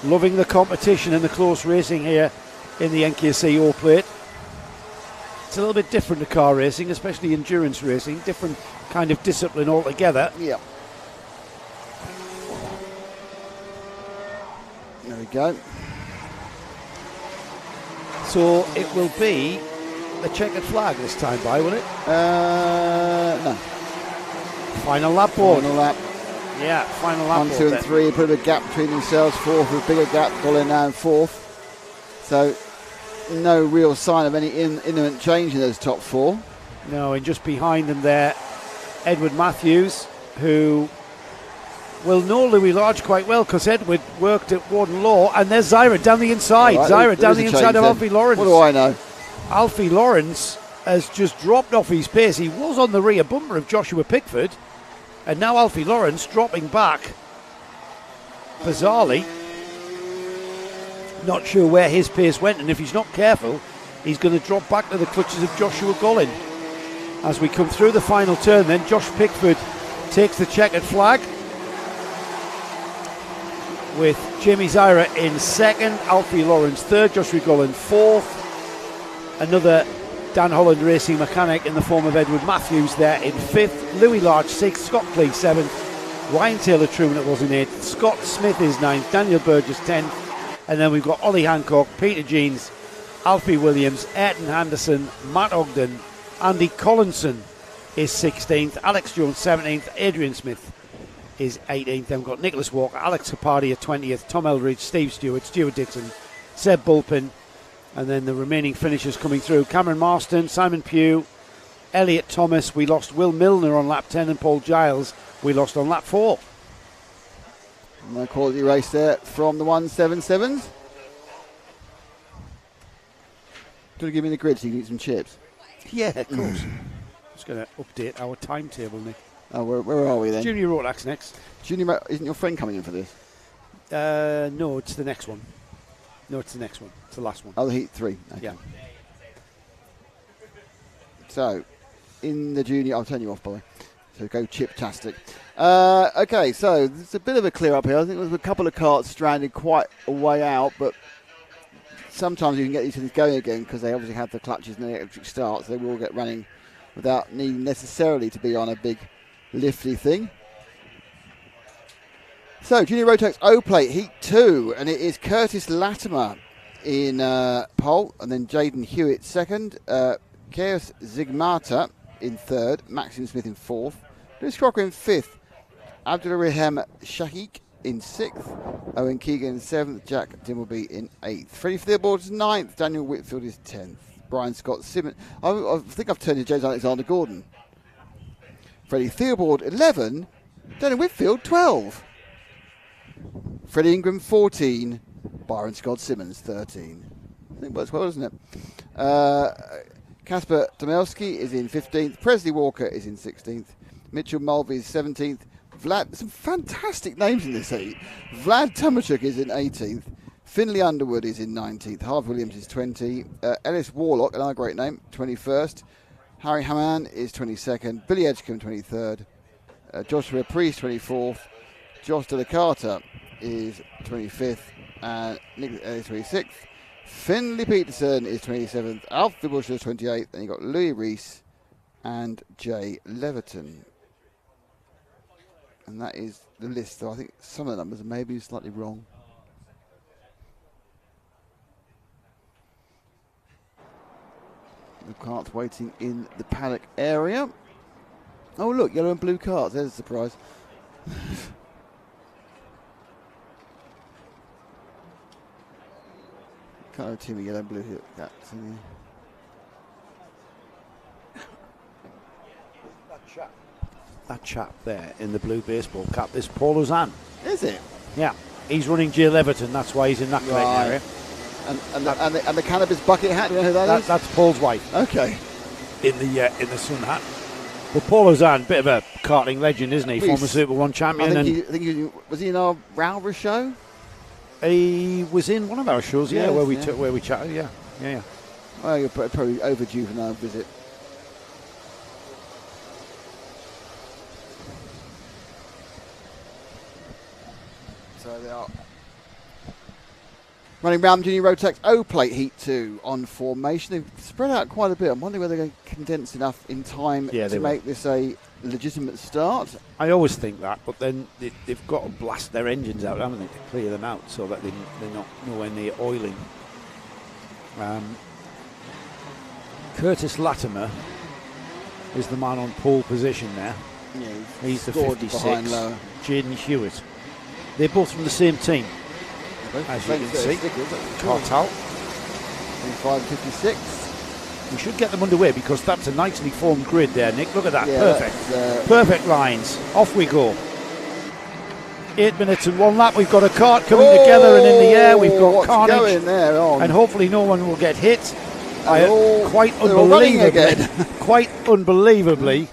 loving the competition and the close racing here in the NKC O-Plate. It's a little bit different to car racing, especially endurance racing. Different kind of discipline altogether. Yeah. There we go. So it will be a checkered flag this time by, will it? No. Final lap board. Final lap. Yeah, final lap. 1, 2 and 3, put a gap between themselves. Fourth with a bigger gap, Colin now in fourth. So no real sign of any imminent change in those top four. No, and just behind them there, Edward Matthews, who will know Louis Large quite well, because Edward worked at Warden Law, and there's Zyra down the inside. Right, Zyra down the inside of Alfie Lawrence. What do I know? Alfie Lawrence has just dropped off his pace. He was on the rear bumper of Joshua Pickford, and now Alfie Lawrence dropping back bizarrely. Not sure where his pace went, and if he's not careful, he's going to drop back to the clutches of Joshua Gollin. As we come through the final turn, then Josh Pickford takes the checkered flag, with Jamie Zyra in second, Alfie Lawrence third, Joshua Gollin fourth. Another Dan Holland racing mechanic in the form of Edward Matthews there in fifth. Louis Large sixth, Scott Clay seventh, Ryan Taylor Truman it was in eighth, Scott Smith is ninth, Daniel Burgess 10th, and then we've got Ollie Hancock, Peter Jeans, Alfie Williams, Ayrton Anderson, Matt Ogden, Andy Collinson is 16th, Alex Jones 17th, Adrian Smith is 18th. Then we've got Nicholas Walker, Alex Capardi at 20th, Tom Eldridge, Steve Stewart, Stuart Dixon, Seb Bulpin, and then the remaining finishers coming through: Cameron Marston, Simon Pugh, Elliot Thomas. We lost Will Milner on lap 10, and Paul Giles we lost on lap 4. A quality race there from the 177s. Do you give me the grid so you can eat some chips? Yeah, of course. Just going to update our timetable, Nick. Oh, where are we then? Junior Rotax next. Junior, isn't your friend coming in for this? No, it's the next one. No, it's the next one. It's the last one. Oh, the Heat 3. Okay. Yeah. So, in the junior, I'll turn you off, by the way. So go chip-tastic. Okay, so there's a bit of a clear up here. I think there's a couple of carts stranded quite a way out, but sometimes you can get these things going again because they obviously have the clutches and the electric starts. They will get running without needing necessarily to be on a big lifty thing. So, Junior Rotax O-Plate, Heat 2, and it is Curtis Latimer in pole, and then Jaden Hewitt second, Chaos Zigmata in third, Maxim Smith in fourth, Lewis Crocker in fifth, Abdulrahim Shahiq in sixth, Owen Keegan in seventh, Jack Dimbleby in eighth. Freddie Theobald is ninth, Daniel Whitfield is 10th, Brian Scott Simmons. I think I've turned to James Alexander Gordon. Freddie Theobald 11, Daniel Whitfield 12. Freddie Ingram 14, Byron Scott Simmons 13. I think works well, doesn't it? Kasper Tomelski is in 15th, Presley Walker is in 16th, Mitchell Mulvey is 17th, some fantastic names in this heat. Vlad Tomachuk is in 18th, Finley Underwood is in 19th. Harv Williams is 20. Ellis Warlock, another great name, 21st. Harry Hamann is 22nd. Billy Edgecombe, 23rd. Joshua Priest, 24th. Josh De La Carta is 25th. And Nick is 26th. Finley Peterson is 27th. Alfie Bush is 28th. And you've got Louis Rees and Jay Leverton. And that is the list. So I think some of the numbers are maybe slightly wrong. The carts waiting in the paddock area. Oh, look, yellow and blue carts. There's a surprise. Kind of team of yellow and blue here. That chap there in the blue baseball cap is Paul Ozan. Is it? Yeah. He's running Jay Leverton. That's why he's in that Right. area. And the cannabis bucket hat, do you know who that is? That's Paul's wife. Okay. In the sun hat. But Paul Ozan, bit of a karting legend, isn't he? Please. Former Super 1 champion. I think was he in our Rowra show? He was in one of our shows, Yes, where we chatted, yeah. Well, you're probably overdue for another visit. So they are running round Junior Rotax O-Plate Heat 2 on formation. They've spread out quite a bit. I'm wondering whether they're going to condense enough in time to make this a legitimate start. I always think that, but then they've got to blast their engines out, haven't they, to clear them out so that they're not nowhere near oiling. Curtis Latimer is the man on pole position there. Yeah, he's the scored 56. behind lower. Jaden Hewitt. They're both from the same team, as you can see. Cartel. 25-56. We should get them underway because that's a nicely formed grid there, Nick. Look at that. Yeah, perfect. Perfect lines. Off we go. 8 minutes and 1 lap. We've got a cart coming together and in the air. We've got carnage. Going there and hopefully no one will get hit. Quite unbelievably,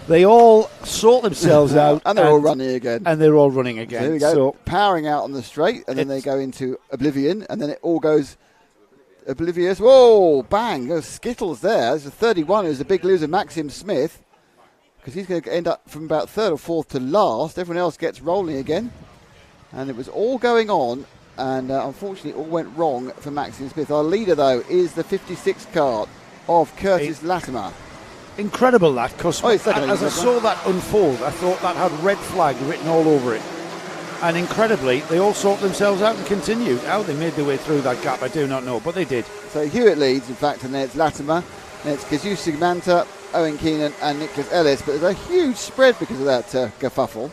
they all sort themselves out. And they're all running again. And they're all running again. So here we go. So, powering out on the straight, and then they go into oblivion, and then it all goes oblivious. Whoa, bang. There's Skittles there. There's a 31 who's a big loser, Maxim Smith, because he's going to end up from about third or fourth to last. Everyone else gets rolling again. And it was all going on, and unfortunately it all went wrong for Maxim Smith. Our leader, though, is the 56 cart of Curtis Latimer. Incredible that, because as I saw that unfold, I thought that had red flag written all over it. And incredibly, they all sorted themselves out and continued. How they made their way through that gap, I do not know, but they did. So Hewitt leads, in fact, and then it's Latimer, then it's Kazu Sigmanta, Owen Keenan and Nicholas Ellis, but there's a huge spread because of that kerfuffle.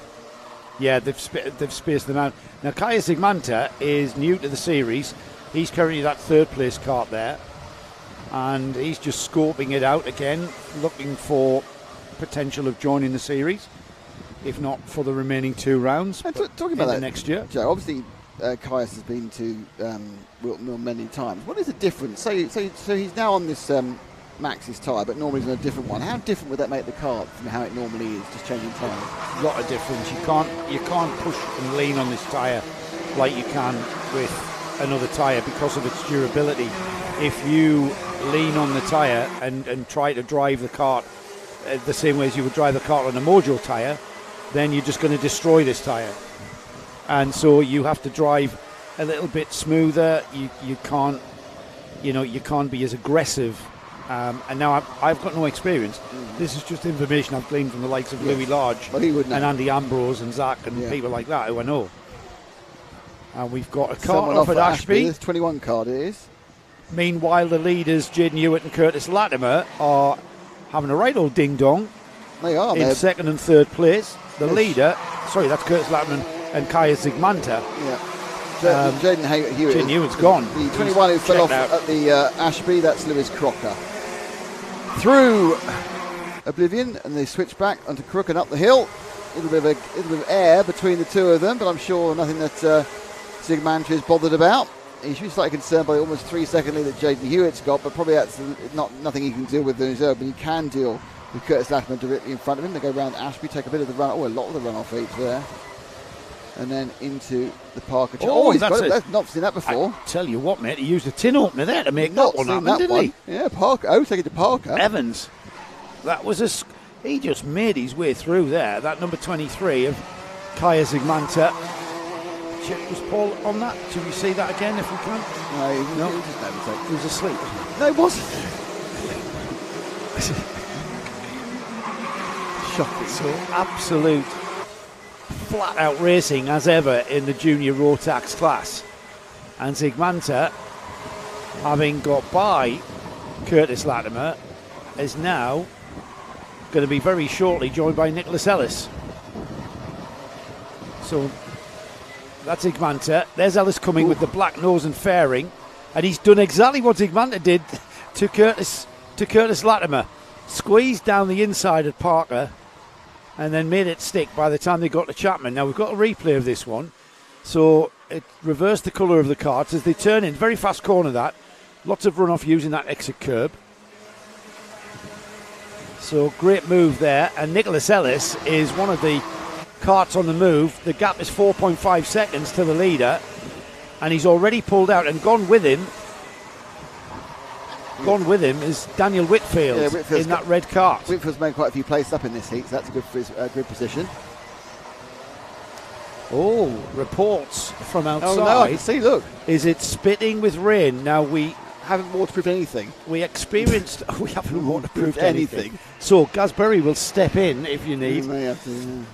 Yeah, they've spaced them out. Now, Kaya Sigmanta is new to the series. He's currently that third place cart there. And he's just scoping it out again, looking for potential of joining the series, if not for the remaining 2 rounds. Talking about that next year, Joe, obviously Caius has been to Whilton Mill many times. What is the difference? So he's now on this Max's tyre, but normally he's on a different one. How different would that make the kart from how it normally is, just changing tyres? A lot of difference. You can't push and lean on this tyre like you can with another tyre because of its durability. If you lean on the tyre and try to drive the kart the same way as you would drive the kart on a Mojo tyre, then you're just going to destroy this tyre. And so you have to drive a little bit smoother. You can't be as aggressive. And now I've got no experience. This is just information I've gleaned from the likes of Louis Large and Andy Ambrose and Zach and people like that who I know. And we've got a cart off at Ashby. This 21 card it is. Meanwhile, the leaders, Jaden Hewitt and Curtis Latimer, are having a right old ding-dong. They are. In second and third place. The leader, that's Curtis Latimer and Kaya Sigmanta. Yeah. Jaden Hewitt. Jaden Hewitt's gone. The 21 who fell off at the Ashby, that's Lewis Crocker. Through Oblivion, and they switch back onto Crook and up the hill. A little bit of air between the two of them, but I'm sure nothing that Sigmanta is bothered about. He should be slightly concerned by the almost 3-second lead that Jaden Hewitt's got, but probably that's nothing he can deal with on his own, but he can deal with Curtis Latimer directly in front of him. They go around Ashby, take a bit of the run, a lot of the runoff each there. and then into the Parker. Oh, he's that's got it. it. I've not seen that before. I tell you what, mate, he used a tin opener there to make Not that one seen happen, that didn't one. he? Yeah, Parker. Oh, take it to Parker. Evans. That was he just made his way through there. That number 23 of Kaya Zigmanta. Was Paul on that? Should we see that again if we can? No, he was asleep. No, it wasn't. Shocking. So absolute flat out racing as ever in the junior Rotax class. And Zigmanta, having got by Curtis Latimer, is now going to be very shortly joined by Nicholas Ellis. So that's Zigmanta. There's Ellis coming with the black nose and fairing, and he's done exactly what Zigmanta did to Curtis Latimer. Squeezed down the inside of Parker and then made it stick by the time they got to Chapman. Now we've got a replay of this one. So it reversed the colour of the carts as they turn in. Very fast corner that. Lots of runoff using that exit curb. So great move there. And Nicholas Ellis is one of the carts on the move. The gap is 4.5 seconds to the leader, and he's already pulled out, and gone with him is Daniel Whitfield in that red cart. Whitfield's made quite a few places up in this heat, so that's good for his grid position. Oh, reports from outside. Oh no, I can see, look. Is it spitting with rain? Now we haven't waterproofed anything. We haven't waterproofed anything. So Gasbury will step in if you need. You may have to, yeah.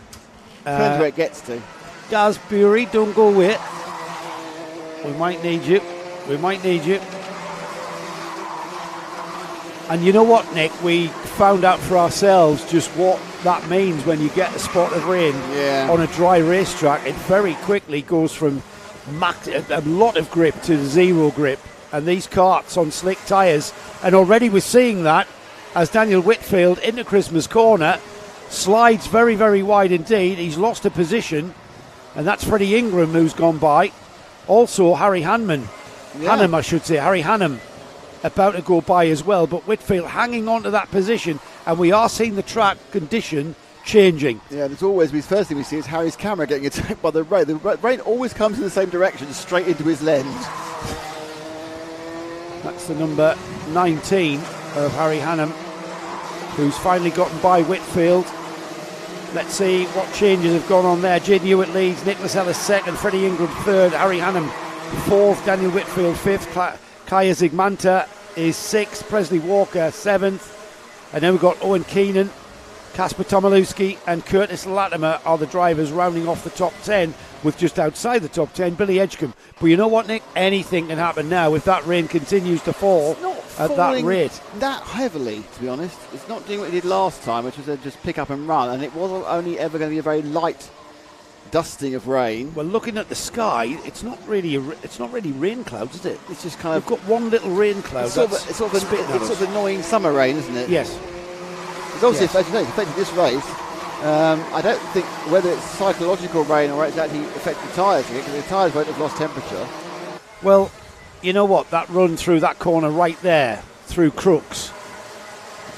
Depends where it gets to. Gasbury, don't go away. We might need you. And you know what, Nick? We found out for ourselves just what that means when you get a spot of rain on a dry racetrack. It very quickly goes from a lot of grip to zero grip. And these carts on slick tyres. And already we're seeing that as Daniel Whitfield into Christmas Corner slides very, very wide indeed. He's lost a position, and that's Freddie Ingram who's gone by. Also Harry Hannum, Harry Hannum about to go by as well, but Whitfield hanging on to that position, and we are seeing the track condition changing. Yeah, there's always, the first thing we see is Harry's camera getting attacked by the rain. The rain always comes in the same direction, straight into his lens. That's the number 19 of Harry Hannum, who's finally gotten by Whitfield. Let's see what changes have gone on there. Jaden Hewitt leads, Nicholas Ellis second, Freddie Ingram third, Harry Hannum fourth, Daniel Whitfield fifth, Kaya Zigmanta is sixth, Presley Walker seventh, and then we've got Owen Keenan, Kasper Tomilewski and Curtis Latimer are the drivers rounding off the top 10, with just outside the top 10 Billy Edgecombe. But you know what, Nick? Anything can happen now if that rain continues to fall at that rate. That heavily, to be honest. It's not doing what it did last time, which was just pick up and run, and it wasn't only ever going to be a very light dusting of rain. Well, looking at the sky, it's not really rain clouds, is it? It's just kind of got one little rain cloud. It's sort of annoying summer rain, isn't it? Yes. It's obviously, as you know, affected this race. I don't think whether it's psychological rain or it's actually affected the tyres, because the tyres won't have lost temperature. Well, you know what? That run through that corner right there, through Crooks,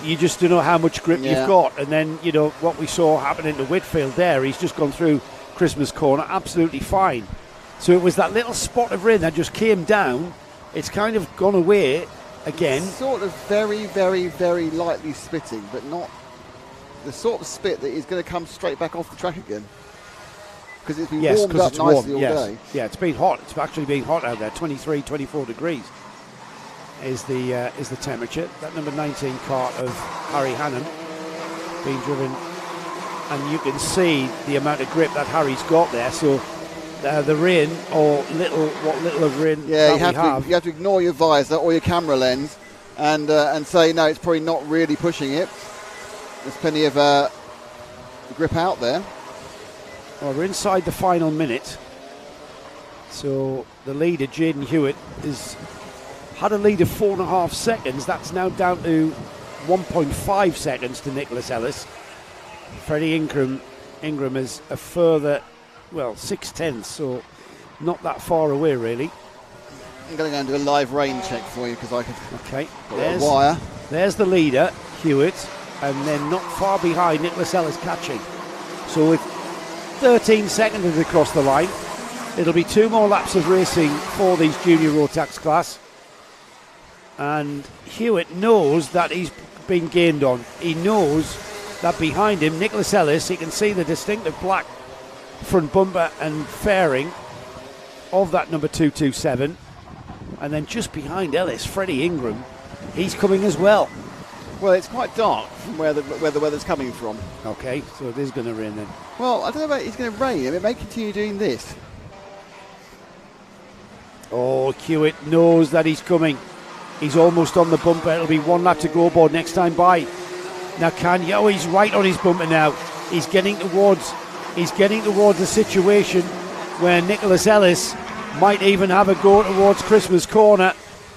you just don't know how much grip you've got. And then, you know, what we saw happening to Whitfield there, he's just gone through Christmas Corner absolutely fine. So it was that little spot of rain that just came down. It's kind of gone away again. It's sort of very, very, very lightly spitting, but not the sort of spit that is going to come straight back off the track again. Because it's been warmed up nicely all day. Yeah, it's been hot. It's actually been hot out there. 23, 24 degrees is the temperature. That number 19 cart of Harry Hannum being driven, and you can see the amount of grip that Harry's got there. So the rain, or what little of rain you have to ignore your visor or your camera lens and say no, it's probably not really pushing it. There's plenty of grip out there. Well, we're inside the final minute. So the leader, Jaden Hewitt, had a lead of 4.5 seconds. That's now down to 1.5 seconds to Nicholas Ellis. Freddie Ingram is a further, 6/10, so not that far away really. I'm going to go and do a live rain check for you because I can. Okay, there's a wire. There's the leader, Hewitt, and then not far behind Nicholas Ellis catching. So with 13 seconds as they cross the line. It'll be 2 more laps of racing for these junior Rotax class. And Hewitt knows that he's been gained on. He knows that behind him, Nicholas Ellis, he can see the distinctive black front bumper and fairing of that number 227. And then just behind Ellis, Freddie Ingram, he's coming as well. Well, it's quite dark from where the weather's coming from. Okay, so it is going to rain then. Well, I don't know about it's going to rain. I mean, it may continue doing this. Oh, Hewitt knows that he's coming. He's almost on the bumper. It'll be 1 lap to go aboard next time by. Now he's right on his bumper now. He's getting towards a situation where Nicholas Ellis might even have a go towards Christmas corner.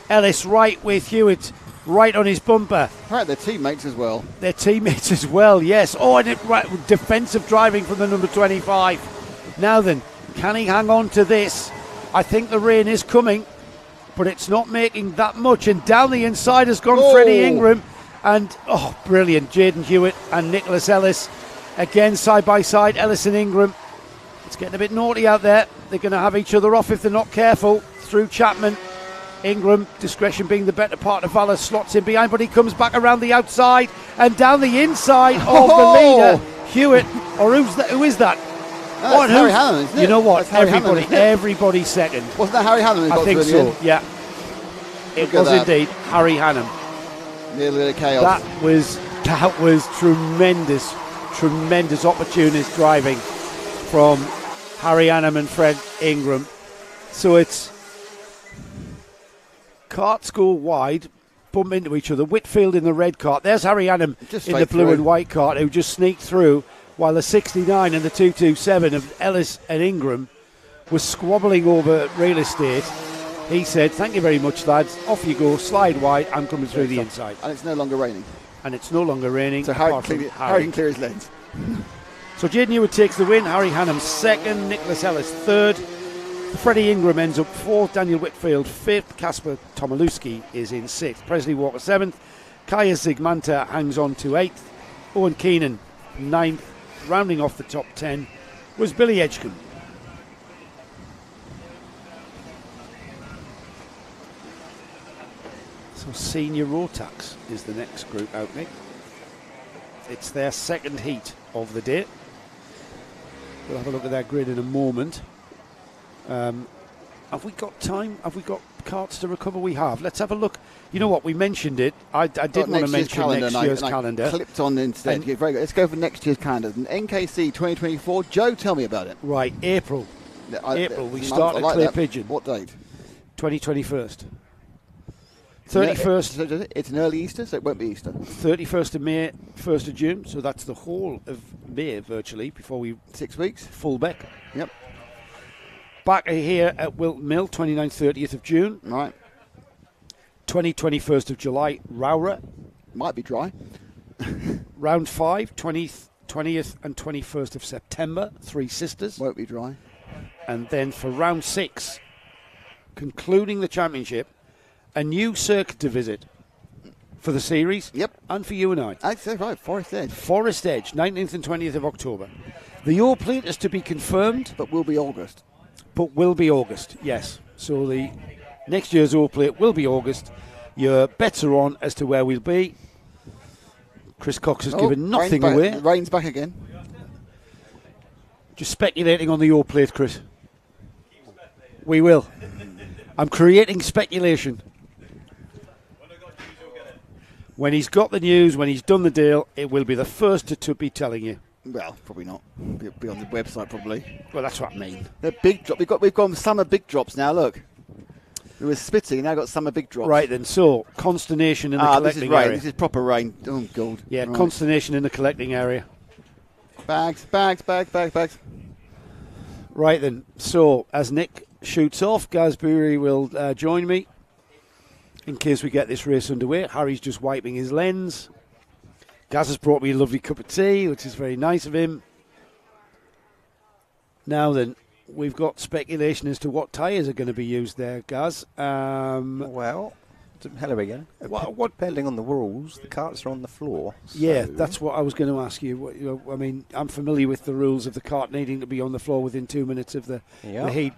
Ellis right with Hewitt, right on his bumper. Right, their teammates as well. Their teammates as well, yes. Oh, and defensive driving from the number 25. Now then, can he hang on to this? I think the rain is coming, but it's not making that much. And down the inside has gone Freddie Ingram. And, brilliant, Jaden Hewitt and Nicholas Ellis. Again, side by side, Ellis and Ingram. It's getting a bit naughty out there. They're going to have each other off if they're not careful. Through Chapman. Ingram, discretion being the better part of Valor, slots in behind, but he comes back around the outside and down the inside of the leader, Hewitt. Or who is that? That's Harry Hannon, isn't it? You know what? That's Everybody's second. Wasn't that Harry Hannon? I think so, yeah. It was indeed Harry Hannon. Nearly chaos. That was tremendous opportunist driving from Harry Hannon and Fred Ingram. So it's carts go wide, bump into each other. Whitfield in the red cart. There's Harry Hannon in the blue and white cart who just sneaked through, while the 69 and the 227 of Ellis and Ingram was squabbling over real estate. He said, "Thank you very much, lads. Off you go. Slide wide. I'm coming through the inside." And it's no longer raining. So Harry can clear his lanes. So Jaden Hewitt takes the win. Harry Hannon second. Nicholas Ellis third. Freddie Ingram ends up fourth. Daniel Whitfield fifth. Casper Tomilewski is in sixth. Presley Walker seventh. Kaya Zigmanta hangs on to eighth. Owen Keenan ninth. Rounding off the top 10 was Billy Edgecombe. So Senior Rotax is the next group out, Nick. It's their second heat of the day. We'll have a look at their grid in a moment. Have we got time? Have we got carts to recover? We have. Let's have a look. You know what? We mentioned it. I did want to mention next year's calendar. Clipped on instead. Very good. Let's go for next year's calendar. NKC 2024. Joe, tell me about it. Right, April. We start at Clear Pigeon. What date? 2021st. 31st. It's an early Easter, so it won't be Easter. 31st of May, 1st of June. So that's the whole of May virtually before we 6 weeks. Full back. Yep. Back here at Whilton Mill, 29th, 30th of June. Right. 21st of July, Rowra. Might be dry. Round 5, 20th and 21st of September, Three Sisters. Won't be dry. And then for round 6, concluding the championship, a new circuit to visit for the series. Yep. And for you and I. I'd say right, Forest Edge. Forest Edge, 19th and 20th of October. The All Plate is to be confirmed. But will be August. Yes. So the next year's All Plate will be August. Your bets are on as to where we'll be. Chris Cox has given nothing away. Rain's back again. Just speculating on the All Plate, Chris. We will. I'm creating speculation. When he's got the news, when he's done the deal, it will be the first to be telling you. Well, probably not. It'll be on the website, probably. Well, that's what I mean. They're big drop. We've gone summer big drops now. Look, we were spitting, now got summer big drops. Right then. So consternation in the collecting this is rain. area. This is proper rain. Oh God. Yeah, right. Consternation in the collecting area. Bags. Right then. So as Nick shoots off, Gasbury will join me in case we get this race underway. Harry's just wiping his lens. Gaz has brought me a lovely cup of tea, which is very nice of him. Now then, we've got speculation as to what tyres are going to be used there, Gaz. Well, Hello again. What? Depending on the rules, the carts are on the floor. Yeah, so- that's what I was going to ask you. I mean, I'm familiar with the rules of the cart needing to be on the floor within 2 minutes of the heat.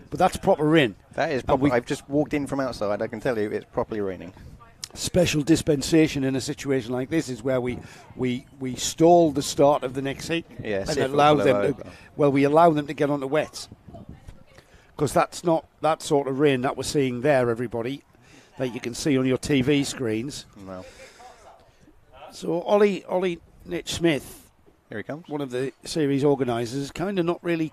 But that's proper in. That is proper. I've just walked in from outside. I can tell you it's properly raining. Special dispensation in a situation like this is where we stall the start of the next heat Yeah, and allow them to, we allow them to get on the wets. Because that's not that sort of rain that we're seeing there, everybody, that you can see on your TV screens. No. So Ollie Nitch Smith, here he comes. One of the series organisers, is kind of not really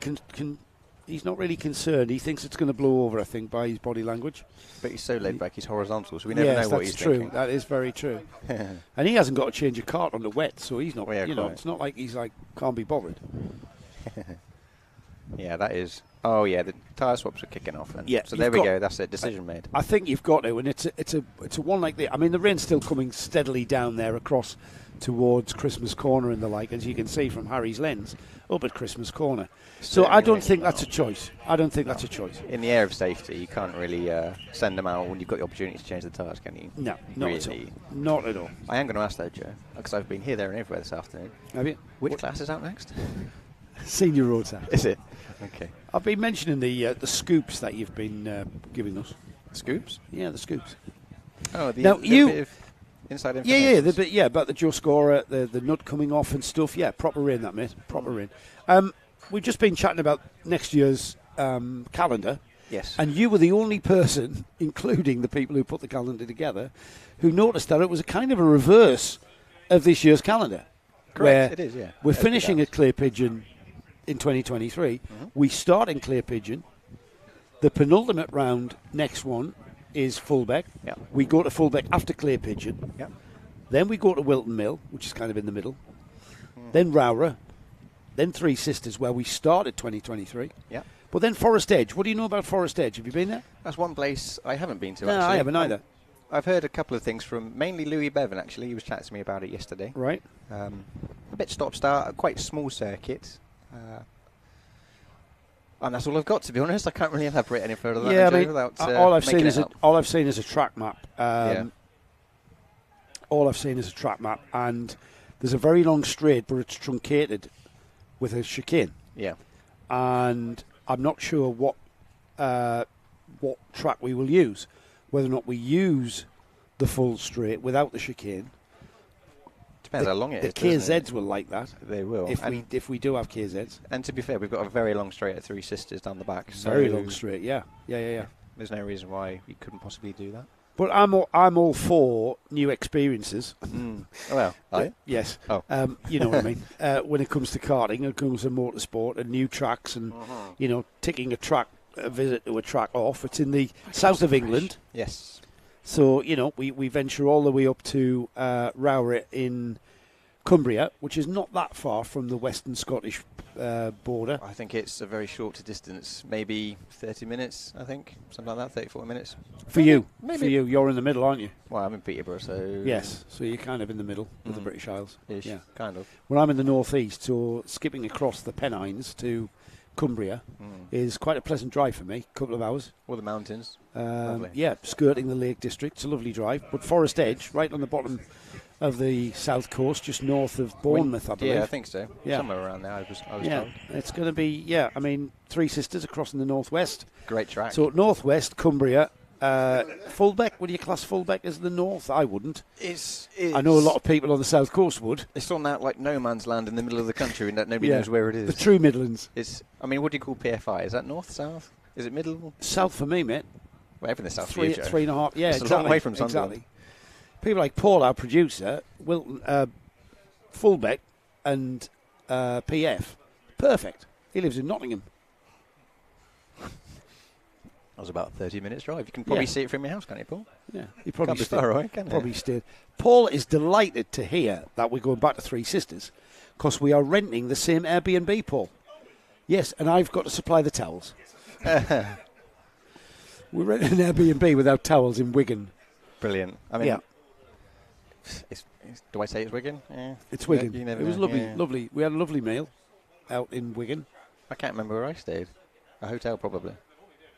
he's not really concerned. He thinks it's going to blow over, I think, by his body language. But he's so laid back, he's horizontal, so we never know what he's true. thinking. That is very true. And he hasn't got to change a cart on the wet, so he's not. Well, yeah, you know, quite. it's not like he's like can't be bothered. Yeah, that is. Oh yeah, the tyre swaps are kicking off. Then. Yeah, So there we go. That's it. Decision made. I think you've got to, and it's a one like this. I mean, the rain's still coming steadily down there across towards Christmas Corner and the like, as you can see from Harry's lens up at Christmas Corner. So I don't think that's a choice. I don't think that's a choice. In the air of safety, you can't really send them out when you've got the opportunity to change the tyres, can you? No, not really. at all. Not at all. I am going to ask though, Joe, because I've been here, there, and everywhere this afternoon. Have you? Which class is out next? Senior Rotax. Is it? Okay. I've been mentioning the scoops that you've been giving us. Scoops? Yeah, the scoops. Oh, the now bit of inside information. Yeah, about the Joe Scorer, the nut coming off and stuff. Yeah, proper rain, that mate. Proper rain. We've just been chatting about next year's calendar. Yes. And you were the only person, including the people who put the calendar together, who noticed that it was a kind of a reverse of this year's calendar. Correct, where it is, yeah. We're finishing at Clay Pigeon in 2023. We start in Clay Pigeon. The penultimate round, next one, is Fullbeck. Yeah. We go to Fullbeck after Clay Pigeon. Yeah. Then we go to Whilton Mill, which is kind of in the middle. Then Rowra. Then Three Sisters, where we started 2023. Yeah. But then Forest Edge. What do you know about Forest Edge? Have you been there? That's one place I haven't been to, No, actually. I haven't either. I've heard a couple of things from mainly Louis Bevan, actually. He was chatting to me about it yesterday. Right. A bit stop-start, a quite small circuit. And that's all I've got, to be honest. I can't really elaborate any further than that, Joe, without all I've making seen it is up. all I've seen is a track map. Yeah. All I've seen is a track map, and there's a very long straight, but it's truncated with a chicane. Yeah. And I'm not sure what track we will use, whether or not we use the full straight without the chicane. Depends how long it is. The doesn't it? KZs will like that. They will. If we do have KZs. And to be fair, we've got a very long straight at Three Sisters down the back. Very so long straight, yeah. There's no reason why we couldn't possibly do that. But I'm all for new experiences. Well, are you? Yes. Oh. You know what I mean. When it comes to karting, it comes to motorsport and new tracks, and taking a visit to a track off. It's in the south of England. Yes. So we venture all the way up to Rowra in Cumbria, which is not that far from the Western Scottish border. I think it's a very short distance, maybe 30 minutes, I think, something like that, 30, 40 minutes. For you, maybe. You're in the middle, aren't you? Well, I'm in Peterborough, so... Yes, so you're kind of in the middle of the British Isles. Ish, yeah, kind of. Well, I'm in the northeast, so skipping across the Pennines to Cumbria is quite a pleasant drive for me, a couple of hours. All the mountains. Lovely. Yeah, skirting the Lake District, it's a lovely drive. But Forest Edge, right on the bottom of the south coast, just north of Bournemouth, I believe. Yeah, I think so. Yeah. Somewhere around there, I was told. It's going to be, I mean, Three Sisters across in the northwest. Great track. So northwest, Cumbria, Fullbeck, would you class Fullbeck as the north? I wouldn't. I know a lot of people on the south coast would. It's on that like no man's land in the middle of the country and that nobody knows where it is. The true Midlands. What do you call PFI? Is that north, south? Is it middle? South for me, mate. Well, everything's south for 3.5. Yeah, it's exactly. a long way from Sunderland. Exactly. People like Paul, our producer, Whilton, Fullbeck, and PF. Perfect. He lives in Nottingham. That was about a 30 minutes drive. You can probably see it from your house, can't you, Paul? Yeah, he probably Can't be far away, can probably stayed. Paul is delighted to hear that we're going back to Three Sisters because we are renting the same Airbnb, Paul. Yes, and I've got to supply the towels. We're renting an Airbnb without towels in Wigan. Brilliant. I mean, do I say it's Wigan? Yeah. It's Wigan. You never It was know. lovely, Yeah. lovely. We had a lovely meal out in Wigan. I can't remember where I stayed. A hotel, probably.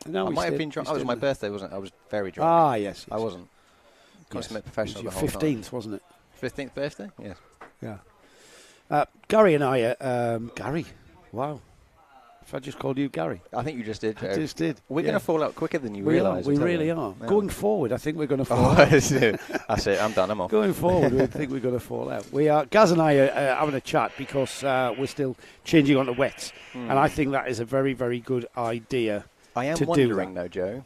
No, I we might have stayed- been drunk. we Oh, it was stayed my there. birthday, wasn't it? I was very drunk. Ah, yes. I wasn't. consummate professional. It the was whole your time. 15th, wasn't it? 15th birthday? Yes. Yeah. Gary and I, Gary, wow. If I just called you Gary. I think you just did. I just did. We're going to fall out quicker than you We realise. We really are. Going forward, I think we're going to fall out. That's it. I'm done. I'm off. Going forward, we think we're going to fall out. We are. Gaz and I are having a chat because we're still changing on to wets, and I think that is a very, very good idea. I am to wondering, do though, Joe.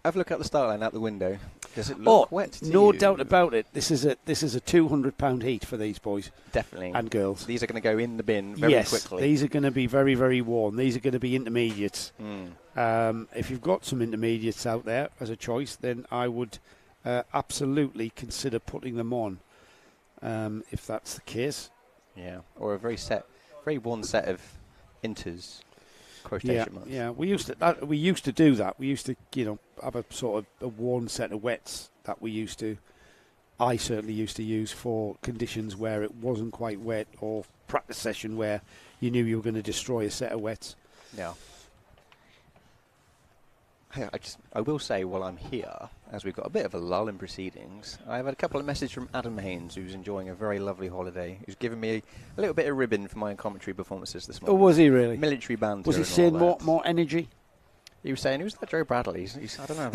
Have a look at the start line out the window. Does it look wet to no you? doubt about it. This is a £200 heat for these boys. Definitely. And girls. These are going to go in the bin very quickly. These are going to be very, very warm. These are going to be intermediates. If you've got some intermediates out there as a choice, then I would absolutely consider putting them on if that's the case. Yeah, or a very worn set of inters. Quotation marks. Yeah, we used to do that. We used to, have a sort of a worn set of wets that I certainly used to use for conditions where it wasn't quite wet, or practice session where you knew you were going to destroy a set of wets. Yeah. I will say, while I'm here, as we've got a bit of a lull in proceedings, I've had a couple of messages from Adam Haynes, who's enjoying a very lovely holiday, who's given me a little bit of ribbon for my commentary performances this morning. Oh, was he really? Military banter. Was he saying more energy? He was saying, who's that Joe Bradley? He's I don't know.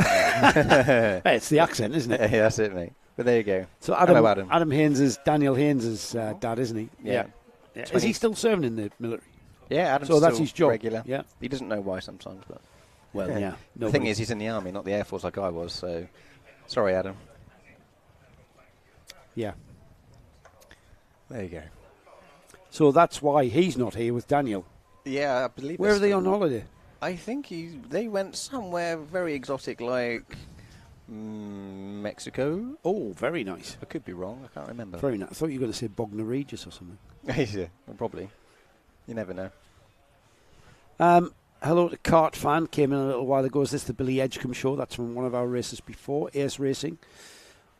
Hey, it's the accent, isn't it? Yeah, that's it, mate. But there you go. So Hello, Adam. Adam Haynes is Daniel Haynes' dad, isn't he? Yeah. Is he still serving in the military? Yeah, Adam's so that's still his job. Regular. Yeah. He doesn't know why sometimes, but. Well, yeah. The thing is, he's in the army, not the Air Force like I was, so... Sorry, Adam. Yeah. There you go. So that's why he's not here with Daniel. Yeah, I believe. Where are they on holiday? I think they went somewhere very exotic, like Mexico. Oh, very nice. I could be wrong. I can't remember. Very nice. I thought you were going to say Bognor Regis or something. Yeah, probably. You never know. Hello to Kart Fan, came in a little while ago. Is this the Billy Edgecombe show? That's from one of our races before, Ace Racing.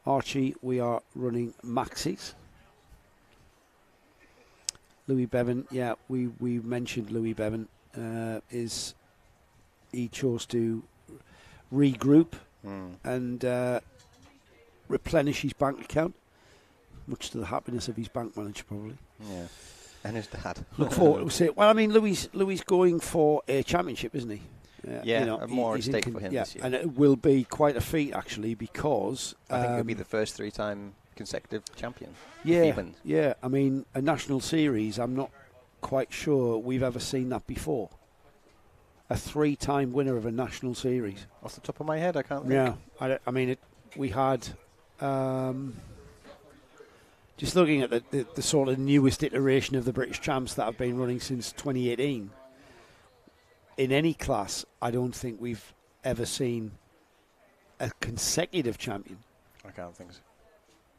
Archie, we are running Maxis. Louis Bevan, yeah, we mentioned Louis Bevan. He chose to regroup and replenish his bank account, much to the happiness of his bank manager, probably. Yeah. And his dad. Look forward to it. Well, I mean, Louis going for a championship, isn't he? Yeah, more at stake for him this year. And it will be quite a feat, actually, because... I think he'll be the first three-time consecutive champion. Yeah. I mean, a national series, I'm not quite sure we've ever seen that before. A 3-time winner of a national series. Off the top of my head, I can't think. Yeah, I mean, we had... just looking at the sort of newest iteration of the British Champs that have been running since 2018, in any class, I don't think we've ever seen a consecutive champion. I can't think so.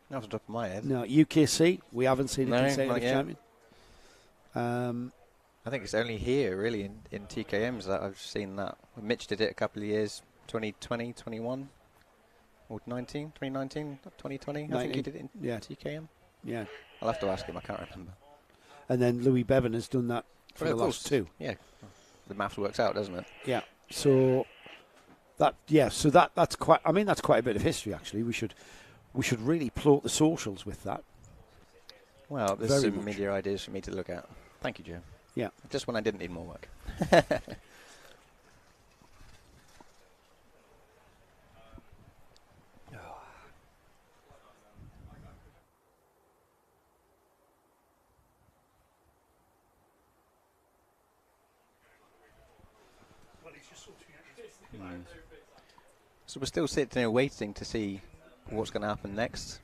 Not off the top of my head. No, UKC, we haven't seen a consecutive champion. I think it's only here, really, in TKMs that I've seen that. Mitch did it a couple of years, 2020, 21, or 2019, 2020, 19. I think he did it in TKM. Yeah. I'll have to ask him, I can't remember. And then Louis Bevan has done that for the last two. Yeah. The maths works out, doesn't it? Yeah. So that's quite a bit of history, actually. We should really plot the socials with that. Well, there's some media ideas for me to look at. Thank you, Joe. Yeah. Just when I didn't need more work. So we're still sitting here waiting to see what's going to happen next.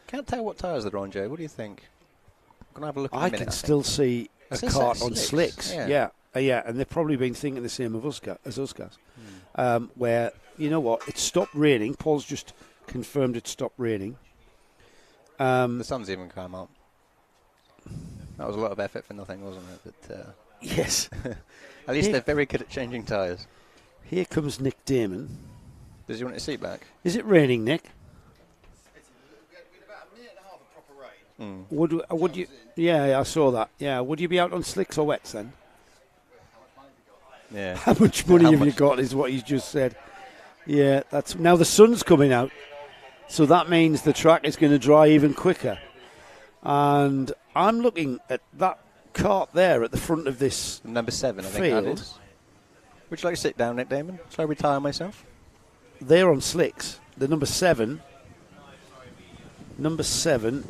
Can't tell what tyres they're on, Joe. What do you think? I'm going to have a look. I can still see a cart on slicks. Yeah, and they've probably been thinking the same of us as us guys. Where, you know what, it stopped raining. Paul's just confirmed it stopped raining. The sun's even come up. That was a lot of effort for nothing, wasn't it? But yes. At least they're very good at changing tyres. Here comes Nick Damon. Does he want his seat back? Is it raining, Nick? It's been about a minute and a half of proper rain. Would you? Yeah, I saw that. Yeah, would you be out on slicks or wets then? Yeah. How much money have you got? Is what he's just said. Yeah, that's now the sun's coming out. So that means the track is going to dry even quicker. And I'm looking at that cart there at the front of this Number 7, I think field. that is. Would you like to sit down, Nick Damon? Shall I retire myself? They're on slicks. The number 7,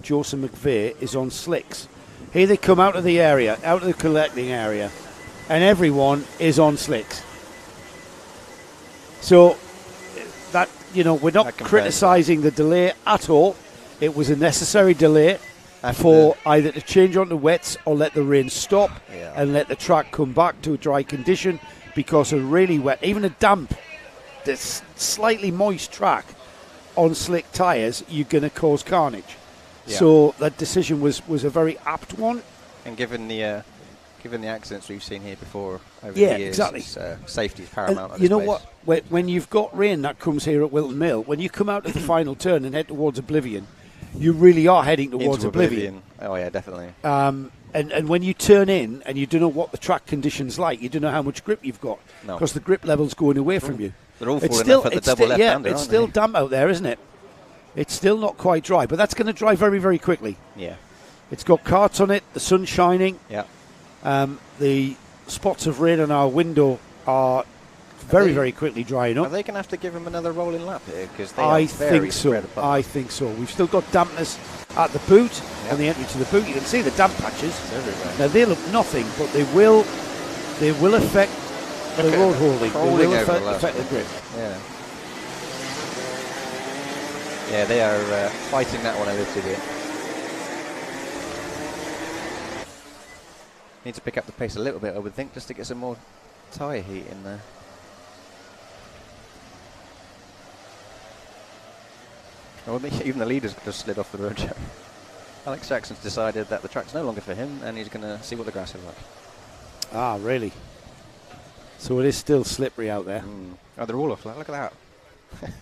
Joseph McVeigh, is on slicks. Here they come out of the area, out of the collecting area, and everyone is on slicks. So that, we're not criticising the delay at all. It was a necessary delay for either to change onto wets or let the rain stop and let the track come back to a dry condition, because a really wet, even a damp, this slightly moist track on slick tyres, you're going to cause carnage. Yeah. So that decision was a very apt one. And given the accidents we've seen here before over Yeah, the years, exactly. Safety is paramount. And you know what? When you've got rain that comes here at Whilton Mill, when you come out of the final turn and head towards Oblivion, you really are heading towards Into Oblivion. Oh yeah, definitely. And when you turn in and you don't know what the track condition's like, you don't know how much grip you've got, No. because the grip level's going away from you. They're all It's falling still, off at the it's double still, left-hander, it's aren't still they? damp out there, isn't it? It's still not quite dry, but that's going to dry very, very quickly. Yeah. It's got carts on it, the sun's shining. Yeah. The spots of rain on our window are very, very quickly drying Are up. they going to have to give them another rolling lap here? Because they are I very think so. spread apart. I think so. We've still got dampness at the boot, on the entry to the boot. You can see the damp patches. It's everywhere. Now they look nothing, but they will affect the road holding. They will affect the grip. Yeah. Yeah, they are fighting that one a little bit. Need to pick up the pace a little bit, I would think, just to get some more tyre heat in there. Well, even the leaders just slid off the road. Alex Jackson's decided that the track's no longer for him, and he's going to see what the grass is like. Ah, really? So it is still slippery out there. Oh, they're all off. Look at that.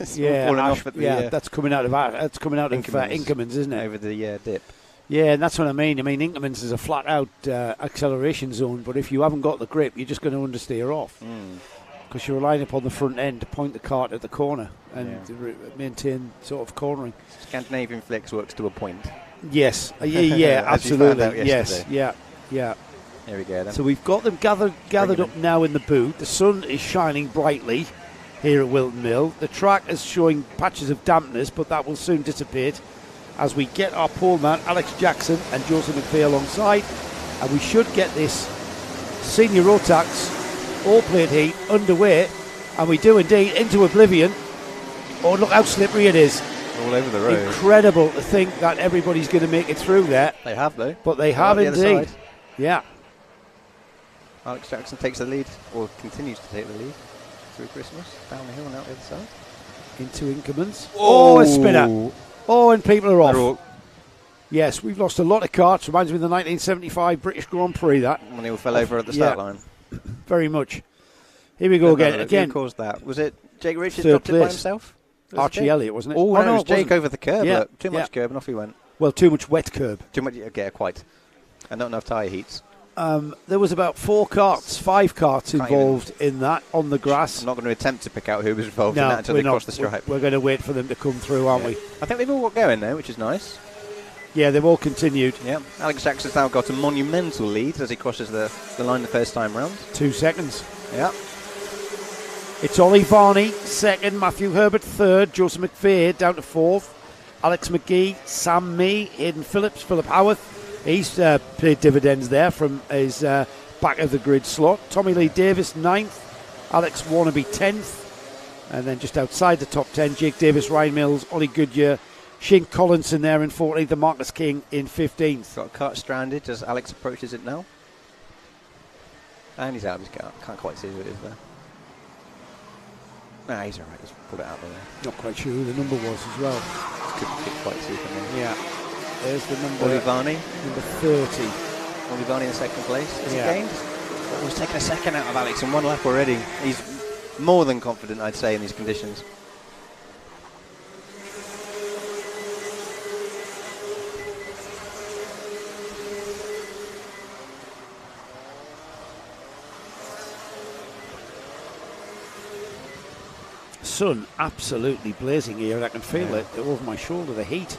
It's all Yeah, falling off at the, that's coming out of Inkermans, isn't it? Over the dip. Yeah, and that's what I mean. I mean, Inkermans is a flat-out acceleration zone, but if you haven't got the grip, you're just going to understeer off. Because you're relying upon the front end to point the cart at the corner and maintain sort of cornering. Scandinavian flicks works to a point. Yes, yeah, As you found out absolutely. Yes, yesterday. yeah. There we go then. So we've got them gathered up now in the boot. The sun is shining brightly here at Whilton Mill. The track is showing patches of dampness, but that will soon dissipate as we get our pole man, Alex Jackson and Joseph McVeigh alongside. And we should get this senior Rotax all-plate heat underway. And we do indeed, into Oblivion. Oh, look how slippery it is. All over the road. Incredible to think that everybody's going to make it through there. They have, though. But they have the other indeed. side. Yeah. Alex Jackson takes the lead, or continues to take the lead through Christmas, down the hill and out the other side. Into Inkermans. Oh, a spinner. Oh, and people are off. Yes, we've lost a lot of carts. Reminds me of the 1975 British Grand Prix, that. When they all fell over at the start line. Very much. Here we go again. Who caused that? Was it Jake Richards Third dropped it by place. himself? Archie Elliott, wasn't it? Oh, no, it was it Jake wasn't. over the curb. Yeah, Look, too much curb and off he went. Well, too much wet curb. Too much, yeah, quite. And not enough tyre heats. There was about 5 carts involved in that on the grass. I'm not going to attempt to pick out who was involved in that until they cross the stripe. We're going to wait for them to come through, aren't we? I think they've all got going now, which is nice. Yeah, they've all continued. Yeah, Alex Jackson's now got a monumental lead as he crosses the line the first time round. 2 seconds. Yeah. It's Ollie Varney, second, Matthew Herbert, third, Joseph McVeigh down to fourth, Alex McGee, Sam Mee, Hayden Phillips, Philip Howarth. He's paid dividends there from his back of the grid slot. Tommy Lee Davis, 9th, Alex Warnaby, 10th, and then just outside the top 10, Jake Davis, Ryan Mills, Ollie Goodyear, Shane Collinson there in 14th, and Marcus King in 15th. Got a cart stranded as Alex approaches it now. And he's out of his cart. Can't quite see who it is there. Nah, he's alright. Just pull it out there. Not quite sure who the number was as well. Couldn't quite see from there. Yeah. There's the number. Ollie Varney. Number 30. Ollie Varney in second place. Is he Yeah. gained? Oh, he's taken a second out of Alex in one lap already. He's more than confident, I'd say, in these conditions. sun absolutely blazing here, and I can feel it over my shoulder, the heat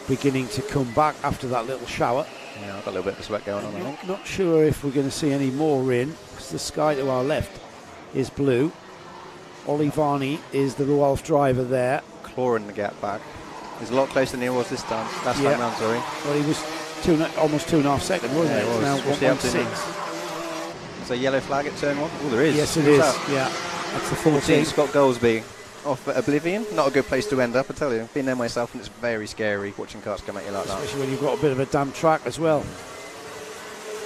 beginning to come back after that little shower. Yeah, I've got a little bit of sweat going on, I think. Not sure if we're going to see any more rain, because the sky to our left is blue. Ollie Varney is the Roalf driver there. Clawing the gap back. He's a lot closer than he was this time. Last time round, sorry. Well, he was almost 2.5 seconds, wasn't it? It Now was. What's he up to 1.6. There's a yellow flag at turn 1. Oh, there is. Yes, it Who's is. that? Yeah, that's the 14. 14. Scott Goldsby off at Oblivion. Not a good place to end up, I tell you. Been there myself, and it's very scary watching cars come at you like that. Especially when you've got a bit of a damp track as well.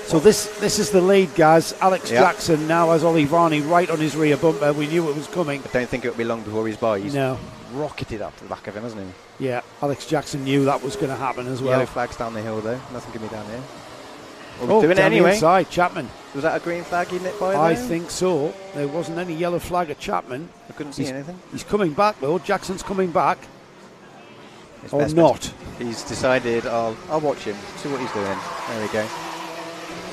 So this is the lead, guys. Alex Jackson now has Ollie Varney right on his rear bumper. We knew it was coming. I don't think it will be long before he's by. He's no. Rocketed up to the back of him, hasn't he? Yeah, Alex Jackson knew that was going to happen as well. Yellow flags down the hill, though. Nothing can be down here. Oh, doing it down the anyway. inside, Chapman. Was that a green flag he nipped by I there? think so. There wasn't any yellow flag at Chapman. I couldn't see anything. He's coming back, though. Jackson's coming back. It's Or best not. He's decided I'll watch him, see what he's doing. There we go.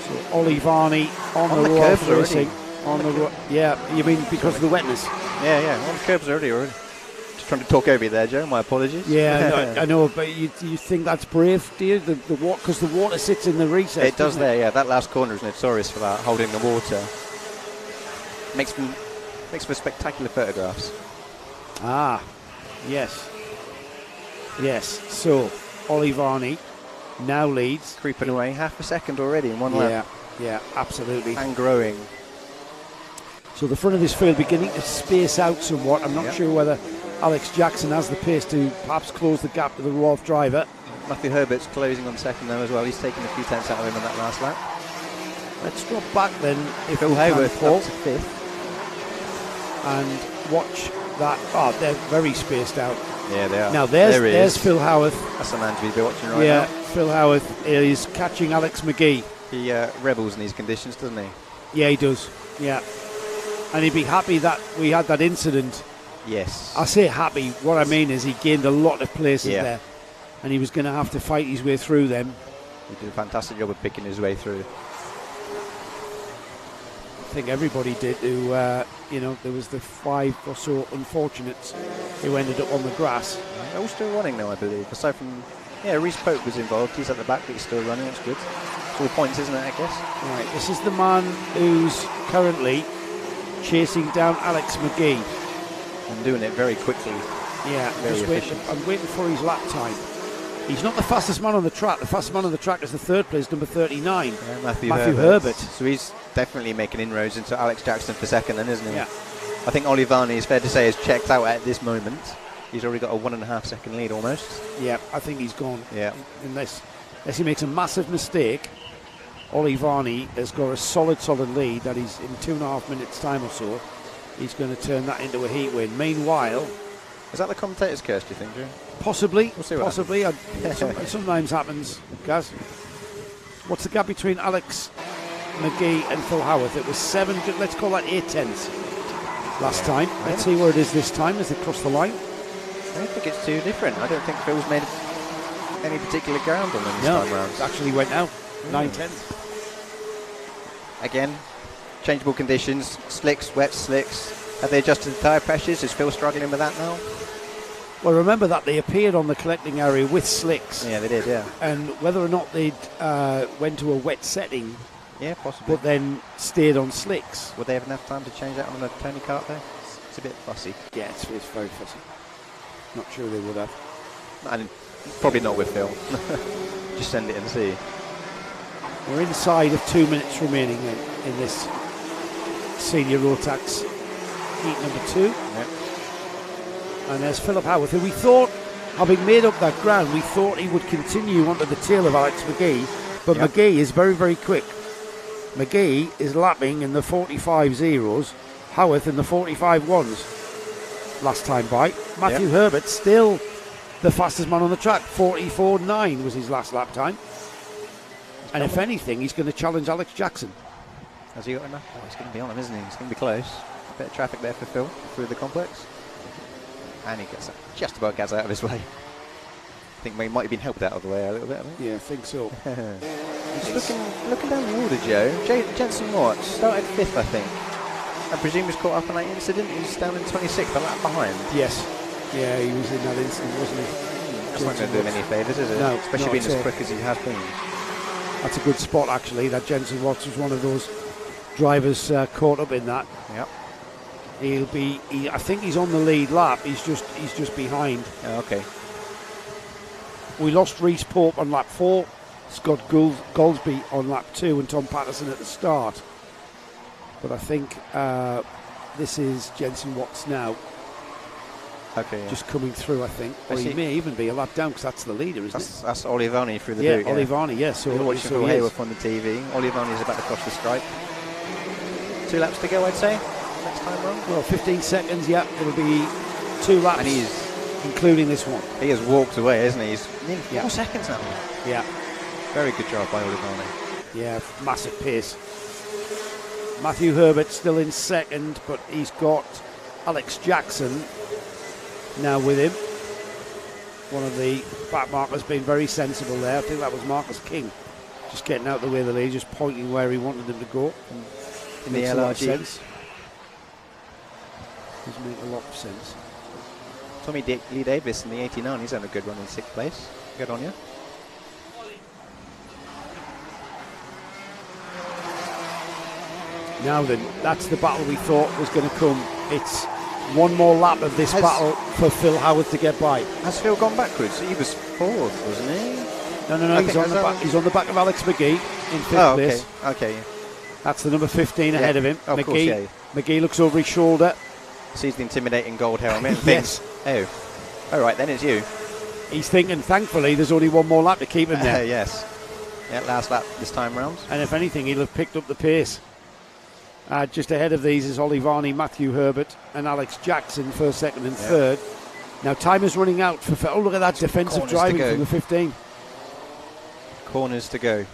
So Ollie Varney on the curbs Roalf Racing. already. Yeah, you mean because of the wetness? Yeah, on the curbs already. Just trying to talk over you there, Joe. My apologies. Yeah, I know, but you think that's brave, do you? Because the water sits in the recess. It does there, yeah. That last corner is notorious for that, holding the water. Makes for spectacular photographs. Ah, yes. So, Ollie Varney now leads. Creeping away, half a second already in one lap. Yeah, absolutely. And growing. So the front of this field beginning to space out somewhat. I'm not sure whether Alex Jackson has the pace to perhaps close the gap to the Roalf driver. Matthew Herbert's closing on second though as well. He's taking a few tenths out of him in that last lap. Let's drop back then, if Phil we can, Haworth Paul, up to fifth. and watch that. Oh, they're very spaced out. Yeah, they are. Now there's Phil Haworth. That's the man to be watching right now. Yeah, Phil Haworth is catching Alex McGee. He rebels in these conditions, doesn't he? Yeah, he does. Yeah, and he'd be happy that we had that incident. Yes. I say happy. What I mean is he gained a lot of places there, and he was going to have to fight his way through them. He did a fantastic job of picking his way through. I think everybody did. Who, there was the 5 or so unfortunates who ended up on the grass. They're all still running now, I believe. Aside from, Reece Pope was involved. He's at the back, but he's still running. That's good. It's all points, isn't it, I guess? Right, this is the man who's currently chasing down Alex McGee. And doing it very quickly. Yeah, efficient. I'm waiting for his lap time. He's not the fastest man on the track. The fastest man on the track is the third place, number 39, Matthew Herbert. So he's definitely making inroads into Alex Jackson for second then, isn't he? Yeah. I think Ollie Varney, is fair to say, is checked out at this moment. He's already got a 1.5 second lead almost. Yeah, I think he's gone. Yeah. Unless he makes a massive mistake, Ollie Varney has got a solid lead that he's in 2.5 minutes time or so. He's going to turn that into a heat win. Meanwhile, is that the commentator's curse, do you think, Drew? Possibly. We'll see what possibly. Sometimes happens, Gaz. What's the gap between Alex McGee and Phil Haworth? It was 7, let's call that 8 tenths last time. Let's see where it is this time as they cross the line. I don't think it's too different. I don't think Phil's made any particular ground on them this time round. It actually went out 9 tenths. Again, changeable conditions, slicks, wet slicks. Have they adjusted the tyre pressures? Is Phil struggling with that now? Well, remember that they appeared on the collecting area with slicks. Yeah, they did, yeah. And whether or not they'd went to a wet setting, yeah, possibly, but then stayed on slicks. Would they have enough time to change that on the Tony kart there? It's a bit fussy. Yeah, it's very fussy. Not sure they would have. And probably not with Phil. Just send it and see. We're inside of 2 minutes remaining in this senior Rotax heat number 2. Yep. And there's Philip Haworth, who we thought, having made up that ground, we thought he would continue onto the tail of Alex McGee, but McGee is very, very quick. McGee is lapping in the 45 zeros, Haworth in the 45 ones last time by. Matthew Herbert still the fastest man on the track, 44.9 was his last lap time. And if anything, he's going to challenge Alex Jackson. Has he got enough? Oh, he's going to be on him, isn't he? He's going to be close. A bit of traffic there for Phil through the complex. And he gets just about gets out of his way. I think he might have been helped out of the way a little bit. I think. Yeah, I think so. Just looking down the order, Joe. Jensen Watts started 5th, I think. I presume he's caught up in that incident. He's down in 26th, a lap behind. Yes. Yeah, he was in that incident, wasn't he? That's not going to do him any favours, is it? No, especially not being at as all. quick as he has been. That's a good spot, actually. That Jensen Watts was one of those drivers caught up in that. Yep. I think he's on the lead lap. He's just behind. Oh, okay. We lost Reece Pope on lap 4, Scott Goldsby on lap 2, and Tom Patterson at the start. But I think this is Jensen Watts now. Okay. Just coming through, I think. Or he may even be a lap down because that's the leader, isn't it? That's Olivani through the boot. Yeah, Olivani, yes. We're watching Phil Hayworth on the TV. Olivani is about to cross the stripe. 2 laps to go, I'd say. Next time round. Well, 15 seconds, yeah. It'll be 2 laps. And he's including this one. He has walked away, hasn't he? He's nearly 4 Yeah. seconds now. Yeah. Very good job by Olivani. Yeah, massive pace. Matthew Herbert still in second, but he's got Alex Jackson now with him. One of the back markers being very sensible there. I think that was Marcus King. Just getting out the way of the lead, just pointing where he wanted them to go. In the Makes a lot of LRG. sense. Does make a lot of sense. Tommy Lee Davis in the 89, he's having a good run in 6th place. Good on you. Now then, that's the battle we thought was going to come. It's one more lap of this battle for Phil Howard to get by. Has Phil gone backwards? He was 4th, wasn't he? No, I he's think he's on the back of Alex McGee in 5th Oh, okay. place. Okay. That's the number 15 ahead of him. Of McGee, course, yeah. McGee looks over his shoulder. Sees the intimidating gold helmet and Yes. thinks, oh, all right, then it's you. He's thinking, thankfully, there's only one more lap to keep him there. Yes. Yeah, last lap this time round. And if anything, he'll have picked up the pace. Just ahead of these is Olivani, Matthew Herbert, and Alex Jackson, 1st, 2nd, and 3rd. Now, time is running out for Phil. Oh, look at that defensive Corners to driving go. from the 15. Corners to go.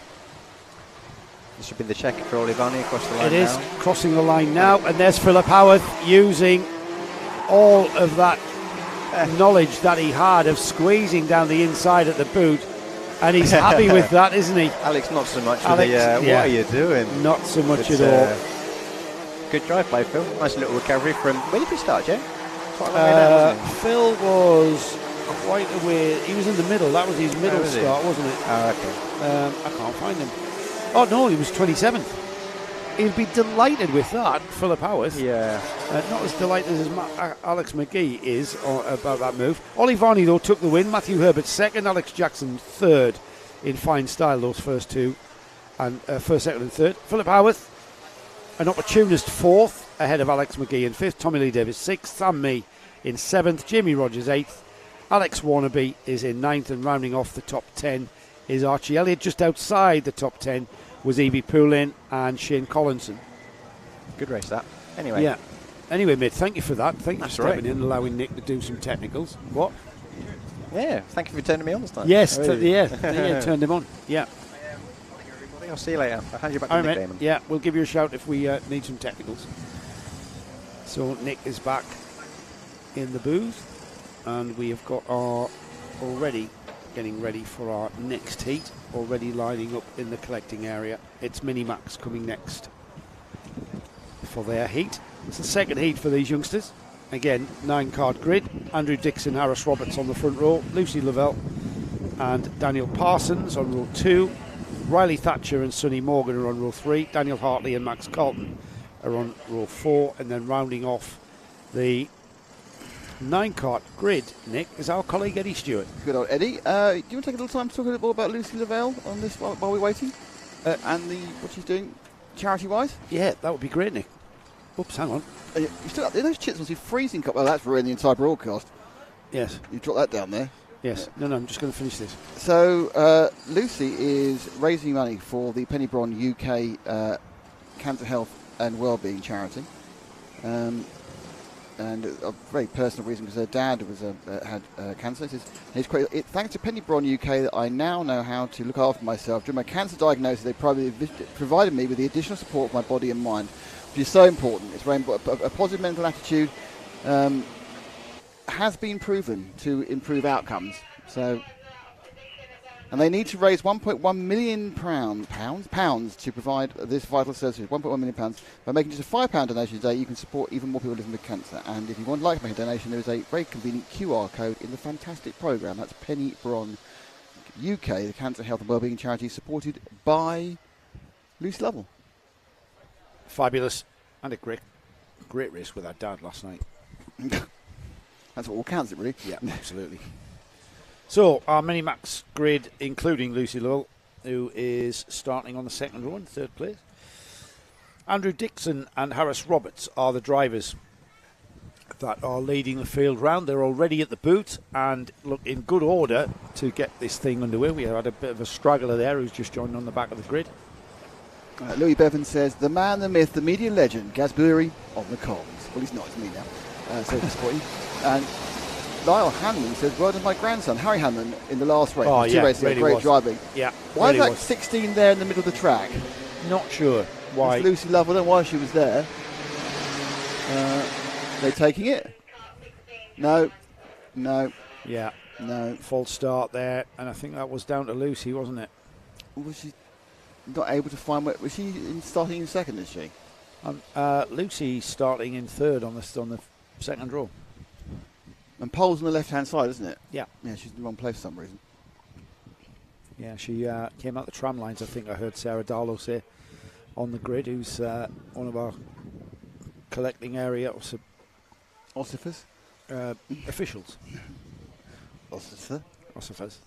This should be the check for Olivani across the line It is now. crossing the line now, and there's Philip Howard using all of that knowledge that he had of squeezing down the inside at the boot, and he's happy with that, isn't he? Alex, not so much. Alex, with the, yeah. What are you doing? Not so much It's, at all. Good drive by Phil. Nice little recovery from. Where did he start, Joe? Quite a long way down, wasn't he? Phil was quite a way. He was in the middle. That was his middle was he? start, wasn't it? Oh, okay. I can't find him. Oh no, he was 27th. He'll be delighted with that, Philip Howard. Yeah. Not as delighted as Alex McGee is about that move. Olivani, though, took the win. Matthew Herbert 2nd, Alex Jackson 3rd in fine style, those first two. And 1st, 2nd, and 3rd. Philip Howarth, an opportunist 4th, ahead of Alex McGee in 5th. Tommy Lee Davis 6th. Sam Mee in 7th. Jamie Rogers 8th. Alex Warnaby is in 9th, and rounding off the top 10 is Archie Elliott. Just outside the top 10 was Evie Poulin and Shane Collinson. Good race, that. Anyway. Yeah. Anyway, mate, thank you for that. Thank you That's for stepping right. in and allowing Nick to do some technicals. What? Yeah, thank you for turning me on this time. Yes, Really. yeah, turned him on. Yeah. I'll see you later. I'll hand you back All to right, Nick mate. Damon. Yeah, we'll give you a shout if we need some technicals. So Nick is back in the booth, and we have got our already getting ready for our next heat, already lining up in the collecting area. It's Minimax coming next for their heat. It's the second heat for these youngsters. Again, 9-card grid. Andrew Dixon, Harris Roberts on the front row, Lucy Lavelle and Daniel Parsons on row 2. Riley Thatcher and Sonny Morgan are on row 3. Daniel Hartley and Max Carlton are on row 4. And then rounding off the 9-cart grid, Nick, is our colleague Eddie Stewart. Good old Eddie. Do you want to take a little time to talk a little more about Lucy Lavelle on this while we're waiting? And what she's doing charity-wise? Yeah, that would be great, Nick. Oops, hang on. You still, those chips must be freezing. Well, that's ruining the entire broadcast. Yes. You dropped that down there. Yes. No, I'm just going to finish this. So, Lucy is raising money for the Penny Bron UK Cancer Health and Wellbeing charity. And a very personal reason, because her dad was had cancer. It's thanks to Penny Bron UK that I now know how to look after myself. During my cancer diagnosis, they provided me with the additional support of my body and mind, which is so important. It's very important. A positive mental attitude has been proven to improve outcomes. So And they need to raise £1.1 million pounds to provide this vital service. £1.1 million. By making just a £5 donation today, you can support even more people living with cancer. And if you would like to make a donation, there is a very convenient QR code in the fantastic programme. That's Penny Bron UK, the cancer, health and wellbeing charity supported by Lucy Lovell. Fabulous. And a great race with our dad last night. That's what all counts, it really. Yeah, absolutely. So, our Minimax grid, including Lucy Lovell, who is starting on the second row in third place. Andrew Dixon and Harris Roberts are the drivers that are leading the field round. They're already at the boot and look in good order to get this thing underway. We had a bit of a straggler there who's just joined on the back of the grid. Louis Bevan says, the man, the myth, the media legend, Gaz Bury on the comms. Well, he's not, it's me now. So disappointing. And Lyle Hanlon says, well done my grandson, Harry Hanlon, in the last race. Oh, yeah, races, really great was. driving. Yeah, why really is that was. 16 there in the middle of the track? Not sure why. It's Lucy Lovell, I don't know why she was there. They're taking it? No. Yeah. No. False start there, and I think that was down to Lucy, wasn't it? Was she not able to find where? Was she starting in second, is she? Lucy starting in third on the second row. And pole's on the left-hand side, isn't it? Yeah. Yeah, she's in the wrong place for some reason. Yeah, she came out the tram lines, I think I heard Sarah Darlow say, on the grid, who's one of our collecting area Ossifers? Officials. Ossifers.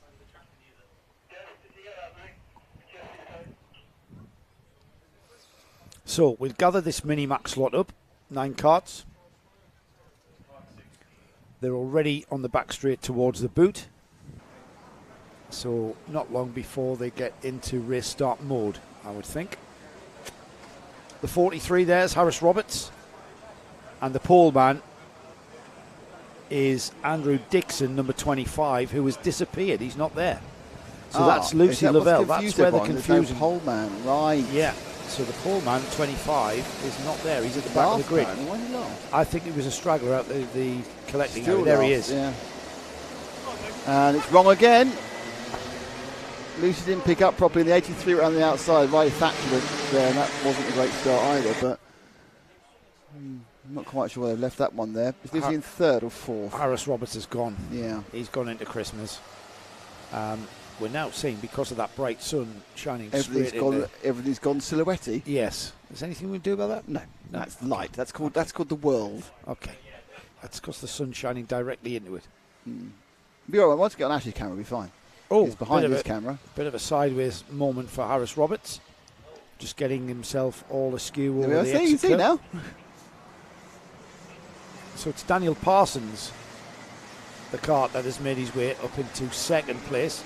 So we'll gather this Minimax lot up, 9 carts. They're already on the back straight towards the boot. So not long before they get into race start mode, I would think. The 43 there's Harris Roberts. And the pole man is Andrew Dixon, number 25, who has disappeared. He's not there. So that's Lucy Lovell. That's where the confusion. No pole man, right. Yeah. So the pole man, 25, is not there. He's at the back of the grid. I think it was a straggler out the collecting area. There he is. Yeah. And it's wrong again. Lucy didn't pick up properly in the 83 around the outside. Riley Thatcher went there, and that wasn't a great start either. But I'm not quite sure where they left that one there. Is Lucy in third or fourth? Harris Roberts has gone. Yeah. He's gone into Christmas. We're now seeing, because of that bright sun shining straight in. Everything's gone silhouette-y. Yes. Is there anything we can do about that? No. That's light. That's called the world. Okay. That's because the sun's shining directly into it. Be all right. Once we get on Ash's camera, we'll be fine. Oh, he's behind his camera. Bit of a sideways moment for Harris Roberts. Just getting himself all askew over the exit. See now. So it's Daniel Parsons, the cart that has made his way up into second place.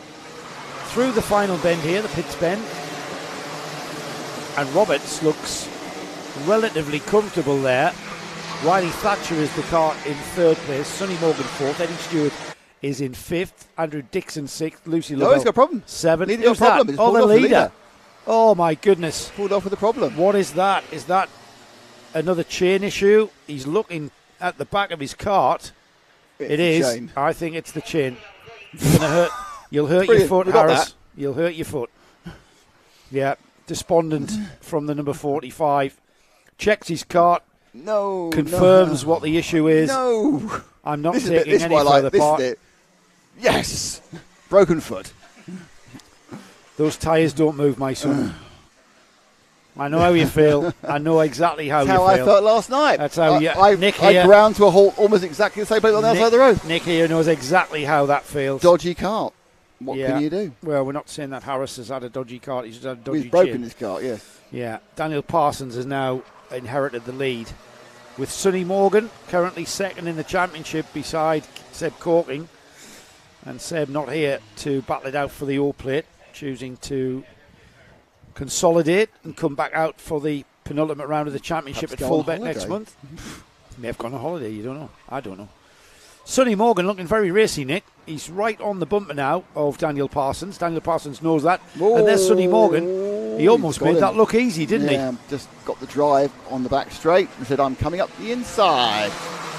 Through the final bend here, the pits bend. And Roberts looks relatively comfortable there. Riley Thatcher is the cart in third place. Sonny Morgan fourth. Eddie Stewart is in fifth. Andrew Dixon sixth. Lucy Lovell. No, he's got a problem. Seventh. Who's that? Oh, the leader. Oh, my goodness. Pulled off with a problem. What is that? Is that another chain issue? He's looking at the back of his cart. It is. Chain. I think it's the chain. You'll hurt your foot, Harris. You'll hurt your foot. Yeah, despondent from the number 45. Checks his cart. No. Confirms what the issue is. No. I'm not taking any further part. Yes. Broken foot. Those tyres don't move, my son. I know how you feel. I know exactly how you feel. That's how I felt last night. That's how I ground to a halt almost exactly the same place on the outside of the road. Nick here knows exactly how that feels. Dodgy cart. What can you do? Well, we're not saying that Harris has had a dodgy cart. He's just had a dodgy He's broken chain. his cart, yes. Yeah. Daniel Parsons has now inherited the lead, with Sonny Morgan currently second in the championship beside Seb Corking. And Seb not here to battle it out for the all plate, choosing to consolidate and come back out for the penultimate round of the championship at Fullbeck next month. May have gone on holiday, you don't know. I don't know. Sonny Morgan looking very racy, Nick. He's right on the bumper now of Daniel Parsons. Daniel Parsons knows that. Whoa. And there's Sonny Morgan. He almost made that look easy, didn't he? Yeah, just got the drive on the back straight and said, I'm coming up the inside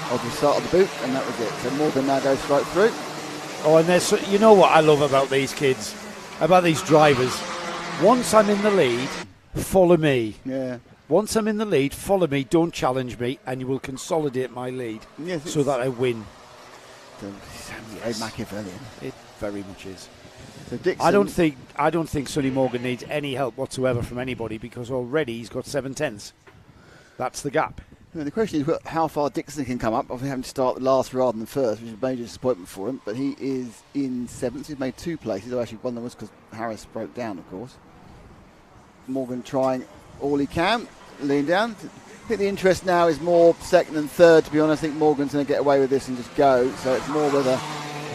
of the start of the boot, and that was it. So Morgan now goes straight through. Oh, and there's, you know what I love about these kids? about these drivers. Once I'm in the lead, follow me. Yeah. Once I'm in the lead, follow me, don't challenge me, and you will consolidate my lead so that I win. Very Machiavellian. It very much is. So Dixon, I don't think Sonny Morgan needs any help whatsoever from anybody because already he's got 7/10. That's the gap. The question is how far Dixon can come up. Obviously having to start last rather than first, which is a major disappointment for him. But he is in 7th. He's made 2 places. Oh, actually, one of them was because Harris broke down, of course. Morgan trying all he can. Lean down. I think the interest now is more 2nd and 3rd, to be honest. I think Morgan's going to get away with this and just go. So it's more whether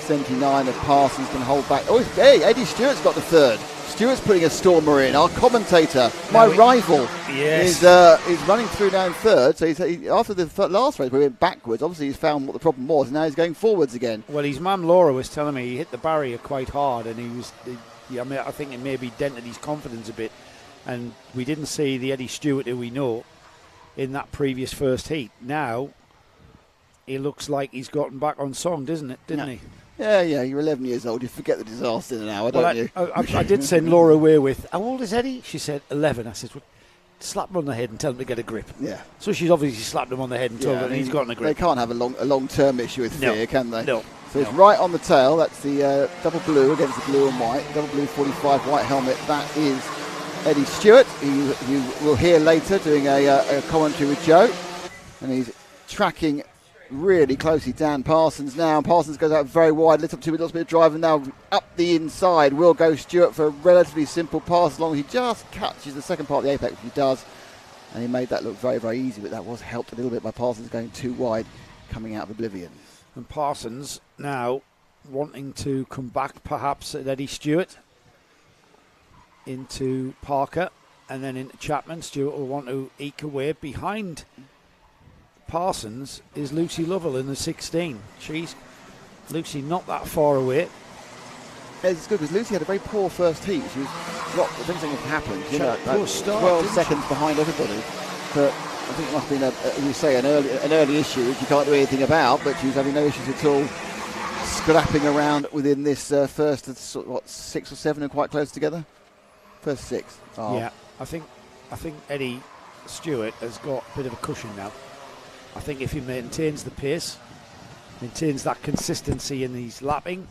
79 of Parsons can hold back. Oh, hey, Eddie Stewart's got the 3rd. Stewart's putting a stormer in. Our commentator, my rival, is running through now in 3rd. So after the last race, we went backwards. Obviously, he's found what the problem was, and now he's going forwards again. Well, his mum Laura was telling me he hit the barrier quite hard, and I think it maybe dented his confidence a bit. And we didn't see the Eddie Stewart who we know in that previous first heat. Now, he looks like he's gotten back on song, didn't he? Yeah, you're 11 years old. You forget the disaster in an hour, don't you? I did send Laura away with, how old is Eddie? She said 11. I said, well, slap him on the head and tell him to get a grip. Yeah. So she's obviously slapped him on the head and told him he's gotten a grip. They can't have a long-term issue with fear, can they? No. So it's right on the tail. That's the double blue against the blue and white. Double blue 45 white helmet. That is Eddie Stewart, who you will hear later doing a commentary with Joe. And he's tracking really closely Dan Parsons now. Parsons goes out very wide, little bit of driving now up the inside. Will go Stewart for a relatively simple pass as long as he just catches the second part of the apex, which he does. And he made that look very, very easy, but that was helped a little bit by Parsons going too wide, coming out of oblivion. And Parsons now wanting to come back perhaps at Eddie Stewart into Parker and then into Chapman. Stewart will want to eke away. Behind Parsons is Lucy Lovell in the 16. Lucy not that far away. It's good because Lucy had a very poor first heat. She was dropped. I think something had happened. Poor start, 12 seconds behind everybody. But I think it must have been an early issue which you can't do anything about. But she was having no issues at all, scrapping around within this first 6 or 7 and quite close together. First 6. Oh. Yeah, I think Eddie Stewart has got a bit of a cushion now. I think if he maintains the pace, maintains that consistency in his lapping.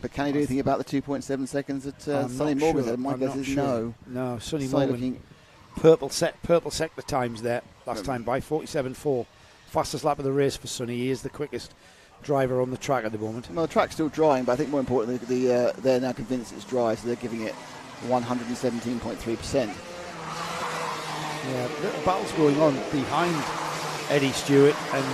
But can he do anything about the 2.7 seconds that Sonny Morgan said? My guess is no. No, Sonny Morgan. Purple sector times there last time by 47.4. Fastest lap of the race for Sonny. He is the quickest driver on the track at the moment. Well, the track's still drying, but I think more importantly, they're now convinced it's dry, so they're giving it 117.3%. Yeah, little battles going on behind Eddie Stewart and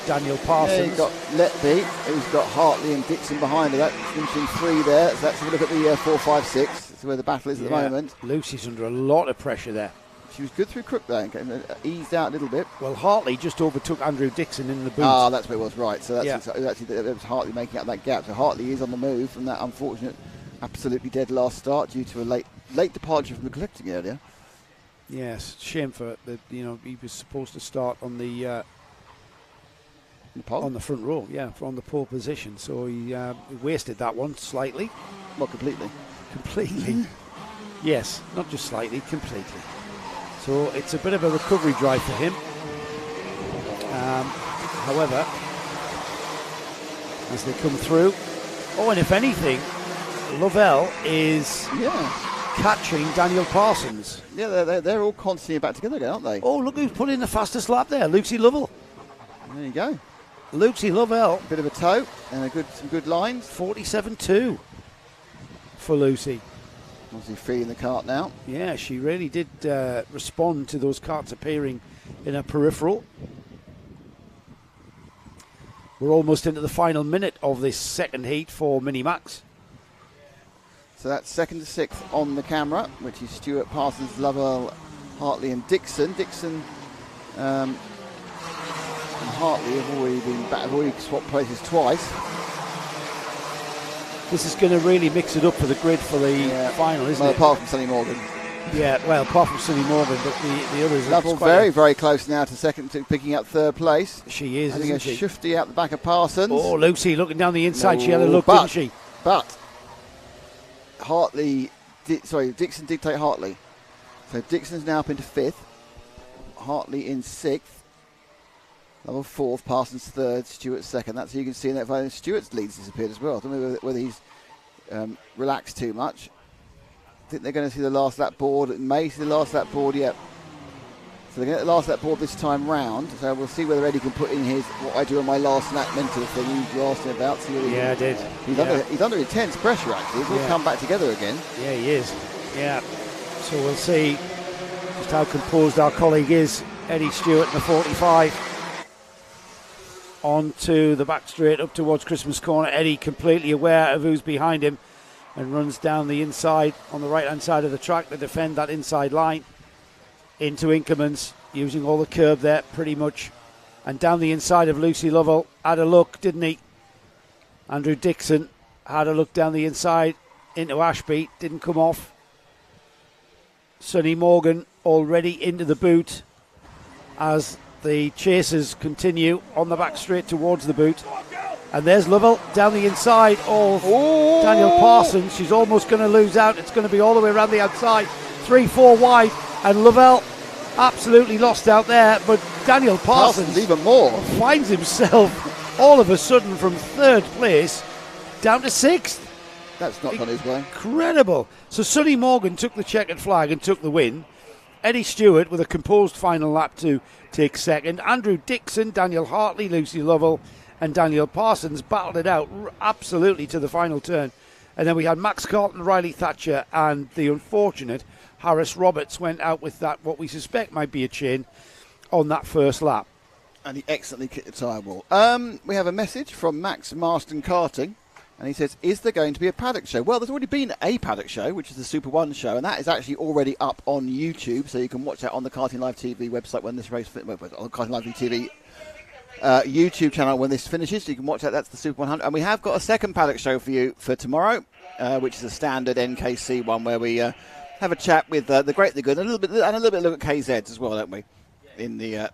Daniel Parsons. Yeah, you've got Letby, who's got Hartley and Dixon behind her. That's finishing 3 there. So let's have a look at the 4, 5, 6. That's where the battle is at the moment. Lucy's under a lot of pressure there. She was good through Crook there, and eased out a little bit. Well, Hartley just overtook Andrew Dixon in the boot. Ah, that's where it was, right. So that's actually it was Hartley making up that gap. So Hartley is on the move from that unfortunate, absolutely dead last start due to a late departure from the collecting earlier. Yes, shame for the. He was supposed to start on the on the front row, on the pole position. So he wasted that one slightly. Well, completely. Completely. Yes, not just slightly, completely. So it's a bit of a recovery drive for him. However, as they come through, and if anything, Lovell is catching Daniel Parsons. Yeah, they're all constantly back together again, aren't they? Oh, look who's put in the fastest lap there, Lucy Lovell. There you go. Lucy Lovell. Bit of a toe and some good lines. 47.2 for Lucy. Obviously free in the kart now. Yeah, she really did respond to those karts appearing in her peripheral. We're almost into the final minute of this second heat for Minimax. So that's 2nd to 6th on the camera, which is Stewart, Parsons, Lovell, Hartley and Dixon. Dixon and Hartley have already swapped places twice. This is going to really mix it up for the grid for the final, isn't it? Apart from Sonny Morgan. Yeah, well, apart from Sonny Morgan, but the others. Lovell very, very close now to picking up 3rd place. She is, having isn't a she? shifty out the back of Parsons. Oh, Lucy looking down the inside. She had a look, didn't she? But Dixon dictate Hartley. So Dixon's now up into 5th. Hartley in 6th. Level 4th, Parsons 3rd, Stewart 2nd. That's how you can see in that video. Stewart's lead's disappeared as well. I don't know whether he's relaxed too much. I think they're going to see the last lap board. May see the last lap board yet. So they're going to get the last lap board this time round. So we'll see whether Eddie can put in his what I do on my last lap mental thing you asked him about. I did. He's under intense pressure actually. He'll come back together again. Yeah, he is. Yeah. So we'll see just how composed our colleague is. Eddie Stewart in the 45. On to the back straight up towards Christmas Corner. Eddie completely aware of who's behind him and runs down the inside on the right hand side of the track to defend that inside line into Inkermans, using all the curb there pretty much, and down the inside of Lucy Lovell. Had a look, didn't he? Andrew Dixon had a look down the inside into Ashby, didn't come off. Sonny Morgan already into the boot as the chasers continue on the back straight towards the boot. And there's Lovell down the inside of Daniel Parsons. She's almost going to lose out. It's going to be all the way around the outside. 3-4 wide. And Lovell absolutely lost out there. But Daniel Parsons even more finds himself all of a sudden from 3rd place down to 6th. That's not on his way. Incredible. So Sonny Morgan took the checkered flag and took the win. Eddie Stewart with a composed final lap to take 2nd. Andrew Dixon, Daniel Hartley, Lucy Lovell and Daniel Parsons battled it out absolutely to the final turn. And then we had Max Carlton, Riley Thatcher and the unfortunate Harris Roberts went out with that, what we suspect might be a chain, on that first lap. And he excellently kicked the tyre wall. We have a message from Max Marston Karting. And he says, is there going to be a Paddock show? Well, there's already been a Paddock show, which is the Super 1 show, and that is actually already up on YouTube, so you can watch that on the Karting Live TV website when this race, on the Karting Live TV YouTube channel when this finishes, so you can watch that. That's the Super 100. And we have got a second Paddock show for you for tomorrow, which is a standard NKC one where we have a chat with the great, the good, and a little bit look at KZs as well, don't we? In the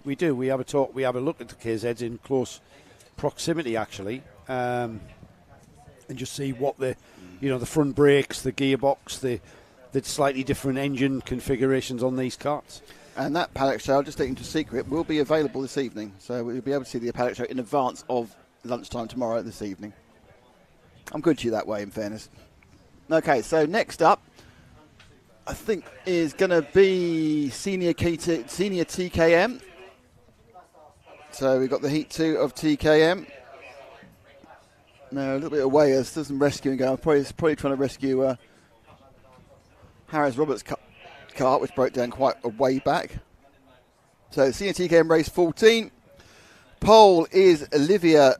we do. We have a talk. We have a look at the KZs in close proximity, actually. And just see what the front brakes, the gearbox, the slightly different engine configurations on these carts. And that Paddock show, I'll just take into secret, will be available this evening. So we'll be able to see the Paddock show in advance of lunchtime tomorrow this evening. I'm good to you that way, in fairness. Okay, so next up, I think, is going to be senior TKM. So we've got the Heat 2 of TKM. No, a little bit away as there's some rescuing going. Probably trying to rescue Harris Roberts' cart, which broke down quite a way back. So senior TKM race 14. Pole is Olivia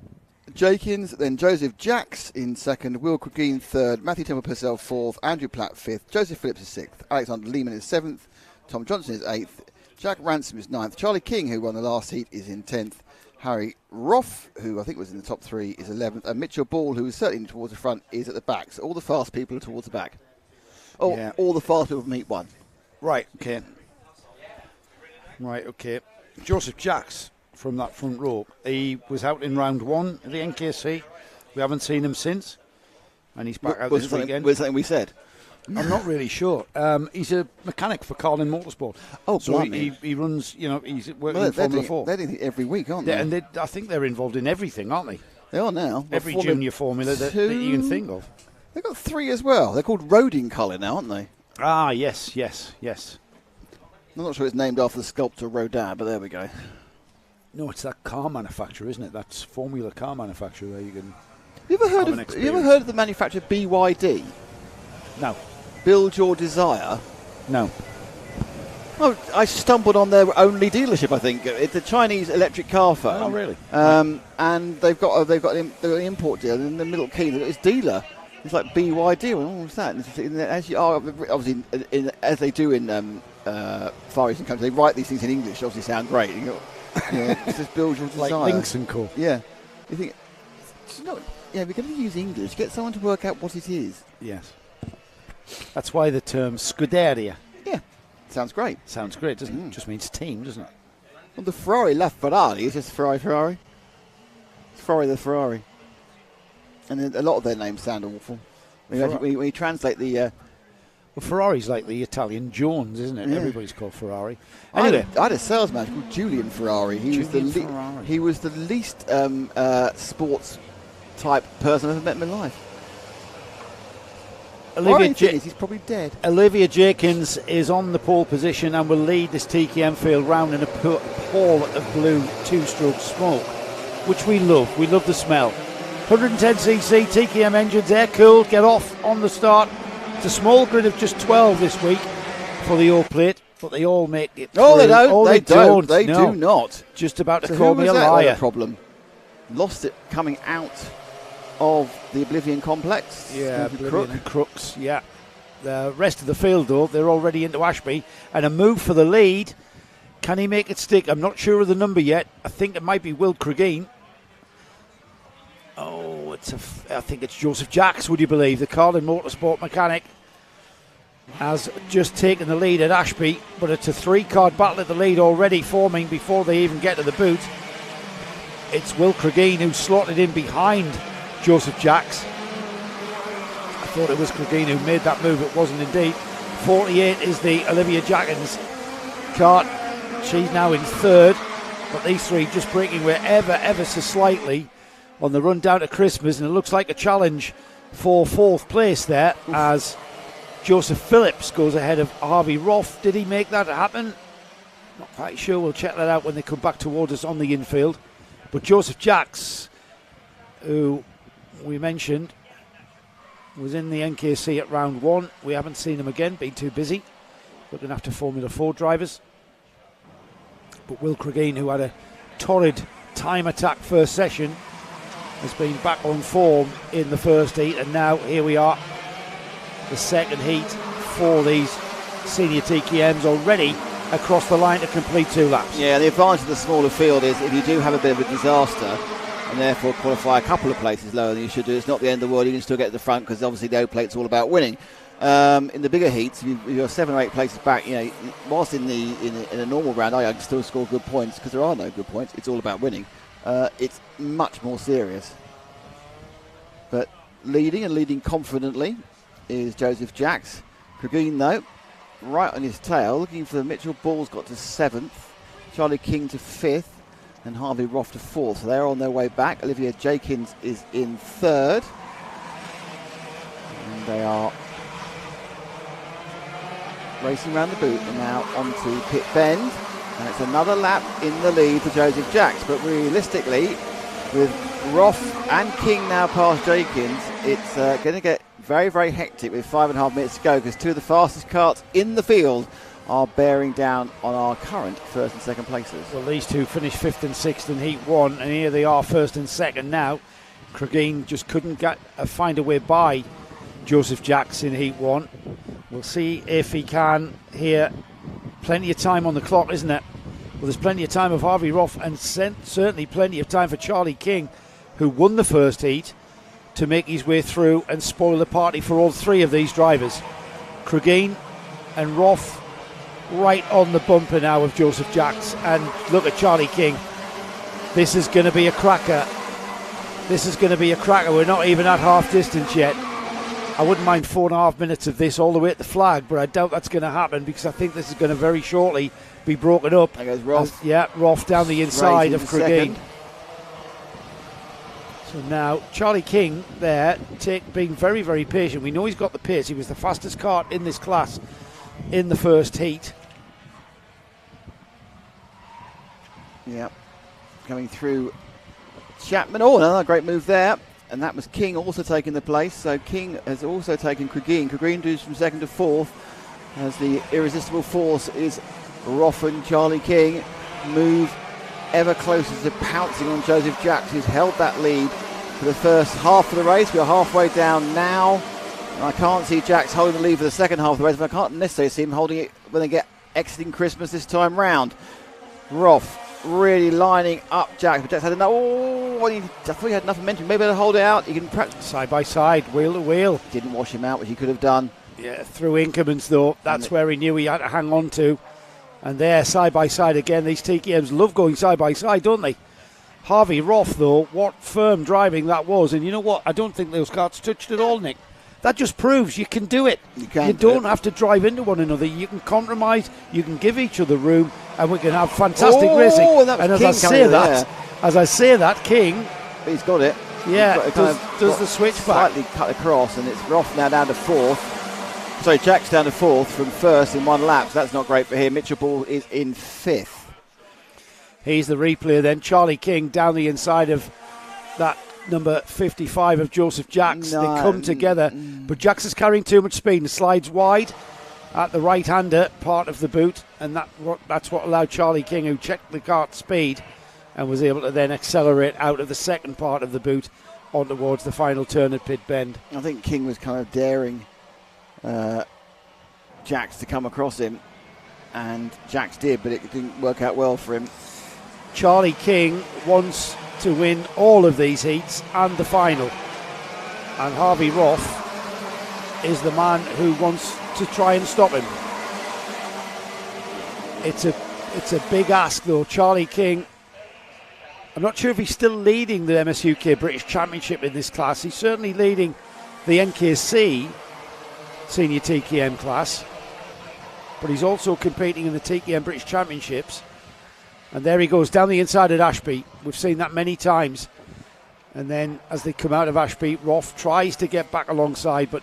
Jakins, then Joseph Jacks in 2nd, Will Cregeen 3rd, Matthew Temple Purcell 4th, Andrew Platt 5th, Joseph Phillips is 6th, Alexander Lehman is 7th, Tom Johnson is 8th, Jack Ransom is 9th, Charlie King, who won the last heat, is in 10th. Harry Roth, who I think was in the top 3, is 11th. And Mitchell Ball, who is certainly towards the front, is at the back. So all the fast people are towards the back. All the fast people from Heat 1. Right, okay. Joseph Jacks from that front row. He was out in round 1 at the NKC. We haven't seen him since. And he's back out this weekend. Was something we said? I'm not really sure. He's a mechanic for Carlin Motorsport. Oh, so he runs, he's working in Formula 4. They're doing it every week, aren't they? And I think they're involved in everything, aren't they? They are now. Every junior formula that you can think of. They've got 3 as well. They're called Roding Carlin now, aren't they? Ah, yes. I'm not sure it's named after the sculptor Rodin, but there we go. No, it's that car manufacturer, isn't it? That's Formula car manufacturer where you can. You ever heard of the manufacturer BYD? No. Build Your Desire? No. Oh, I stumbled on their only dealership. I think it's a Chinese electric car firm. Oh, really? And they've got an import deal in the Middle Key. They've got this dealer. It's like BYD. Well, what's that? Obviously, as they do in Far Eastern countries, they write these things in English. Obviously, sound great. It's just Build Your Desire. Like Lynx and Co. Yeah. You think? We're going to use English. Get someone to work out what it is. Yes. That's why the term Scuderia. Yeah, sounds great. Sounds great, doesn't it? Just means team, doesn't it? Well, the Ferrari LaFerrari is just Ferrari. It's Ferrari the Ferrari. And a lot of their names sound awful. When you translate the... well, Ferrari's like the Italian Jones, isn't it? Yeah. Everybody's called Ferrari. Anyway, Anyway, I had a salesman called Julian Ferrari. He was the least sports type person I've ever met in my life. He's probably dead. Olivia Jenkins is on the pole position and will lead this TKM field round in a pall of blue two-stroke smoke, which we love. We love the smell. 110cc TKM engines, air-cooled, get off on the start. It's a small grid of just 12 this week for the O-plate, but they all make it through. Oh, they don't. Oh, they don't. They no. do not. Just about to So call who me was a that liar. problem? Lost it coming out of the Oblivion complex. Yeah, Oblivion and Crooks, yeah. The rest of the field, though, they're already into Ashby. And a move for the lead. Can he make it stick? I'm not sure of the number yet. I think it might be Will Cregeen. Oh, I think it's Joseph Jacks, would you believe? The Carlin Motorsport mechanic has just taken the lead at Ashby, but it's a three-card battle at the lead already forming before they even get to the boot. It's Will Cregeen who slotted in behind Joseph Jacks. I thought it was Cregeen who made that move. It wasn't indeed. 48 is the Olivia Jackins cart. She's now in third, but these three just breaking away ever so slightly on the run down to Christmas, and it looks like a challenge for fourth place there as Joseph Phillips goes ahead of Harvey Roth. Did he make that happen? Not quite sure. We'll check that out when they come back towards us on the infield. But Joseph Jacks, who we mentioned was in the NKC at round one. We haven't seen him again, been too busy looking after Formula 4 drivers. But Will Cregeen, who had a torrid time attack first session, has been back on form in the first heat, and now here we are, the second heat for these senior TKMs already across the line to complete 2 laps. Yeah, the advantage of the smaller field is if you do have a bit of a disaster and therefore qualify a couple of places lower than you should do, it's not the end of the world. You can still get to the front because obviously the O-plate's all about winning. In the bigger heats, you're 7 or 8 places back. You know, whilst in a normal round, I can still score good points because there are no good points. It's all about winning. It's much more serious. But leading confidently is Joseph Jacks. Cregeen, though, right on his tail, looking for Mitchell Ball's got to 7th, Charlie King to 5th, and Harvey Roth to 4th. So they're on their way back. Olivia Jenkins is in 3rd. And they are racing around the boot and now onto Pit Bend. And it's another lap in the lead for Joseph Jacks. But realistically, with Roth and King now past Jenkins, it's going to get very, very hectic with 5.5 minutes to go because 2 of the fastest karts in the field are bearing down on our current first and second places. Well, these two finished 5th and 6th in Heat 1, and here they are 1st and 2nd now. Cregeen just couldn't find a way by Joseph Jacks in Heat 1. We'll see if he can here. Plenty of time on the clock, isn't it? Well, there's plenty of time of Harvey Roth and certainly plenty of time for Charlie King, who won the first heat, to make his way through and spoil the party for all 3 of these drivers. Cregeen and Roth right on the bumper now of Joseph Jacks, and look at Charlie King. This is going to be a cracker. We're not even at half distance yet. I wouldn't mind 4.5 minutes of this all the way at the flag, but I doubt that's going to happen because I think this is going to very shortly be broken up. There goes Roth. Roth down the inside of Cregeen. Second. So now Charlie King there being very, very patient. We know he's got the pace. He was the fastest kart in this class in the first heat. Yeah, coming through Chapman. Oh, another great move there. And that was King also taking the place. So King has also taken Cregeen. Cregeen moves from 2nd to 4th as the irresistible force is Roth and Charlie King move ever closer to pouncing on Joseph Jacks, who's held that lead for the first half of the race. We're halfway down now. And I can't see Jacks holding the lead for the second half of the race, but I can't necessarily see him holding it when they get exiting Christmas this time round. Roth really lining up Jacks, but Jacks had enough. I thought he had enough momentum. Maybe to hold it out. He can side by side, wheel to wheel. Didn't wash him out, which he could have done. Yeah, through increments though. That's where he knew he had to hang on to. And there, side by side again. These TKMs love going side by side, don't they? Harvey Roth, though, what firm driving that was. And you know what? I don't think those karts touched at all, Nick. that just proves you can do it. You don't have to drive into one another. You can compromise. You can give each other room, and we can have fantastic racing. And as I say that, King, he's got it. Yeah, does the switch back. Slightly cut across, and it's Roth now down to fourth. Sorry, Jack's down to fourth from first in one lap. So that's not great for him. Mitchell Ball is in fifth. He's the replayer then. Charlie King down the inside of that number 55 of Joseph Jacks. They come together, but Jacks is carrying too much speed and slides wide at the right-hander part of the boot, and that's what allowed Charlie King, who checked the kart's speed and was able to then accelerate out of the second part of the boot on towards the final turn at Pit Bend. I think King was kind of daring Jacks to come across him, and Jacks did, but it didn't work out well for him. Charlie King wants to win all of these heats and the final, and Harvey Roth is the man who wants to try and stop him. It's a big ask though. Charlie King, I'm not sure if he's still leading the MSUK British Championship in this class. He's certainly leading the NKC Senior TKM class, but he's also competing in the TKM British Championships. And there he goes down the inside at Ashby. We've seen that many times. And then as they come out of Ashby, Roth tries to get back alongside, but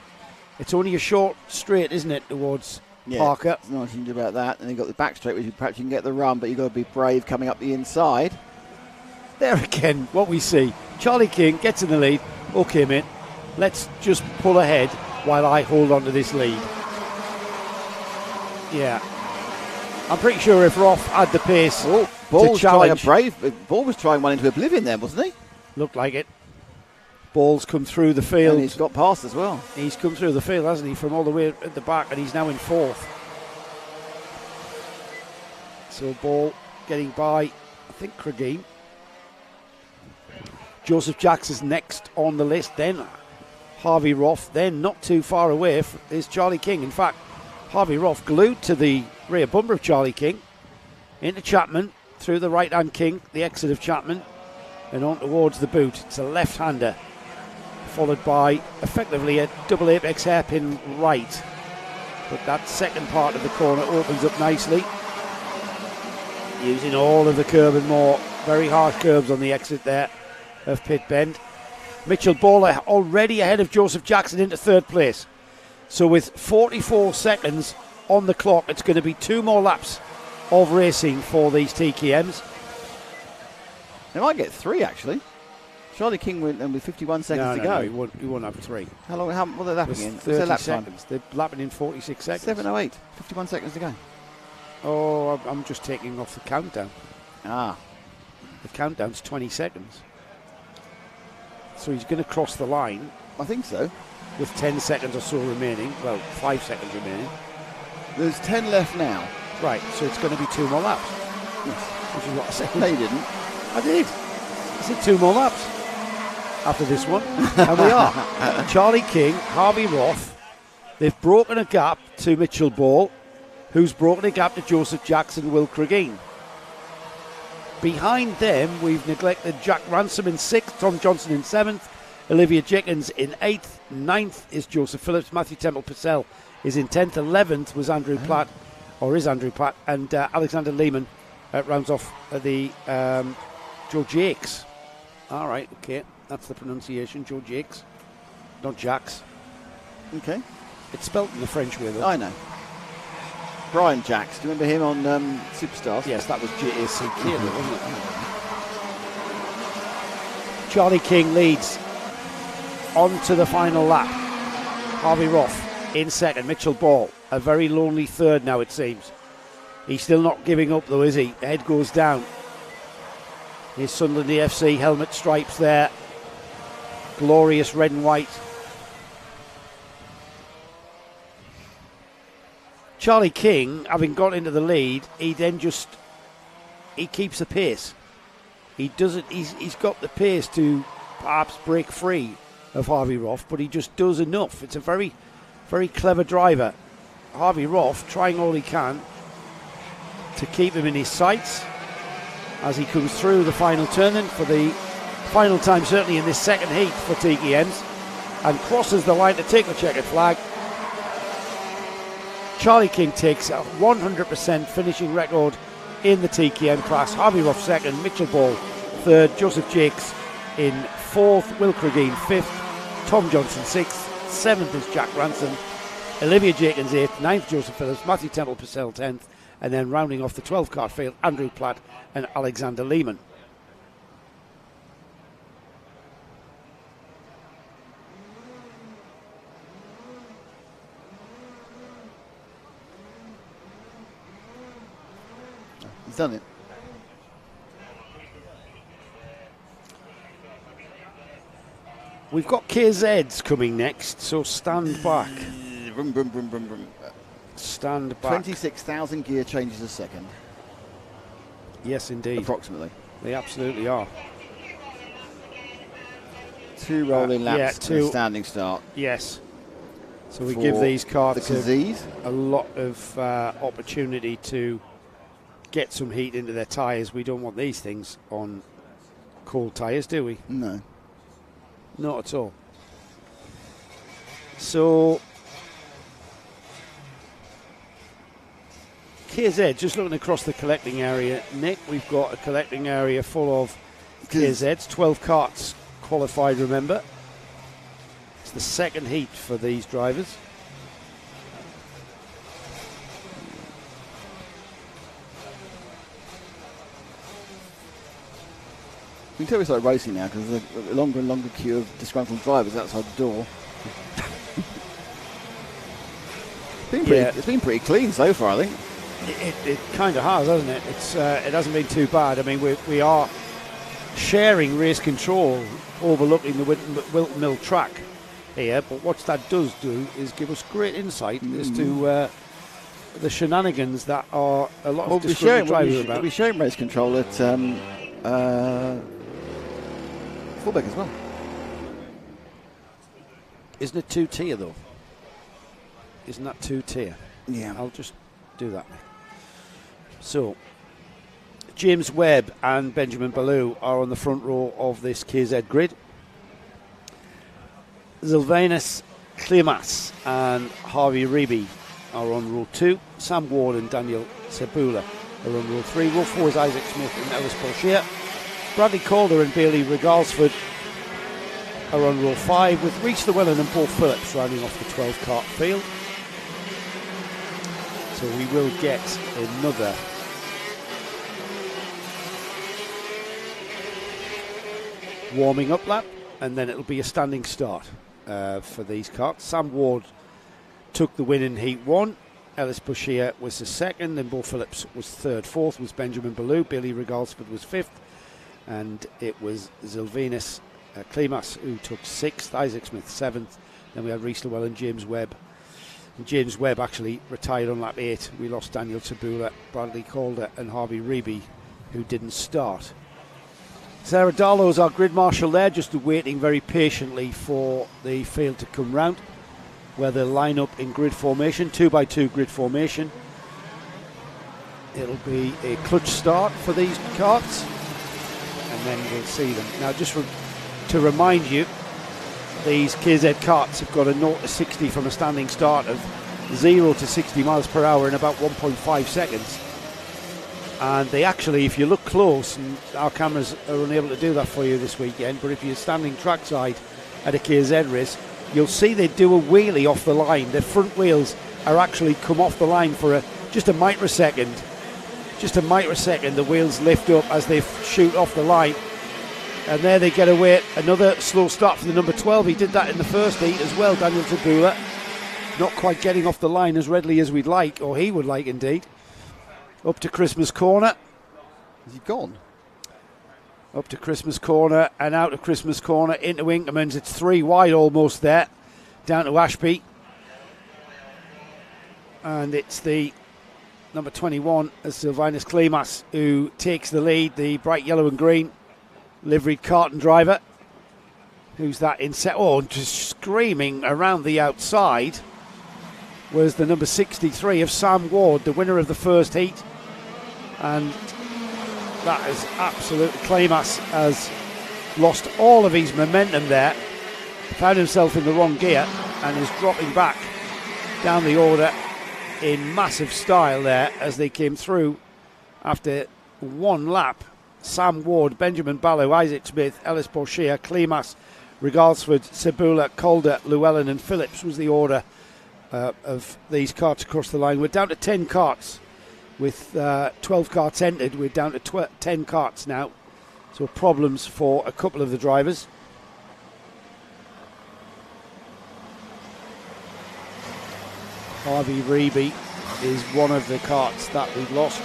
it's only a short straight, isn't it, towards Parker. There's nothing to do about that. And you've got the back straight, which perhaps you can get the run, but you've got to be brave coming up the inside. There again, what we see. Charlie King gets in the lead. Okay, mate, let's just pull ahead while I hold on to this lead. Yeah. I'm pretty sure if Roth had the pace Ball to challenge... Ball was trying one into oblivion there, wasn't he? Looked like it. Ball's come through the field. And he's got past as well. He's come through the field, hasn't he, from all the way at the back, and he's now in fourth. So Ball getting by, I think, Cregeen. Joseph Jacks is next on the list, then Harvey Roth, then not too far away is Charlie King. In fact, Harvey Roth glued to the rear bumper of Charlie King, into Chapman, through the right-hand King, the exit of Chapman, and on towards the boot. It's a left-hander, followed by effectively a double apex hairpin right. But that second part of the corner opens up nicely, using all of the curb and more. Very harsh curbs on the exit there of Pit Bend. Mitchell Ball already ahead of Joseph Jackson into third place. So with 44 seconds on the clock, it's going to be 2 more laps of racing for these TKMs. They might get 3 actually. Charlie King went and with 51 seconds to go. No, he won't have 3. How long? What are they lapping in? 30 lap seconds. They're lapping in 46 seconds. 7:08. 51 seconds to go. Oh, I'm just taking off the countdown. Ah. The countdown's 20 seconds. So he's going to cross the line. I think so. With 10 seconds or so remaining. Well, 5 seconds remaining. There's 10 left now. Right, so it's going to be 2 more laps. Yes. Which is what I said. No, you didn't. I did. I said 2 more laps after this one. And we are. Charlie King, Harvey Roth. They've broken a gap to Mitchell Ball, who's broken a gap to Joseph Jackson, Will Cregeen. Behind them, we've neglected Jack Ransom in 6th, Tom Johnson in 7th, Olivia Jenkins in 8th, 9th is Joseph Phillips, Matthew Temple-Purcell is in 10th, 11th was Andrew Platt, or is Andrew Platt, and Alexander Lehman rounds off the Joe Jakes. All right, okay, that's the pronunciation, Joe Jakes, not Jacks. Okay. It's spelt in the French way, though. I know. Brian Jacks, do you remember him on Superstars? Yes, that was J-A-C-K, wasn't it? Charlie King leads on to the final lap. Harvey Roth in second. Mitchell Ball, a very lonely third now, it seems. He's still not giving up, though, is he? The head goes down. His Sunderland EFC helmet stripes there. Glorious red and white. Charlie King, having got into the lead, he keeps the pace. He's got the pace to perhaps break free of Harvey Roth, but he just does enough. It's a very, very clever driver. Harvey Roth trying all he can to keep him in his sights as he comes through the final turn, and for the final time certainly in this second heat for TKMs. and crosses the line to take the checkered flag. Charlie King takes a 100% finishing record in the TKM class. Harvey Ruff second, Mitchell Ball third, Joseph Jakes in fourth, Will Cregeen fifth, Tom Johnson sixth, seventh is Jack Ransom, Olivia Jenkins eighth, ninth Joseph Phillips, Matthew Temple Purcell 10th, and then rounding off the 12th card field, Andrew Platt and Alexander Lehman. He's done it. We've got KZs coming next, so stand back. Vroom, vroom, vroom, vroom, vroom. Stand back. 26,000 gear changes a second. Yes, indeed. Approximately. They absolutely are. 2 rolling laps and a standing start. Yes. So we give these carts a lot of opportunity to get some heat into their tyres. We don't want these things on cold tyres, do we? No. Not at all. So KZ, just looking across the collecting area, Nick, we've got a collecting area full of KZs, 12 carts qualified, remember. It's the second heat for these drivers. You can tell we started racing now because there's a longer and longer queue of disgruntled drivers outside the door. It's been pretty clean so far, I think. It kind of has, hasn't it? It hasn't been too bad. I mean, we are sharing race control, overlooking the Whilton Mill track here. But what that does do is give us great insight as to the shenanigans that are a lot of disgruntled drivers about. We'll be sharing race control at fullback as well. Isn't it 2-tier though? Isn't that 2-tier? Yeah. I'll just do that. So, James Webb and Benjamin Ballou are on the front row of this KZ grid. Sylvanus Klimas and Harvey Reeby are on row 2. Sam Ward and Daniel Sebula are on row 3. Row 4 is Isaac Smith and Ellis Bolshier. Bradley Calder and Bailey Regalsford are on row 5, with Reese Llewellyn and Paul Phillips rounding off the 12 cart field. So we will get another warming up lap, and then it'll be a standing start for these carts. Sam Ward took the win in Heat 1. Ellis Bashir was the second, and Paul Phillips was third. Fourth was Benjamin Ballou. Bailey Regalsford was fifth, and it was Sylvanus Klimas who took sixth. Isaac Smith seventh. Then we had Reese Llewellyn, James Webb. And James Webb actually retired on lap 8. We lost Daniel Tabula, Bradley Calder and Harvey Reeby, who didn't start. Sarah Darlow's our grid marshal there, just waiting very patiently for the field to come round, where they'll line up in grid formation, 2x2 grid formation. It'll be a clutch start for these carts, and then we'll see them. Now, just to remind you, these KZ carts have got a 0 to 60 from a standing start of 0 to 60 miles per hour in about 1.5 seconds. And they actually, if you look close, and our cameras are unable to do that for you this weekend, but if you're standing trackside at a KZ race, you'll see they do a wheelie off the line. Their front wheels are actually come off the line for just a microsecond. Just a microsecond, the wheels lift up as they shoot off the line. And there they get away. Another slow start for the number 12. He did that in the first heat as well, Daniel Tabula. Not quite getting off the line as readily as we'd like, or he would like indeed. Up to Christmas Corner. Is he gone? Up to Christmas Corner and out of Christmas Corner into Inkermans. It's 3 wide almost there. Down to Ashby. And it's the number 21, Sylvanus Klimas, who takes the lead. The bright yellow and green liveried carton driver. Who's that in set? Oh, just screaming around the outside was the number 63 of Sam Ward, the winner of the first heat. And that is absolutely, Klimas has lost all of his momentum there. found himself in the wrong gear and is dropping back down the order in massive style there as they came through after one lap. Sam Ward, Benjamin Ballew, Isaac Smith, Ellis Borshire, Klimas, Regalsford, Cebula, Calder, Llewellyn and Phillips was the order of these carts across the line. We're down to 10 carts with 12 carts entered. We're down to 10 carts now, so problems for a couple of the drivers. Harvey Reeby is one of the carts that we've lost.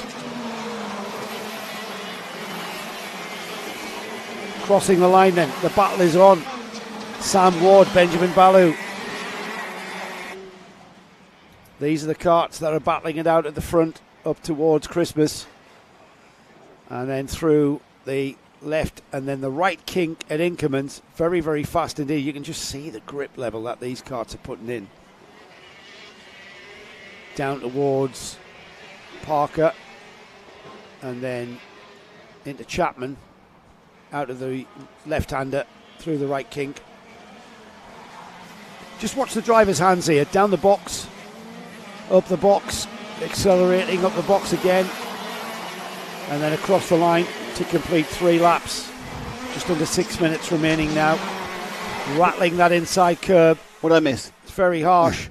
Crossing the line then, the battle is on. Sam Ward, Benjamin Ballew. These are the carts that are battling it out at the front up towards Christmas. And then through the left and then the right kink at Inkerman's. Very, very fast indeed. You can just see the grip level that these carts are putting in. Down towards Parker and then into Chapman, out of the left-hander through the right kink. Just watch the driver's hands here, down the box, up the box, accelerating up the box again, and then across the line to complete 3 laps. Just under 6 minutes remaining now. Rattling that inside curb. What did I miss? It's very harsh.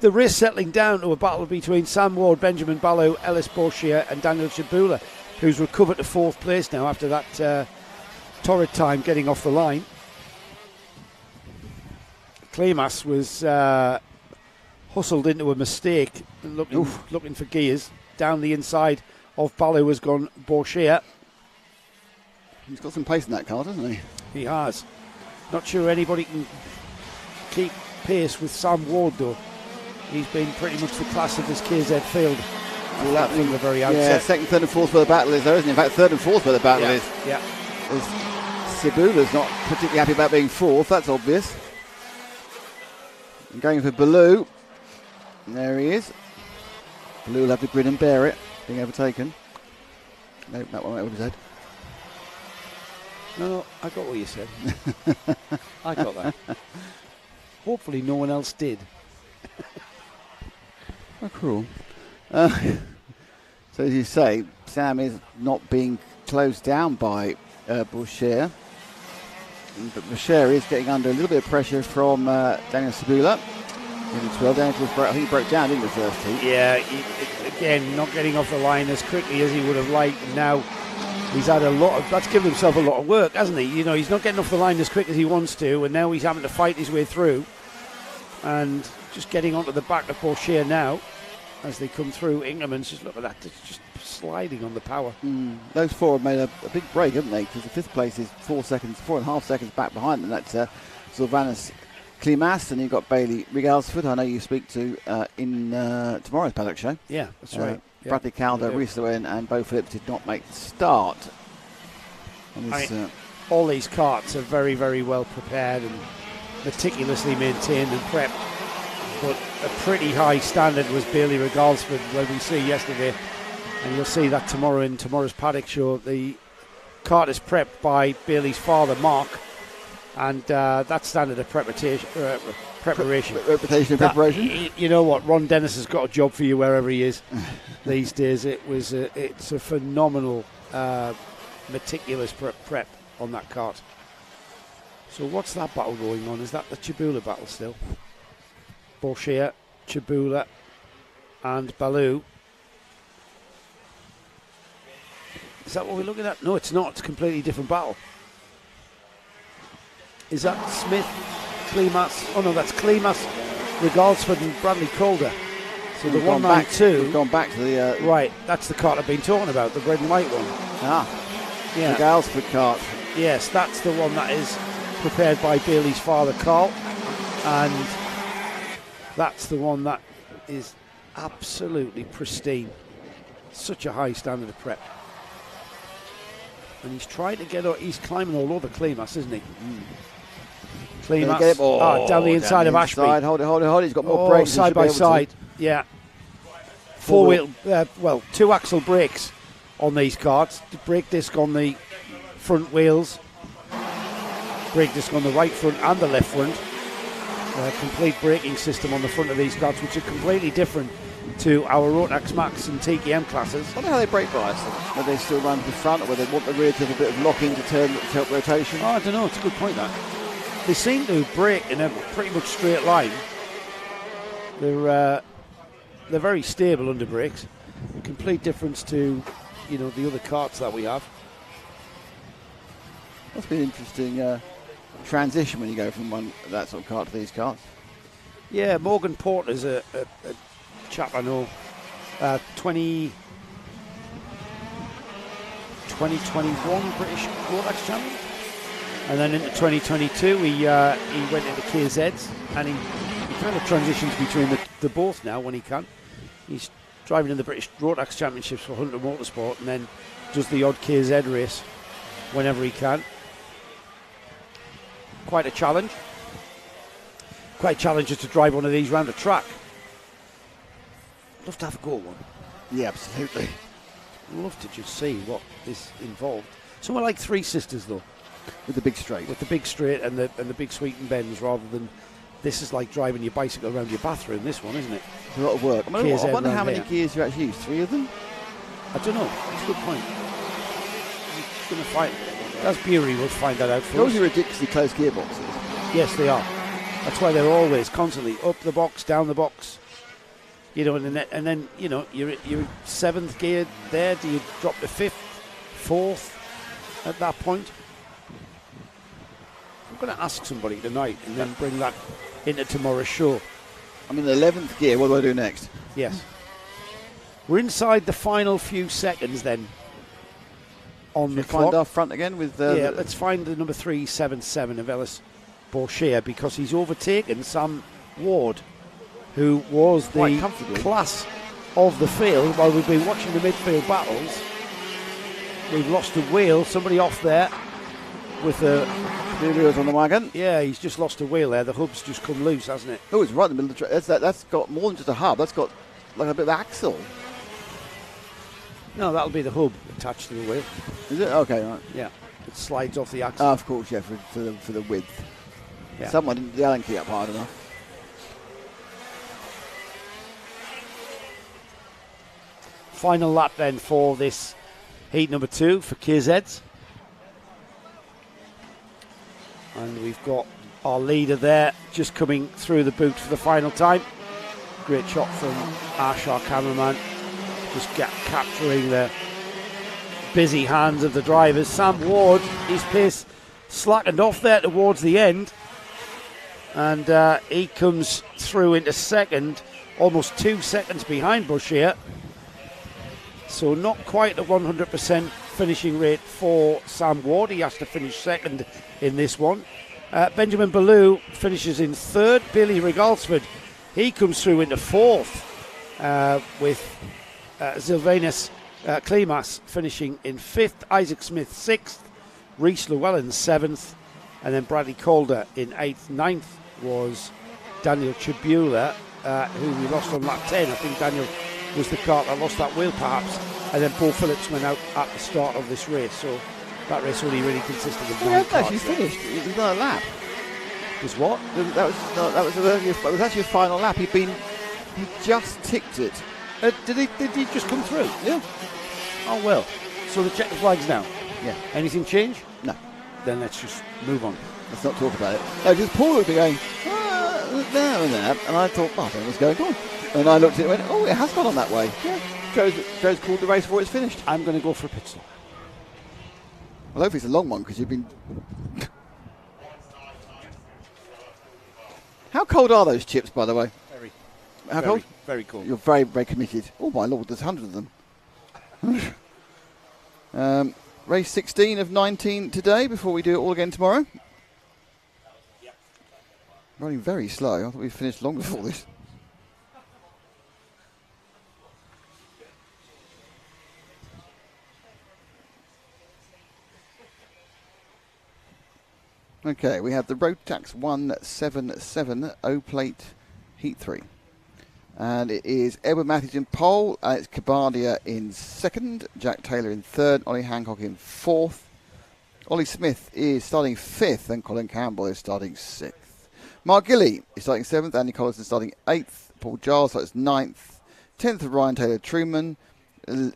The race settling down to a battle between Sam Ward, Benjamin Ballew, Ellis Borshire and Daniel Cebula, who's recovered to 4th place now after that torrid time getting off the line. Klimas was hustled into a mistake, looking for gears. Down the inside of Ballew has gone Borshire. He's got some pace in that car, doesn't he? He has. Not sure anybody can keep pace with Sam Ward though. He's been pretty much the class of this KZ field from the very outset. Yeah, second, third and fourth where the battle is there, isn't it? In fact, third and fourth where the battle is. Yeah. Cebula's not particularly happy about being 4th, that's obvious. And going for Ballew. There he is. Ballew will have to grin and bear it, being overtaken. No, that one went over his head. No, I got what you said. I got that. Hopefully no one else did. How cruel. So as you say, Sam is not being closed down by Borshire. But Borshire is getting under a little bit of pressure from Daniel Cebula. Daniel, I think he broke down in the first heat. Yeah, again, not getting off the line as quickly as he would have liked. Now he's had that's given himself a lot of work, hasn't he? You know, he's not getting off the line as quick as he wants to, and now he's having to fight his way through. And just getting onto the back of Borshire now as they come through. Ingerman's just look at that, it's just sliding on the power. Those 4 have made a big break, haven't they? Because the 5th place is 4.5 seconds back behind them. That's Sylvanus Klimas, and you've got Bailey Regalsford. I know you speak to in tomorrow's Paddock show. Yeah, that's right. Bradley Calder, Reese Llewellyn and Bo Phillips did not make the start. All these carts are very, very well prepared and meticulously maintained and prepped, but a pretty high standard was Bailey Regalsford when we see yesterday, and you'll see that tomorrow in tomorrow's Paddock show. The cart is prepped by Bailey's father Mark, and that standard of preparation. You know what, Ron Dennis has got a job for you wherever he is these days. It's a phenomenal meticulous prep on that cart. So what's that battle going on? Is that the Cebula battle still? Borshire, Cebula and Ballew. Is that what we're looking at? No, it's not. It's a completely different battle. Is that Smith, Klimas? Oh no, that's Klimas, Regalsford and Bradley Calder. So the 192. We've gone back to the... right, that's the cart I've been talking about, the red and white one. Yeah. The Regalsford cart. Yes, that's the one that is prepared by Bailey's father, Carl. And that's the one that is absolutely pristine. Such a high standard of prep. And he's trying to he's climbing all over Klimas, isn't he? Klimas, down the inside of Ashby. Hold it. He's got more brakes. Side by side, yeah. 4-wheel, 2-axle brakes on these carts. The brake disc on the front wheels. Brake disc on the right front and the left front. complete braking system on the front of these carts, which are completely different to our Rotax Max and TKM classes. I wonder how they brake bias them. Whether they still run to the front or whether they want the rear to have a bit of lock-in to help rotation. Oh, I don't know. It's a good point, that. They seem to brake in a pretty much straight line. They're very stable under brakes. Complete difference to, the other carts that we have. That's been an interesting transition when you go from that sort of cart to these carts. Yeah, Morgan Porter's a chap I know, 2021 British Rotax champion, and then into 2022 he went into KZs, and he kind of transitions between the both now when he can. He's driving in the British Rotax Championships for Hunter Motorsport, and then does the odd KZ race whenever he can. Quite a challenge. Quite challenging to drive one of these round a track. Love to have a go at one. Yeah, absolutely. Love to just see what is involved. Somewhere like Three Sisters, though, with the big straight, and the big sweep and bends, rather than this is like driving your bicycle around your bathroom. This one, isn't it? It's a lot of work. I wonder how many gears you actually use. 3 of them? I don't know. It's a good point. I'm going to find. That's Bury will find that out for us. Those are ridiculously close gearboxes. Yes, they are. That's why they're always constantly up the box, down the box. And then your 7th gear there. Do you drop to 5th, 4th at that point? I'm going to ask somebody tonight and then bring that into tomorrow's show. I'm in the 11th gear. What do I do next? Yes. We're inside the final few seconds then. On the clock. Find our front again with let's find the number 377 of Ellis Borchia, because he's overtaken Sam Ward, who was the class of the field. While we've been watching the midfield battles, we've lost a wheel. Somebody off there with the wheels on the wagon. Yeah, he's just lost a wheel there. The hub's just come loose, hasn't it? Oh, it's right in the middle of the track. That's got more than just a hub. That's got like a bit of axle. No, that'll be the hub attached to the wheel. Is it? Okay, right. Yeah, it slides off the axle. Oh, of course, yeah, for the width. Yeah. Someone didn't the Allen key up hard enough. Final lap then for this heat number 2 for KZs. And we've got our leader there just coming through the boot for the final time. Great shot from Ash, our cameraman, just capturing the busy hands of the drivers. Sam Ward, his pace slackened off there towards the end, and he comes through into second, almost 2 seconds behind Boucher. So not quite a 100% finishing rate for Sam Ward. He has to finish second in this one. Benjamin Ballou finishes in third. Billy Regalsford, he comes through into fourth, with Sylvanus Klimas finishing in fifth. Isaac Smith sixth. Rhys Llewellyn seventh. And then Bradley Calder in eighth. Ninth was Daniel Chibula, who we lost on lap 10. I think Daniel was the car that lost that wheel perhaps, and then Paul Phillips went out at the start of this race, so that race only really consisted of 9 cars. Actually finished. It was not a lap. Was what? That was actually a final lap. He just ticked it. Did he just come through? Yeah. Oh well. So the check the flags now. Yeah. Anything change? No. Then let's just move on. Let's not talk about it. No, just Paul would be going there and there, and I thought, I don't know what's going on. And I looked at it and went, oh, it has gone on that way. Yeah. Joe's called the race before it's finished. I'm going to go for a pit stop. Well, hopefully it's a long one, because you've been... How cold are those chips, by the way? How cold? Very cold. You're very, very committed. Oh, my Lord, there's 100 of them. Race 16 of 19 today, before we do it all again tomorrow. Running very slow. I thought we'd finished long before this. Okay, we have the Rotax 177 O-Plate Heat 3. And it is Edward Matthews in pole, and it's Kabardia in second, Jack Taylor in third, Ollie Hancock in fourth. Ollie Smith is starting fifth, and Colin Campbell is starting sixth. Mark Gilley is starting 7th. Andy Collins is starting 8th. Paul Giles starts 9th. 10th of Ryan Taylor Truman.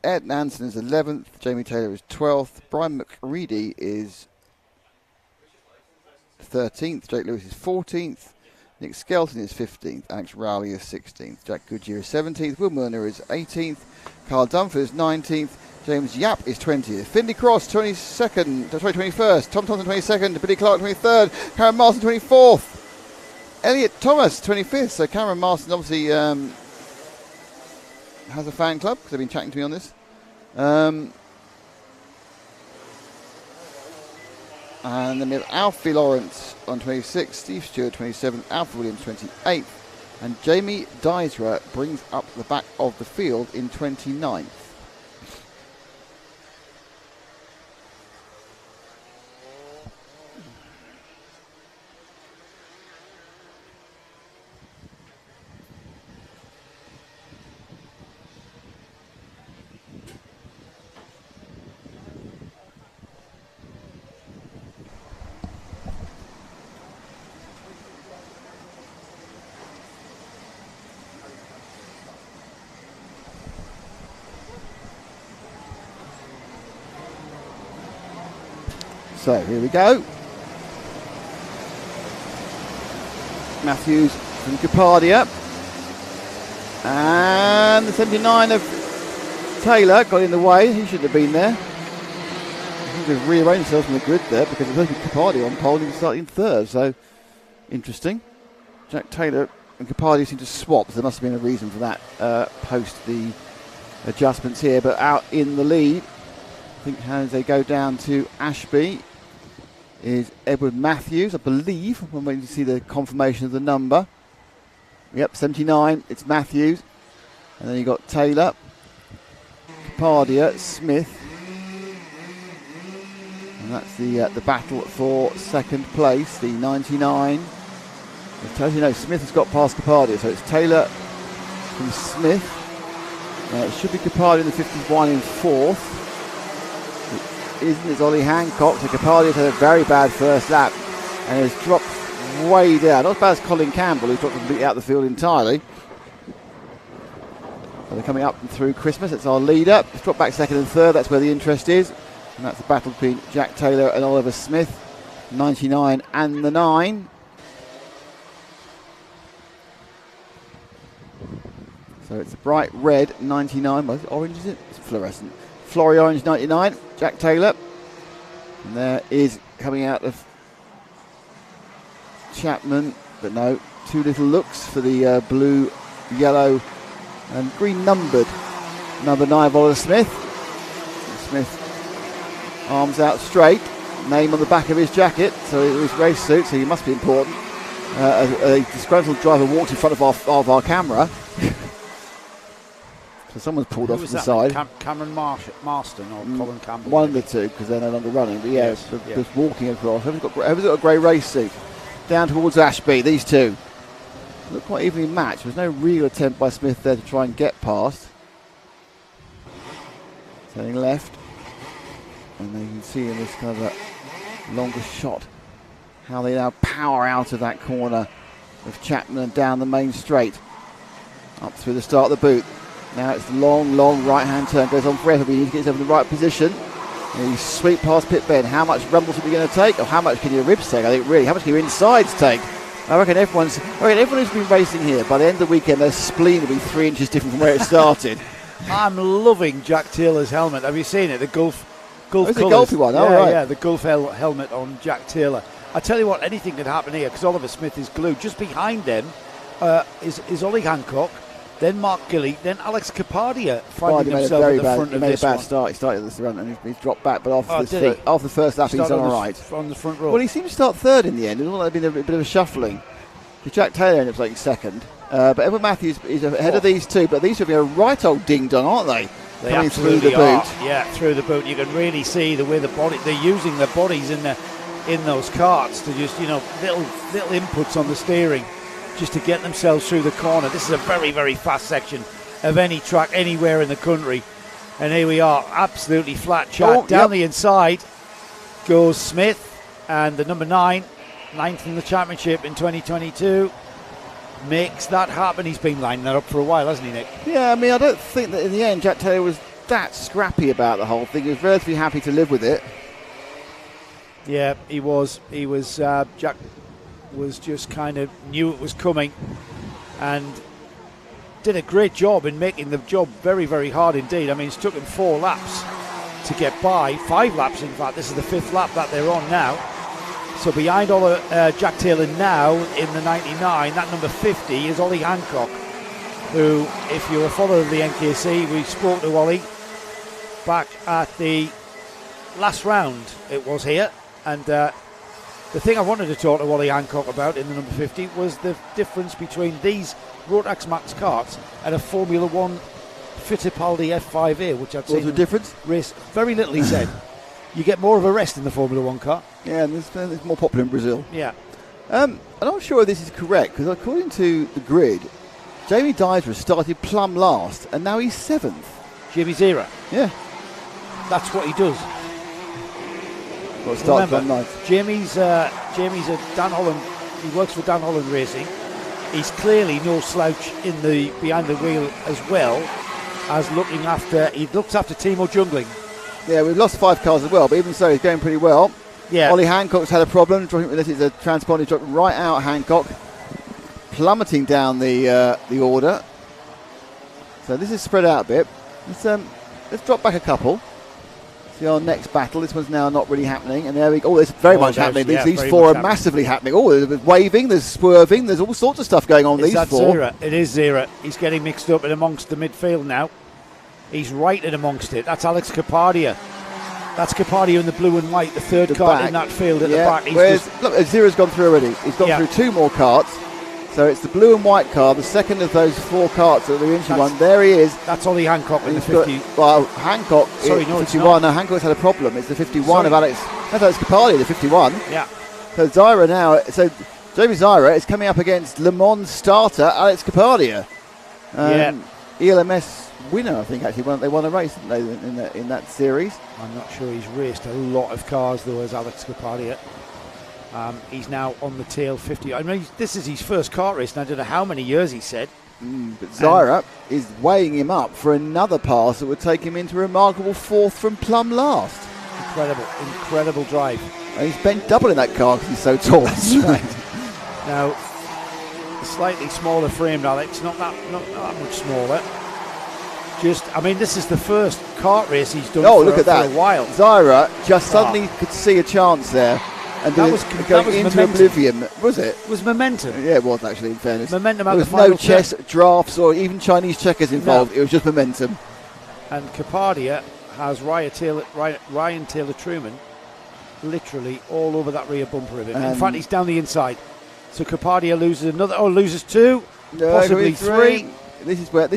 Ed Nansen is 11th. Jamie Taylor is 12th. Brian McReady is 13th. Jake Lewis is 14th. Nick Skelton is 15th. Alex Rowley is 16th. Jack Goodyear is 17th. Will Murner is 18th. Carl Dunford is 19th. James Yap is 20th. Finley Cross 21st. Tom Thompson 22nd. Billy Clark 23rd. Cameron Marston 24th. Elliot Thomas 25th. So Cameron Marston obviously has a fan club because they've been chatting to me on this. And then we have Alfie Lawrence on 26th, Steve Stewart 27th, Alfie Williams 28th, and Jamie Dysra brings up the back of the field in 29th. So here we go. Matthews from Capadia. And the 79 of Taylor got in the way. He shouldn't have been there. I think they've rearranged themselves from the grid there because it's supposed to be Capadia on pole and he's starting third. So interesting. Jack Taylor and Capadia seem to swap. So there must have been a reason for that post the adjustments here. But out in the lead, I think as they go down to Ashby, is Edward Matthews, I believe. I'm waiting to see the confirmation of the number. Yep, 79, it's Matthews. And then you got Taylor, Capadia, Smith. And that's the battle for second place, the 99. As you know, Smith has got past Capadia, so it's Taylor from Smith. It should be Capadia in the 51 in fourth. It's Ollie Hancock. So Capadia had a very bad first lap and has dropped way down. Not as bad as Colin Campbell, who's dropped completely out of the field entirely. So they're coming up and through Christmas. It's our leader. It's dropped back second and third. That's where the interest is. And that's the battle between Jack Taylor and Oliver Smith. 99 and the 9. So it's a bright red 99. Well, is it orange, is it? It's fluorescent. Flory orange 99, Jack Taylor. And there is coming out of Chapman, but no, two little looks for the blue, yellow and green numbered number 9 Oliver Smith. Smith arms out straight, name on the back of his jacket, so it was race suit, so he must be important. A disgruntled driver walked in front of our camera. So someone's pulled off to the side. Cameron Marston or Colin Campbell? One of the two, because they're no longer running. But yeah, just walking across. Whoever's got a grey race suit. Down towards Ashby, these two. Look quite evenly matched. There's no real attempt by Smith there to try and get past. Turning left. And then you can see in this kind of a longer shot how they now power out of that corner of Chapman and down the main straight. Up through the start of the boot. Now it's the long right-hand turn. Goes on forever, but you need to get yourself in the right position. And you sweep past Pit Ben. How much rumbles are we going to take? Or how much can your ribs take? I think really, how much can your insides take? I reckon everyone who's been racing here, by the end of the weekend, their spleen will be 3 inches different from where it started. I'm loving Jack Taylor's helmet. Have you seen it? The Gulf it's colours. the Gulfy one, Yeah, the Gulf helmet on Jack Taylor. I tell you what, anything could happen here because Oliver Smith is glued. Just behind them is Ollie Hancock. Then Mark Gilley, then Alex Capadia finding himself at the front of this one. He made a bad start. He started this run and he's dropped back, but after the first lap, he's done all right. On the front row. Well, he seemed to start third in the end. It looked like there'd been a bit of a shuffling. Jack Taylor ended up taking second. But Edward Matthews is ahead of these two, but these will be a right old ding-dong, aren't they? They coming through the boot. Yeah, through the boot. You can really see the way they're using their bodies in those karts to just, little inputs on the steering just to get themselves through the corner. This is a very, very fast section of any track anywhere in the country. And here we are, absolutely flat track. Down the inside goes Smith and the number 9, ninth in the championship in 2022. Makes that happen. He's been lining that up for a while, hasn't he, Nick? Yeah, I mean, I don't think that in the end Jack Taylor was that scrappy about the whole thing. He was relatively happy to live with it. Yeah, he was. Jack was just kind of knew it was coming and did a great job in making the job very, very hard indeed. I mean, it's took him 4 laps to get by. 5 laps, in fact. This is the 5th lap that they're on now. So behind Jack Taylor now in the 99, that number 50 is Ollie Hancock, who, if you're a follower of the NKC, we spoke to Ollie back at the last round it was here. And the thing I wanted to talk to Ollie Hancock about in the number 50 was the difference between these Rotax Max karts and a Formula 1 Fittipaldi F5A, which I'd say... What's the difference? Race. Very little, he said. You get more of a rest in the Formula 1 car. Yeah, and it's more popular in Brazil. Yeah. I'm not sure if this is correct, because according to the grid, Jamie Dizer started plumb last, and now he's 7th. Jamie Zera. Yeah. That's what he does. Well, start Remember, plumb last. Jamie's a Dan Holland. He works for Dan Holland Racing. He's clearly no slouch in the behind the wheel as well as looking after. He looks after Timo Jungling. Yeah, we've lost 5 cars as well, but even so, he's going pretty well. Yeah. Ollie Hancock's had a problem. This is a transponder dropping right out. Hancock plummeting down the order. So this is spread out a bit. Let's drop back a couple. See our next battle. This one's now not really happening, and there we go. Oh, there's very much happening. These 4 are massively happening. Oh, there's waving, there's swerving, there's all sorts of stuff going on. These 4. Zera? It is Zera. He's getting mixed up in amongst the midfield now. He's right in amongst it. That's Alex Capardia. That's Capardia in the blue and white, the third cart in that field at the back. Look, Zera's gone through already. He's gone through 2 more carts. So it's the blue and white car, the second of those 4 carts that the injured one. There he is. That's Ollie Hancock in the 50. Hancock, sorry, no, 51. No, Hancock's had a problem. It's the 51 of Alex. That's Alex Capardia, the 51. Yeah. So Zyra now. So Jamie Zyra is coming up against Le Mans starter Alex Capardia. ELMS winner, I think. Actually, they won a race, didn't they, in that series. I'm not sure he's raced a lot of cars though as Alex Capardia. He's now on the tail 50. I mean, this is his first kart race, and I don't know how many years he said. But Zyra is weighing him up for another pass that would take him into a remarkable 4th from plumb last. Incredible drive. And he's bent double in that car because he's so tall. That's right. Now, slightly smaller framed Alex, not that much smaller. This is the first kart race he's done for a while. Zyra just suddenly could see a chance there. And that was going into momentum. Oblivion, was it? It was momentum. Yeah, it was actually, in fairness. Momentum there at was the final no chess, drafts, or even Chinese checkers involved. It was just momentum. And Capardia has Ryan Taylor Truman literally all over that rear bumper of him. In fact, he's down the inside. So Capardia loses 2, possibly 3. This is where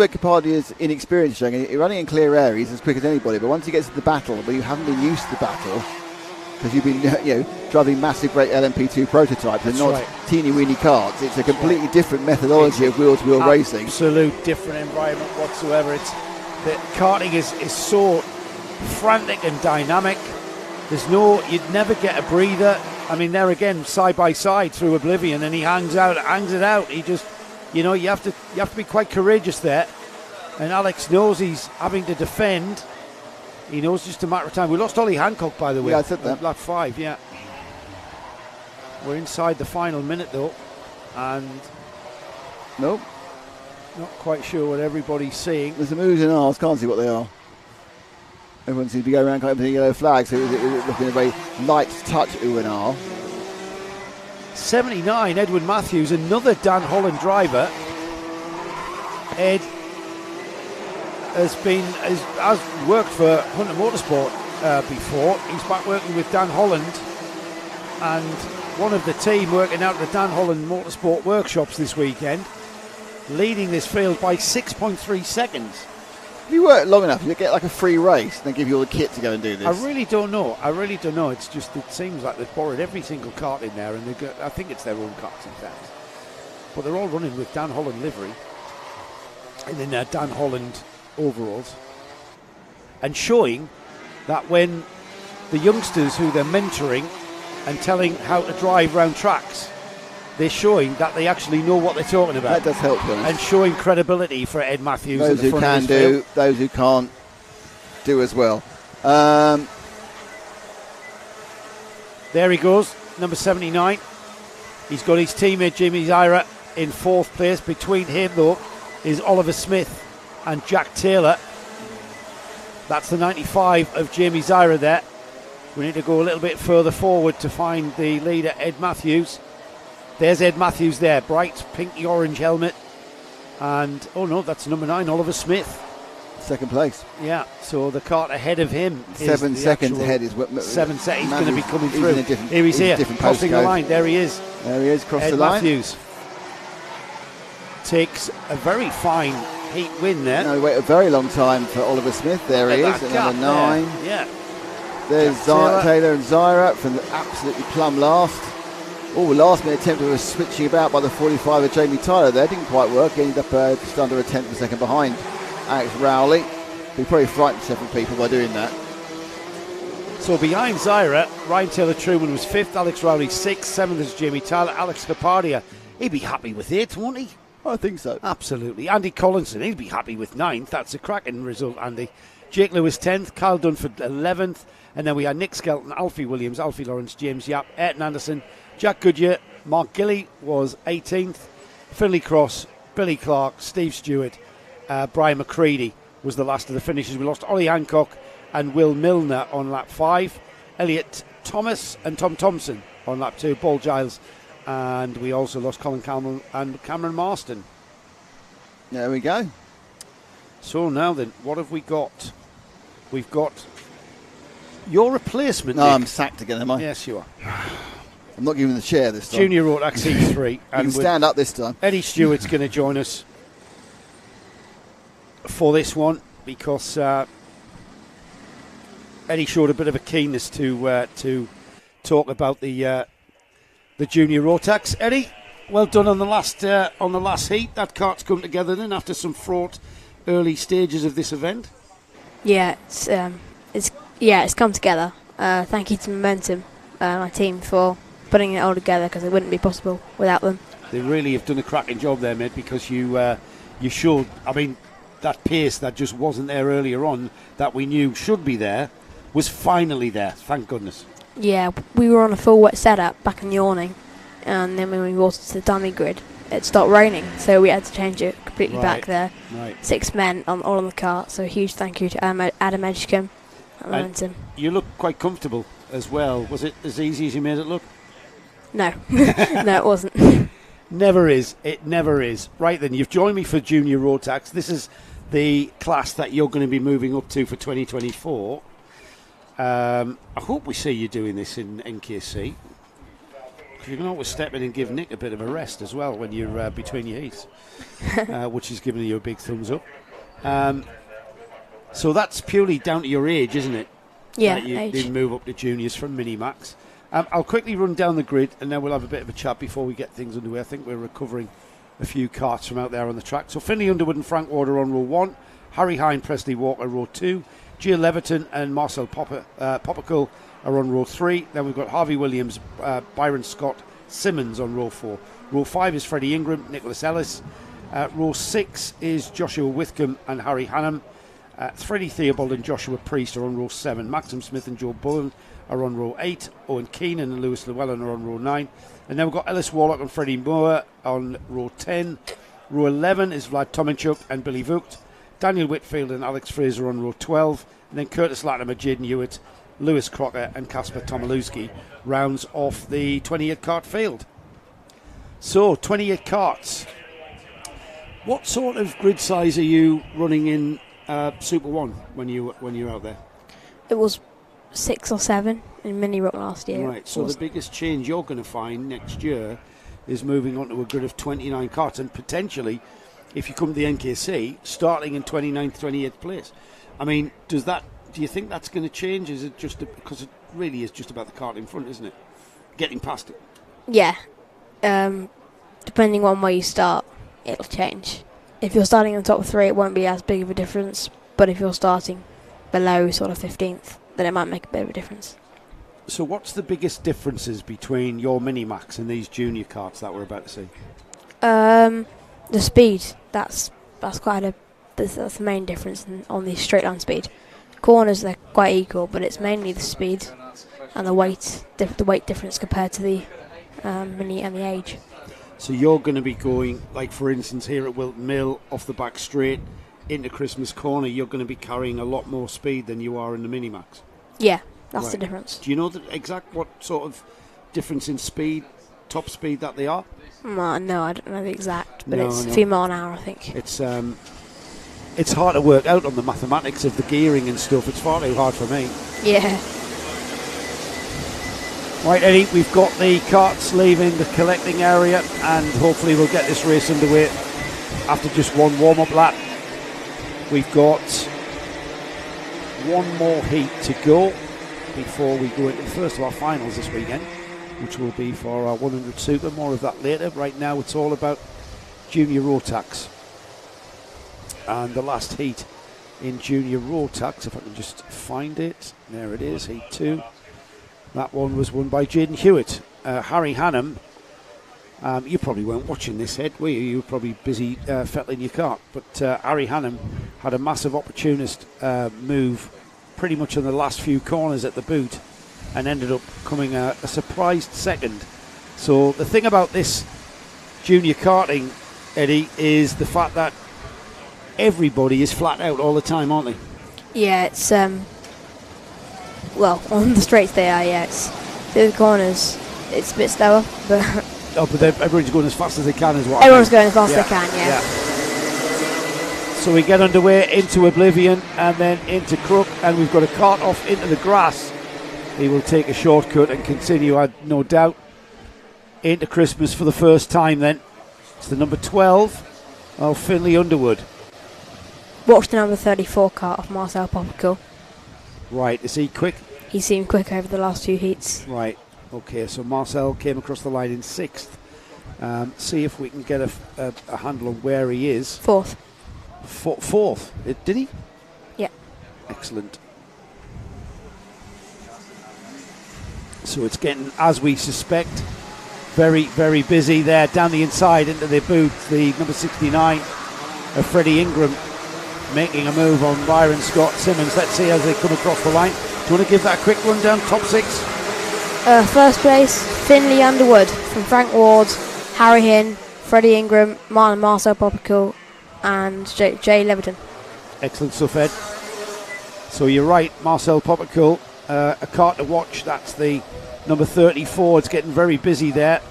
Capardia's inexperience is showing. He's running in clear air. He's as quick as anybody. But once he gets to the battle, but you haven't been used to the battle, because you've been driving massive great LMP2 prototypes and not teeny weeny karts. It's a completely different methodology of wheel-to-wheel racing. Absolute different environment whatsoever. The karting is so frantic and dynamic. You'd never get a breather. I mean, there again, side by side through Oblivion, and he hangs it out. He just, you have to be quite courageous there. And Alex knows he's having to defend. He knows just a matter of time. We lost Ollie Hancock, by the way. Yeah, I said that. Lap 5, yeah. We're inside the final minute, though. And... Nope. Not quite sure what everybody's seeing. There's some oohs and ahs. Can't see what they are. Everyone seems to be going around collecting the yellow flag, so it's looking a very light touch ooh and ah. 79, Edwin Matthews, another Dan Holland driver. Ed has worked for Hunter Motorsport before. He's back working with Dan Holland and one of the team working out at the Dan Holland Motorsport workshops this weekend, leading this field by 6.3 seconds. If you work long enough, you get like a free race and they give you all the kit to go and do this. I really don't know. It's just, it seems like they've borrowed every single kart in there, and I think it's their own karts in fact. But they're all running with Dan Holland livery and then Dan Holland overalls, and showing that when the youngsters who they're mentoring and telling how to drive round tracks. They're showing that they actually know what they're talking about. That does help, to be honest. And showing credibility for Ed Matthews. Those at the who front can of his do, field. those who can't do as well. There he goes, number 79. He's got his teammate Jamie Zyra in 4th place. Between him, though, is Oliver Smith and Jack Taylor. That's the 95 of Jamie Zyra there. We need to go a little bit further forward to find the leader, Ed Matthews. There's Ed Matthews there, bright pinky orange helmet. And, oh no, that's number 9, Oliver Smith. 2nd place. Yeah, so the cart ahead of him. 7 seconds ahead is what. 7 seconds. He's going to be coming He's through. in a different- Here he's he's a here, different crossing the postcode. line. There he is. There he is, crossed Ed the line. Matthews takes a very fine heat win there. No, wait a very long time for Oliver Smith. There he At is, that at gap number 9. there. Yeah. There's Jack Taylor and Zyra from the absolutely plumb last. Oh, last minute attempt was switching about by the 45 of Jamie Tyler there. Didn't quite work. Ended up just under a tenth of a second behind Alex Rowley. He probably frightened several people by doing that. So behind Zyra, Ryan Taylor Truman was 5th, Alex Rowley 6th, 7th is Jamie Tyler, Alex Capardia. He'd be happy with 8th, won't he? I think so. Absolutely. Andy Collinson, he'd be happy with 9th. That's a cracking result, Andy. Jake Lewis 10th, Carl Dunford 11th, and then we had Nick Skelton, Alfie Williams, Alfie Lawrence, James Yap, Ayrton Anderson, Jack Goodyear, Mark Gilly was 18th, Finley Cross, Billy Clark, Steve Stewart, Brian McCready was the last of the finishers. We lost Ollie Hancock and Will Milner on lap 5, Elliot Thomas and Tom Thompson on lap 2, Paul Giles, and we also lost Colin Cameron and Cameron Marston. There we go. So now then, what have we got? We've got your replacement. No, Nick. I'm sacked again, am I? Yes, you are. I'm not giving the chair this time. Junior Rotax C3. You can stand up this time. Eddie Stewart's going to join us for this one because Eddie showed a bit of a keenness to talk about the Junior Rotax. Eddie, well done on the last heat. That cart's come together then after some fraught early stages of this event. Yeah, it's come together. Thank you to Momentum, my team, for putting it all together because it wouldn't be possible without them. They really have done a cracking job there, mate, because you showed, I mean, that pace that just wasn't there earlier on that we knew should be there was finally there, thank goodness. Yeah, we were on a full wet setup back in the awning, and then when we walked to the dummy grid, it stopped raining, so we had to change it completely back there. Right. 6 men all on the cart, so a huge thank you to Adam Edgecombe at Momentum. You look quite comfortable as well. Was it as easy as you made it look? No, no, it wasn't. Never is. It never is. Right then, you've joined me for Junior Rotax. This is the class that you're going to be moving up to for 2024. I hope we see you doing this in NKC. You can always step in and give Nick a bit of a rest as well when you're between your heats, which is giving you a big thumbs up. So that's purely down to your age, isn't it? Yeah, that you age. did move up to juniors from Minimax. I'll quickly run down the grid and then we'll have a bit of a chat before we get things underway. I think we're recovering a few carts from out there on the track. So Finley Underwood and Frank Warder on row 1, Harry Hine, Presley Walker row 2, Jill Leverton and Marcel Poppicle are on row 3. Then we've got Harvey Williams, Byron Scott, Simmons on row 4. Row 5 is Freddie Ingram, Nicholas Ellis. Row 6 is Joshua Withcombe and Harry Hannam. Freddie Theobald and Joshua Priest are on row 7. Maxim Smith and Joe Bullen are on row 8. Owen Keenan and Lewis Llewellyn are on row 9. And then we've got Ellis Warlock and Freddie Moore on row 10. Row 11 is Vlad Tominchuk and Billy Vogt. Daniel Whitfield and Alex Fraser on row 12. And then Curtis Latimer, Jaden Hewitt, Lewis Crocker and Kasper Tomilewski rounds off the 28 cart field. So 28 carts. What sort of grid size are you running in Super 1 when you're out there? It was 6 or 7 in Mini Rock last year. Right, so the biggest change you're going to find next year is moving on to a grid of 29 carts, and potentially, if you come to the NKC, starting in 29th, 28th place. I mean, do you think that's going to change? Is it just because it really is just about the cart in front, isn't it? Getting past it. Yeah. Depending on where you start, it'll change. If you're starting in the top 3, it won't be as big of a difference. But if you're starting below sort of 15th, then it might make a bit of a difference. So what's the biggest differences between your Minimax and these junior karts that we're about to see? The speed. That's the main difference on the straight line speed. Corners, they're quite equal, but it's mainly the speed and the weight difference compared to the Mini and the age. So you're going to be going, like for instance here at Whilton Mill, off the back straight into Christmas Corner, you're going to be carrying a lot more speed than you are in the Minimax. Yeah, that's the difference. Do you know the exact what sort of difference in speed, top speed that they are? No, I don't know the exact, but No, it's no. a few mile an hour, I think. It's hard to work out on the mathematics of the gearing and stuff. It's far too hard for me. Yeah. Right, Eddie, we've got the carts leaving the collecting area, and hopefully we'll get this race underway after just one warm-up lap. We've got one more heat to go before we go into the first of our finals this weekend, which will be for our 100 Super. More of that later. Right now it's all about Junior Rotax. And the last heat in Junior Rotax, if I can just find it, there it is, heat 2. That one was won by Jaden Hewitt. Harry Hannum, you probably weren't watching this, Ed, were you? You were probably busy fettling your cart. But Harry Hannum had a massive opportunist move pretty much in the last few corners at the boot and ended up coming a surprised second. So the thing about this junior karting, Eddie, is the fact that everybody is flat out all the time, aren't they? Yeah, it's well, on the straights they are. Yeah, it's the corners. It's a bit slower, but but everyone's going as fast as they can, is what everyone's going as fast as they can. Yeah. So we get underway into Oblivion and then into Crook, and we've got a cart off into the grass. He will take a shortcut and continue, I'd no doubt, into Christmas for the first time. Then it's the number 12 of Finley Underwood. Watch the number 34 cart off Marcel Popical. Right, is he quick? He seemed quick over the last two heats. Right, okay, so Marcel came across the line in 6th. See if we can get a handle on where he is. 4th. Fourth, did he? Yeah. Excellent. So it's getting, as we suspect, very, very busy there down the inside into the boot. The number 69 of Freddie Ingram making a move on Byron Scott Simmons. Let's see as they come across the line. Do you want to give that a quick rundown? Top 6? First place, Finley Underwood from Frank Ward, Harry Hinn, Freddie Ingram, Marcel Popical, and Jay Leviton. Excellent stuff, Ed. So you're right, Marcel Popical, a cart to watch. That's the number 34. It's getting very busy there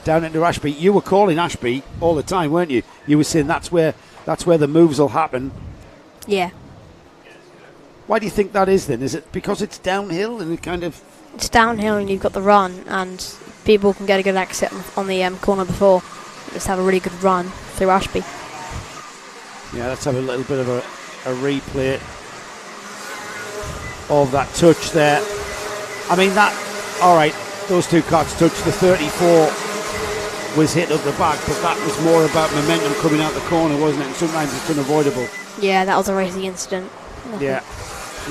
down into Ashby. You were calling Ashby all the time, weren't you? You were saying that's where the moves will happen. Yeah. Why do you think that is then? Is it because it's downhill and it's downhill and you've got the run and people can get a good exit on the corner before. Just have a really good run through Ashby. Yeah, let's have a little bit of a replay of that touch there. I mean, alright, those two carts touched. The 34 was hit up the back, but that was more about momentum coming out the corner, wasn't it? And sometimes it's unavoidable. Yeah, that was a racing incident. Nothing. Yeah,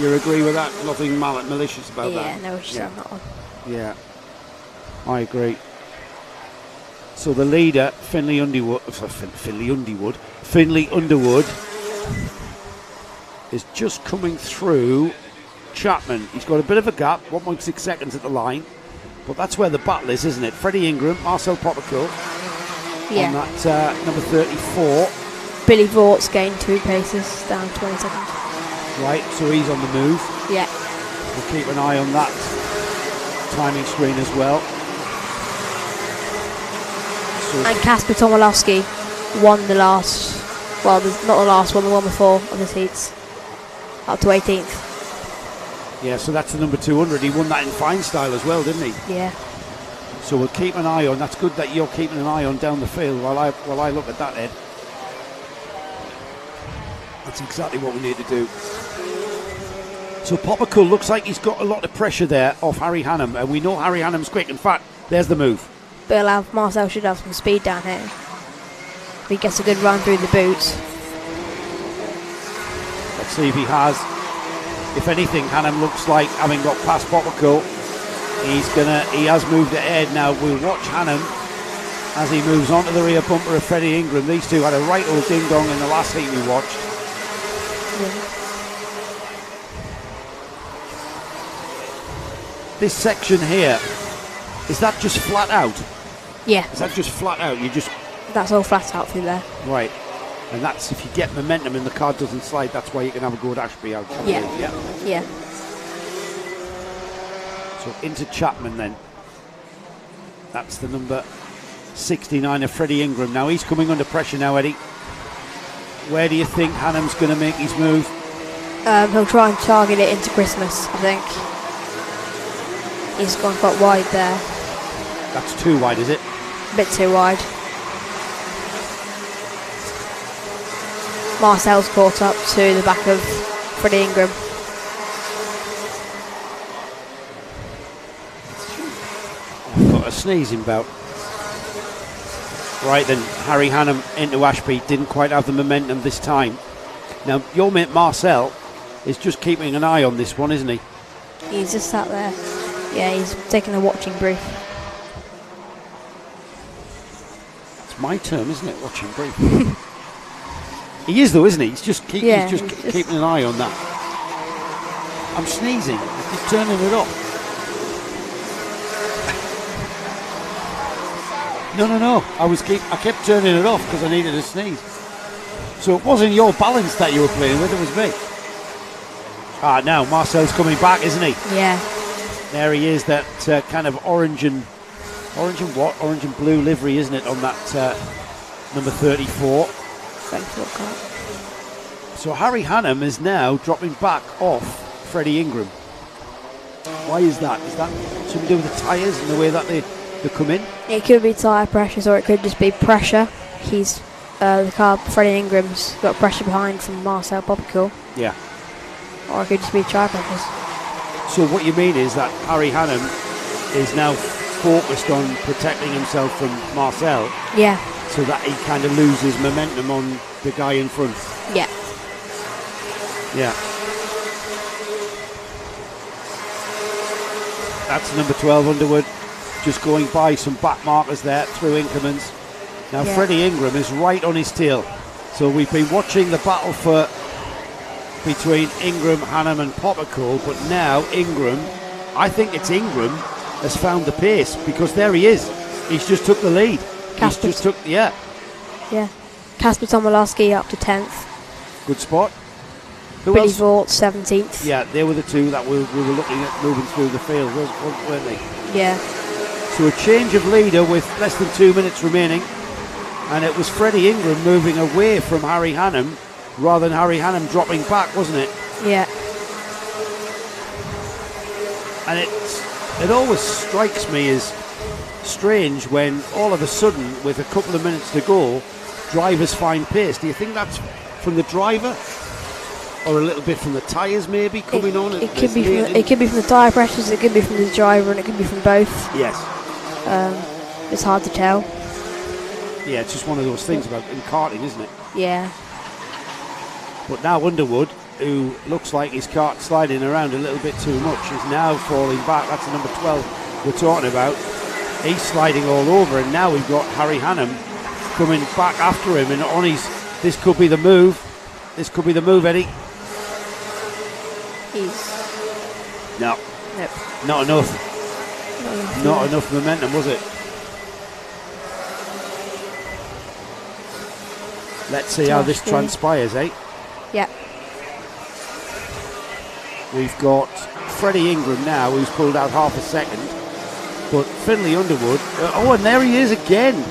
you agree with that? Nothing malicious about that? Yeah, no issues on that one. Yeah, I agree. So the leader, Finley Underwood, is just coming through Chapman. He's got a bit of a gap, 1.6 seconds at the line, but that's where the battle is, isn't it? Freddie Ingram, Marcel Popical on that number 34. Billy Vort's gained 2 paces, down 20 seconds. Right, so he's on the move. Yeah. We'll keep an eye on that timing screen as well. So And Kasper Tomolowski won the last, well, not the last one, the one before of his heats, up to 18th. yeah, so that's the number 200. He won that in fine style as well, didn't he? Yeah. So we'll keep an eye on. That's good that you're keeping an eye on down the field while I look at that, Ed. That's exactly what we need to do. So Popical looks like he's got a lot of pressure there off Harry Hannum, and we know Harry Hannum's quick. In fact, there's the move. But Marcel should have some speed down here. If he gets a good run through the boot. Let's see if he has. If anything, Hannum looks like having got past Popical. He has moved ahead now. We'll watch Hannum as he moves on to the rear bumper of Freddie Ingram. These two had a right old ding dong in the last heat we watched. This section here, is that just flat out? Yeah. Is that just flat out? That's all flat out through there. Right. And that's if you get momentum and the car doesn't slide, that's why you can have a go at Ashby out. Yeah. So into Chapman then. That's the number 69 of Freddie Ingram. Now he's coming under pressure now, Eddie. Where do you think Hannum's going to make his move? He'll try and target it into Christmas, I think. He's gone quite wide there. That's too wide, is it? A bit too wide. Marcel's caught up to the back of Freddie Ingram. I've got a sneezing bout. Right then, Harry Hannum into Ashby. Didn't quite have the momentum this time. Now, your mate Marcel is just keeping an eye on this one, isn't he? He's just sat there. Yeah, he's taking a watching brief. It's my term, isn't it? Watching brief. He is though, isn't he? He's just keeping an eye on that. I'm sneezing. I keep turning it off. No. I kept turning it off because I needed a sneeze. So it wasn't your balance that you were playing with, it was me. Now Marcel's coming back, isn't he? Yeah. There he is, that kind of orange and blue livery, isn't it, on that number 34. So Harry Hannum is now dropping back off Freddie Ingram. Why is that? Is that something to do with the tyres and the way that they come in? It could be tyre pressures or it could just be pressure. He's the car, Freddie Ingram's got pressure behind from Marcel Popicool. Yeah. Or it could just be tyre pressures. So what you mean is that Harry Hannum is now focused on protecting himself from Marcel. Yeah. So that he kind of loses momentum on the guy in front. Yeah. Yeah. That's number 12 Underwood. Just going by some back markers there through Inkermans. Now Freddie Ingram is right on his tail. So we've been watching the battle between Ingram, Hannum and Popicool, but now Ingram, I think it's Ingram, has found the pace because there he is. He's just took the lead. Yeah. Kasper Tomolowski up to 10th. Good spot. Who Billy else? Vault 17th. Yeah, they were the two that we were looking at moving through the field, weren't they? Yeah. So a change of leader with less than 2 minutes remaining, and it was Freddie Ingram moving away from Harry Hannum rather than Harry Hannum dropping back, wasn't it? Yeah. And it always strikes me as strange when all of a sudden, with a couple of minutes to go, drivers find pace. Do you think that's from the driver, or a little bit from the tyres maybe coming on? It could be from the tyre pressures. It could be from the driver, and it could be from both. Yes. It's hard to tell. Yeah, it's just one of those things about in karting, isn't it? Yeah. But now Underwood, who looks like his kart sliding around a little bit too much, is now falling back. That's the number 12 we're talking about. He's sliding all over, and now we've got Harry Hannum coming back after him, and on his. This could be the move. This could be the move, Eddie. No. Nope. Not enough. Not enough momentum, was it? Let's see how this transpires, eh? Yeah. We've got Freddie Ingram now, who's pulled out half a second. But Finlay Underwood, and there he is again.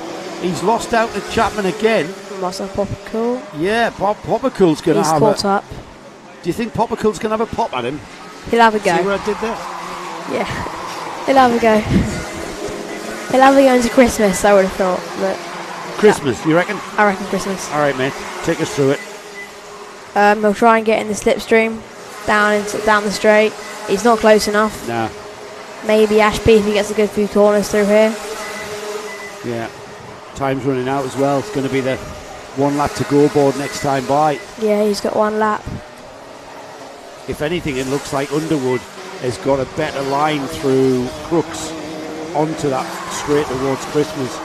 He's lost out to Chapman again. Marcel Popicool. Yeah, Popicool's going to have He's caught up. Do you think Popicool's going to have a pop at him? He'll have a go. See what I did there? Yeah. He'll have a go. He'll have a go into Christmas, I would have thought. But Christmas, you reckon? I reckon Christmas. All right, mate. Take us through it. He'll try and get in the slipstream down the straight. He's not close enough. Nah. Maybe Ashby if he gets a good few corners through here. Yeah. Time's running out as well. It's going to be the 1 lap to go board next time by. Yeah, he's got 1 lap. If anything, it looks like Underwood has got a better line through Crooks onto that straight towards Christmas.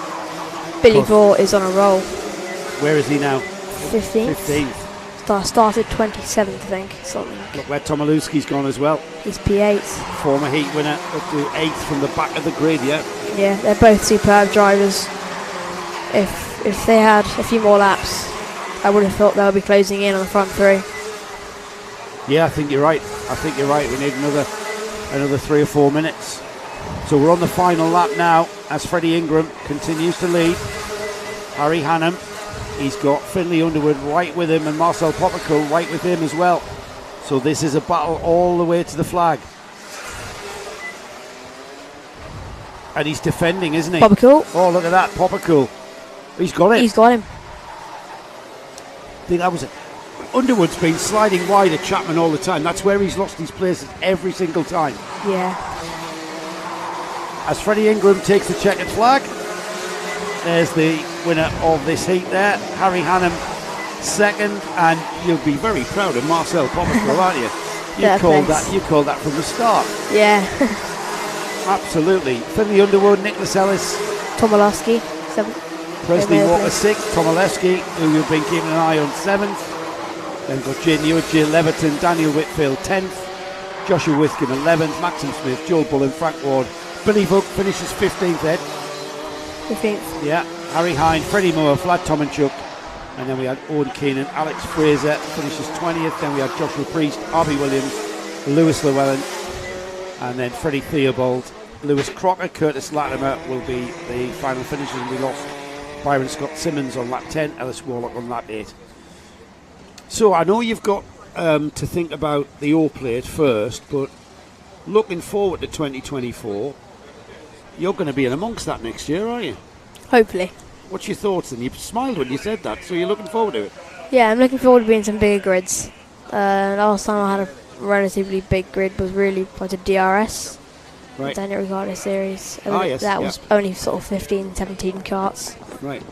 Billy Vaught is on a roll. Where is he now? 15th. 15th. Started 27th, I think. Something. Look where Tomilewski's gone as well. He's P8. Former heat winner up to 8th from the back of the grid, yeah. Yeah, they're both superb drivers. If they had a few more laps, I would have thought they'll be closing in on the front three. Yeah, I think you're right. We need another 3 or 4 minutes. So we're on the final lap now as Freddie Ingram continues to lead. Harry Hannum, he's got Finlay Underwood right with him and Marcel Popical right with him as well. So this is a battle all the way to the flag. And he's defending, isn't he? Popical. Oh, look at that, Popical. He's got it. He's got him. I think that was it. Underwood's been sliding wide at Chapman all the time. That's where he's lost his places every single time. Yeah. As Freddie Ingram takes the checkered flag, there's the winner of this heat there, Harry Hannum second, and you'll be very proud of Marcel Popical, aren't you? You called that from the start. Yeah. Absolutely. Finlay Underwood, Nicholas Ellis, Tomilewski, 7th. Presley Walker 6th, Tomilewski, who you've been keeping an eye on, 7th. Then got Jay Newitt, Jay Leverton, Daniel Whitfield 10th, Joshua Withkin 11th, Maxim Smith, Joel Bullen, Frank Ward. Billy Vaught finishes 15th, Ed. 15th. Yeah, Harry Hine, Freddie Moore, Vlad Tomanchuk, and then we had Owen Keenan, Alex Fraser finishes 20th, then we had Joshua Priest, Harvey Williams, Lewis Llewellyn, and then Freddie Theobald, Lewis Crocker, Curtis Latimer will be the final finishers, and we lost Byron Scott Simmons on lap 10, Ellis Warlock on lap 8. So I know you've got to think about the O plate first, but looking forward to 2024, you're going to be in amongst that next year, aren't you? Hopefully. What's your thoughts? And you smiled when you said that, so you're looking forward to it? Yeah, I'm looking forward to being some bigger grids. Last time I had a relatively big grid was really quite a DRS, right. Daniel Ricciardo series. Yes, that was only sort of 15, 17 karts. Right.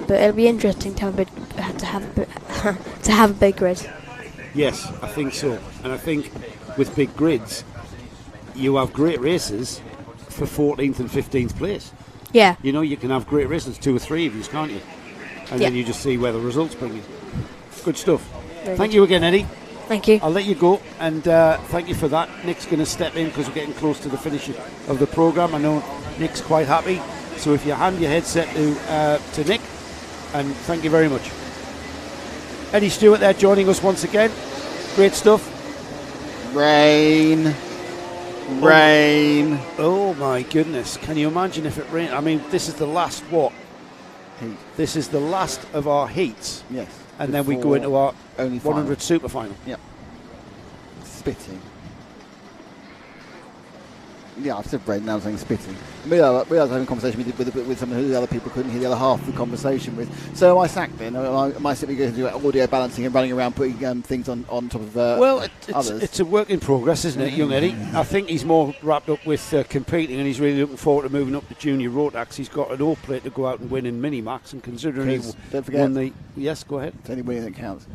But it'll be interesting to have a big grid. Yes, I think so. And I think with big grids, you have great races for 14th and 15th place. Yeah. You know, you can have great races, 2 or 3 of you, can't you? And then you just see where the results bring you. Good stuff. Thank you again, Eddie. Thank you. I'll let you go, and thank you for that. Nick's going to step in because we're getting close to the finish of the programme. I know Nick's quite happy, so if you hand your headset to Nick, and thank you very much. Eddie Stewart there joining us once again. Great stuff. Rain. Oh my goodness. Can you imagine if it rained? I mean, this is the last heat. This is the last of our heats. Yes. And then we go into our only 100 super final. Yep. Spitting. Yeah, I've said rain now, saying spitting. We are having a conversation with someone who the other people couldn't hear the other half of the conversation with. So am I sacked then? Am I simply going to do audio balancing and running around putting things on top of others? It's a work in progress, isn't it, young Eddie? I think he's more wrapped up with competing, and he's really looking forward to moving up to junior Rotax. He's got an O plate to go out and win in Minimax, and considering he won the... Yes, go ahead. It's only winning that counts.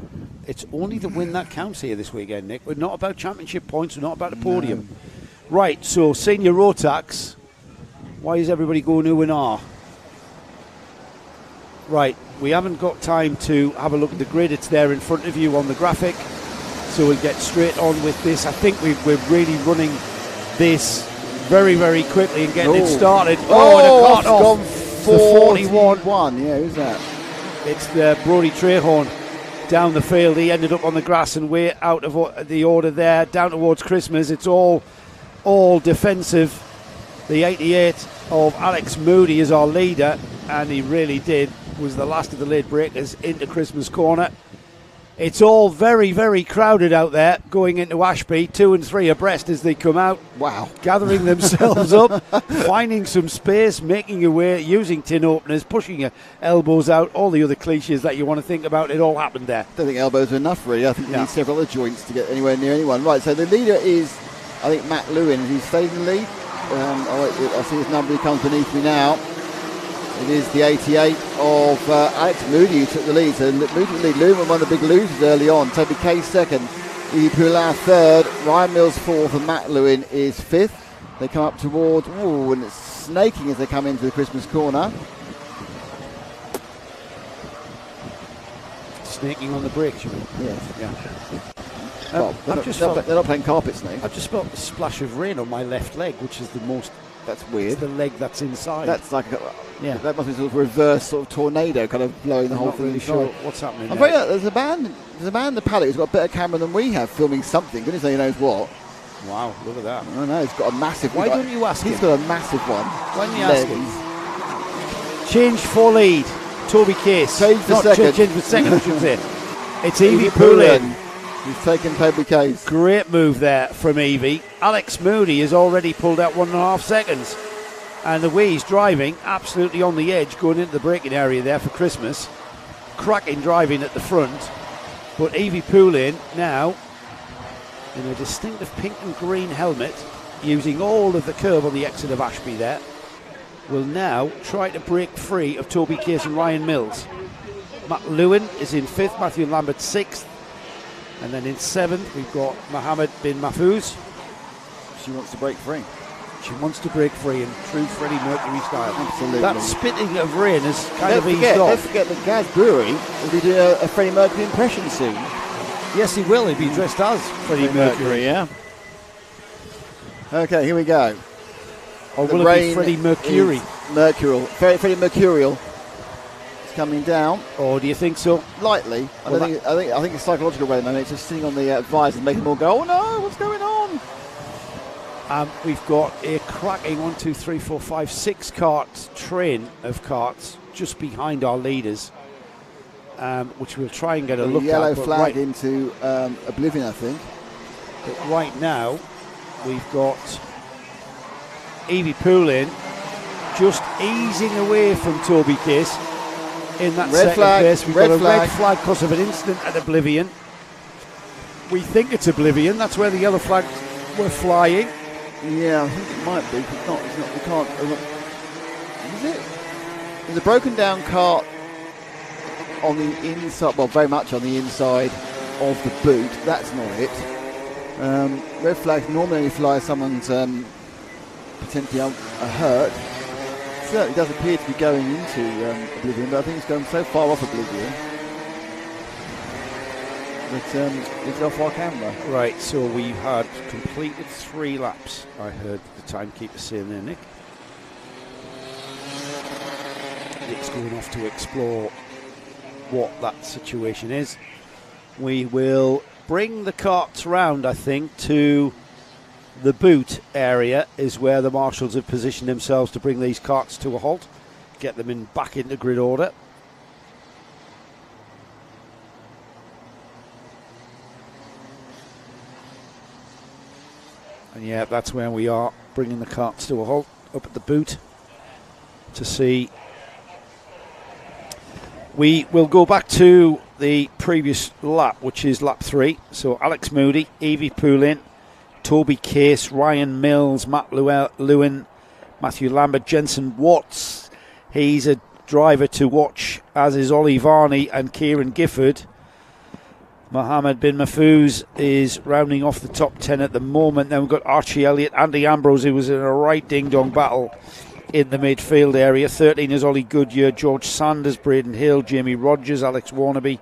It's only the win that counts here this weekend, Nick. We're not about championship points. We're not about the podium. No. Right, so senior Rotax. Why is everybody going ooh and ah? Right, we haven't got time to have a look at the grid. It's there in front of you on the graphic. So we'll get straight on with this. I think we're really running this very, very quickly and getting it started. And a cut off for 41. Yeah, who's that? It's Brodie Trehorn down the field. He ended up on the grass and way out of the order there, down towards Christmas. It's all defensive. The 88 of Alex Moody is our leader, and he really was the last of the late breakers into Christmas corner. It's all very, very crowded out there going into Ashby, 2 and 3 abreast as they come out. Wow. Gathering themselves up, finding some space, making your way, using tin openers, pushing your elbows out, all the other cliches that you want to think about. It all happened there. I don't think elbows are enough, really. I think you need several other joints to get anywhere near anyone. Right, so the leader is, I think, Matt Lewin. He's stayed in the lead. I see his number, he comes beneath me now. It is the 88 of Alex Moody who took the lead. So Moody lead. Lewin was one of the big losers early on. Toby Kay second. Evie Poulin third, Ryan Mills fourth, and Matt Lewin is fifth. They come up towards, and it's snaking as they come into the Christmas corner. Snaking on the brakes, you mean? Yes. Yeah. Well, they're not playing carpet snake. I've just felt a splash of rain on my left leg, which is the most. That's weird. It's the leg that's inside. That's like that must be sort of reverse sort of tornado, kind of blowing the whole not thing really inside. sure what's happening. I'm afraid there's a man in the paddock who's got a better camera than we have, filming something. Goodness only knows what. Wow, look at that. I know, he's got a massive. Why don't you ask him? He's got a massive one. Why don't you ask him? Change for lead. Toby Case. Change for second. Change for second, I should say. It's Evie Poulin. He's taken Toby Case. Great move there from Evie. Alex Moody has already pulled out 1.5 seconds. And the way he's driving, absolutely on the edge, going into the braking area there for Christmas. Cracking driving at the front. But Evie Poulin now, in a distinctive pink and green helmet, using all of the curve on the exit of Ashby there, will now try to break free of Toby Case and Ryan Mills. Matt Lewin is in 5th, Matthew Lambert 6th. And then in 7th, we've got Mohammed bin Mahfouz. She wants to break free. She wants to break free in true Freddie Mercury style. Absolutely. That spitting of rain has kind of eased off. Don't forget that Gaz Brewery will be doing a Freddie Mercury impression soon. Yes, he will. He'll be dressed as Freddie Mercury. Yeah. Okay, here we go. Or will it be Freddie Mercury? Mercurial. Freddie Mercurial. It's coming down. Or do you think so? Lightly. I think it's psychological right now. It's just sitting on the visor and making them all go, oh no, what's going on? We've got a cracking 1, 2, 3, 4, 5, 6 cart train of carts just behind our leaders, which we'll try and get a look at. Yellow flag into oblivion, I think. But right now, we've got Evie Poulin just easing away from Toby Case in that second place. We've got a red flag because of an incident at Oblivion. We think it's Oblivion. That's where the yellow flags were flying. Yeah, I think it might be. It's not. We can't. Is it? There's a broken down cart on the inside. Well, very much on the inside of the boot. That's not it. Red flags normally only fly if someone's potentially hurt. It certainly does appear to be going into Oblivion, but I think it's going so far off Oblivion that it's off our camera. Right, so we had completed 3 laps. I heard the timekeeper saying there, Nick. Nick's going off to explore what that situation is. We will bring the carts round, I think, to the boot area is where the marshals have positioned themselves to bring these carts to a halt, get them back into grid order. And yeah, that's where we are, bringing the carts to a halt up at the boot to see. We will go back to the previous lap, which is lap 3. So Alex Moody, Evie Poulin, Toby Case, Ryan Mills, Matt Lewin, Matthew Lambert, Jensen Watts. He's a driver to watch, as is Ollie Varney and Kieran Gifford. Mohammed bin Mahfouz is rounding off the top 10 at the moment. Then we've got Archie Elliott, Andy Ambrose, who was in a right ding-dong battle in the midfield area. 13 is Ollie Goodyear, George Sanders, Braden Hill, Jamie Rogers, Alex Warnaby,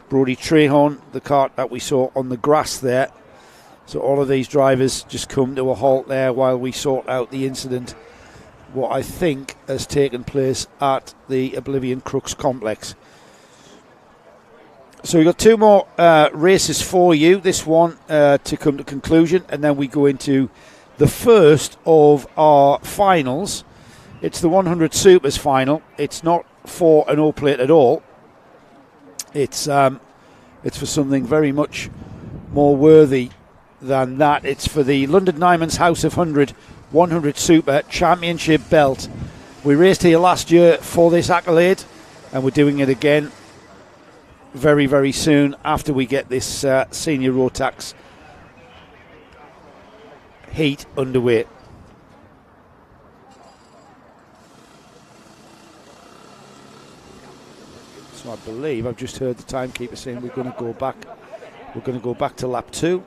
Brodie Trehorn, the cart that we saw on the grass there. So all of these drivers just come to a halt there while we sort out the incident, what I think has taken place at the Oblivion Crux complex. So we've got 2 more races for you. This one to come to conclusion, and then we go into the first of our finals. It's the 100 Supers final. It's not for an all-plate at all. It's for something very much more worthy than that. It's for the London Diamonds House of 100 Super Championship belt. We raced here last year for this accolade, and we're doing it again very, very soon after we get this senior Rotax heat underway. So I believe I've just heard the timekeeper saying we're going to go back We're going to go back to lap 2.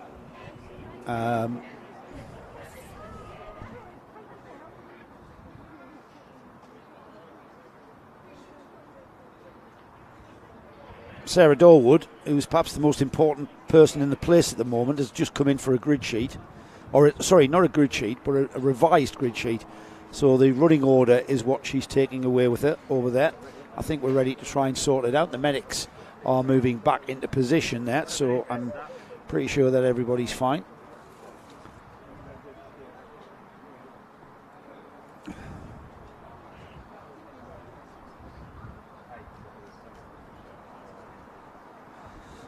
Sarah Dorwood, who's perhaps the most important person in the place at the moment, has just come in for a grid sheet. Sorry, not a grid sheet, but a revised grid sheet. So the running order is what she's taking away with it over there. I think we're ready to try and sort it out. The medics are moving back into position there, so I'm pretty sure that everybody's fine.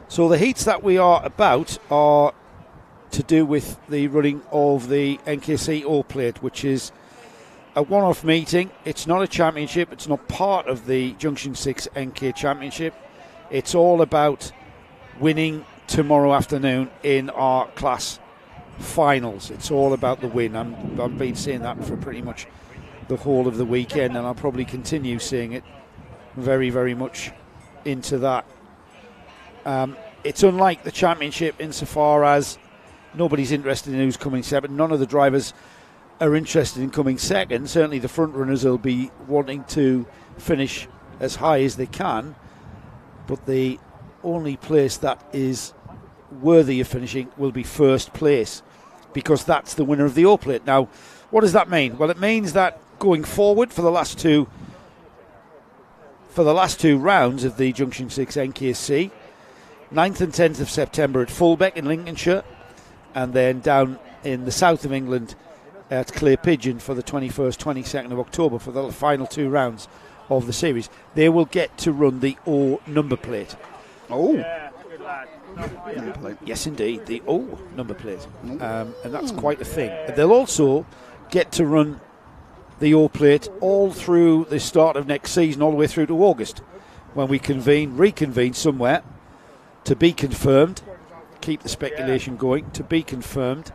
So the heats that we are about are to do with the running of the NKC All Plate, which is a one-off meeting. It's not a championship. It's not part of the Junction 6 NK Championship. It's all about winning tomorrow afternoon in our class finals. It's all about the win. I've been saying that for pretty much the whole of the weekend, and I'll probably continue saying it very, very much into that. It's unlike the championship insofar as nobody's interested in who's coming second. None of the drivers are interested in coming second. Certainly the front runners will be wanting to finish as high as they can, but the only place that is worthy of finishing will be first place, because that's the winner of the All Plate. Now, what does that mean? Well, it means that going forward for the last two rounds of the Junction 6 NKC, 9th and 10th of September at Fulbeck in Lincolnshire, and then down in the south of England at Clay Pigeon for the 21st, 22nd of October for the final 2 rounds of the series. They will get to run the O number plate. Oh. Number plate. Yes, indeed, the O number plate. And that's quite a thing. They'll also get to run the O plate all through the start of next season, all the way through to August, when we reconvene somewhere to be confirmed. Keep the speculation going. To be confirmed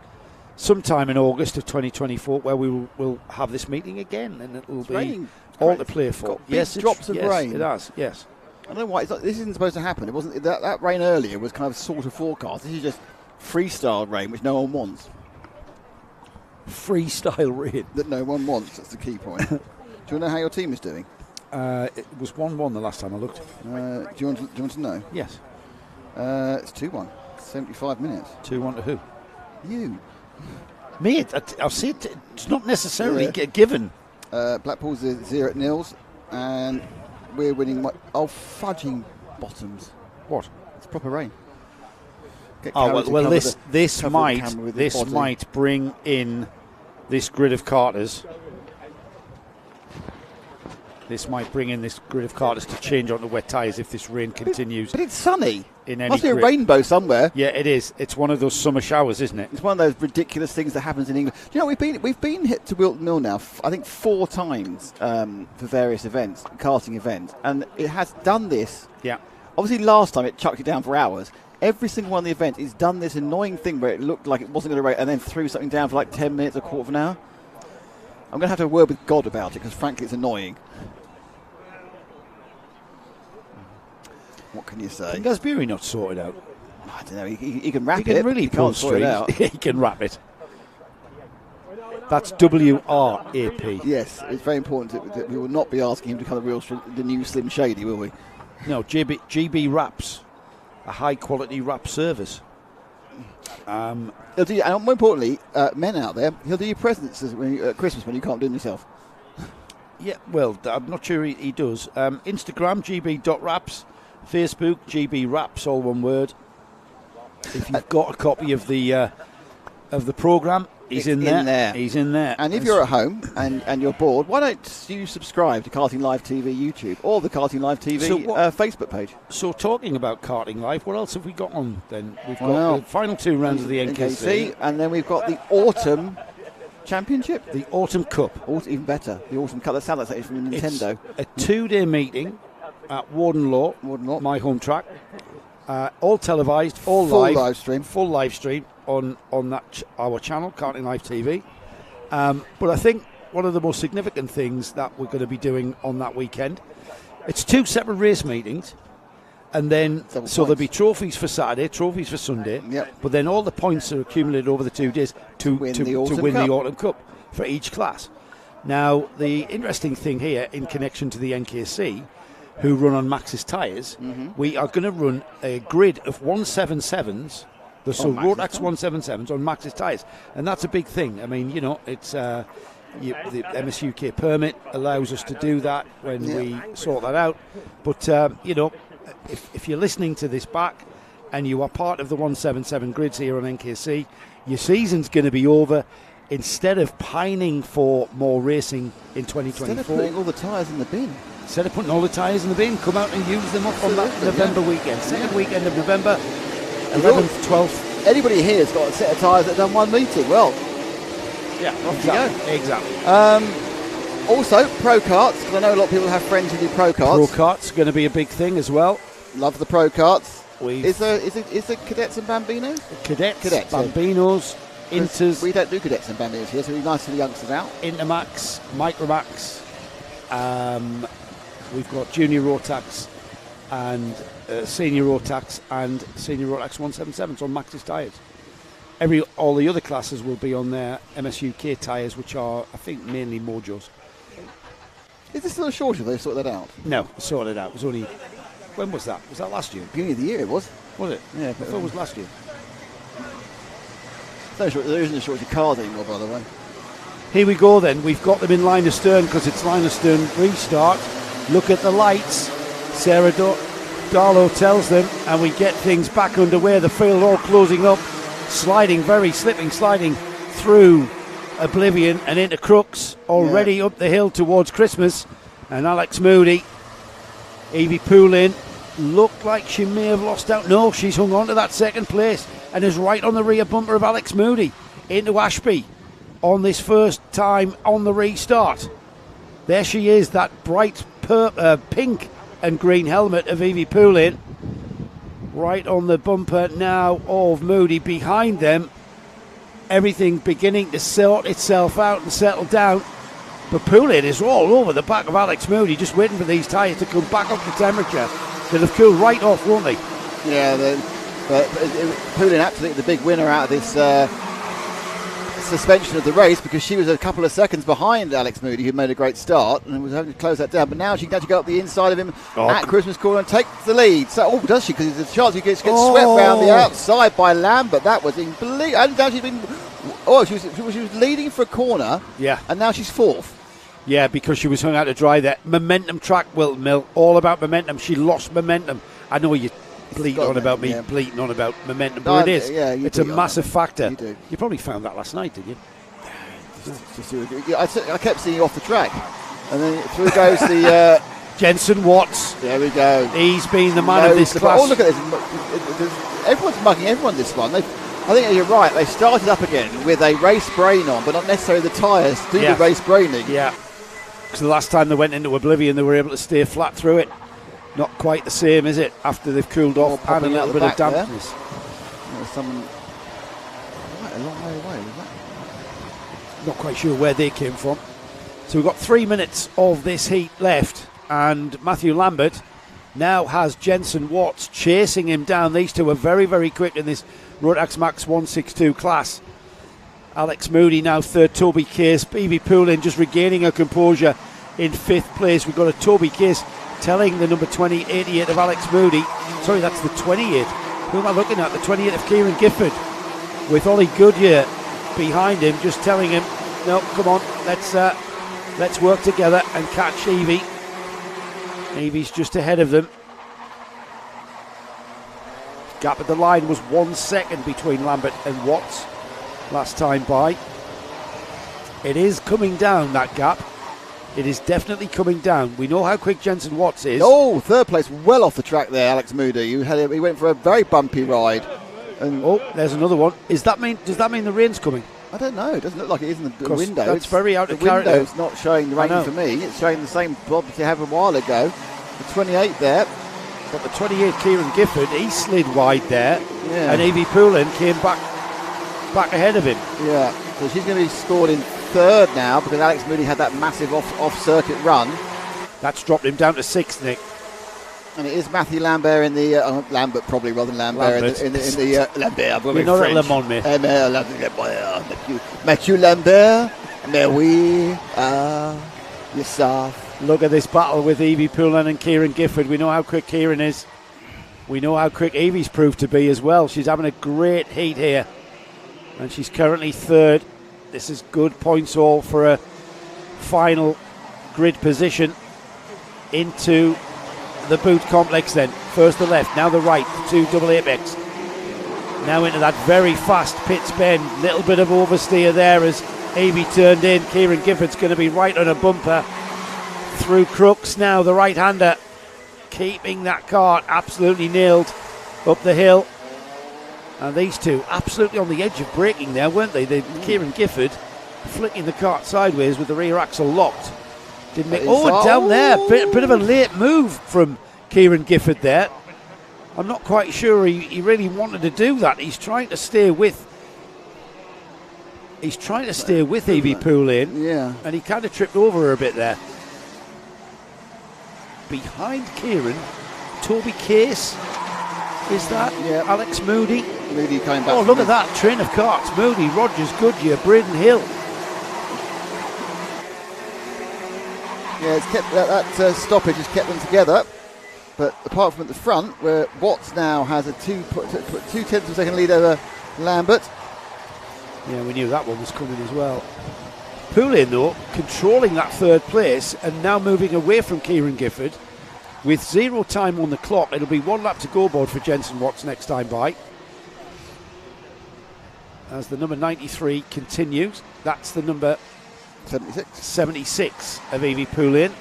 sometime in August of 2024, where we will have this meeting again, and it will be all to play for. Yes, drops of rain. It has. Yes. I don't know why this isn't supposed to happen. It wasn't that rain earlier was kind of sort of forecast. This is just freestyle rain, which no one wants. Freestyle rain that no one wants. That's the key point. Do you know how your team is doing? It was 1-1 the last time I looked. Do you want to know? Yes. It's 2-1. 75 minutes. 2-1 to who? You. Mate, I'll say it's not necessarily given. Blackpool's 0-0, and we're winning. Fudging bottoms. What? It's proper rain. This might bring in this grid of carters. This might bring in this grid of carters to change onto wet tyres if this rain continues. But it's sunny. In any must be a rainbow somewhere. Yeah, it is. It's one of those summer showers, isn't it? It's one of those ridiculous things that happens in England. Do you know, we've been hit to Whilton Mill now, I think 4 times for various events, karting events, and it has done this. Yeah. Obviously, last time it chucked it down for hours. Every single one of the events, it's done this annoying thing where it looked like it wasn't going to rain, and then threw something down for like 10 minutes, a quarter of an hour. I'm going to have to have a word with God about it, because frankly, it's annoying. What can you say? Can Gasbury not sort it out? I don't know. He can wrap it. He can really pull strings. He can wrap it. That's WRAP. Yes, it's very important that we will not be asking him to become the new Slim Shady, will we? No, GB Wraps, a high-quality wrap service. He'll do, and more importantly, men out there, he'll do your presents at Christmas when you can't do them yourself. Yeah, well, I'm not sure he does. Instagram, gb.wraps. Facebook, GB Wraps, all one word. If you've got a copy of the programme, he's in there. He's in there. And if you're at home and you're bored, why don't you subscribe to Karting Live TV YouTube or the Karting Live TV Facebook page? So talking about Karting Live, what else have we got on then? We've got the final 2 rounds of the NKC. And then we've got the Autumn Championship. The Autumn Cup. Even better. The Autumn Cup. That sounds like something from Nintendo. It's a 2-day meeting at Warden Law, my home track. All televised, all live. Full live stream on that our channel, Karting Live TV. But I think one of the most significant things that we're going to be doing on that weekend, it's 2 separate race meetings. And then, so there'll be trophies for Saturday, trophies for Sunday. Yep. But then all the points are accumulated over the 2 days to win the Autumn Cup for each class. Now, the interesting thing here in connection to the NKC, who run on Maxxis tyres, we are going to run a grid of 177s, so Rotax 177s on Maxxis tyres. And that's a big thing. I mean, you know, it's the MSUK permit allows us to do that when we sort that out. But, you know, if you're listening to this back and you are part of the 177 grids here on NKC, your season's going to be over. Instead of pining for more racing in 2024. Instead of putting all the tyres in the bin. Instead of putting all the tyres in the bin, come out and use them up on that November weekend. Second weekend of November, 11th, 12th. Anybody here has got a set of tyres that have done one meeting. Well, off you go. Exactly. Also, Pro Karts, because I know a lot of people have friends who do Pro Karts. Pro Karts going to be a big thing as well. Love the Pro Karts. Is there cadets and bambinos? Cadets. Bambinos. Inters. We don't do cadets and bambinos here, so it'd be nice for the youngsters out. Intermax, Micromax. We've got Junior Rotax and Senior Rotax and Senior Rotax 177s on Maxxis tyres. All the other classes will be on their MSUK tyres, which are, I think, mainly Mojos. Is this still a shortage? Have they sorted that out? No, sorted out. It was only... When was that? Was that last year? Beginning of the year it was. Was it? Yeah. I thought it was last year. There isn't a shortage of cars anymore, by the way. Here we go then. We've got them in line of stern because it's line of stern restart. Look at the lights. Sarah Darlow tells them, and we get things back underway. The field all closing up, sliding through Oblivion and into Crooks, already up the hill towards Christmas. And Alex Moody, Evie Poulin, looked like she may have lost out. No, she's hung on to that second place and is right on the rear bumper of Alex Moody into Ashby on this first time on the restart. There she is, that bright pink and green helmet of Evie Poulin right on the bumper now of Moody. Behind them, everything beginning to sort itself out and settle down. But Poulin is all over the back of Alex Moody, just waiting for these tyres to come back up to temperature. They'll have cooled right off, won't they? Yeah, but Poulin absolutely the big winner out of this suspension of the race, because she was a couple of seconds behind Alex Moody, who made a great start and was having to close that down. But now she can actually go up the inside of him at Christmas Corner and take the lead. So, does she? Because there's a chance she gets swept round the outside by Lambert. That was unbelievable. And now she's been. She was leading for a corner. Yeah. And now she's fourth. Yeah, because she was hung out to dry there. Momentum track, Whilton Mill, all about momentum. She lost momentum. I know you bleat on about me bleating on about momentum, but it is. Yeah, it's a massive factor. You do. You probably found that last night, did you? I kept seeing you off the track. And then through goes the... Jensen Watts. There we go. He's been the man of this class. Oh, look at this. Everyone's mugging everyone this one. I think you're right. They started up again with a race brain on, but not necessarily the tyres to do the race braining. Yeah. Because the last time they went into Oblivion, they were able to stay flat through it. Not quite the same, is it? After they've cooled off and a little bit of dampness. There's someone quite a long way away. Was that? Not quite sure where they came from. So we've got 3 minutes of this heat left, and Matthew Lambert now has Jensen Watts chasing him down. These two are very, very quick in this Rotax Max 162 class. Alex Moody now third, Toby Case, Evie Poulin just regaining her composure in fifth place. We've got a Toby Case telling the number 2088 of Alex Moody. Sorry, that's the 28. Who am I looking at? The 28 of Kieran Gifford, with Ollie Goodyear behind him, just telling him, no, come on, let's work together and catch Evie. Evie's just ahead of them. Gap at the line was 1 second between Lambert and Watts last time by. It is coming down, that gap. It is definitely coming down. We know how quick Jensen Watts is. Oh, third place, well off the track there, Alex Moody. He went for a very bumpy ride. And there's another one. Does that mean the rain's coming? I don't know. It doesn't look like it is in the window. That's very out of character. The window's not showing the rain for me. It's showing the same bob as you have a while ago. The 28 there. But the 28, Kieran Gifford, he slid wide there. Yeah. And Evie Poulin came back ahead of him. Yeah. So she's going to be scored in third now, because Alex Moody had that massive off-circuit run. That's dropped him down to sixth, Nick. And it is Matthew Lambert in the Lambert probably rather than Lambert in the Lambert. We're not at Le Mans, mate. Matthew Lambert, mais oui, yourself. Look at this battle with Evie Poulin and Kieran Gifford. We know how quick Kieran is. We know how quick Evie's proved to be as well. She's having a great heat here. And she's currently third. This is good points all for a final grid position into the boot complex then. First the left, now the right, two double apex. Now into that very fast pits bend. Little bit of oversteer there as Evie turned in. Kieran Gifford's going to be right on a bumper. Through crooks now, the right-hander keeping that cart absolutely nailed up the hill. And these two absolutely on the edge of braking there, weren't they? Kieran Gifford flicking the cart sideways with the rear axle locked. Didn't make down there. Bit of a late move from Kieran Gifford there. I'm not quite sure he really wanted to do that. He's trying to stay with Evie Poulin. Yeah. And he kind of tripped over her a bit there. Behind Kieran, Toby Case. Is that? Yeah. Alex Moody. Moody coming back. Oh, look at that train of carts. Moody, Rogers, Goodyear, Braden Hill. Yeah, it's kept that stoppage has kept them together. But apart from at the front, where Watts now has a 2/10 of a second lead over Lambert. Yeah, we knew that one was coming as well. Poulin, though, controlling that third place and now moving away from Kieran Gifford. With 0 time on the clock, it'll be 1 lap to go board for Jensen Watts next time by. As the number 93 continues, that's the number 76 of Evie Poulin.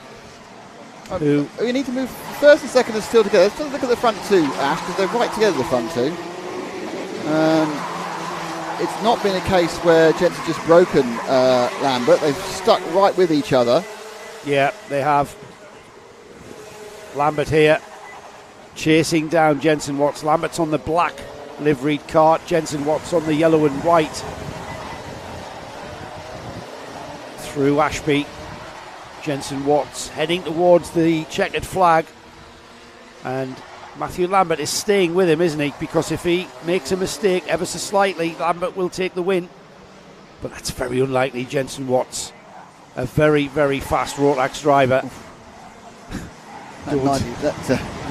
You need to move first and second are still together. Let's look at the front two, Ash, because they're right together, the front two. It's not been a case where Jensen's just broken Lambert. They've stuck right with each other. Yeah, they have. Lambert here chasing down Jensen Watts. Lambert's on the black liveried cart. Jensen Watts on the yellow and white. Through Ashby. Jensen Watts heading towards the checkered flag. And Matthew Lambert is staying with him, isn't he? Because if he makes a mistake ever so slightly, Lambert will take the win. But that's very unlikely. Jensen Watts, a very, very fast Rotax driver.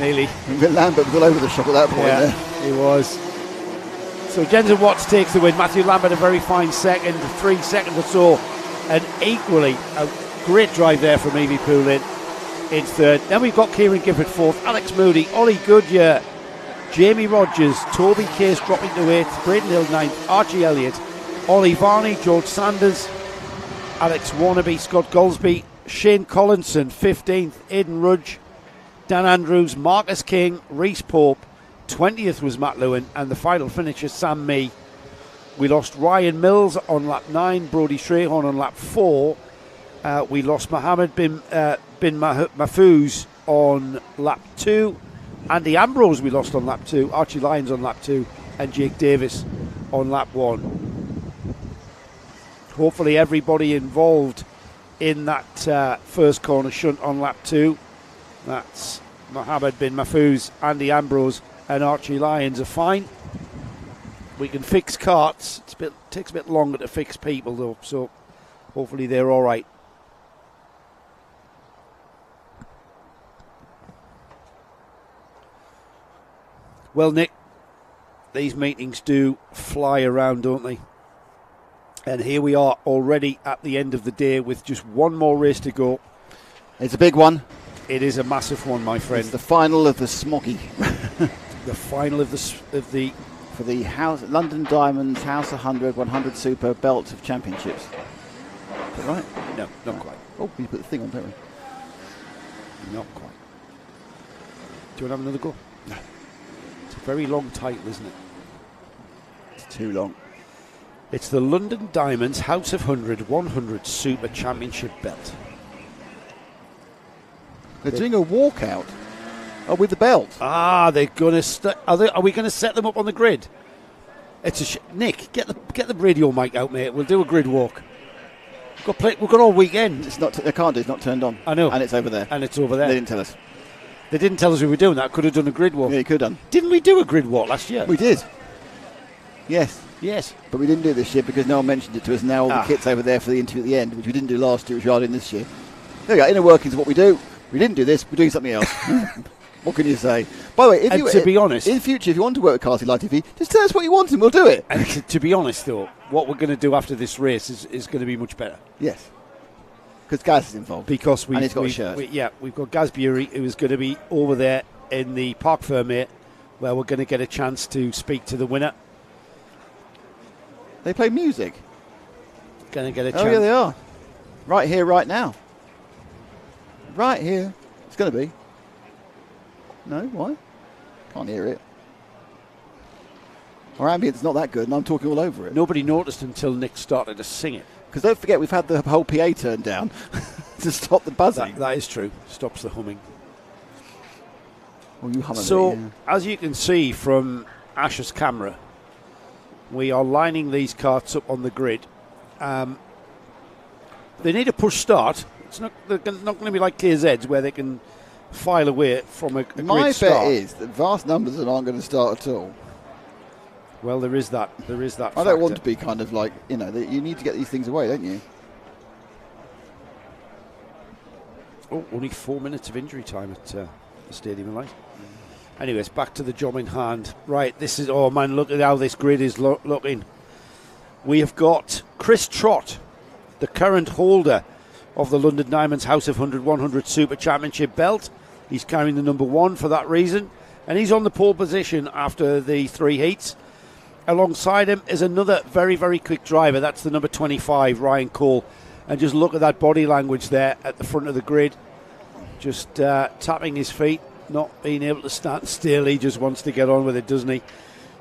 Nearly. Lambert was all over the shop at that point. Yeah, there. he was. So Jensen Watts takes the win. Matthew Lambert a very fine second, 3 seconds or so. And equally, a great drive there from Evie Poulin in third. Then we've got Kieran Gifford fourth, Alex Moody, Ollie Goodyear, Jamie Rogers, Toby Case dropping to 8th, Braden Hill 9th, Archie Elliott, Ollie Varney, George Sanders, Alex Warnaby, Scott Goldsby, Shane Collinson 15th, Aidan Rudge, Dan Andrews, Marcus King, Reese Pope, 20th was Matt Lewin, and the final finisher Sam Mee. We lost Ryan Mills on lap 9, Brodie Strayhorn on lap 4. We lost Mohammed bin Mahfouz on lap 2. Andy Ambrose we lost on lap 2, Archie Lyons on lap 2, and Jake Davis on lap 1. Hopefully everybody involved in that first corner shunt on lap 2, that's Mohammed bin Mahfouz, Andy Ambrose and Archie Lyons are fine. We can fix carts. It takes a bit longer to fix people though, so hopefully they're all right. Well, Nick, these meetings do fly around, don't they? And here we are already at the end of the day with just one more race to go. It's a big one. It is a massive one, my friend. It's the final of the Smoggy. The final of the for the London Diamonds House 100 Super Belt of Championships. Is that right? No, not quite. Oh, we put the thing on, don't we? Not quite. Do you want to have another go? No. It's a very long title, isn't it? It's too long. It's the London Diamonds House of 100 Super Championship belt. They're doing a walkout. Oh, with the belt. Ah, they're going to. Are we going to set them up on the grid? It's a Nick, get the radio mic out, mate. We'll do a grid walk. We've got all weekend. It's not. They can't do. It's not turned on. I know. And it's over there. And it's over there. They didn't tell us. They didn't tell us we were doing that. Could have done a grid walk. Yeah, you could have done. Didn't we do a grid walk last year? We did. Yes. Yes. But we didn't do it this year because no one mentioned it to us. Now all the kit's over there for the interview at the end, which we didn't do last year, which we are doing this year. There we go. Inner workings of what we do. We didn't do this. We're doing something else. What can you say? By the way, to be honest, in future, if you want to work with Karting Live TV, just tell us what you want and we'll do it. And to be honest, though, what we're going to do after this race is going to be much better. Yes. Because Gaz is involved. Because and he's got a shirt. We've got Gaz Bury, who is going to be over there in the Parc Fermé, where we're going to get a chance to speak to the winner. They play music. Going to get a chance. Oh, yeah, they are. Right here, right now. Right here. It's going to be. No, why? Can't hear it. Our ambience not that good, and I'm talking all over it. Nobody noticed until Nick started to sing it. Because don't forget, we've had the whole PA turned down to stop the buzzing. That is true. Stops the humming. Well, you hum a so, bit, yeah. As you can see from Ash's camera, we are lining these carts up on the grid. They need a push start. They're not going to be like KZ's where they can file away from a My grid start. bet is that vast numbers aren't going to start at all. Well, there is that. There is that. I don't want to be kind of like, you need to get these things away, don't you? Oh, only 4 minutes of injury time at the Stadium of Light. Anyways, back to the job in hand. Right, this is, oh man, look at how this grid is looking. We have got Chris Trott, the current holder of the London Diamonds House of 100-100 Super Championship belt. He's carrying the number 1 for that reason. And he's on the pole position after the 3 heats. Alongside him is another very, very quick driver. That's the number 25, Ryan Cole. And just look at that body language there at the front of the grid. Just tapping his feet, not being able to stand still. He just wants to get on with it, doesn't he?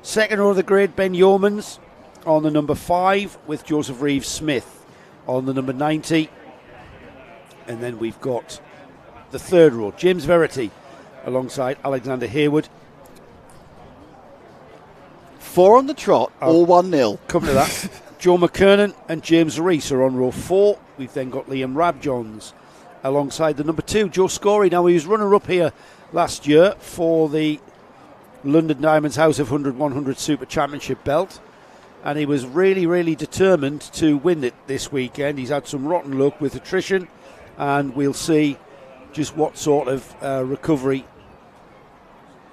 Second row of the grid, Ben Yeomans on the number 5 with Joseph Reeves-Smith on the number 90. And then we've got the third row, James Verity alongside Alexander Hayward. 4 on the trot, all 1-0. Come to that. Joe McKernan and James Rees are on row 4. We've then got Liam Rabjohns alongside the number 2, Joe Scorey. Now, he was runner-up here last year for the London Diamonds House of 100-100 Super Championship belt, and he was really, really determined to win it this weekend. He's had some rotten luck with attrition, and we'll see just what sort of recovery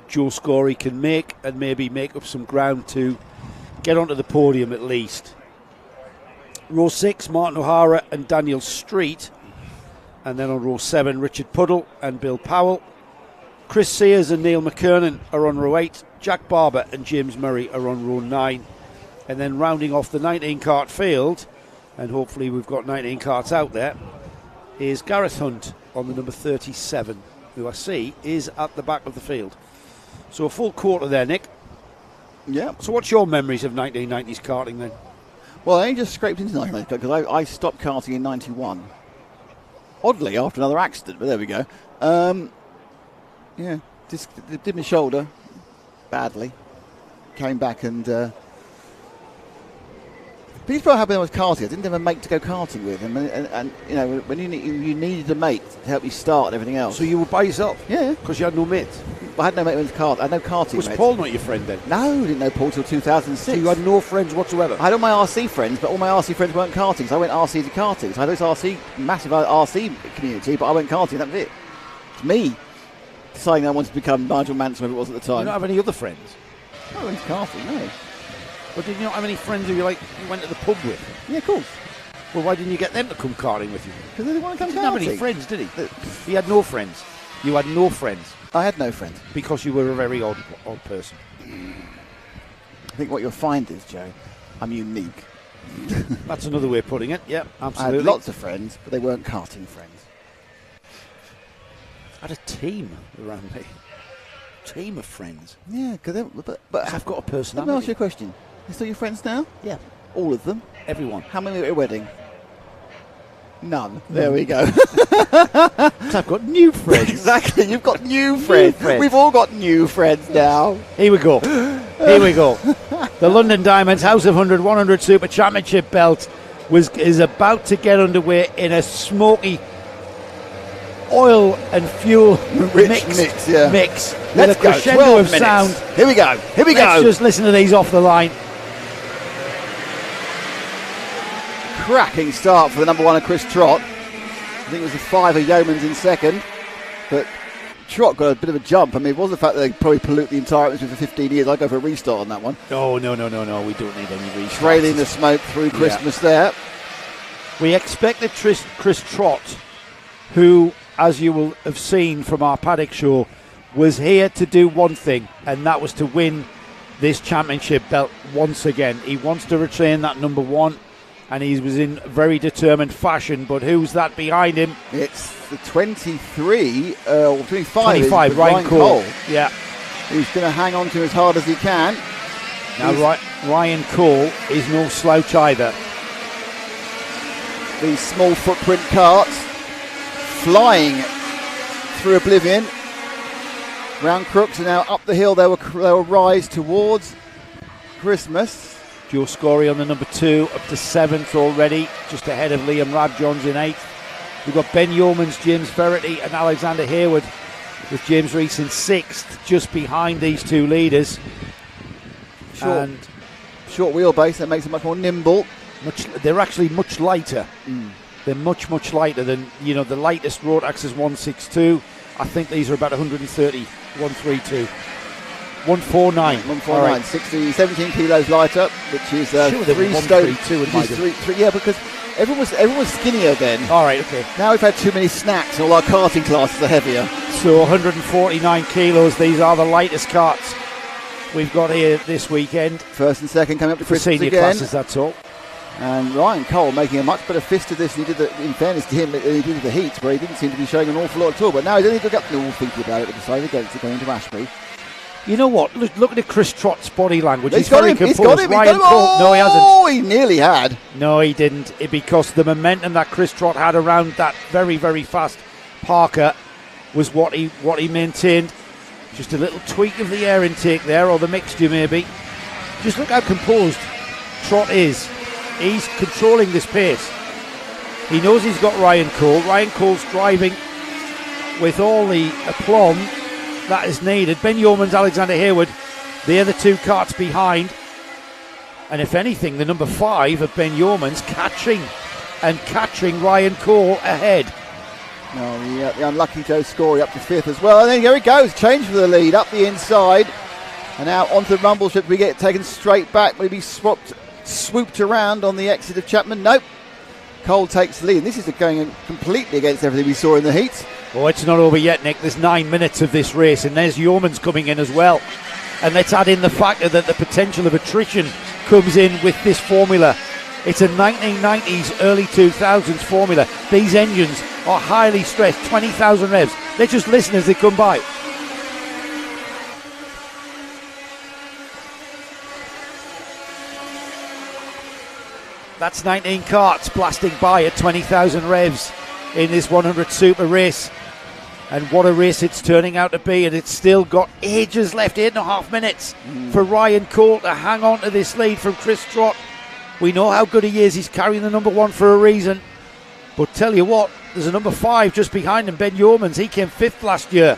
Joe Scorey can make, and maybe make up some ground to get onto the podium at least. Row 6, Martin O'Hara and Daniel Street. And then on row 7, Richard Puddle and Bill Powell. Chris Sears and Neil McKernan are on row 8. Jack Barber and James Murray are on row 9. And then rounding off the 19-cart field, and hopefully we've got 19 carts out there, is Gareth Hunt on the number 37, who I see is at the back of the field. So a full quarter there, Nick. Yeah. So what's your memories of 1990s karting then? Well, I only just scraped into 1990s because I stopped karting in 91. Oddly, after another accident, but there we go. Yeah, just did my shoulder badly. Came back and... People how I was karting. I didn't have a mate to go karting with, and you know, when you needed a mate to help you start and everything else. So you were by yourself? Yeah, because you had no mates. I had no mate with kart. I had no karting. Was mates. Paul not your friend then? No, didn't know Paul till 2006. So you had no friends whatsoever? I had all my RC friends, but all my RC friends weren't karting, so I went RC to karting. So I had this massive RC community, but I went karting. That was it. It's me deciding I wanted to become Nigel Mansell, whoever it was at the time. You don't have any other friends? I went to karting, no. Well, did you not have any friends who you went to the pub with? Yeah, of course. Well, why didn't you get them to come karting with you? Because they didn't want to come karting. He didn't have any friends, did he? He had no friends. You had no friends. I had no friends. Because you were a very odd person. I think what you'll find is, Joe, I'm unique. That's another way of putting it. Yeah, absolutely. I had lots of friends, but they weren't karting friends. I had a team around me. Team of friends. Yeah, but I've got a personality. Let me ask you a question. Are still your friends now? Yeah. All of them? Everyone. How many were at your wedding? None. There we go. I've got new friends. Exactly. You've got new friends. We've all got new friends now. Here we go. Here we go. The London Diamonds House of 100-100 Super Championship belt is about to get underway in a smoky oil and fuel Rich mix mix. with Let's a go. crescendo 12 of minutes. sound. Here we go. Let's just listen to these off the line. Cracking start for the number 1 of Chris Trott. I think it was the 5 of Yeomans in second, but Trott got a bit of a jump. I mean, it wasn't the fact that they probably pollute the entire atmosphere for 15 years. I'd go for a restart on that one. No. We don't need any restart. Trailing the smoke through Christmas there. We expected Chris Trott, who, as you will have seen from our Paddock show, was here to do one thing, and that was to win this championship belt once again. He wants to retain that number 1, and he was in very determined fashion. But who's that behind him? It's the 23 or 25, Ryan Cole. Yeah. Who's going to hang on to as hard as he can. Now, Ryan Cole is no slouch either. These small footprint carts flying through oblivion. Round crooks are now up the hill. They will rise towards Christmas. Joe Scory on the number 2, up to 7th already, just ahead of Liam Radjohns in 8th. We've got Ben Yeomans, James Verity and Alexander Hayward, with James Rees in 6th, just behind these two leaders. Short wheelbase, that makes it much more nimble. They're actually much lighter. They're much lighter than, the lightest Rotax is 162. I think these are about 130, 132. 149. 149, right. 17 kilos lighter, which is sure 3 stone. Yeah, because everyone was skinnier then. All right, okay. Now we've had too many snacks, all our karting classes are heavier. So 149 kilos, these are the lightest carts we've got here this weekend. First and second coming up to Christmas senior again. classes, that's all. And Ryan Cole making a much better fist of this than he did, in fairness to him, he did the heats, where he didn't seem to be showing an awful lot at all. But now he's only got thinking about it, but decided against it going to Ashbury. You know what? Look at Chris Trott's body language. He's got him. Ryan Cole. No, he hasn't. Oh, he nearly had. No, he didn't. Because the momentum that Chris Trott had around that very, very fast Parker was what he maintained. Just a little tweak of the air intake there, or the mixture maybe. Just look how composed Trott is. He's controlling this pace. He knows he's got Ryan Cole. Ryan Cole's driving with all the aplomb that is needed. Ben Yeomans, Alexander Hayward, they're the two carts behind. And if anything, the number 5 of Ben Yeomans catching Ryan Cole ahead. No, the unlucky Joe Scory up to 5th as well. And then here he goes, change for the lead, up the inside. And now onto the rumble strip. We get taken straight back. Will he be swooped around on the exit of Chapman? Nope. Cole takes the lead. And this is going completely against everything we saw in the heats. Oh, it's not over yet, Nick. There's 9 minutes of this race, and there's Yeomans coming in as well. And let's add in the factor that the potential of attrition comes in with this formula. It's a 1990s, early 2000s formula. These engines are highly stressed, 20,000 revs. Let's just listen as they come by. That's 19 carts blasting by at 20,000 revs in this 100 Super race. And what a race it's turning out to be. And it's still got ages left, 8.5 minutes for Ryan Cole to hang on to this lead from Chris Trott. We know how good he is. He's carrying the number 1 for a reason. But tell you what, there's a number 5 just behind him, Ben Yeomans. He came 5th last year.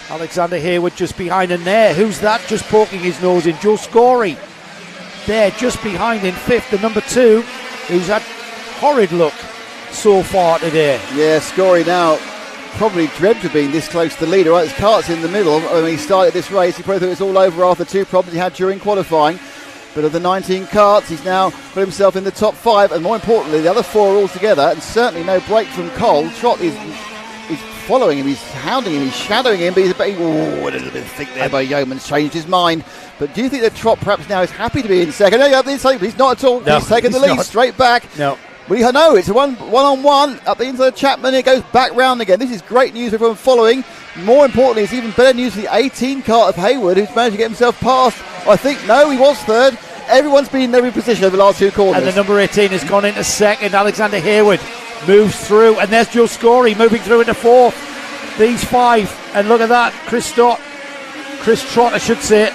Alexander Hayward just behind him there. Who's that just poking his nose in? Joe Scory. There, just behind in 5th, the number 2, who's had horrid luck so far today. Yeah, Scory now probably dreamt of being this close to the leader. Right, his cart's in the middle. When he started this race, he probably thought it was all over after 2 problems he had during qualifying. But of the 19 carts, he's now put himself in the top 5, and more importantly, the other 4 are all together, and certainly no break from Cole. Trott is following him, he's hounding him, he's shadowing him, but he's a little bit thick there by Yeoman's changed his mind. But do you think that Trott perhaps now is happy to be in second? No, he's not at all. No, he's taken the lead straight back. No. Well, no, it's a one-on-one up the inside of Chapman. It goes back round again. This is great news for everyone following. More importantly, it's even better news for the 18 cart of Hayward, who's managed to get himself past. I think, no, he was 3rd. Everyone's been in every position over the last 2 corners. And the number 18 has gone into 2nd. Alexander Hayward moves through, and there's Joe Scory moving through into 4th. These 5, and look at that, Chris Trott, I should say,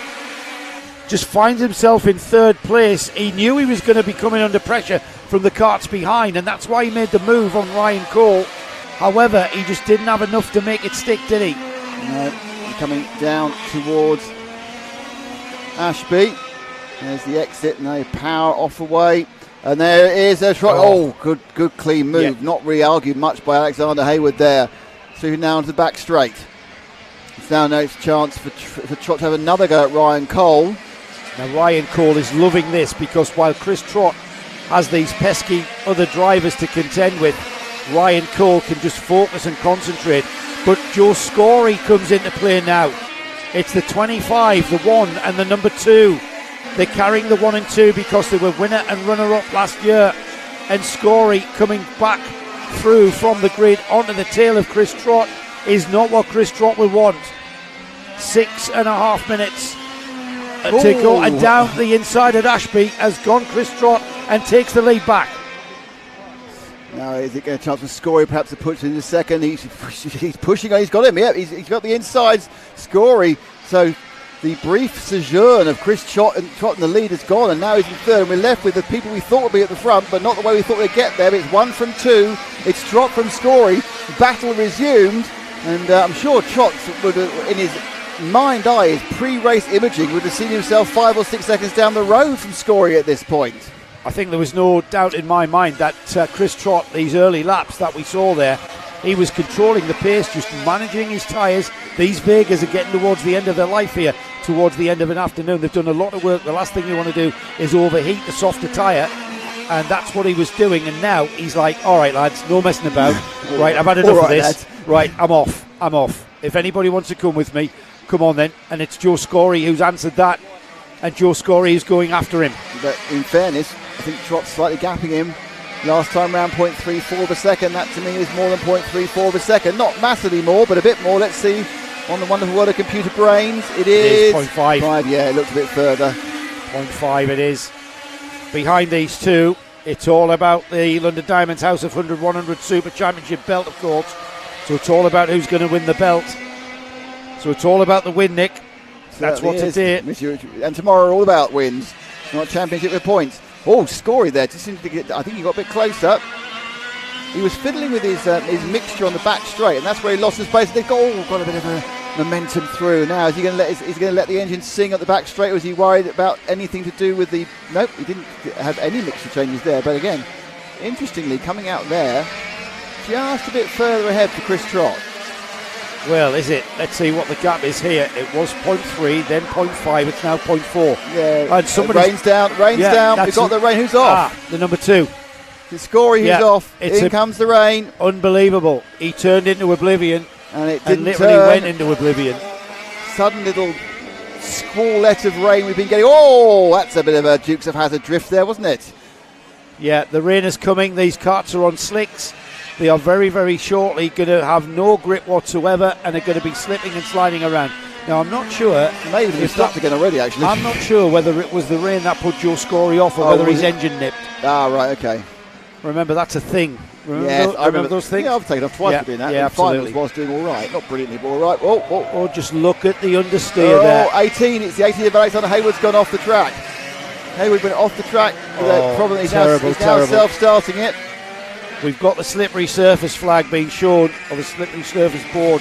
just finds himself in 3rd place. He knew he was going to be coming under pressure from the carts behind, and that's why he made the move on Ryan Cole. However, he just didn't have enough to make it stick, did he? No, coming down towards Ashby. There's the exit, and they power off away. And there is a try. Oh, good clean move. Yeah. Not really argued much by Alexander Hayward there. Through now into the back straight. It's now no chance for Trott to have another go at Ryan Cole. Now Ryan Cole is loving this because while Chris Trott has these pesky other drivers to contend with, Ryan Cole can just focus and concentrate. But Joe Scory comes into play now. It's the 25, the 1 and the number 2. They're carrying the 1 and 2 because they were winner and runner-up last year. And Scory coming back through from the grid onto the tail of Chris Trott is not what Chris Trott will want. 6.5 minutes to go, and down the inside at Ashby has gone Chris Trott and takes the lead back. Now is it going to chance for Scory perhaps to push in the second? He's pushing. He's got him. Yeah, he's got the insides. Scory. So the brief sojourn of Chris Trott in the lead is gone, and now he's in third, and we're left with the people we thought would be at the front, but not the way we thought they'd get there. It's 1 from 2. It's Trott from Scory. Battle resumed, and I'm sure Trott would, in his mind eye, his pre-race imaging, would have seen himself 5 or 6 seconds down the road from Scory at this point. I think there was no doubt in my mind that Chris Trott, these early laps that we saw there, he was controlling the pace, just managing his tyres. These Vegas are getting towards the end of their life here, towards the end of an afternoon. They've done a lot of work. The last thing you want to do is overheat the softer tyre, and that's what he was doing. And now he's like, all right, lads, no messing about. Right, I've had enough of this. Lads. Right, I'm off. If anybody wants to come with me, come on then. And it's Joe Scory who's answered that, and Joe Scory is going after him. But in fairness, I think Trott's slightly gapping him. Last time round 0.34 per second. That to me is more than 0.34 per second. Not massively more, but a bit more. Let's see on the wonderful world of computer brains. It is 0.5. Yeah, it looks a bit further. 0.5 it is. Behind these two, it's all about the London Diamonds House of 100-100 Super Championship belt, of course. So it's all about who's going to win the belt. So it's all about the win, Nick. That's what today. And tomorrow all about wins, not championship with points. Oh, Scory there. Just seemed to get, I think he got a bit closer. He was fiddling with his mixture on the back straight, and that's where he lost his pace. They've got a bit of a momentum through. Now, is he going to let the engine sing at the back straight, or is he worried about anything to do with the... Nope, he didn't have any mixture changes there. But again, interestingly, coming out there, just a bit further ahead for Chris Trott. Well, is it? Let's see what the gap is here. It was 0.3, then 0.5, it's now 0.4. Yeah, and rain's down. We've got the rain. Who's off? The number 2. It's Scory who's off. In comes the rain. Unbelievable. He turned into oblivion. And it didn't literally went into oblivion. Sudden little squallette of rain we've been getting. Oh, that's a bit of a Dukes of Hazzard drift there, wasn't it? Yeah, the rain is coming. These karts are on slicks. They are very, very shortly going to have no grip whatsoever and are going to be slipping and sliding around. Now, I'm not sure. Maybe they've stopped again already, actually. I'm not sure whether it was the rain that put Joe Scory off or whether his engine nipped. Ah, right, okay. Remember, that's a thing. I remember those things? Yeah, I've taken off twice for doing that. Yeah, absolutely. Was doing all right. Not brilliantly, but all right. Oh, just look at the understeer there. 18. It's the 18 of Alexander Hayward's gone off the track. Hayward went off the track. Probably he's now self-starting it. We've got the slippery surface flag being shown, or the slippery surface board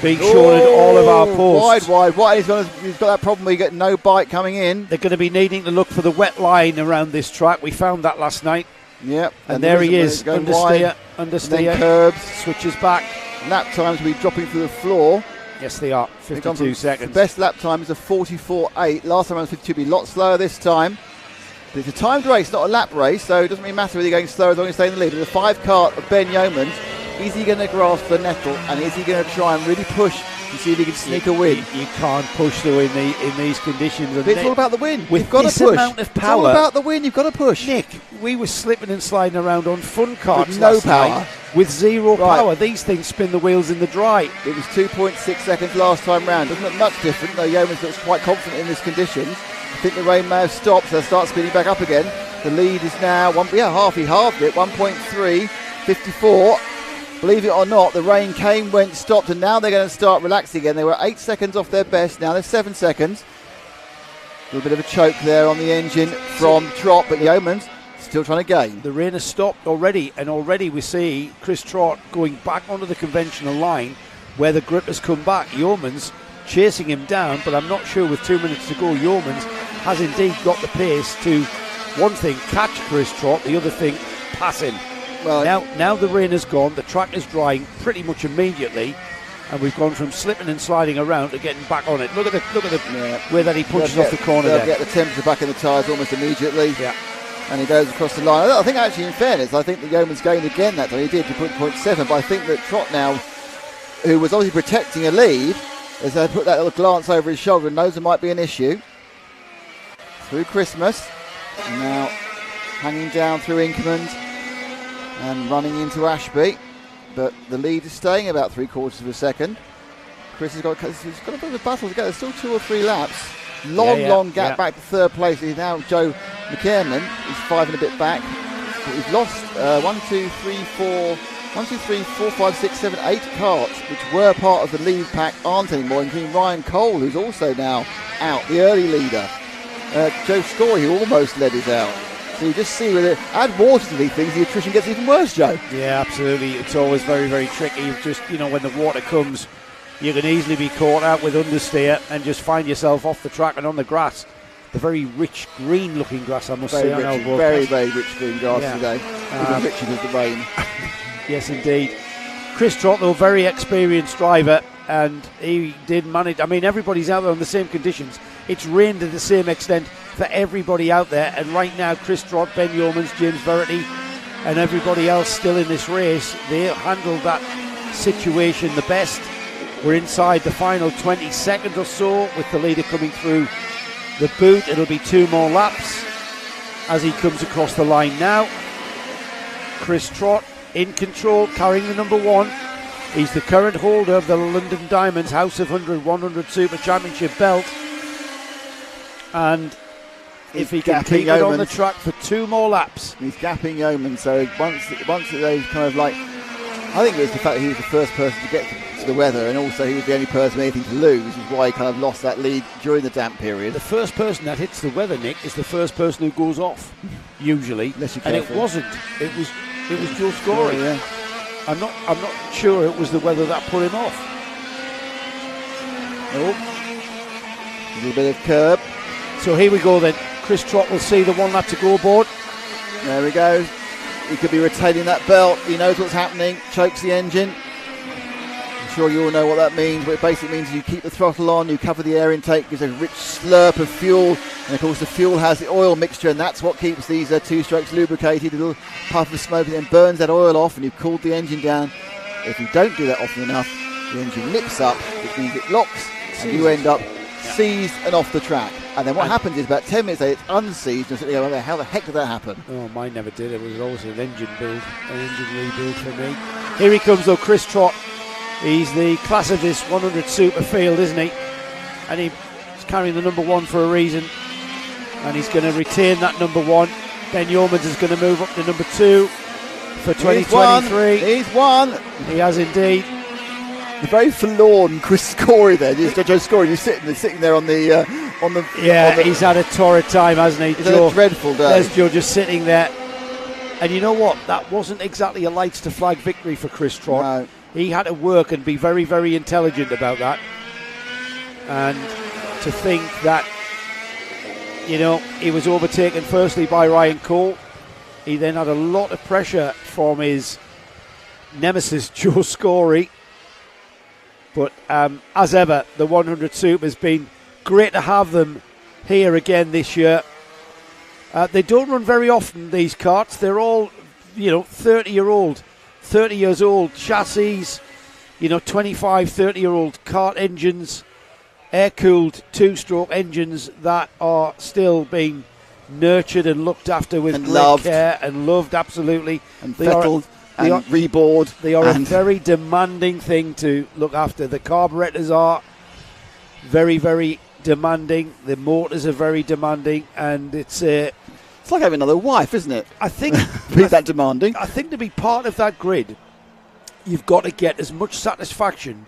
being shown at all of our posts. Wide. He's got that problem where you get no bite coming in. They're going to be needing to look for the wet line around this track. We found that last night. Yep. And there he is, understeer, curbs, switches back. Lap times will be dropping through the floor. Yes, they are. 52 seconds. The best lap time is a 44.8. Last time I was 52, be a lot slower this time. But it's a timed race, not a lap race, so it doesn't really matter whether you're going slower as long as you stay in the lead. But the 5 car of Ben Yeomans, is he going to grasp the nettle, and is he going to try and really push and see if he can sneak a win? You can't push though in these conditions. But it's all about the win. With got this to push. Amount of power, it's all about the win. You've got to push. Nick, we were slipping and sliding around on fun karts with no last power, night with zero power. These things spin the wheels in the dry. It was 2.6 seconds last time round. Doesn't look much different, though. Yeomans looks quite confident in this conditions. I think the rain may have stopped, so they'll start spinning back up again. The lead is now he halved it, 1.3, 54. Believe it or not, the rain came, went, stopped, and now they're going to start relaxing again. They were 8 seconds off their best, now they're 7 seconds. A little bit of a choke there on the engine from Trott, but Yeomans Still trying to gain. The rain has stopped already, and already we see Chris Trott going back onto the conventional line where the grip has come back. Yeoman's chasing him down, but I'm not sure with 2 minutes to go, Yeoman's has indeed got the pace to, one thing, catch Chris Trott, the other thing, pass him. Well, now the rain has gone, the track is drying pretty much immediately, and we've gone from slipping and sliding around to getting back on it. Look at the way that he punches off the corner they'll there. Get the temperature back in the tyres almost immediately. Yeah. And he goes across the line. I think actually, in fairness, I think the Yeoman's gained again that time. He did to put 0.7, but I think that Trott now, who was obviously protecting a lead, as they put that little glance over his shoulder and knows there might be an issue. Through Christmas, and now hanging down through Inkerman and running into Ashby, but the lead is staying about 3/4 of a second. Chris has got a bit of a battle to go. There's still 2 or 3 laps. Long gap back to third place. He's now Joe McKiernan. He's 5 and a bit back. But we've lost 1, 2, 3, 4, 5, 6, 7, 8 carts, which were part of the lead pack, aren't anymore, including Ryan Cole, who's also now out, the early leader. Joe Scory, who almost led, is out. So you just see with it, add water to these things, the attrition gets even worse, Joe. Yeah, absolutely. It's always very, very tricky. You've just, when the water comes, you can easily be caught out with understeer and just find yourself off the track and on the grass. The very rich green looking grass, I must say. Very, very rich green grass today. Richer with the rain. Yes, indeed. Chris Trott, though, very experienced driver, and he did manage. I mean, everybody's out there on the same conditions. It's rained to the same extent for everybody out there, and right now Chris Trott, Ben Yeomans, James Verity and everybody else still in this race, they handled that situation the best. We're inside the final 20 seconds or so with the leader coming through the boot. It'll be 2 more laps as he comes across the line now. Chris Trott in control, carrying the number 1. He's the current holder of the London Diamonds House of 100 Super Championship belt. And if he can keep it on the track for 2 more laps. He's gapping Yeoman, so once they kind of like, I think it was the fact that he was the first person to get to the weather, and also he was the only person with anything to lose, which is why he kind of lost that lead during the damp period. The first person that hits the weather, Nick, is the first person who goes off, usually. And it wasn't. It was Joe Scory. Yeah. I'm not sure it was the weather that put him off. A little bit of curb. So here we go then. Chris Trott will see the 1 lap to go board. There we go. He could be retaining that belt. He knows what's happening. Chokes the engine. I'm sure you all know what that means. What it basically means is you keep the throttle on, you cover the air intake, gives a rich slurp of fuel, and of course the fuel has the oil mixture, and that's what keeps these 2 strokes lubricated. A little puff of smoke and then burns that oil off, and you've cooled the engine down. If you don't do that often enough, the engine nips up, which means it locks, and you end up seized and off the track. And then what happens is about 10 minutes later it's unseized, and sitting there, how the heck did that happen? Oh, mine never did. It was always an engine rebuild for me. Here he comes though, Chris Trott. He's the class of this 100 Super field, isn't he? And he's carrying the number 1 for a reason, and he's going to retain that number 1. Ben Yeomans is going to move up to number 2 for 2023. He's won. He has indeed. The very forlorn Chris Scory there. Joe Scory, you're sitting there on the he's had a torrid time, hasn't he? He's had a dreadful day. There's Joe just sitting there. And you know what? That wasn't exactly a lights to flag victory for Chris Trott. No. He had to work and be very, very intelligent about that. And to think that, he was overtaken firstly by Ryan Cole. He then had a lot of pressure from his nemesis, Joe Scory. But as ever, the 100 Super has been great to have them here again this year. They don't run very often, these karts. They're all, 30 years old chassis, 25, 30-year-old kart engines, air-cooled 2-stroke engines that are still being nurtured and looked after with great care and loved, absolutely. And fettled. And reboard. They are a very demanding thing to look after. The carburetors are very, very demanding. The motors are very demanding, and it's like having another wife, isn't it? I think be that demanding. I think to be part of that grid, you've got to get as much satisfaction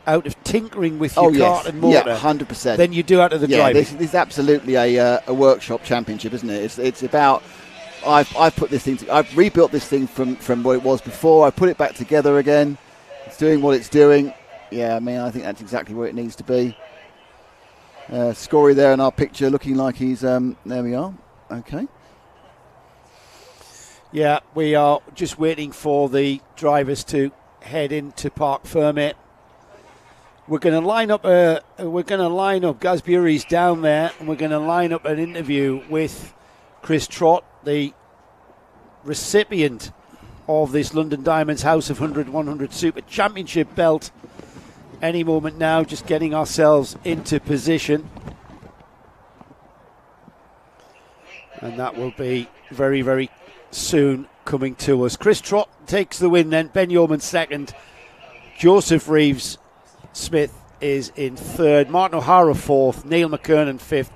out of tinkering with your kart and motor, 100%. than you do out of the driving. This is absolutely a workshop championship, isn't it? It's about I've put this thing. I've rebuilt this thing from what it was before. I put it back together again. It's doing what it's doing. Yeah, I mean, I think that's exactly where it needs to be. Scory there in our picture, looking like he's. There we are. Okay. Yeah, we are just waiting for the drivers to head into Park Fermé. We're going to line up. Gasbury's down there, and we're going to line up an interview with Chris Trott, the recipient of this London Diamonds House of 100-100 Super Championship belt. Any moment now, just getting ourselves into position, and that will be very, very soon coming to us. Chris Trott takes the win then. Ben Yeoman second. Joseph Reeves Smith is in third. Martin O'Hara fourth. Neil McKernan fifth.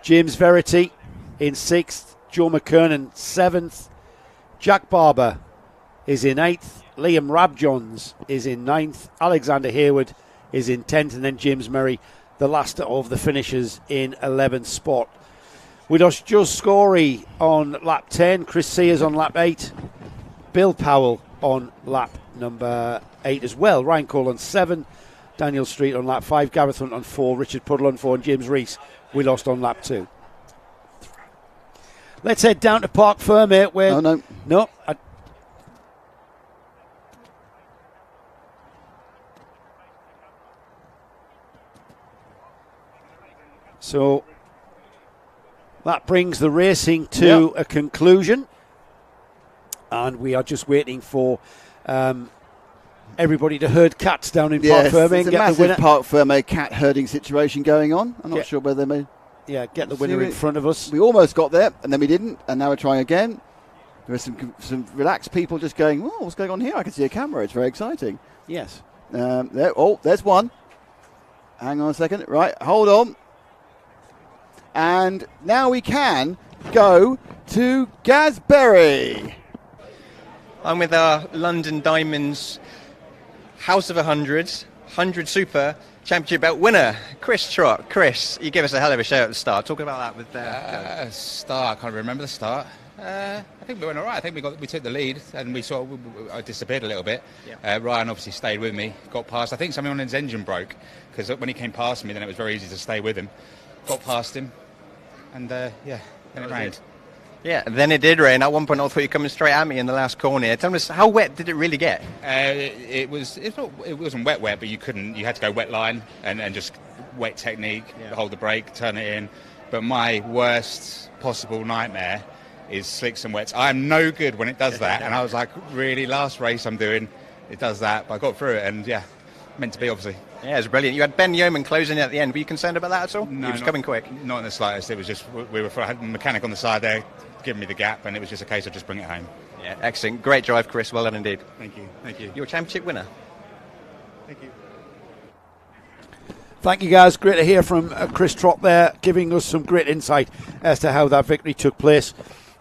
James Verity in sixth. Joe McKernan seventh. Jack Barber is in eighth. Liam Rabjohns is in ninth. Alexander Hayward is in 10th. And then James Murray, the last of the finishers, in 11th spot. With us, Joe Scory on lap 10. Chris Sears on lap 8. Bill Powell on lap number 8 as well. Ryan Cole on 7. Daniel Street on lap 5. Gareth Hunt on 4. Richard Puddle on 4. And James Rees, we lost on lap 2. Let's head down to Park Fermé where... Oh, no. No. So that brings the racing to a conclusion. And we are just waiting for everybody to herd cats down in Park Fermé and get the winner. Park Fermé cat herding situation going on. I'm not sure whether they may... Yeah, get the winner in front of us. We almost got there, and then we didn't, and now we're trying again. There are some relaxed people just going, oh, what's going on here? I can see a camera. It's very exciting. Yes. There's one. Hang on a second. Right, hold on. And now we can go to Gasbury. I'm with our London Diamonds House of 100 Super Championship belt winner, Chris Trott. Chris, you gave us a hell of a show at the start. Talk about that with start. I can't remember the start. I think we went all right. I think we took the lead, and I disappeared a little bit. Yeah. Ryan obviously stayed with me, got past. I think something on his engine broke, because when he came past me, then it was very easy to stay with him. Got past him, and then it rained. Yeah, then it did rain. At one point, I thought you were coming straight at me in the last corner. Tell us, how wet did it really get? It wasn't wet, but you had to go wet line and just wet technique, hold the brake, turn it in. But my worst possible nightmare is slicks and wets. I'm no good when it does that. And I was like, really, last race I'm doing, it does that. But I got through it, and meant to be, obviously. Yeah, it was brilliant. You had Ben Yeoman closing at the end. Were you concerned about that at all? No, he was coming quick. Not in the slightest. It was just, I had a mechanic on the side there giving me the gap, and it was just a case of just bring it home. Yeah, excellent. Great drive, Chris. Well done indeed. Thank you. You're a championship winner. Thank you. Thank you, guys. Great to hear from Chris Trott there, giving us some great insight as to how that victory took place.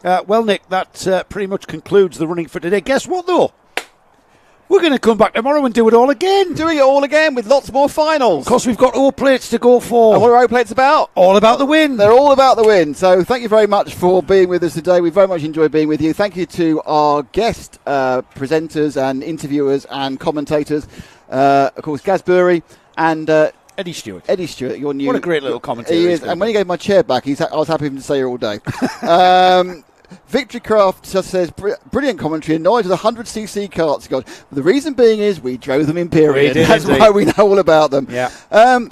Well, Nick, that pretty much concludes the running for today. Guess what, though? We're going to come back tomorrow and do it all again. Doing it all again with lots more finals. Because we've got O plates to go for. And what are O plates about? All about the win. They're all about the win. So thank you very much for being with us today. We very much enjoyed being with you. Thank you to our guest presenters and interviewers and commentators. Of course, Gasbury and... Eddie Stewart. Your new... What a great little commentator. He is. And when he gave my chair back, I was happy to stay here all day. Victory Craft just says, brilliant commentary and knowledge of the 100cc karts. God, the reason being is we drove them in period. That's indeed why we know all about them. Yeah.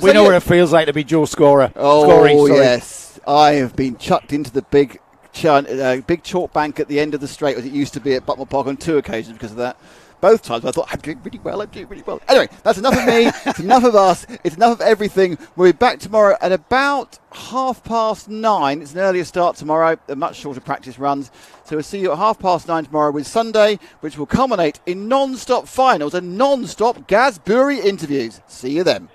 We know what it feels like to be Joe Scorer. Oh, yes. I have been chucked into the big chalk bank at the end of the straight, as it used to be at Buckmore Park on 2 occasions because of that. Both times I thought, I'm doing really well. Anyway, that's enough of me. It's enough of us. It's enough of everything. We'll be back tomorrow at about 9:30. It's an earlier start tomorrow, a much shorter practice runs. So we'll see you at 9:30 tomorrow with Sunday, which will culminate in non-stop finals and non-stop Gasbury interviews. See you then.